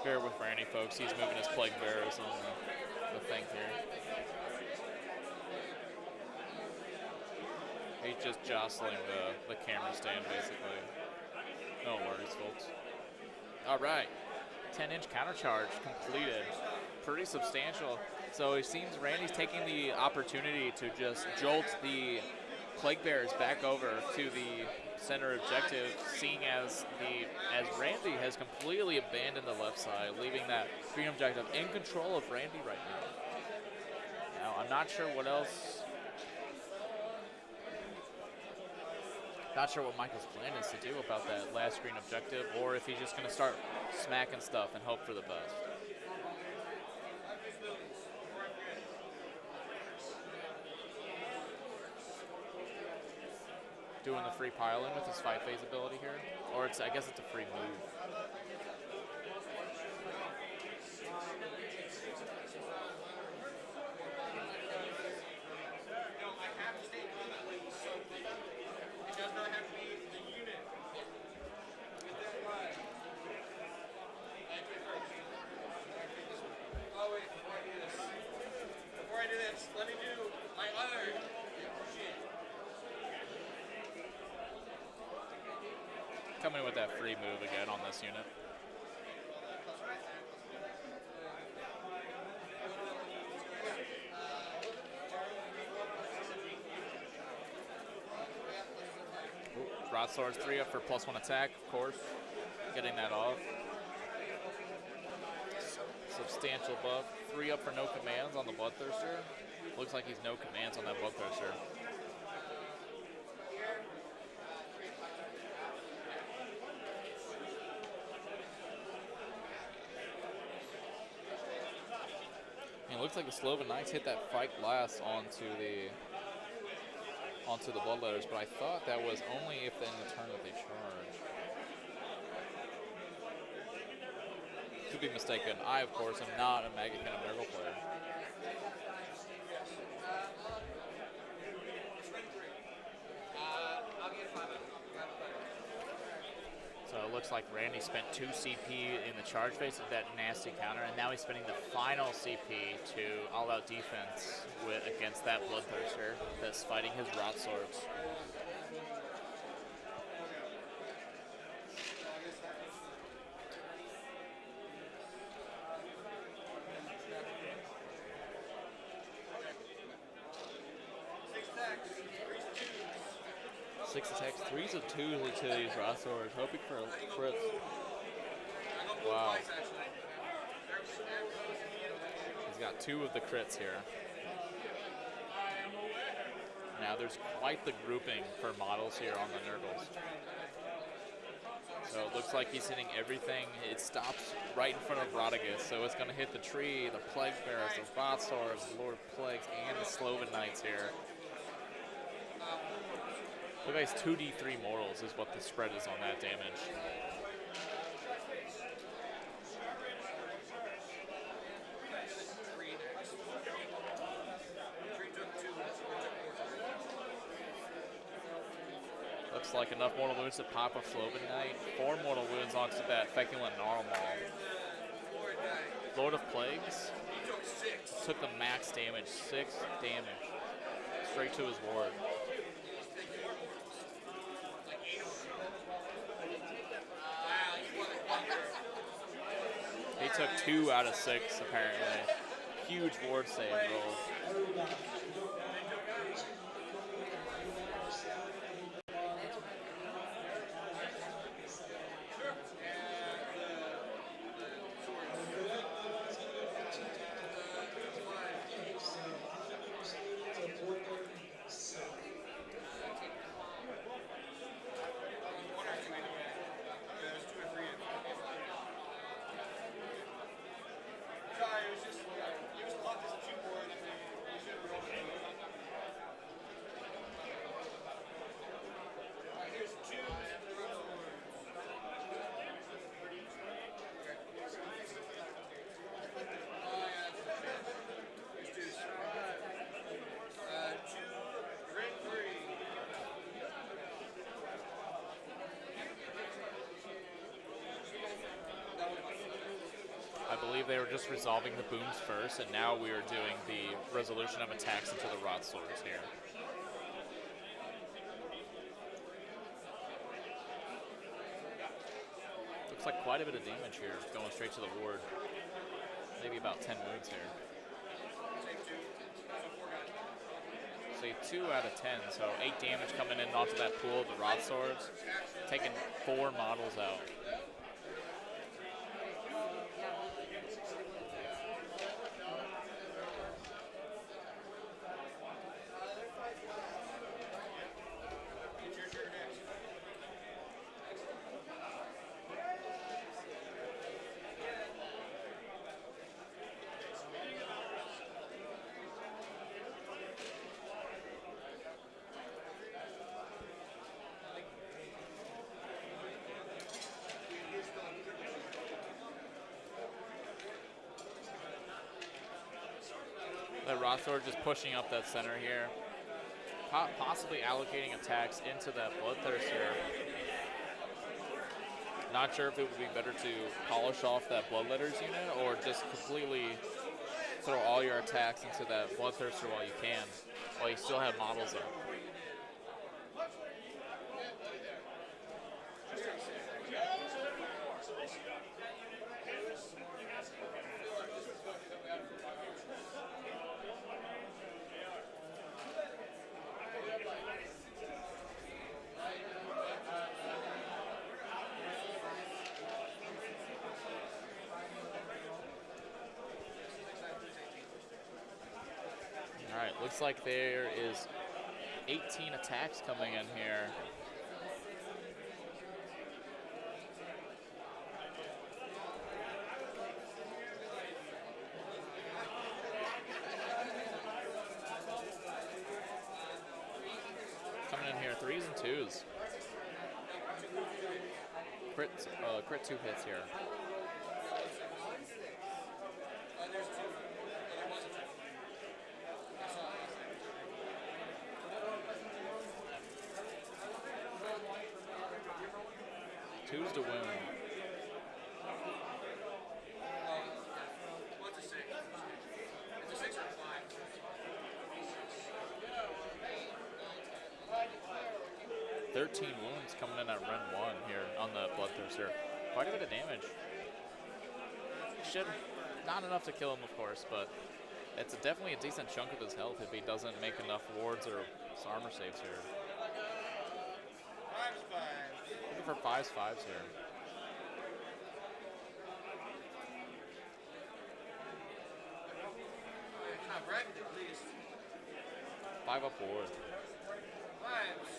Bear with Randy, folks. He's moving his Plague Bearers on the thing here. He's just jostling the camera stand, basically. No worries, folks. All right. 10-inch counter charge completed. Pretty substantial. So it seems Randy's taking the opportunity to just jolt the Plague Bearers back over to the center objective, seeing as Randy has completely abandoned the left side, leaving that green objective in control of Randy right now. Now, I'm not sure what else. Not sure what Michael's plan is to do about that last green objective, or if he's just going to start smacking stuff and hope for the best. Doing the free pile-in with his 5-phase ability here, or I guess it's a free move. Coming with that free move again on this unit. Broadsword's 3 up for +1 attack, of course. Getting that off. Substantial buff. 3 up for no commands on the Bloodthirster. Looks like he's no commands on that Bloodthirster. It looks like the Sloven Knights hit that fight blast onto the Bloodletters, but I thought that was only if in the turn that they charge. Could be mistaken. I, of course, am not a Maggot Cannon Nurgle player. So it looks like Randy spent 2 CP in the charge phase of that nasty counter, and now he's spending the final CP to all-out defense against that Bloodthirster that's fighting his Rot Swords. Six attacks, 3s of 2s into these Rot Swords, hoping for crits. Wow. He's got 2 of the crits here. Now there's quite the grouping for models here on the Nurgles. So it looks like he's hitting everything. It stops right in front of Rodigus, so it's going to hit the tree, the Plague Bearers, the Rot Swords, the Lord of Plagues, and the Sloven Knights here. Look, guys, 2d3 mortals is what the spread is on that damage. Looks like enough mortal wounds to pop a Sloven Knight. 4 mortal wounds onto that Feculent Gnarlmaul. Lord of Plagues took the max damage, 6 damage, straight to his ward. He took 2 out of 6, apparently. Huge ward save roll. They were just resolving the booms first, and now we are doing the resolution of attacks into the Rot Swords here. Looks like quite a bit of damage here, going straight to the ward. Maybe about 10 wounds here. actually 2 out of 10, so 8 damage coming in onto that pool of the rod swords, taking 4 models out. The Rothor just pushing up that center here. Possibly allocating attacks into that Bloodthirster. Not sure if it would be better to polish off that Bloodletters unit or just completely throw all your attacks into that Bloodthirster while you can, while you still have models up. Looks like there is 18 attacks coming in here. Coming in here, 3s and 2s. Crit 2 hits here. Twos to wound. What's a 6? It's a 6 or a 5? 13 wounds coming in at Ren 1 here on the Bloodthirster. Quite a bit of damage. Not enough to kill him, of course, but it's definitely a decent chunk of his health if he doesn't make enough wards or armor saves here. 5's 5. Looking for 5s here. Not bragging at least. 5 up ward. 5's.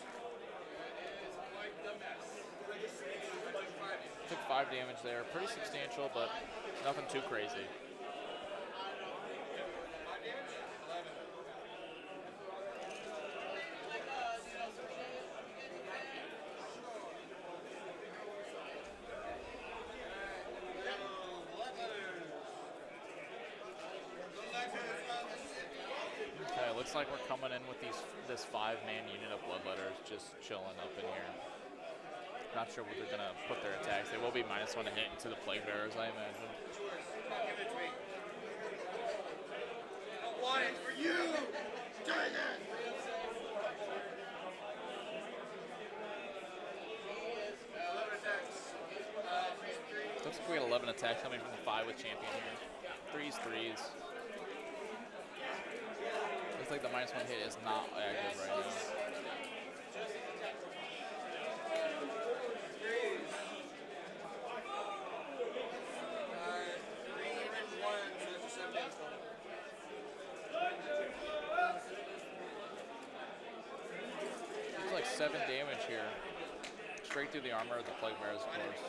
Took 5 damage there. Pretty substantial, but nothing too crazy. Okay, looks like we're coming in with this 5-man unit of Bloodletters just chilling up in here. Not sure what they're going to put their attacks. They will be -1 to hit into the Plague Bearers, I imagine. Give it to me. I want it for you! Dang it! Looks like we got 11 attacks coming from the 5 with Champion here. 3s. Looks like the -1 hit is not active right now. Looks like 7 damage here. Straight through the armor of the Plague Bearers, of course.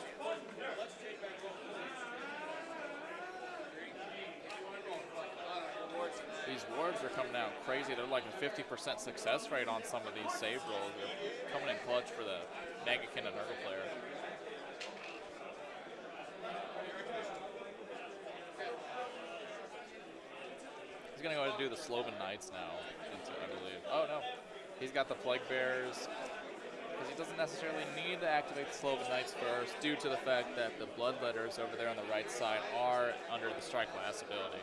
These wards are coming out crazy. They're like a 50% success rate on some of these save rolls. They're coming in clutch for the Megakin and Nurgle player. He's going to go ahead and do the Sloven Knights now, I believe. Oh, no. He's got the Plague Bearers. Because he doesn't necessarily need to activate the Sloven Knights first due to the fact that the Bloodletters over there on the right side are under the Strike Last ability.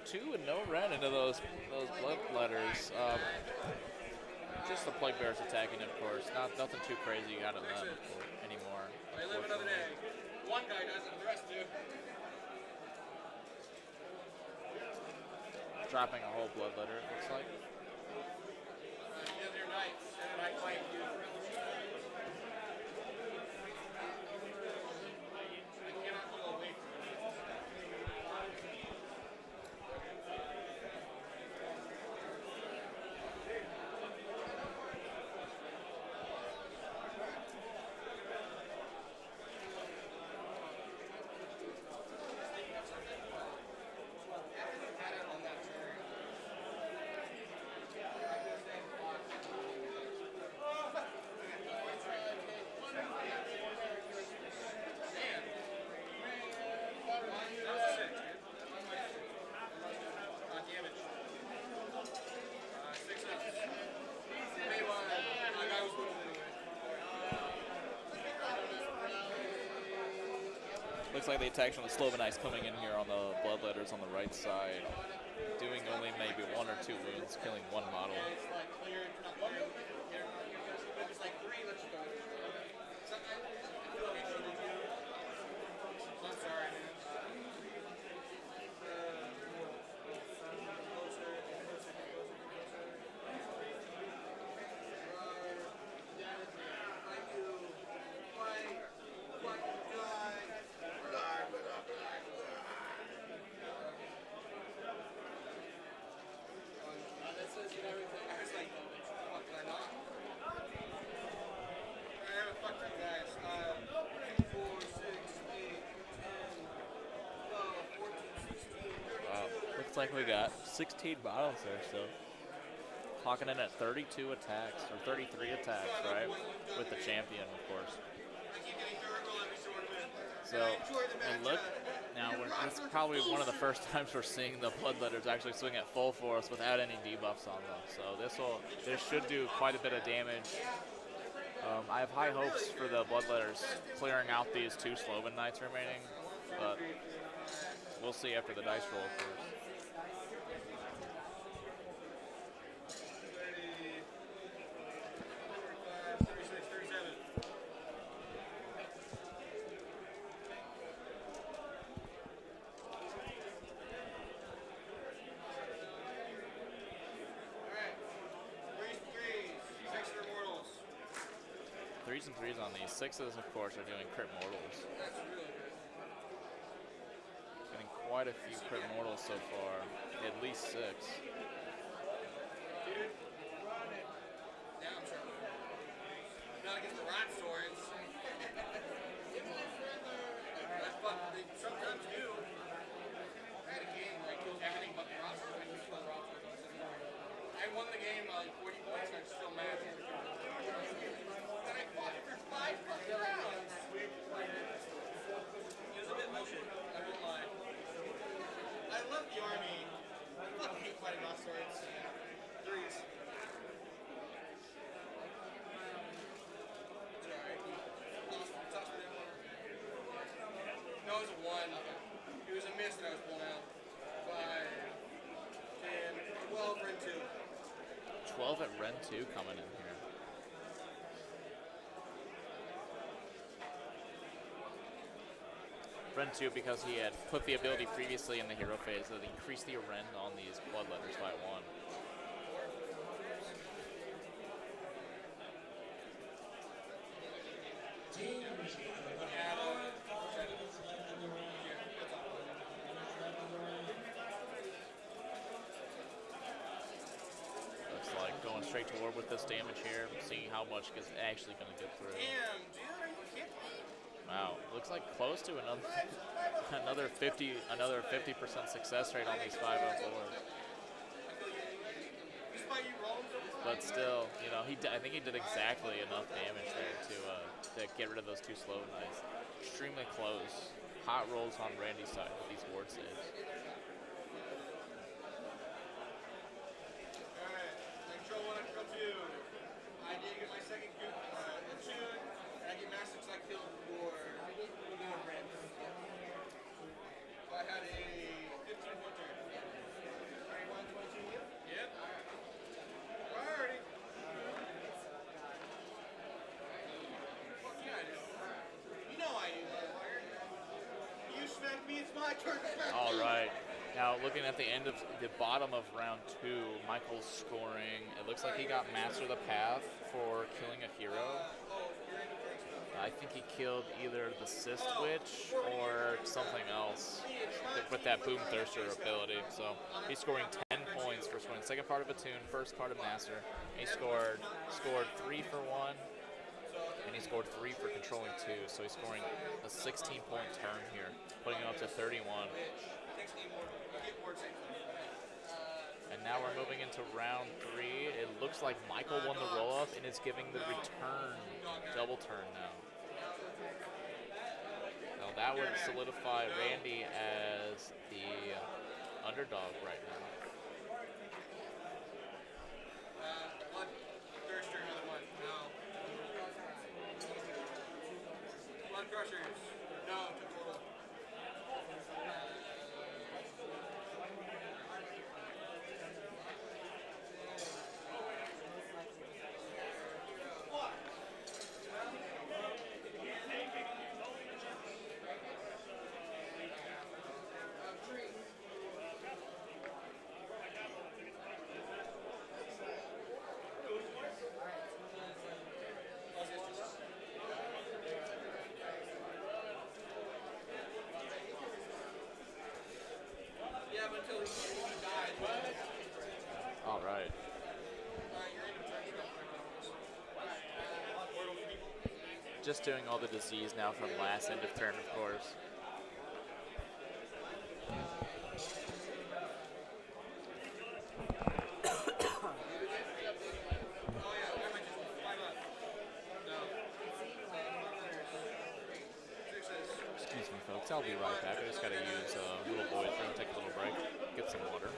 2 and no red into those bloodletters. Just the plague bears attacking, of course. Nothing too crazy out of them anymore. They live another day. One guy doesn't, the rest do. Dropping a whole bloodletter, it looks like. The other night, and I claimed you. I cannot go away from it. Looks like the attack from the Slovenites coming in here on the bloodletters on the right side, doing only maybe 1 or 2 wounds, killing 1 model. Looks like we got 16 bottles there, so clocking in at 32 attacks, or 33 attacks, right? With the champion, of course. So, and look, now it's probably one of the first times we're seeing the bloodletters actually swing at full force without any debuffs on them. So this should do quite a bit of damage. I have high hopes for the bloodletters clearing out these 2 Sloven Knights remaining, but we'll see after the dice roll, of course. Threes and threes on these. 6s, of course, are doing crit mortals. Getting quite a few crit mortals so far. At least 6. Not against the rat swords. That's what they sometimes do. I had a game where I killed everything but the rat swords. I just killed the rat swords. I won the game by 40 points and I'm still mad. And I fought for 5 fucking rounds. It was a bit bullshit, I won't lie. I love the army. I fucking hate fighting rat swords. Threes. No, it was a 1. It was a miss and I was blown out. 5, 10, 12, Ren 2. 12 at Ren 2 coming in here. Ren 2 because he had put the ability previously in the hero phase that increased the Ren on these bloodletters by 1. Looks like going straight to war with this damage here, seeing how much is actually going to get through. Damn, dude, are you kidding me? Wow, looks like close to another 50% success rate on these 5-0 boards. But still, you know, I think he did exactly enough damage there to get rid of those 2 slow knights. Extremely close. Hot rolls on Randy's side with these ward saves. Alright, control 1 and control 2. I did get my second tune, and I get master because I killed for Ren. So I had a 15 point turn. looking at the end of the bottom of round 2, Michael's scoring. It looks like he got Master the Path for killing a hero. I think he killed either the Cyst Witch or something else with that Boom Thirster ability. So he's scoring 10 points for scoring the second part of Attune, first part of Master. He scored 3 for 1, and he scored 3 for controlling 2. So he's scoring a 16-point turn here, putting him up to 31. And now we're moving into round 3. It looks like Michael won the roll-up and is giving the return double turn now. Now that would solidify Randy as the underdog right now. Bloodthirster, another one. No. Blood Crushers. No, to total. Yeah, but until he died. All right. Just doing all the disease now from last end of turn, of course. Excuse me, folks. I'll be right back. I just got to use a little boy's room, take a little break, get some water.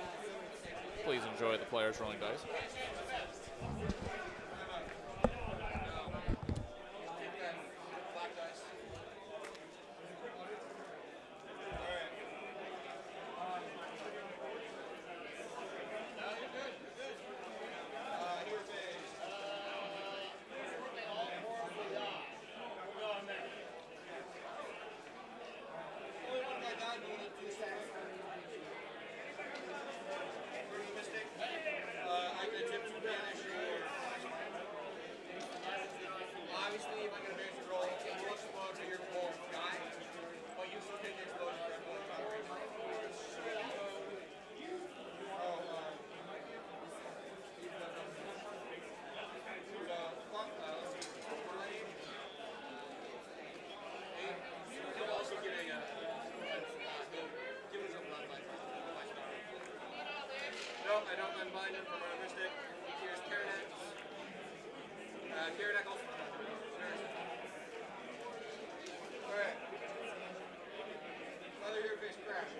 Please enjoy the players rolling dice. Obviously, if I'm going to base the roll, it will explode so your roll die, but you still get the explosion for everyone You'll also get a give us a blood light. No, I don't unbind him from our mystic. Here's Karanak. Karanak also. Alright. Mother your face crash.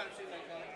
kind of seen that coming.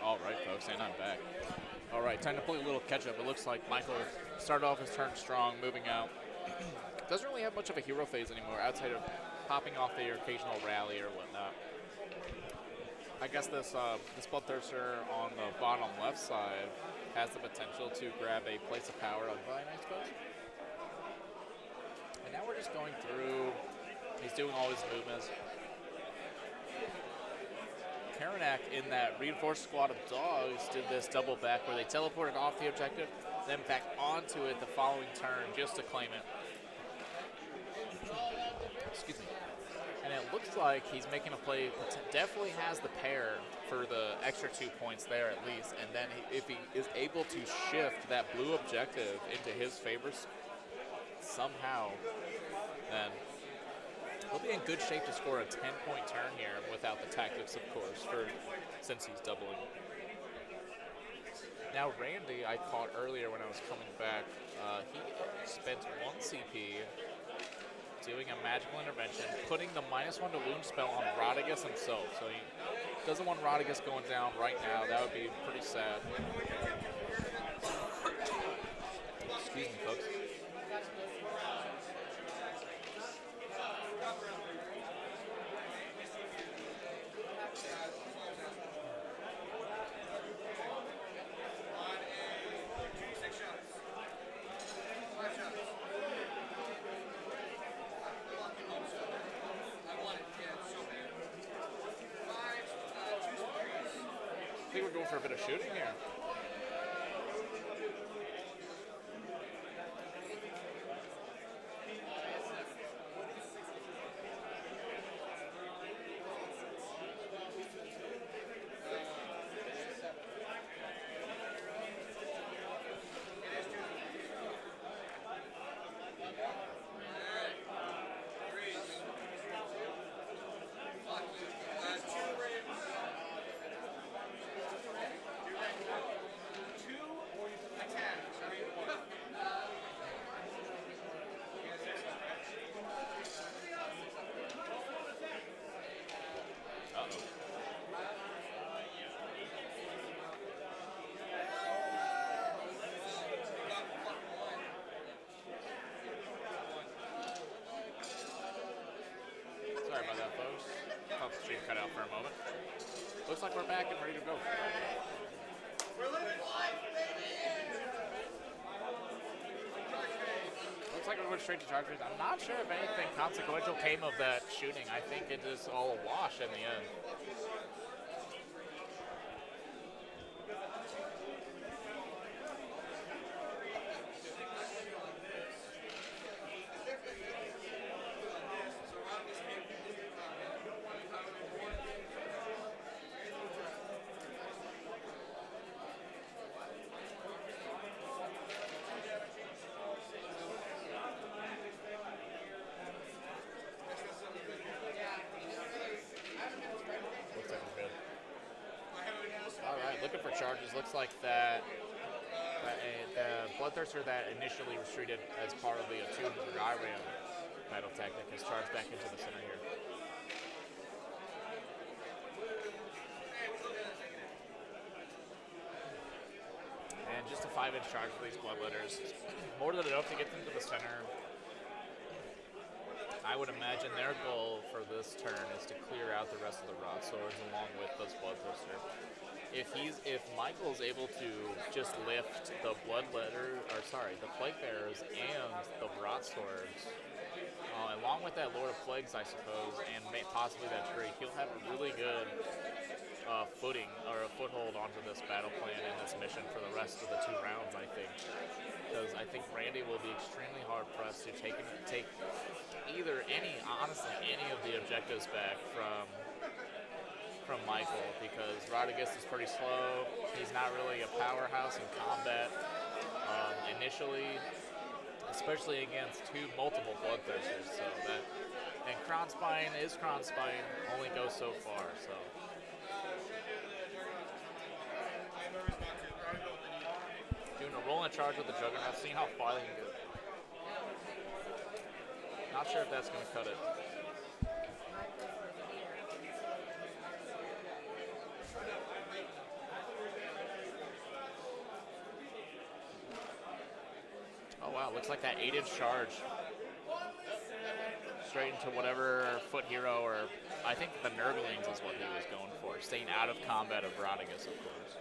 All right, folks, and I'm back. All right, time to play a little catch-up. It looks like Michael started off his turn strong, moving out. Doesn't really have much of a hero phase anymore, outside of popping off the occasional rally or whatnot. I guess this Bloodthirster on the bottom left side has the potential to grab a place of power on Vine, I suppose. And now we're just going through. He's doing all his movements. Karanak in that reinforced squad of dogs did this double back where they teleported off the objective, then back onto it the following turn just to claim it. Excuse me. And it looks like he's making a play, definitely has the pair for the extra 2 points there at least, and then if he is able to shift that blue objective into his favors somehow, then he'll be in good shape to score a 10-point turn here without the tactics, of course, since he's doubling. Now, Randy, I caught earlier when I was coming back. He spent 1 CP doing a magical intervention, putting the -1 to wound spell on Rodriguez himself. So he doesn't want Rodriguez going down right now. That would be pretty sad. Excuse me, folks. I think we're going for a bit of shooting here. Sorry about that, folks. Thought the stream cut out for a moment. Looks like we're back and ready to go. Looks like we're going straight to Chargers. I'm not sure if anything consequential came of that shooting. I think it is all a wash in the end. Looking for charges. Looks like the Bloodthirster that initially retreated as part of the attuned IRAM battle tactic has charged back into the center here. and just a 5-inch charge for these bloodletters. More than enough to get them to the center. I would imagine their goal for this turn is to clear out the rest of the broadswords along with this bloodthirster. If Michael's able to just lift the the plague bearers and the broadswords, along with that Lord of Plagues, I suppose, and possibly that tree, he'll have a really good footing or a foothold onto this battle plan and this mission for the rest of the 2 rounds, I think. Because I think Randy will be extremely hard pressed to take honestly any of the objectives back from Michael, because Rodriguez is pretty slow. He's not really a powerhouse in combat initially, especially against multiple bloodthirsters. So and Kronspine only goes so far. So. Doing a roll and charge with the Juggernaut, seeing how far they can go. Not sure if that's going to cut it. Oh wow, looks like that 8-inch charge. Straight into whatever foot hero, or I think the Nurglings is what he was going for. Staying out of combat of Rodriguez, of course.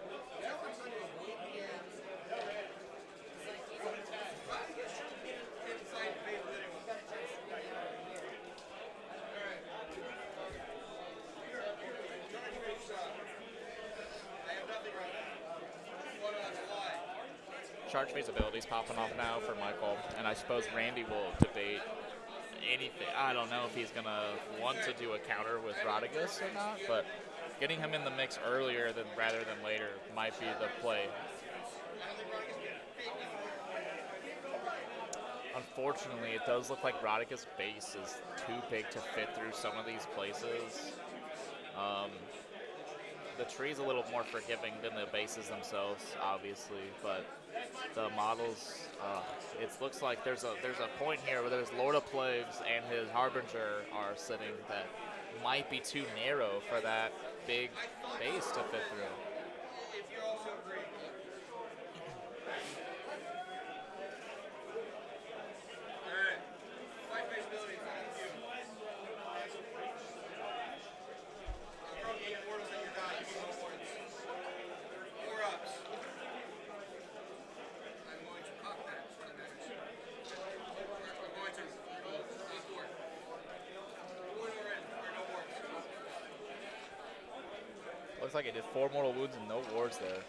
Charge phase abilities popping off now for Michael, and I suppose Randy will debate anything. I don't know if he's going to want to do a counter with Rodriguez or not, but getting him in the mix earlier rather than later might be the play. Unfortunately, it does look like Rodriguez's base is too big to fit through some of these places. The tree's a little more forgiving than the bases themselves, obviously, but the models, it looks like there's a point here where there's Lord of Plagues and his Harbinger are sitting that might be too narrow for that big base to fit through. Looks like it did 4 mortal wounds and no wards there.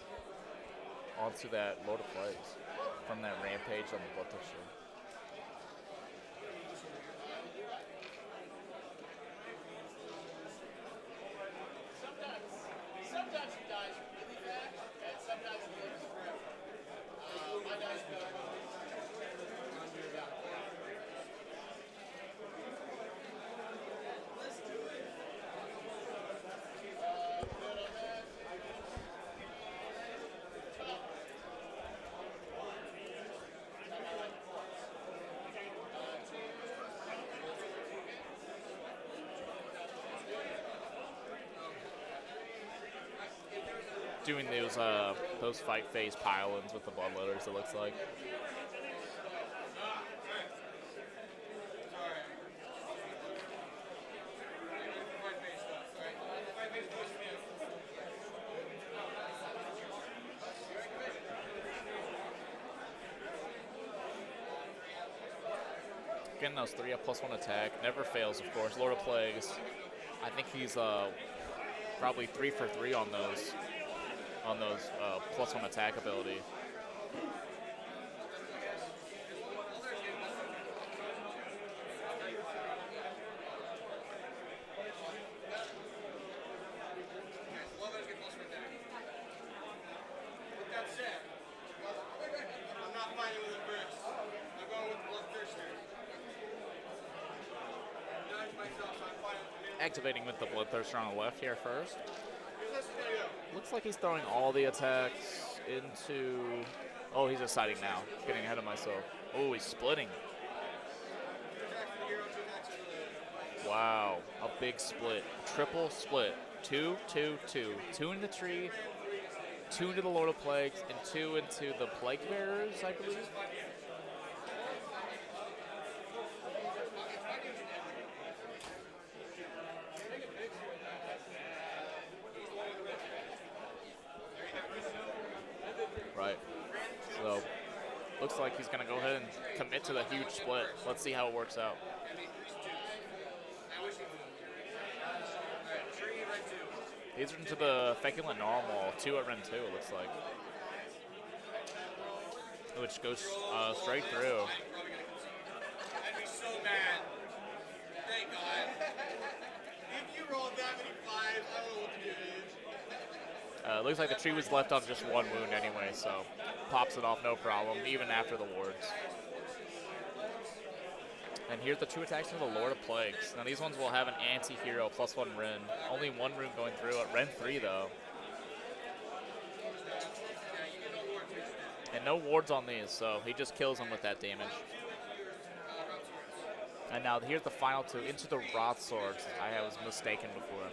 Onto that Lord of Plagues from that rampage on the Bloodthirster. Sometimes he dies really fast, and sometimes he lives forever. My dice doing those fight phase pile-ins with the bloodletters, it looks like. Getting those 3 up +1 attack never fails, of course. Lord of Plagues, I think he's probably 3 for 3 on those +1 attack ability. Activating with the Bloodthirster on the left here first. Looks like he's throwing all the attacks into... Oh, he's deciding now. Getting ahead of myself. Oh, he's splitting. Wow, a big split. Triple split. 2, 2, 2. 2 in the tree, 2 into the Lord of Plagues and 2 into the Plague Bearers, I believe. Right. So, looks like he's going to go ahead and commit to the huge split. Let's see how it works out. These are into the Feculent Normal, 2 at Ren 2, it looks like. Which goes straight through. I'd be so mad. Thank God. If you rolled that many 5s, I don't know what to do, dude. Looks like the tree was left on just 1 wound anyway, so pops it off no problem, even after the wards. And here's the 2 attacks from the Lord of Plagues. Now these ones will have an anti-hero +1 rune. Only 1 rune going through at Ren 3 though. And no wards on these, so he just kills them with that damage. And now here's the final 2 into the Wrath Swords. I was mistaken before.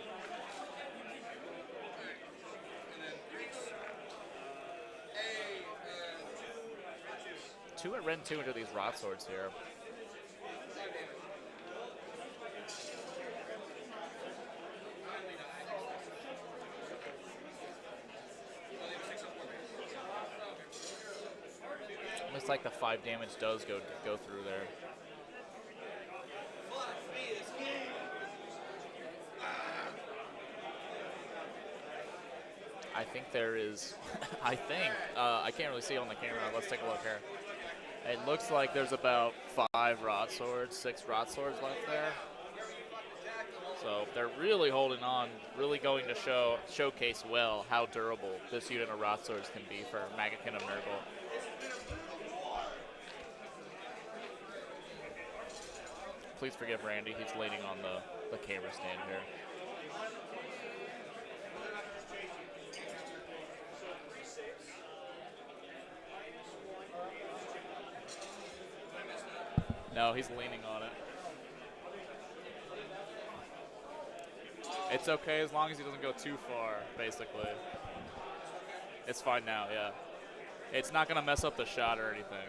Two at Ren 2 into these Wrath Swords here. Looks like the 5 damage does go through there. I think there is, I can't really see on the camera. Let's take a look here. It looks like there's about 5 Rot Swords, 6 Rot Swords left there. So they're really holding on, really going to showcase well how durable this unit of Rot Swords can be for Magakin of Nurgle. Please forgive Randy, he's leaning on the camera stand here. No, he's leaning on it. It's okay as long as he doesn't go too far, basically. It's fine now, yeah. It's not gonna mess up the shot or anything.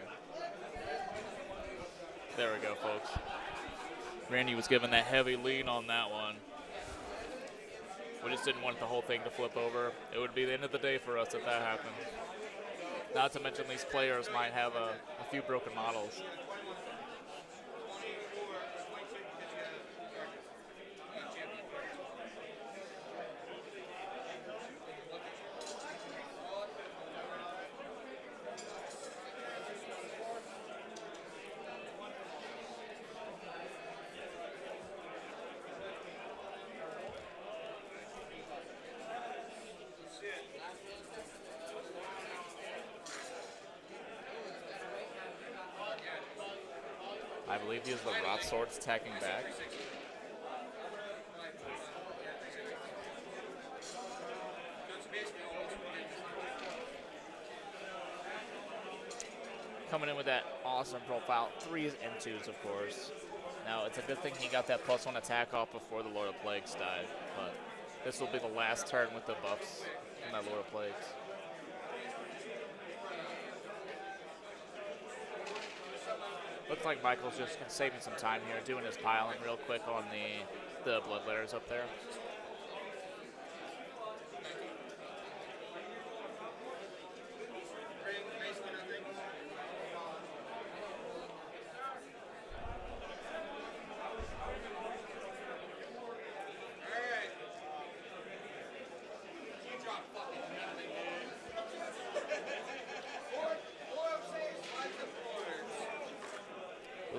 There we go, folks. Randy was given that heavy lean on that one. We just didn't want the whole thing to flip over. It would be the end of the day for us if that happened. Not to mention these players might have a few broken models. I believe he has the Rot Swords attacking back. Coming in with that awesome profile, 3s and 2s, of course. Now, it's a good thing he got that +1 attack off before the Lord of Plagues died, but this will be the last turn with the buffs from that Lord of Plagues. Looks like Michael's just saving some time here, doing his piling real quick on the Bloodletters up there.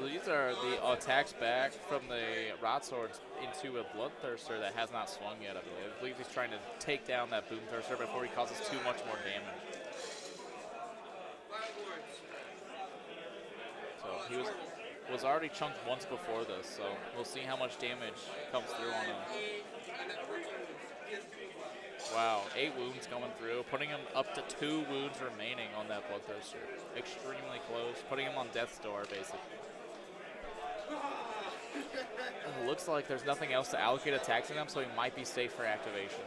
These are the attacks back from the Rot Swords into a Bloodthirster that has not swung yet, I believe. I believe he's trying to take down that Boomthirster before he causes too much more damage. So he was already chunked once before this, so we'll see how much damage comes through on him. Wow, 8 wounds coming through, putting him up to 2 wounds remaining on that Bloodthirster. Extremely close, putting him on death's door, basically. Looks like there's nothing else to allocate attacks in him, so he might be safe for activation.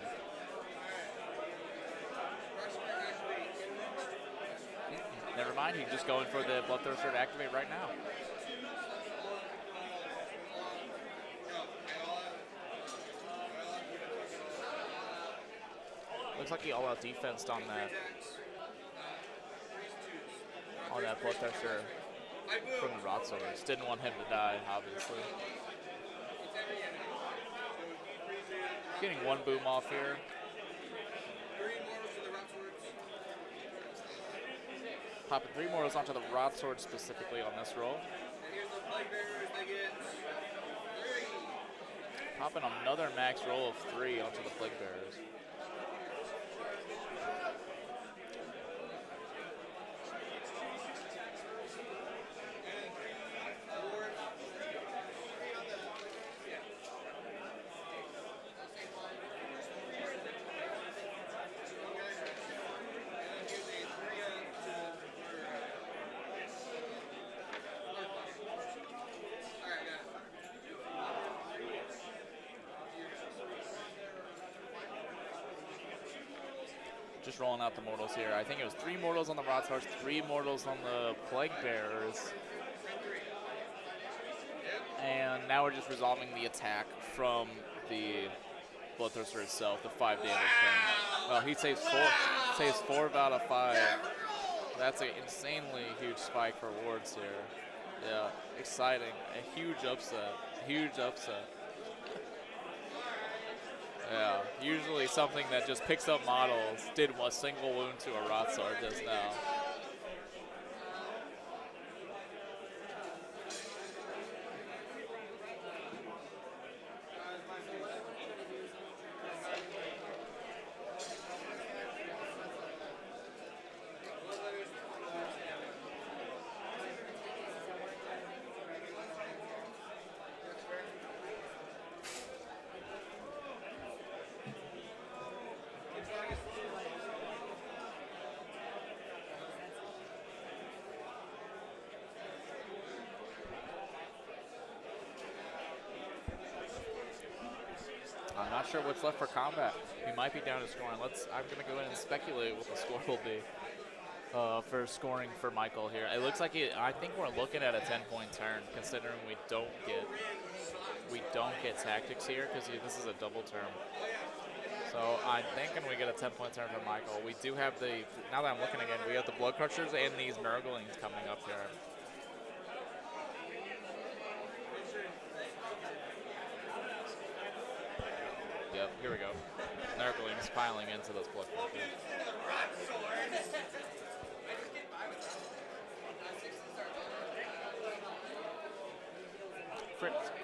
mind, he's just going for the Bloodthirster to activate right now. Looks like he all-out defensed on that Bloodthirster from the Broadswords. Didn't want him to die, obviously. Getting one boom off here. Popping 3 mortals onto the Broadsword specifically on this roll. Popping another max roll of 3 onto the Plague Bearers. Just rolling out the mortals here. I think it was 3 mortals on the Broadswords, 3 mortals on the Plague Bearers. And now we're just resolving the attack from the Bloodthirster itself, the 5 damage thing. Well, he saves 4 out of 5. That's an insanely huge spike for wards here. Yeah, exciting. A huge upset. Huge upset. Yeah, usually something that just picks up models did a single wound to a Rotsword just now. I'm not sure what's left for combat. He might be down to scoring. I'm going to go ahead and speculate what the score will be for scoring for Michael here. It looks like I think we're looking at a 10-point turn, considering we don't get tactics here because this is a double turn. So I'm thinking we get a 10-point turn for Michael. We do have now that I'm looking again, we have the Blood Crushers and these Nurglings coming up here. Yep, here we go. Nurglings piling into those Blood Crushers.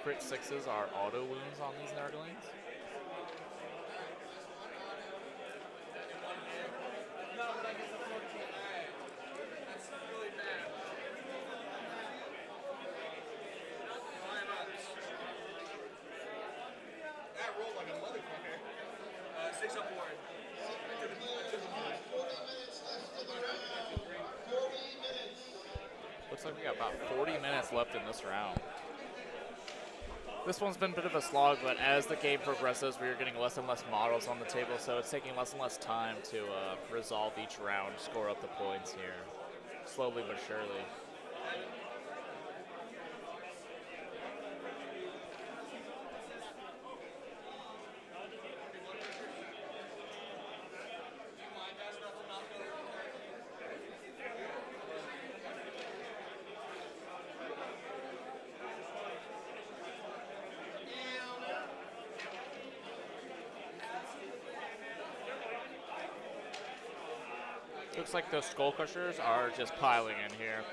Crit 6s are auto wounds on these Nurglings. Looks like we got about 40 minutes left in this round. This one's been a bit of a slog, but as the game progresses, we are getting less and less models on the table, so it's taking less and less time to resolve each round, score up the points here, slowly but surely. Looks like those Skull Crushers are just piling in here.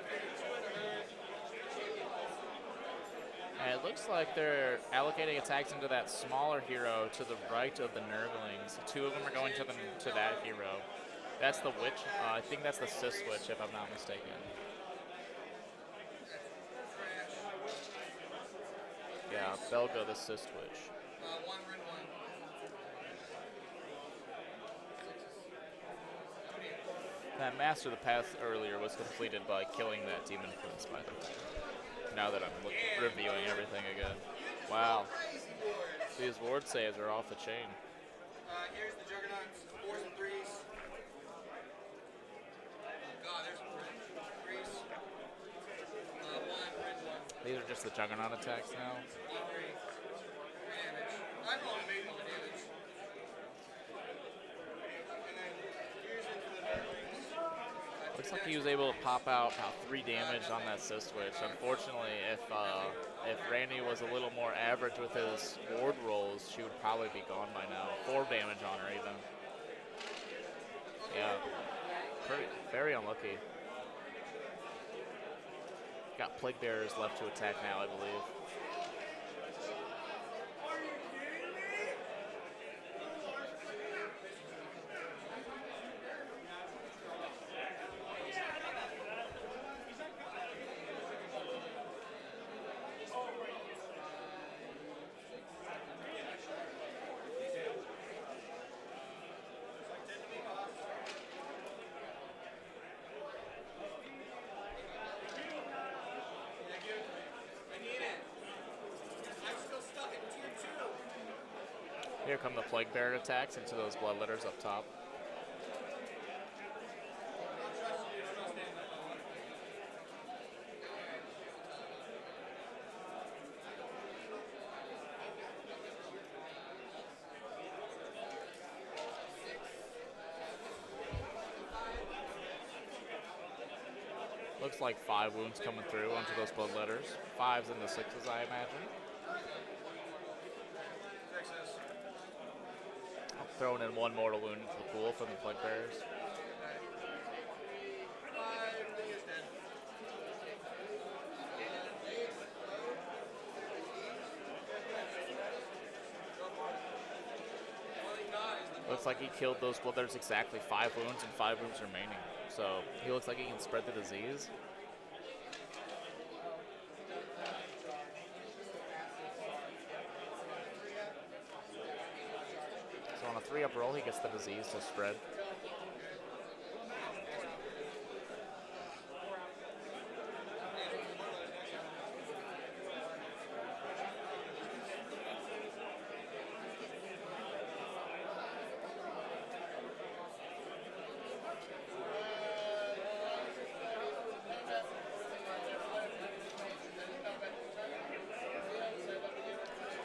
And it looks like they're allocating attacks into that smaller hero to the right of the Nurglings. 2 of them are going to that hero. That's the Witch. I think that's the Sis Witch, if I'm not mistaken. Yeah, Belga, the Sis Witch. That Master of the Path earlier was completed by killing that Demon Prince, by the way. Now that I'm reviewing everything again. Wow. These ward saves are off the chain. Here's the Juggernauts, 4s and 3s. God, there's some just the Juggernaut attacks now. I've only made one damage. And then here's into the Nurglings. Looks like he was able to pop out about 3 damage on that assist switch. Unfortunately, if Randy was a little more average with his ward rolls, she would probably be gone by now. 4 damage on her even. Yeah, very unlucky. Got Plague Bearers left to attack now, I believe. Here come the Plague Bearer attacks into those Bloodletters up top. Looks like 5 wounds coming through onto those Bloodletters. 5s and the 6s, I imagine. Throwing in 1 mortal wound into the pool from the Plague Bearers. Looks like he killed those Bloodletters exactly 5 wounds and 5 wounds remaining. So he looks like he can spread the disease. So on a 3-up roll, he gets the disease to spread.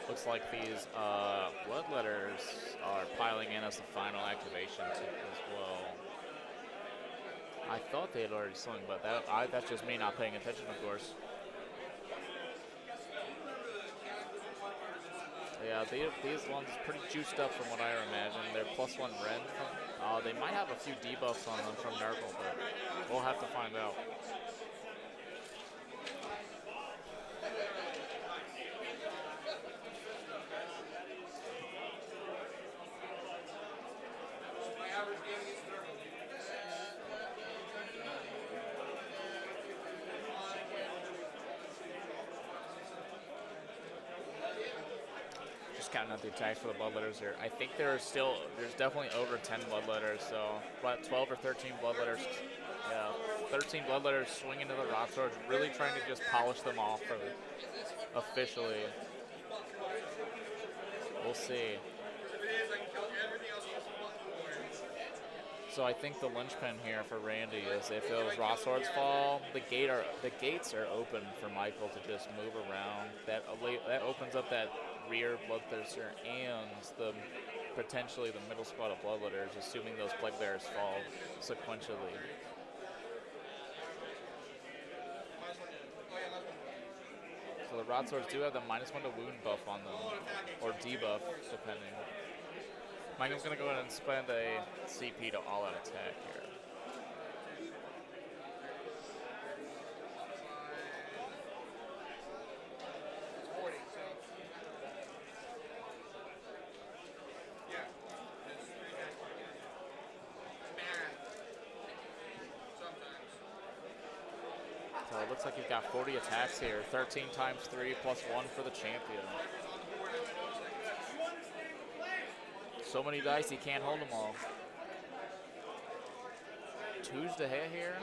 Looks like these Bloodletters are piling in as the final activation as well. I thought they had already swung, but that's just me not paying attention, of course. Yeah, these ones pretty juiced up from what I imagine. They're +1 rend. They might have a few debuffs on them from Nurgle, but we'll have to find out. Counting out the attacks for the Bloodletters here. I think there's definitely over 10 Bloodletters, so about 12 or 13 Bloodletters. Yeah, 13 Bloodletters swinging to the Rot Swords, really trying to just polish them off for officially. We'll see. So I think the linchpin here for Randy is if those Rot Swords fall, the gates are open for Michael to just move around. That opens up that rear Bloodthirster and potentially the middle squad of Bloodletters, assuming those Plague Bearers fall sequentially. So the Rot Swords do have the -1 to wound buff on them, or debuff, depending. Michael's going to go ahead and spend a CP to all-out attack here. So it looks like you've got 40 attacks here, 13 times 3 plus 1 for the champion. So many dice, he can't hold them all. 2's to hit here.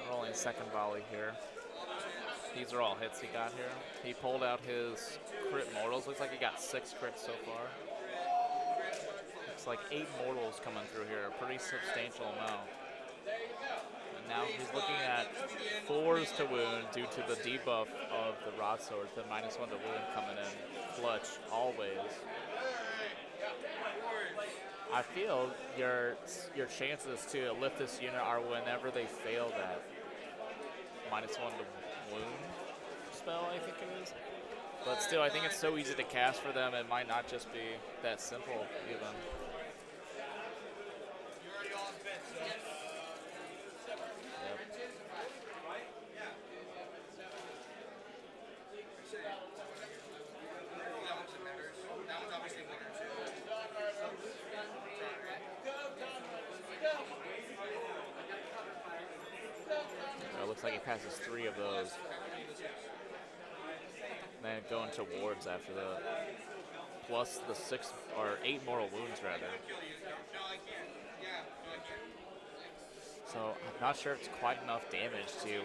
Rolling second volley here. These are all hits he got here. He pulled out his crit mortals. Looks like he got 6 crits so far. Looks like 8 mortals coming through here, a pretty substantial amount. And now he's looking at 4s to wound due to the debuff of the rod swords, the -1 to wound coming in. Clutch, always. I feel your chances to lift this unit are whenever they fail that -1 to wound spell, I think it is. But still, I think it's so easy to cast for them, it might not just be that simple, even. It looks like he passes 3 of those. Then going to wards after that. Plus the 6 or 8 mortal wounds rather. So I'm not sure it's quite enough damage to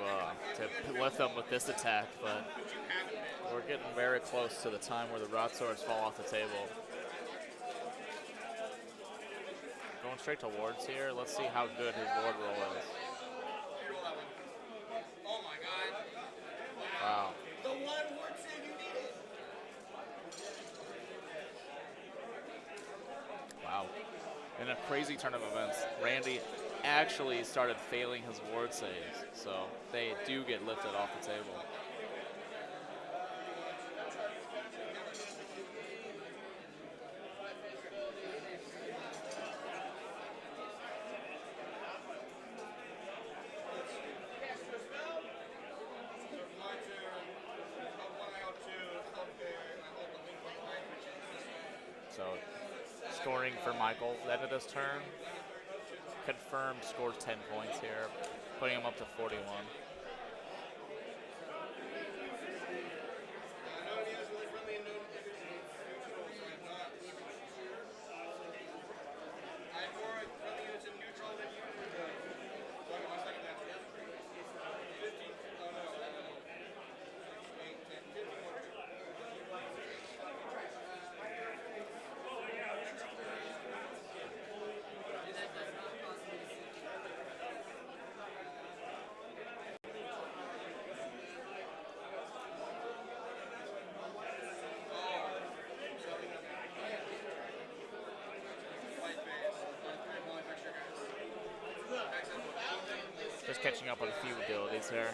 lift them with this attack, but we're getting very close to the time where the rod swords fall off the table. Going straight to wards here. Let's see how good his ward roll is. Oh my god. Wow. The one word save you needed. Wow. In a crazy turn of events, Randy actually started failing his ward saves, so they do get lifted off the table. So, scoring for Michael, end of this turn. Confirmed scores 10 points here, putting him up to 41. Just catching up on a few abilities there.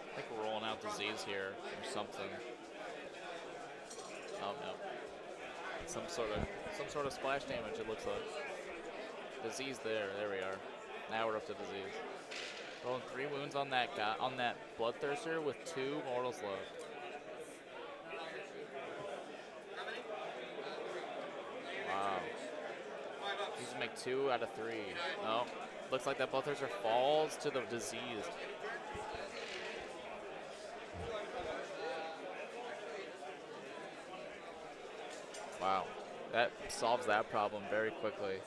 I think we're rolling out disease here or something. Oh no. Some sort of splash damage it looks like. Disease there we are. Now we're up to disease. Rolling 3 wounds on that guy, on that bloodthirster with 2 mortals left. Wow. He's gonna make 2 out of 3. No. Looks like that bloodthirster falls to the disease. Wow. That solves that problem very quickly.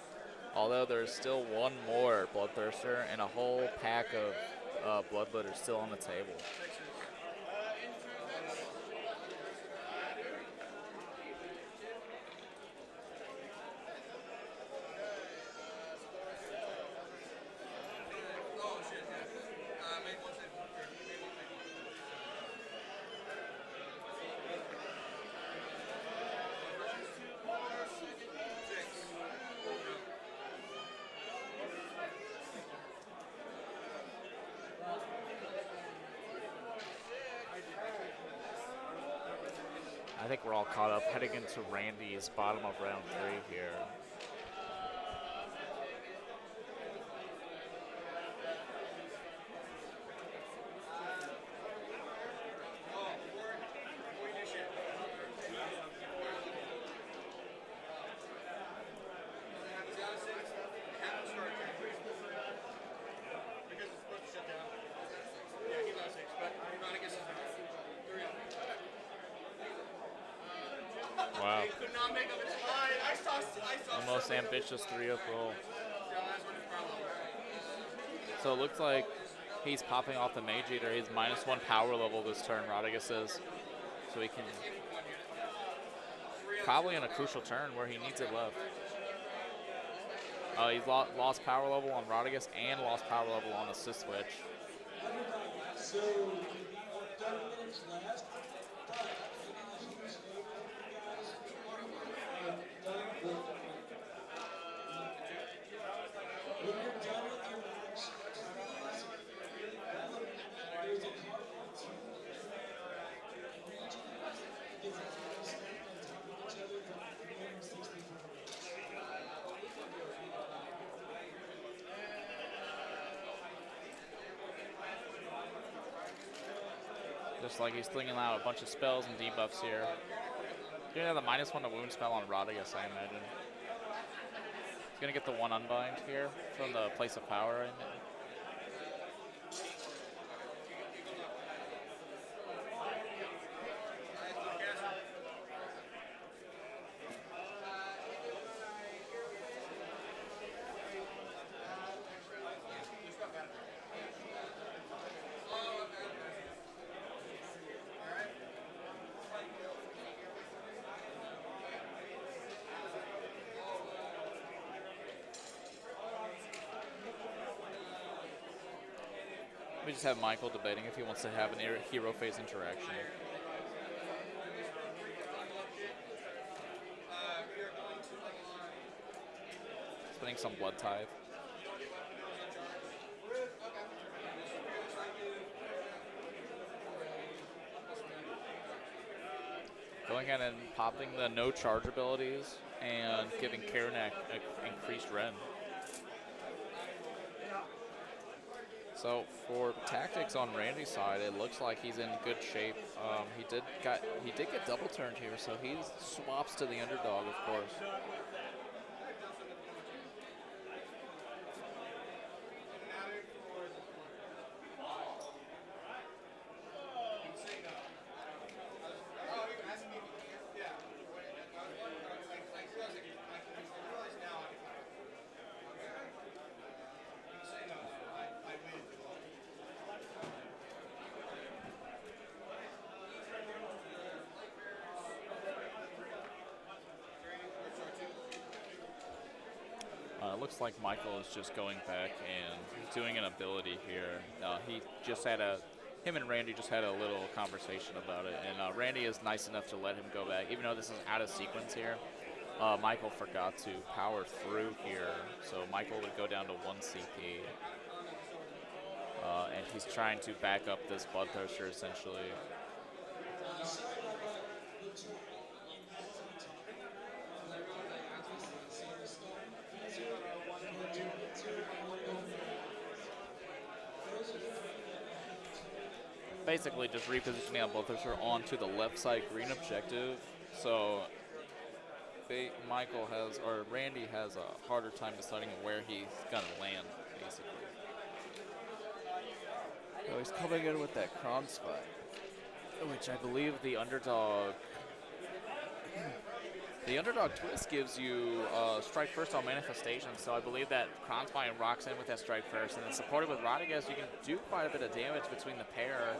Although there's still 1 more bloodthirster and a whole pack of bloodletters still on the table. I think we're all caught up heading into Randy's bottom of round 3 here. could not make up its mind. I saw The most ambitious 3-up roll. So it looks like he's popping off the Mage Eater. He's -1 power level this turn, Rodriguez is. So he can, probably in a crucial turn where he needs it left. He's lost power level on Rodriguez and lost power level on Assist Switch. So, 30 minutes last. When you're done with your match, please there's a card to regions because it's all stacked on top of each other for 360 Just like he's flinging out a bunch of spells and debuffs here. He's gonna have the -1 to wound spell on Rodriguez, I imagine. He's gonna get the 1 unbind here from the place of power. I imagine. We just have Michael debating if he wants to have an hero phase interaction. Spending some blood tithe. Going ahead and popping the no charge abilities and giving Karanak increased Ren. So for tactics on Randy's side, it looks like he's in good shape. He did get double turned here, so he swaps to the underdog, of course. It looks like Michael is just going back and doing an ability here. Him and Randy just had a little conversation about it, and Randy is nice enough to let him go back, even though this is out of sequence here. Michael forgot to power through here, so Michael would go down to 1 CP. And he's trying to back up this Bloodthirster, essentially. Basically just repositioning a Bloodthirster onto the left side green objective, so Randy has a harder time deciding where he's gonna land, basically. So he's coming in with that Crown Spine, which I believe the underdog twist gives you strike first on manifestation, so I believe that Crown Spine rocks in with that strike first, and then supported with Rodriguez, you can do quite a bit of damage between the pair.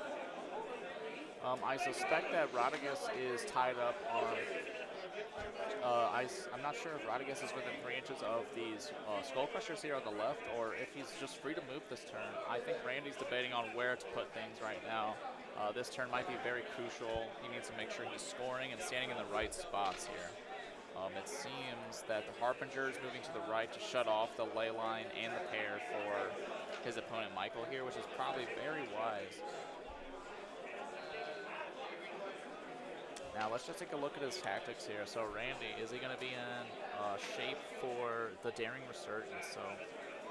I suspect that Rodriguez is tied up on. I'm not sure if Rodriguez is within 3 inches of these Skull Crushers here on the left, or if he's just free to move this turn. I think Randy's debating on where to put things right now. This turn might be very crucial. He needs to make sure he's scoring and standing in the right spots here. It seems that the Harbinger is moving to the right to shut off the ley line and the pair for his opponent Michael here, which is probably very wise. Now let's just take a look at his tactics here. So Randy, is he going to be in shape for the Daring Resurgence? So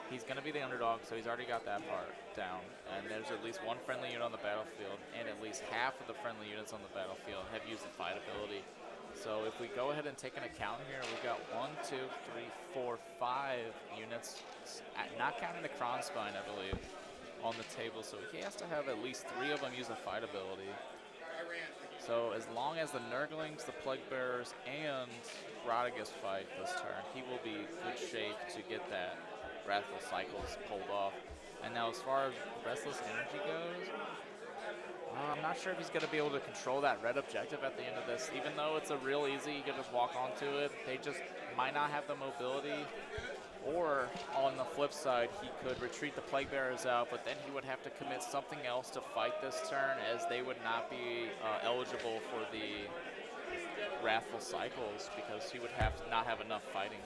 he's going to be the underdog, so he's already got that part down. And there's at least 1 friendly unit on the battlefield, and at least half of the friendly units on the battlefield have used the fight ability. So if we go ahead and take an account here, we've got 1, 2, 3, 4, 5 units, not counting the Crown Spine, I believe, on the table. So he has to have at least 3 of them use the fight ability. So as long as the Nurglings, the Plague Bearers, and Rodriguez fight this turn, he will be in good shape to get that Wrathful Cycles pulled off. And now as far as Restless Energy goes, I'm not sure if he's going to be able to control that red objective at the end of this. Even though it's a real easy, you can just walk onto it, they just might not have the mobility. Or on the flip side, he could retreat the Plague Bearers out, but then he would have to commit something else to fight this turn, as they would not be eligible for the Wrathful Cycles, because he would have to not have enough fighting,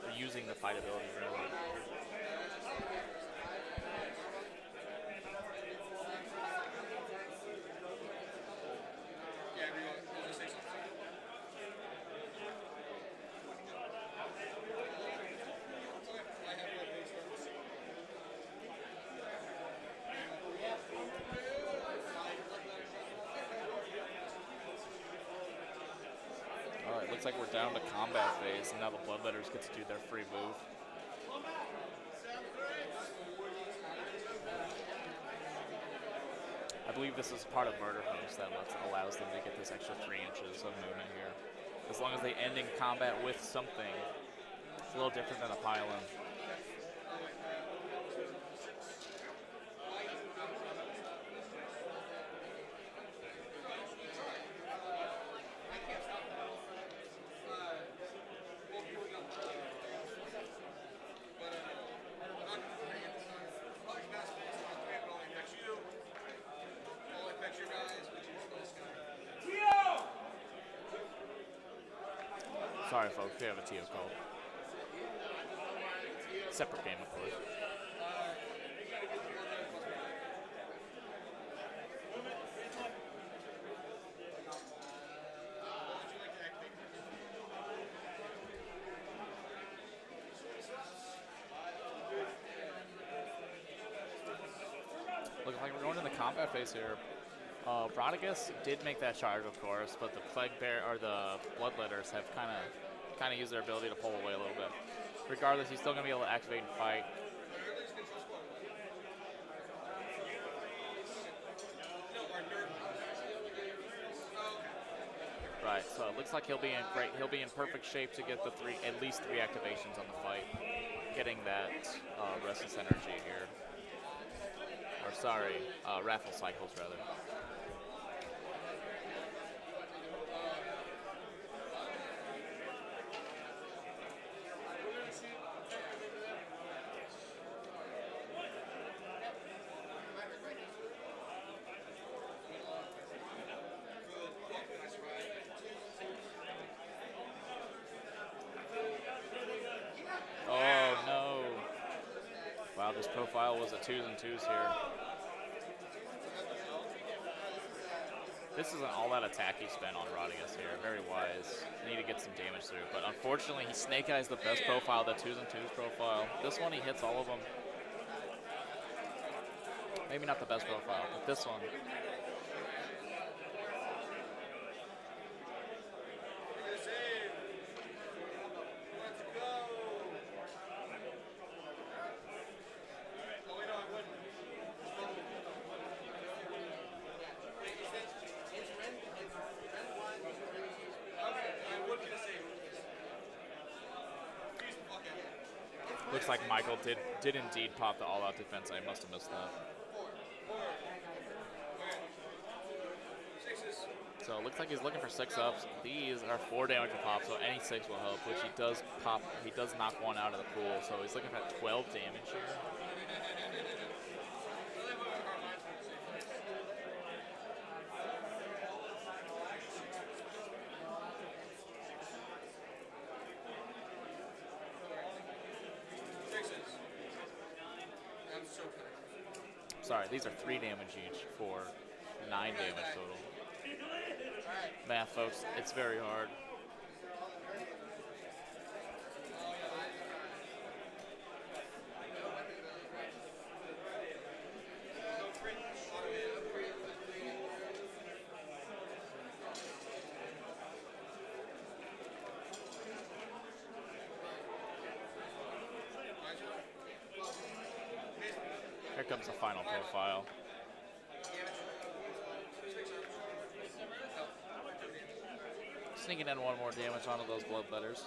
or using the fight ability, really. Alright, looks like we're down to combat phase, and now the Bloodletters get to do their free move. I believe this is part of Murder Host that allows them to get this extra 3 inches of movement here. As long as they end in combat with something. It's a little different than a pylon. Sorry, folks, we have a TO call. Separate game, of course. Looks like we're going to the combat phase here. Rodriguez did make that charge, of course, but the Plague Bear or the Bloodletters have kind of used their ability to pull away a little bit. Regardless, he's still going to be able to activate and fight. Right, so it looks like he'll be in perfect shape to get the at least three activations on the fight, getting that Restless Energy here. Or sorry, Wrathful Cycles rather. Oh no. Wow, this profile was a 2s and 2s here. This isn't all that attack he spent on Rodriguez here. Very wise. Need to get some damage through. But unfortunately, he Snake Eyes the best profile, the 2s and 2s profile. This one, he hits all of them. Maybe not the best profile, but this one. Looks like Michael did indeed pop the all-out defense. I must have missed that. So it looks like he's looking for 6-ups. These are 4 damage a pop, so any 6 will help, which he does pop. He does knock one out of the pool, so he's looking for 12 damage here. Sorry, these are 3 damage each for 9 damage total. Math, folks, it's very hard. Here comes the final profile. sneaking in one more damage onto those bloodletters.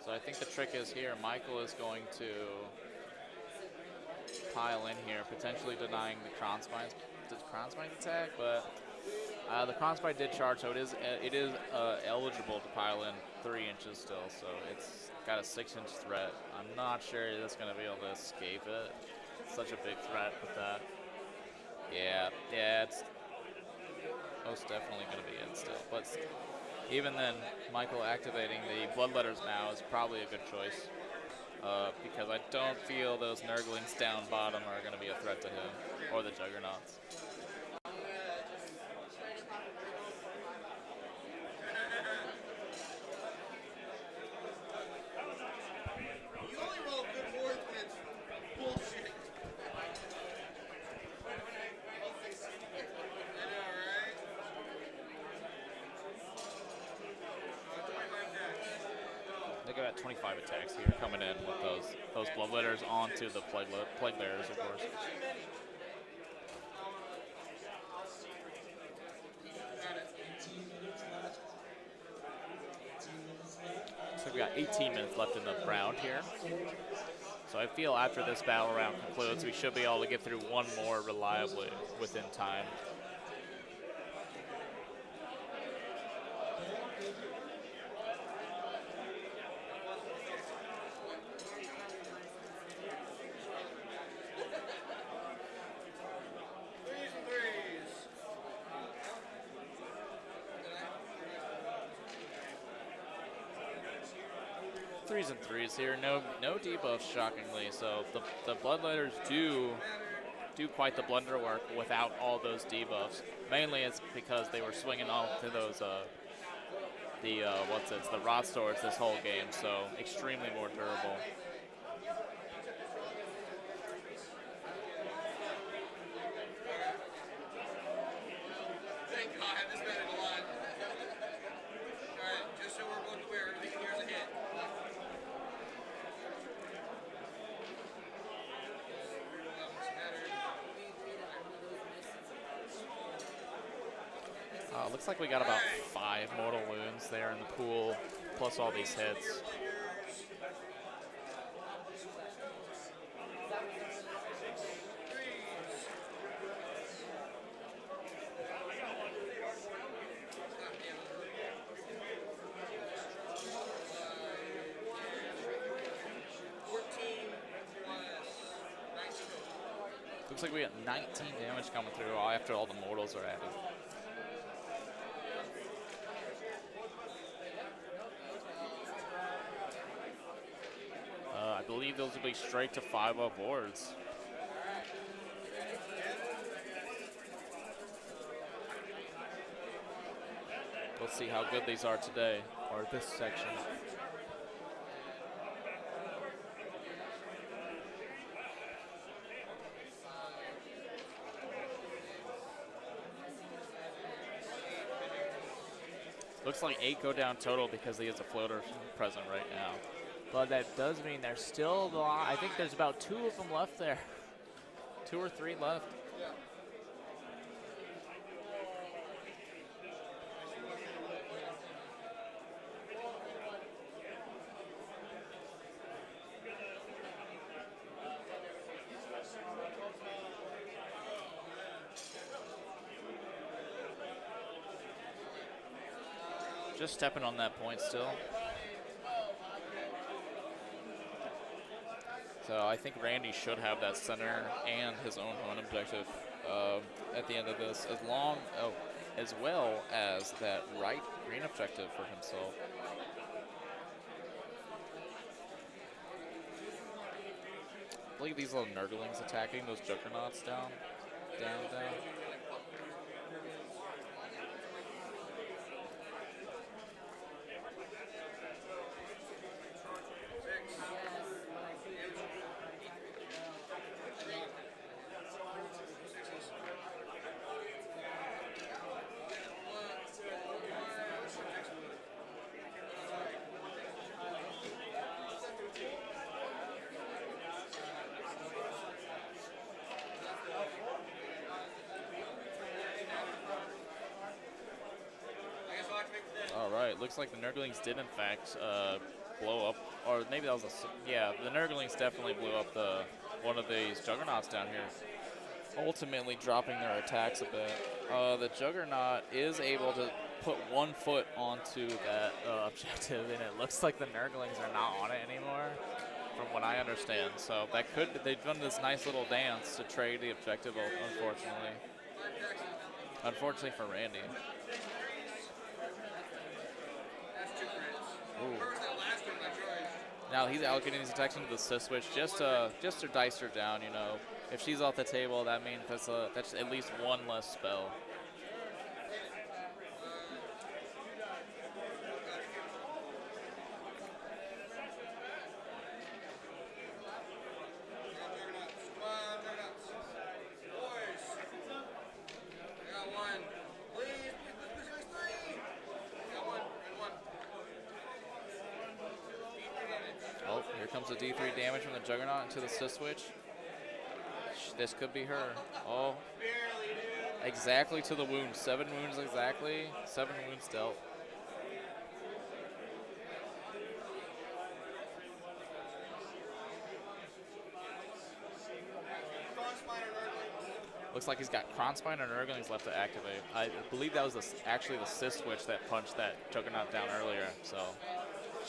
So I think the trick is here, Michael is going to pile in here, potentially denying the Kronspine's attack, but the Kronspine did charge, so it is eligible to pile in 3 inches still, so it's got a 6-inch threat. I'm not sure it's going to be able to escape it. It's such a big threat with that. Yeah, it's most definitely going to be it still. But even then, Michael activating the Bloodletters now is probably a good choice. Because I don't feel those Nurglings down bottom are going to be a threat to him, or the Juggernauts. You only roll good boards when it's bullshit. I know, right? They got 25 attacks here coming in with those Bloodletters onto the Plague Bearers, of course. So we got 18 minutes left in the round here. So I feel after this battle round concludes, we should be able to get through one more reliably within time. Threes and threes here. No debuffs, shockingly. So the Bloodletters do quite the blunder work without all those debuffs. Mainly it's because they were swinging off to those the Rot Swords this whole game. So extremely more durable. Thank God, this mattered a lot. Alright, just so we're both aware, everything here's a hit. Looks like we got about 5 mortal wounds there in the pool, plus all these hits. Looks like we got 19 damage coming through after all the mortals are added. I believe those will be straight to 5-up wards. We'll see how good these are today, or this section. Looks like 8 go down total because he has a floater present right now. But that does mean there's still a lot. I think there's about 2 of them left there. 2 or 3 left. Just stepping on that point still. So I think Randy should have that center and his own home objective at the end of this, as well as that right green objective for himself. Look at these little Nurglings attacking those Juggernauts down. right. Looks like the Nurglings did, in fact, blow up. Or maybe that was yeah, the Nurglings definitely blew up one of these Juggernauts down here, ultimately dropping their attacks a bit. The Juggernaut is able to put 1 foot onto that objective, and it looks like the Nurglings are not on it anymore, from what I understand. So they've done this nice little dance to trade the objective, unfortunately. Unfortunately for Randy. Ooh. Now he's allocating his attacks into the switch just to dice her down. You know, if she's off the table, that means that's at least one less spell. Oh, here comes the D3 damage from the Juggernaut into the switch. This could be her. Oh, exactly to the wound. 7 wounds exactly. 7 wounds dealt. Looks like he's got Kronspine and Nurglings left to activate. I believe that was actually the Sith switch that punched that Juggernaut down earlier. So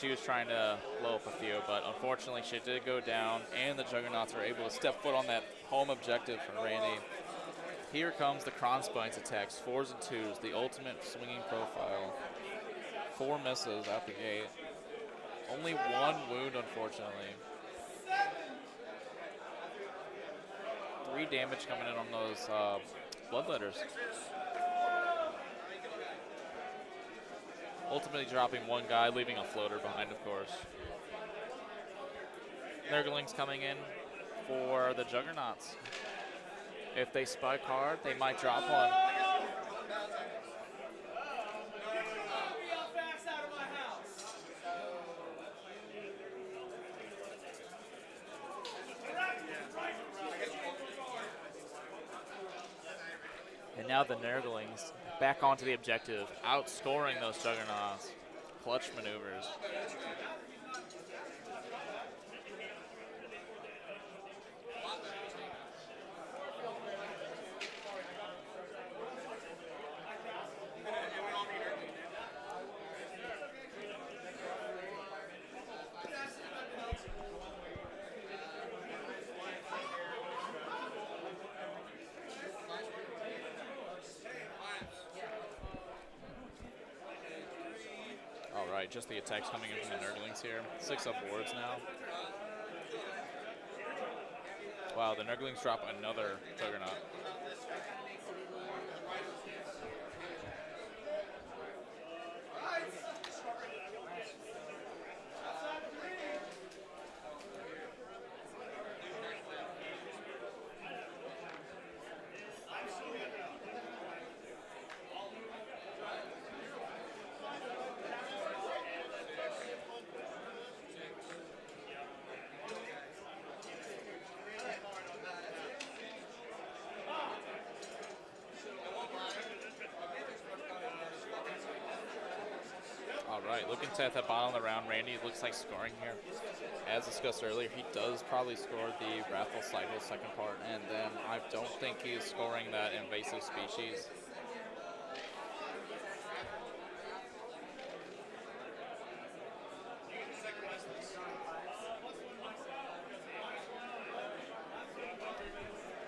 she was trying to blow up a few, but unfortunately she did go down, and the Juggernauts are able to step foot on that home objective for Randy. Here comes the Kronspine's attacks, 4s and 2s, the ultimate swinging profile. 4 misses out the gate. Only 1 wound, unfortunately. 3 damage coming in on those bloodletters. Ultimately dropping 1 guy, leaving a floater behind, of course. Nurglings coming in for the Juggernauts. If they spike hard, they might drop one. And now the Nurglings back onto the objective, outscoring those Juggernauts. Clutch maneuvers. Alright, just the attacks coming in from the Nurglings here. 6 up wards now. Wow, the Nurglings drop another Juggernaut. Alright, looking at the bottom of the round, Randy looks like scoring here. As discussed earlier, he does probably score the Wrathful Cycle second part, and then I don't think he is scoring that invasive species.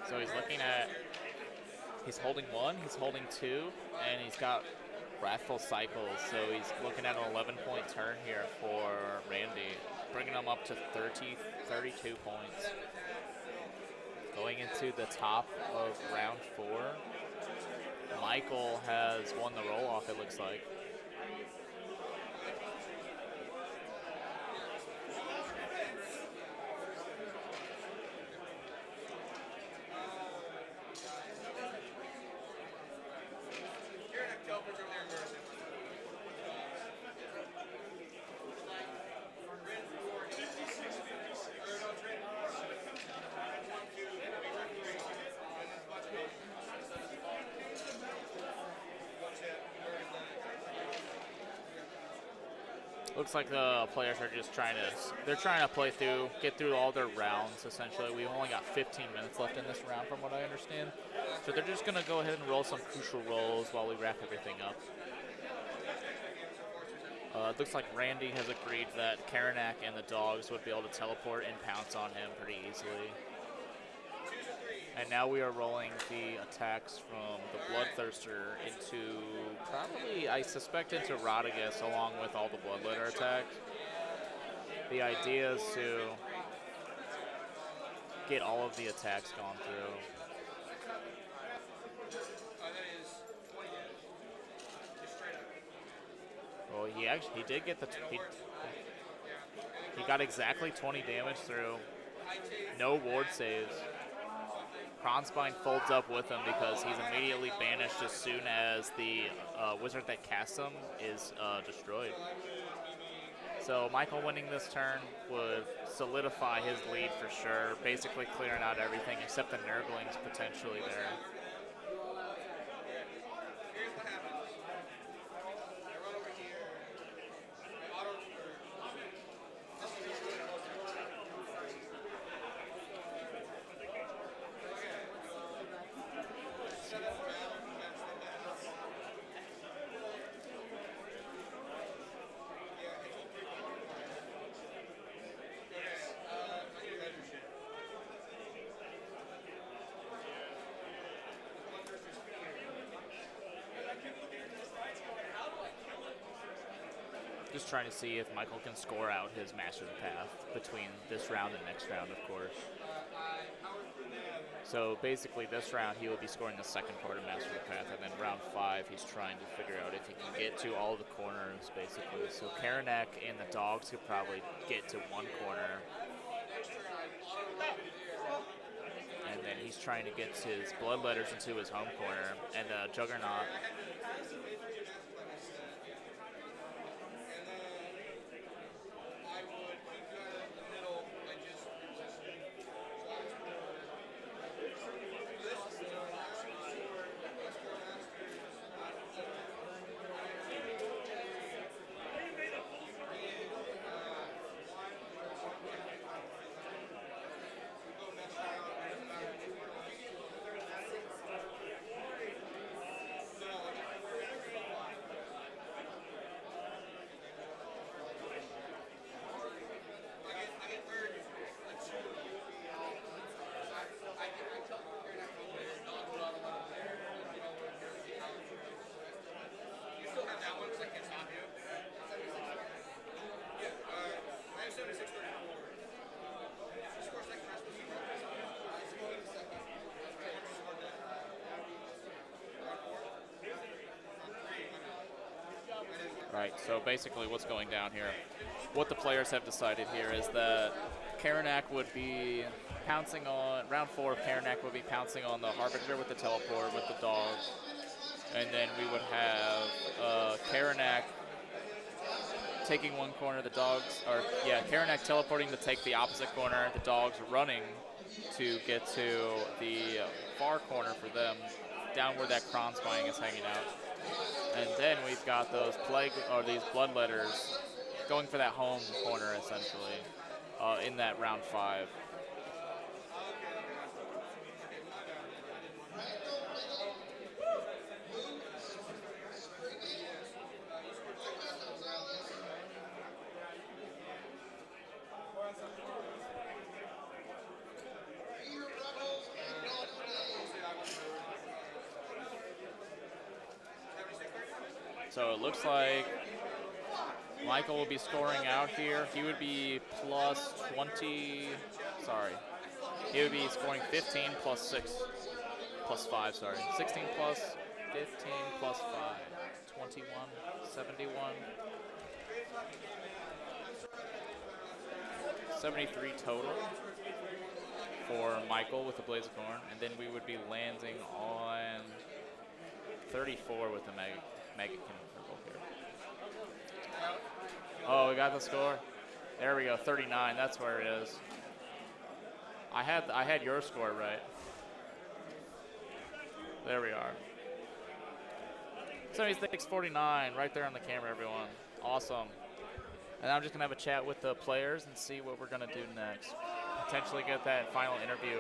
So he's looking at, he's holding 1, he's holding 2, and he's got Wrathful Cycles, so he's looking at an 11-point turn here for Randy, bringing him up to 32 points. Going into the top of round 4, Michael has won the roll-off, it looks like. Looks like the players are just they're trying to play through, get through all their rounds, essentially. We've only got 15 minutes left in this round from what I understand. So they're just gonna go ahead and roll some crucial rolls while we wrap everything up. It looks like Randy has agreed that Karanak and the dogs would be able to teleport and pounce on him pretty easily. And now we are rolling the attacks from the Bloodthirster into probably, I suspect, into Rodriguez along with all the Bloodletter attacks. The idea is to get all of the attacks gone through. Well, he did get he got exactly 20 damage through. No ward saves. Kronspine folds up with him because he's immediately banished as soon as the wizard that casts him is destroyed. So Michael winning this turn would solidify his lead for sure, basically clearing out everything except the Nurglings potentially there. Just trying to see if Michael can score out his Master of the Path between this round and next round, of course. So basically this round he will be scoring the second part of Master of the Path, and then round 5 he's trying to figure out if he can get to all the corners, basically. So Karanak and the dogs could probably get to one corner. And then he's trying to get his Bloodletters into his home corner, and the Juggernaut. Right, so basically what's going down here, what the players have decided here is that Karanak would be pouncing on, round 4 of Karanak would be pouncing on the Harbinger with the teleport with the dogs, and then we would have Karanak taking one corner, the dogs, Karanak teleporting to take the opposite corner, the dogs running to get to the far corner for them, down where that Kronspine is hanging out. And then we've got those these Bloodletters going for that home corner essentially in that round 5. So it looks like Michael will be scoring out here. He would be plus 20, he would be scoring 15 plus 6, plus 5, 16 plus 15 plus 5, 21, 71, 73 total for Michael with the Blaze of Corn, and then we would be landing on 34 with the Mega King Purple here. Oh, we got the score. There we go, 39. That's where it is. I had your score right. There we are. 76-49, right there on the camera, everyone. Awesome. And I'm just going to have a chat with the players and see what we're going to do next. Potentially get that final interview.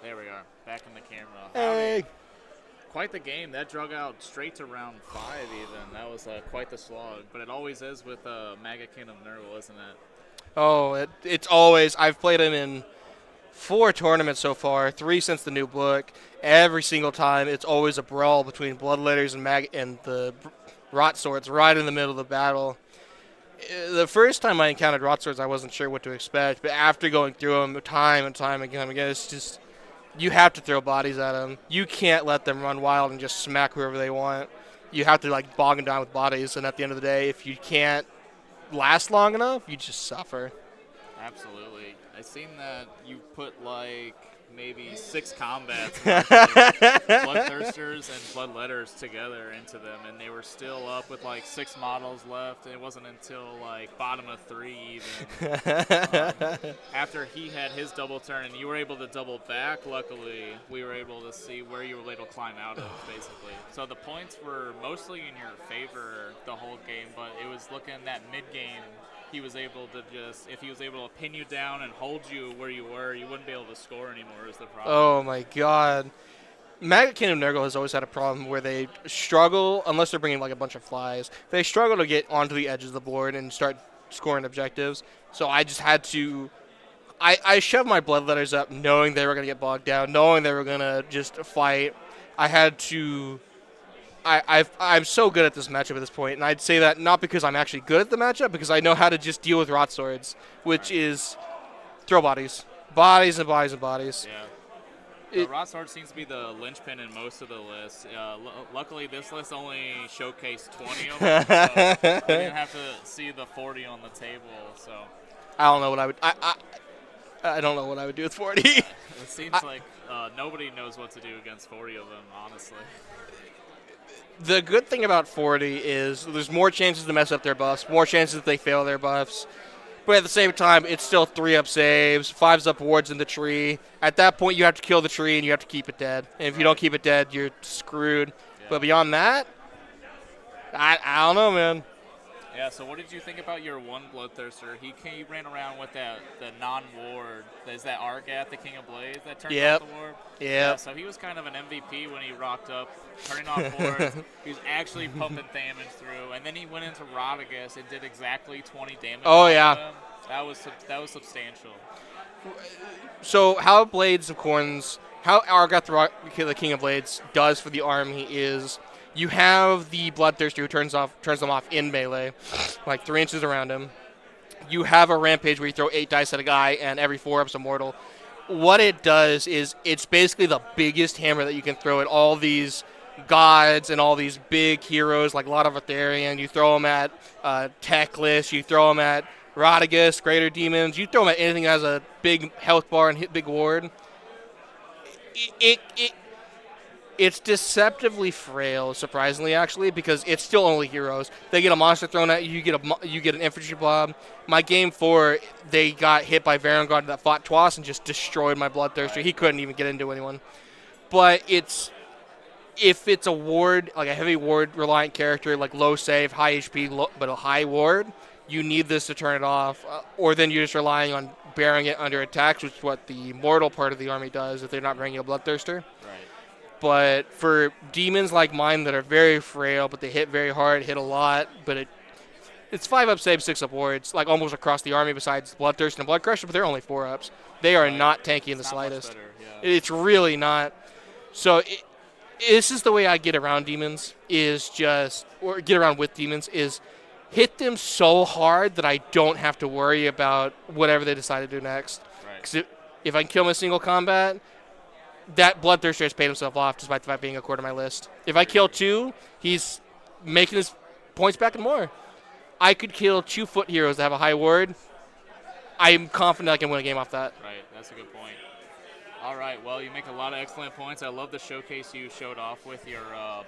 There we are, back in the camera. Hey! Howdy. Quite the game. That drug out straight to round 5 even. That was quite the slog. But it always is with Maga King of Nurgle, isn't it? Oh, it's always. I've played him in 4 tournaments so far, 3 since the new book. Every single time, it's always a brawl between Bloodletters and the Rot Swords right in the middle of the battle. The first time I encountered Rot Swords, I wasn't sure what to expect. But after going through them time and time again, it's just... You have to throw bodies at them. You can't let them run wild and just smack whoever they want. You have to like bog them down with bodies, and at the end of the day, if you can't last long enough, you just suffer. Absolutely. I seen that you put like maybe 6 combats, Bloodthirsters and Bloodletters together into them, and they were still up with like 6 models left. It wasn't until like bottom of 3 even. After he had his double turn and you were able to double back, luckily, we were able to see where you were able to climb out of, basically. So the points were mostly in your favor the whole game, but it was looking that mid-game, he was able to just, if he was able to pin you down and hold you where you were, you wouldn't be able to score anymore is the problem. Oh, my God. Maggot Kingdom Nurgle has always had a problem where they struggle, unless they're bringing like a bunch of flies, they struggle to get onto the edges of the board and start scoring objectives. So I just had to, I shoved my Bloodletters up knowing they were going to get bogged down, knowing they were going to just fight. I had to, I'm so good at this matchup at this point, and I'd say that not because I'm actually good at the matchup, because I know how to just deal with Rot Swords, which is throw bodies. Bodies and bodies and bodies. Yeah. The Rot Sword seems to be the linchpin in most of the lists. Luckily, this list only showcased 20 of them, so I didn't have to see the 40 on the table. So I don't know what I would. I don't know what I would do with 40. It seems like nobody knows what to do against 40 of them, honestly. The good thing about 40 is there's more chances to mess up their buffs, more chances that they fail their buffs. But at the same time, it's still 3-up saves, 5-up wards in the tree. At that point, you have to kill the tree and you have to keep it dead. And if you don't keep it dead, you're screwed. Yeah. But beyond that, I don't know, man. Yeah, so what did you think about your one Bloodthirster? He ran around with the non-ward. Is that Argath, the King of Blades, that turned off the ward? Yeah, so he was kind of an MVP when he rocked up, turning off wards. He was actually pumping damage through. And then he went into Rodriguez and did exactly 20 damage. Oh, yeah. Him. That was substantial. So how Blades of Corns, how Argath, the King of Blades, does for the army is you have the Bloodthirster who turns them off in melee, like 3 inches around him. You have a Rampage where you throw 8 dice at a guy and every 4-up's immortal. What it does is it's basically the biggest hammer that you can throw at all these gods and all these big heroes like Lot of Aetherian. You throw them at Teclis, you throw them at Rodriguez, Greater Demons. You throw them at anything that has a big health bar and hit big ward. It's deceptively frail, surprisingly, actually, because it's still only heroes. They get a monster thrown at you, you get an infantry blob. My game 4, they got hit by Varangard that fought Twas and just destroyed my Bloodthirster. He couldn't even get into anyone. But if it's a ward, like a heavy ward-reliant character, like low save, high HP, but a high ward, you need this to turn it off. Or then you're just relying on bearing it under attacks, which is what the mortal part of the army does if they're not bringing a Bloodthirster. Right. But for demons like mine that are very frail, but they hit very hard, hit a lot, but it's 5-up save, 6-up wards, like almost across the army besides Bloodthirst and Blood Crusher, but they're only 4-ups. They are not tanky in the slightest. It's really not. So this is the way I get around demons, or get around with demons, is hit them so hard that I don't have to worry about whatever they decide to do next. Because if I can kill them in single combat, that Bloodthirster has paid himself off despite the fact being a quarter of my list. If I kill 2, he's making his points back and more. I could kill 2 foot heroes that have a high ward. I'm confident I can win a game off that. Right, that's a good point. All right, well, you make a lot of excellent points. I love the showcase you showed off with your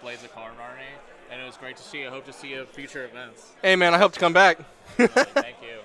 Blades of Karn army, and it was great to see you. I hope to see you at future events. Hey, man, I hope to come back. Thank you.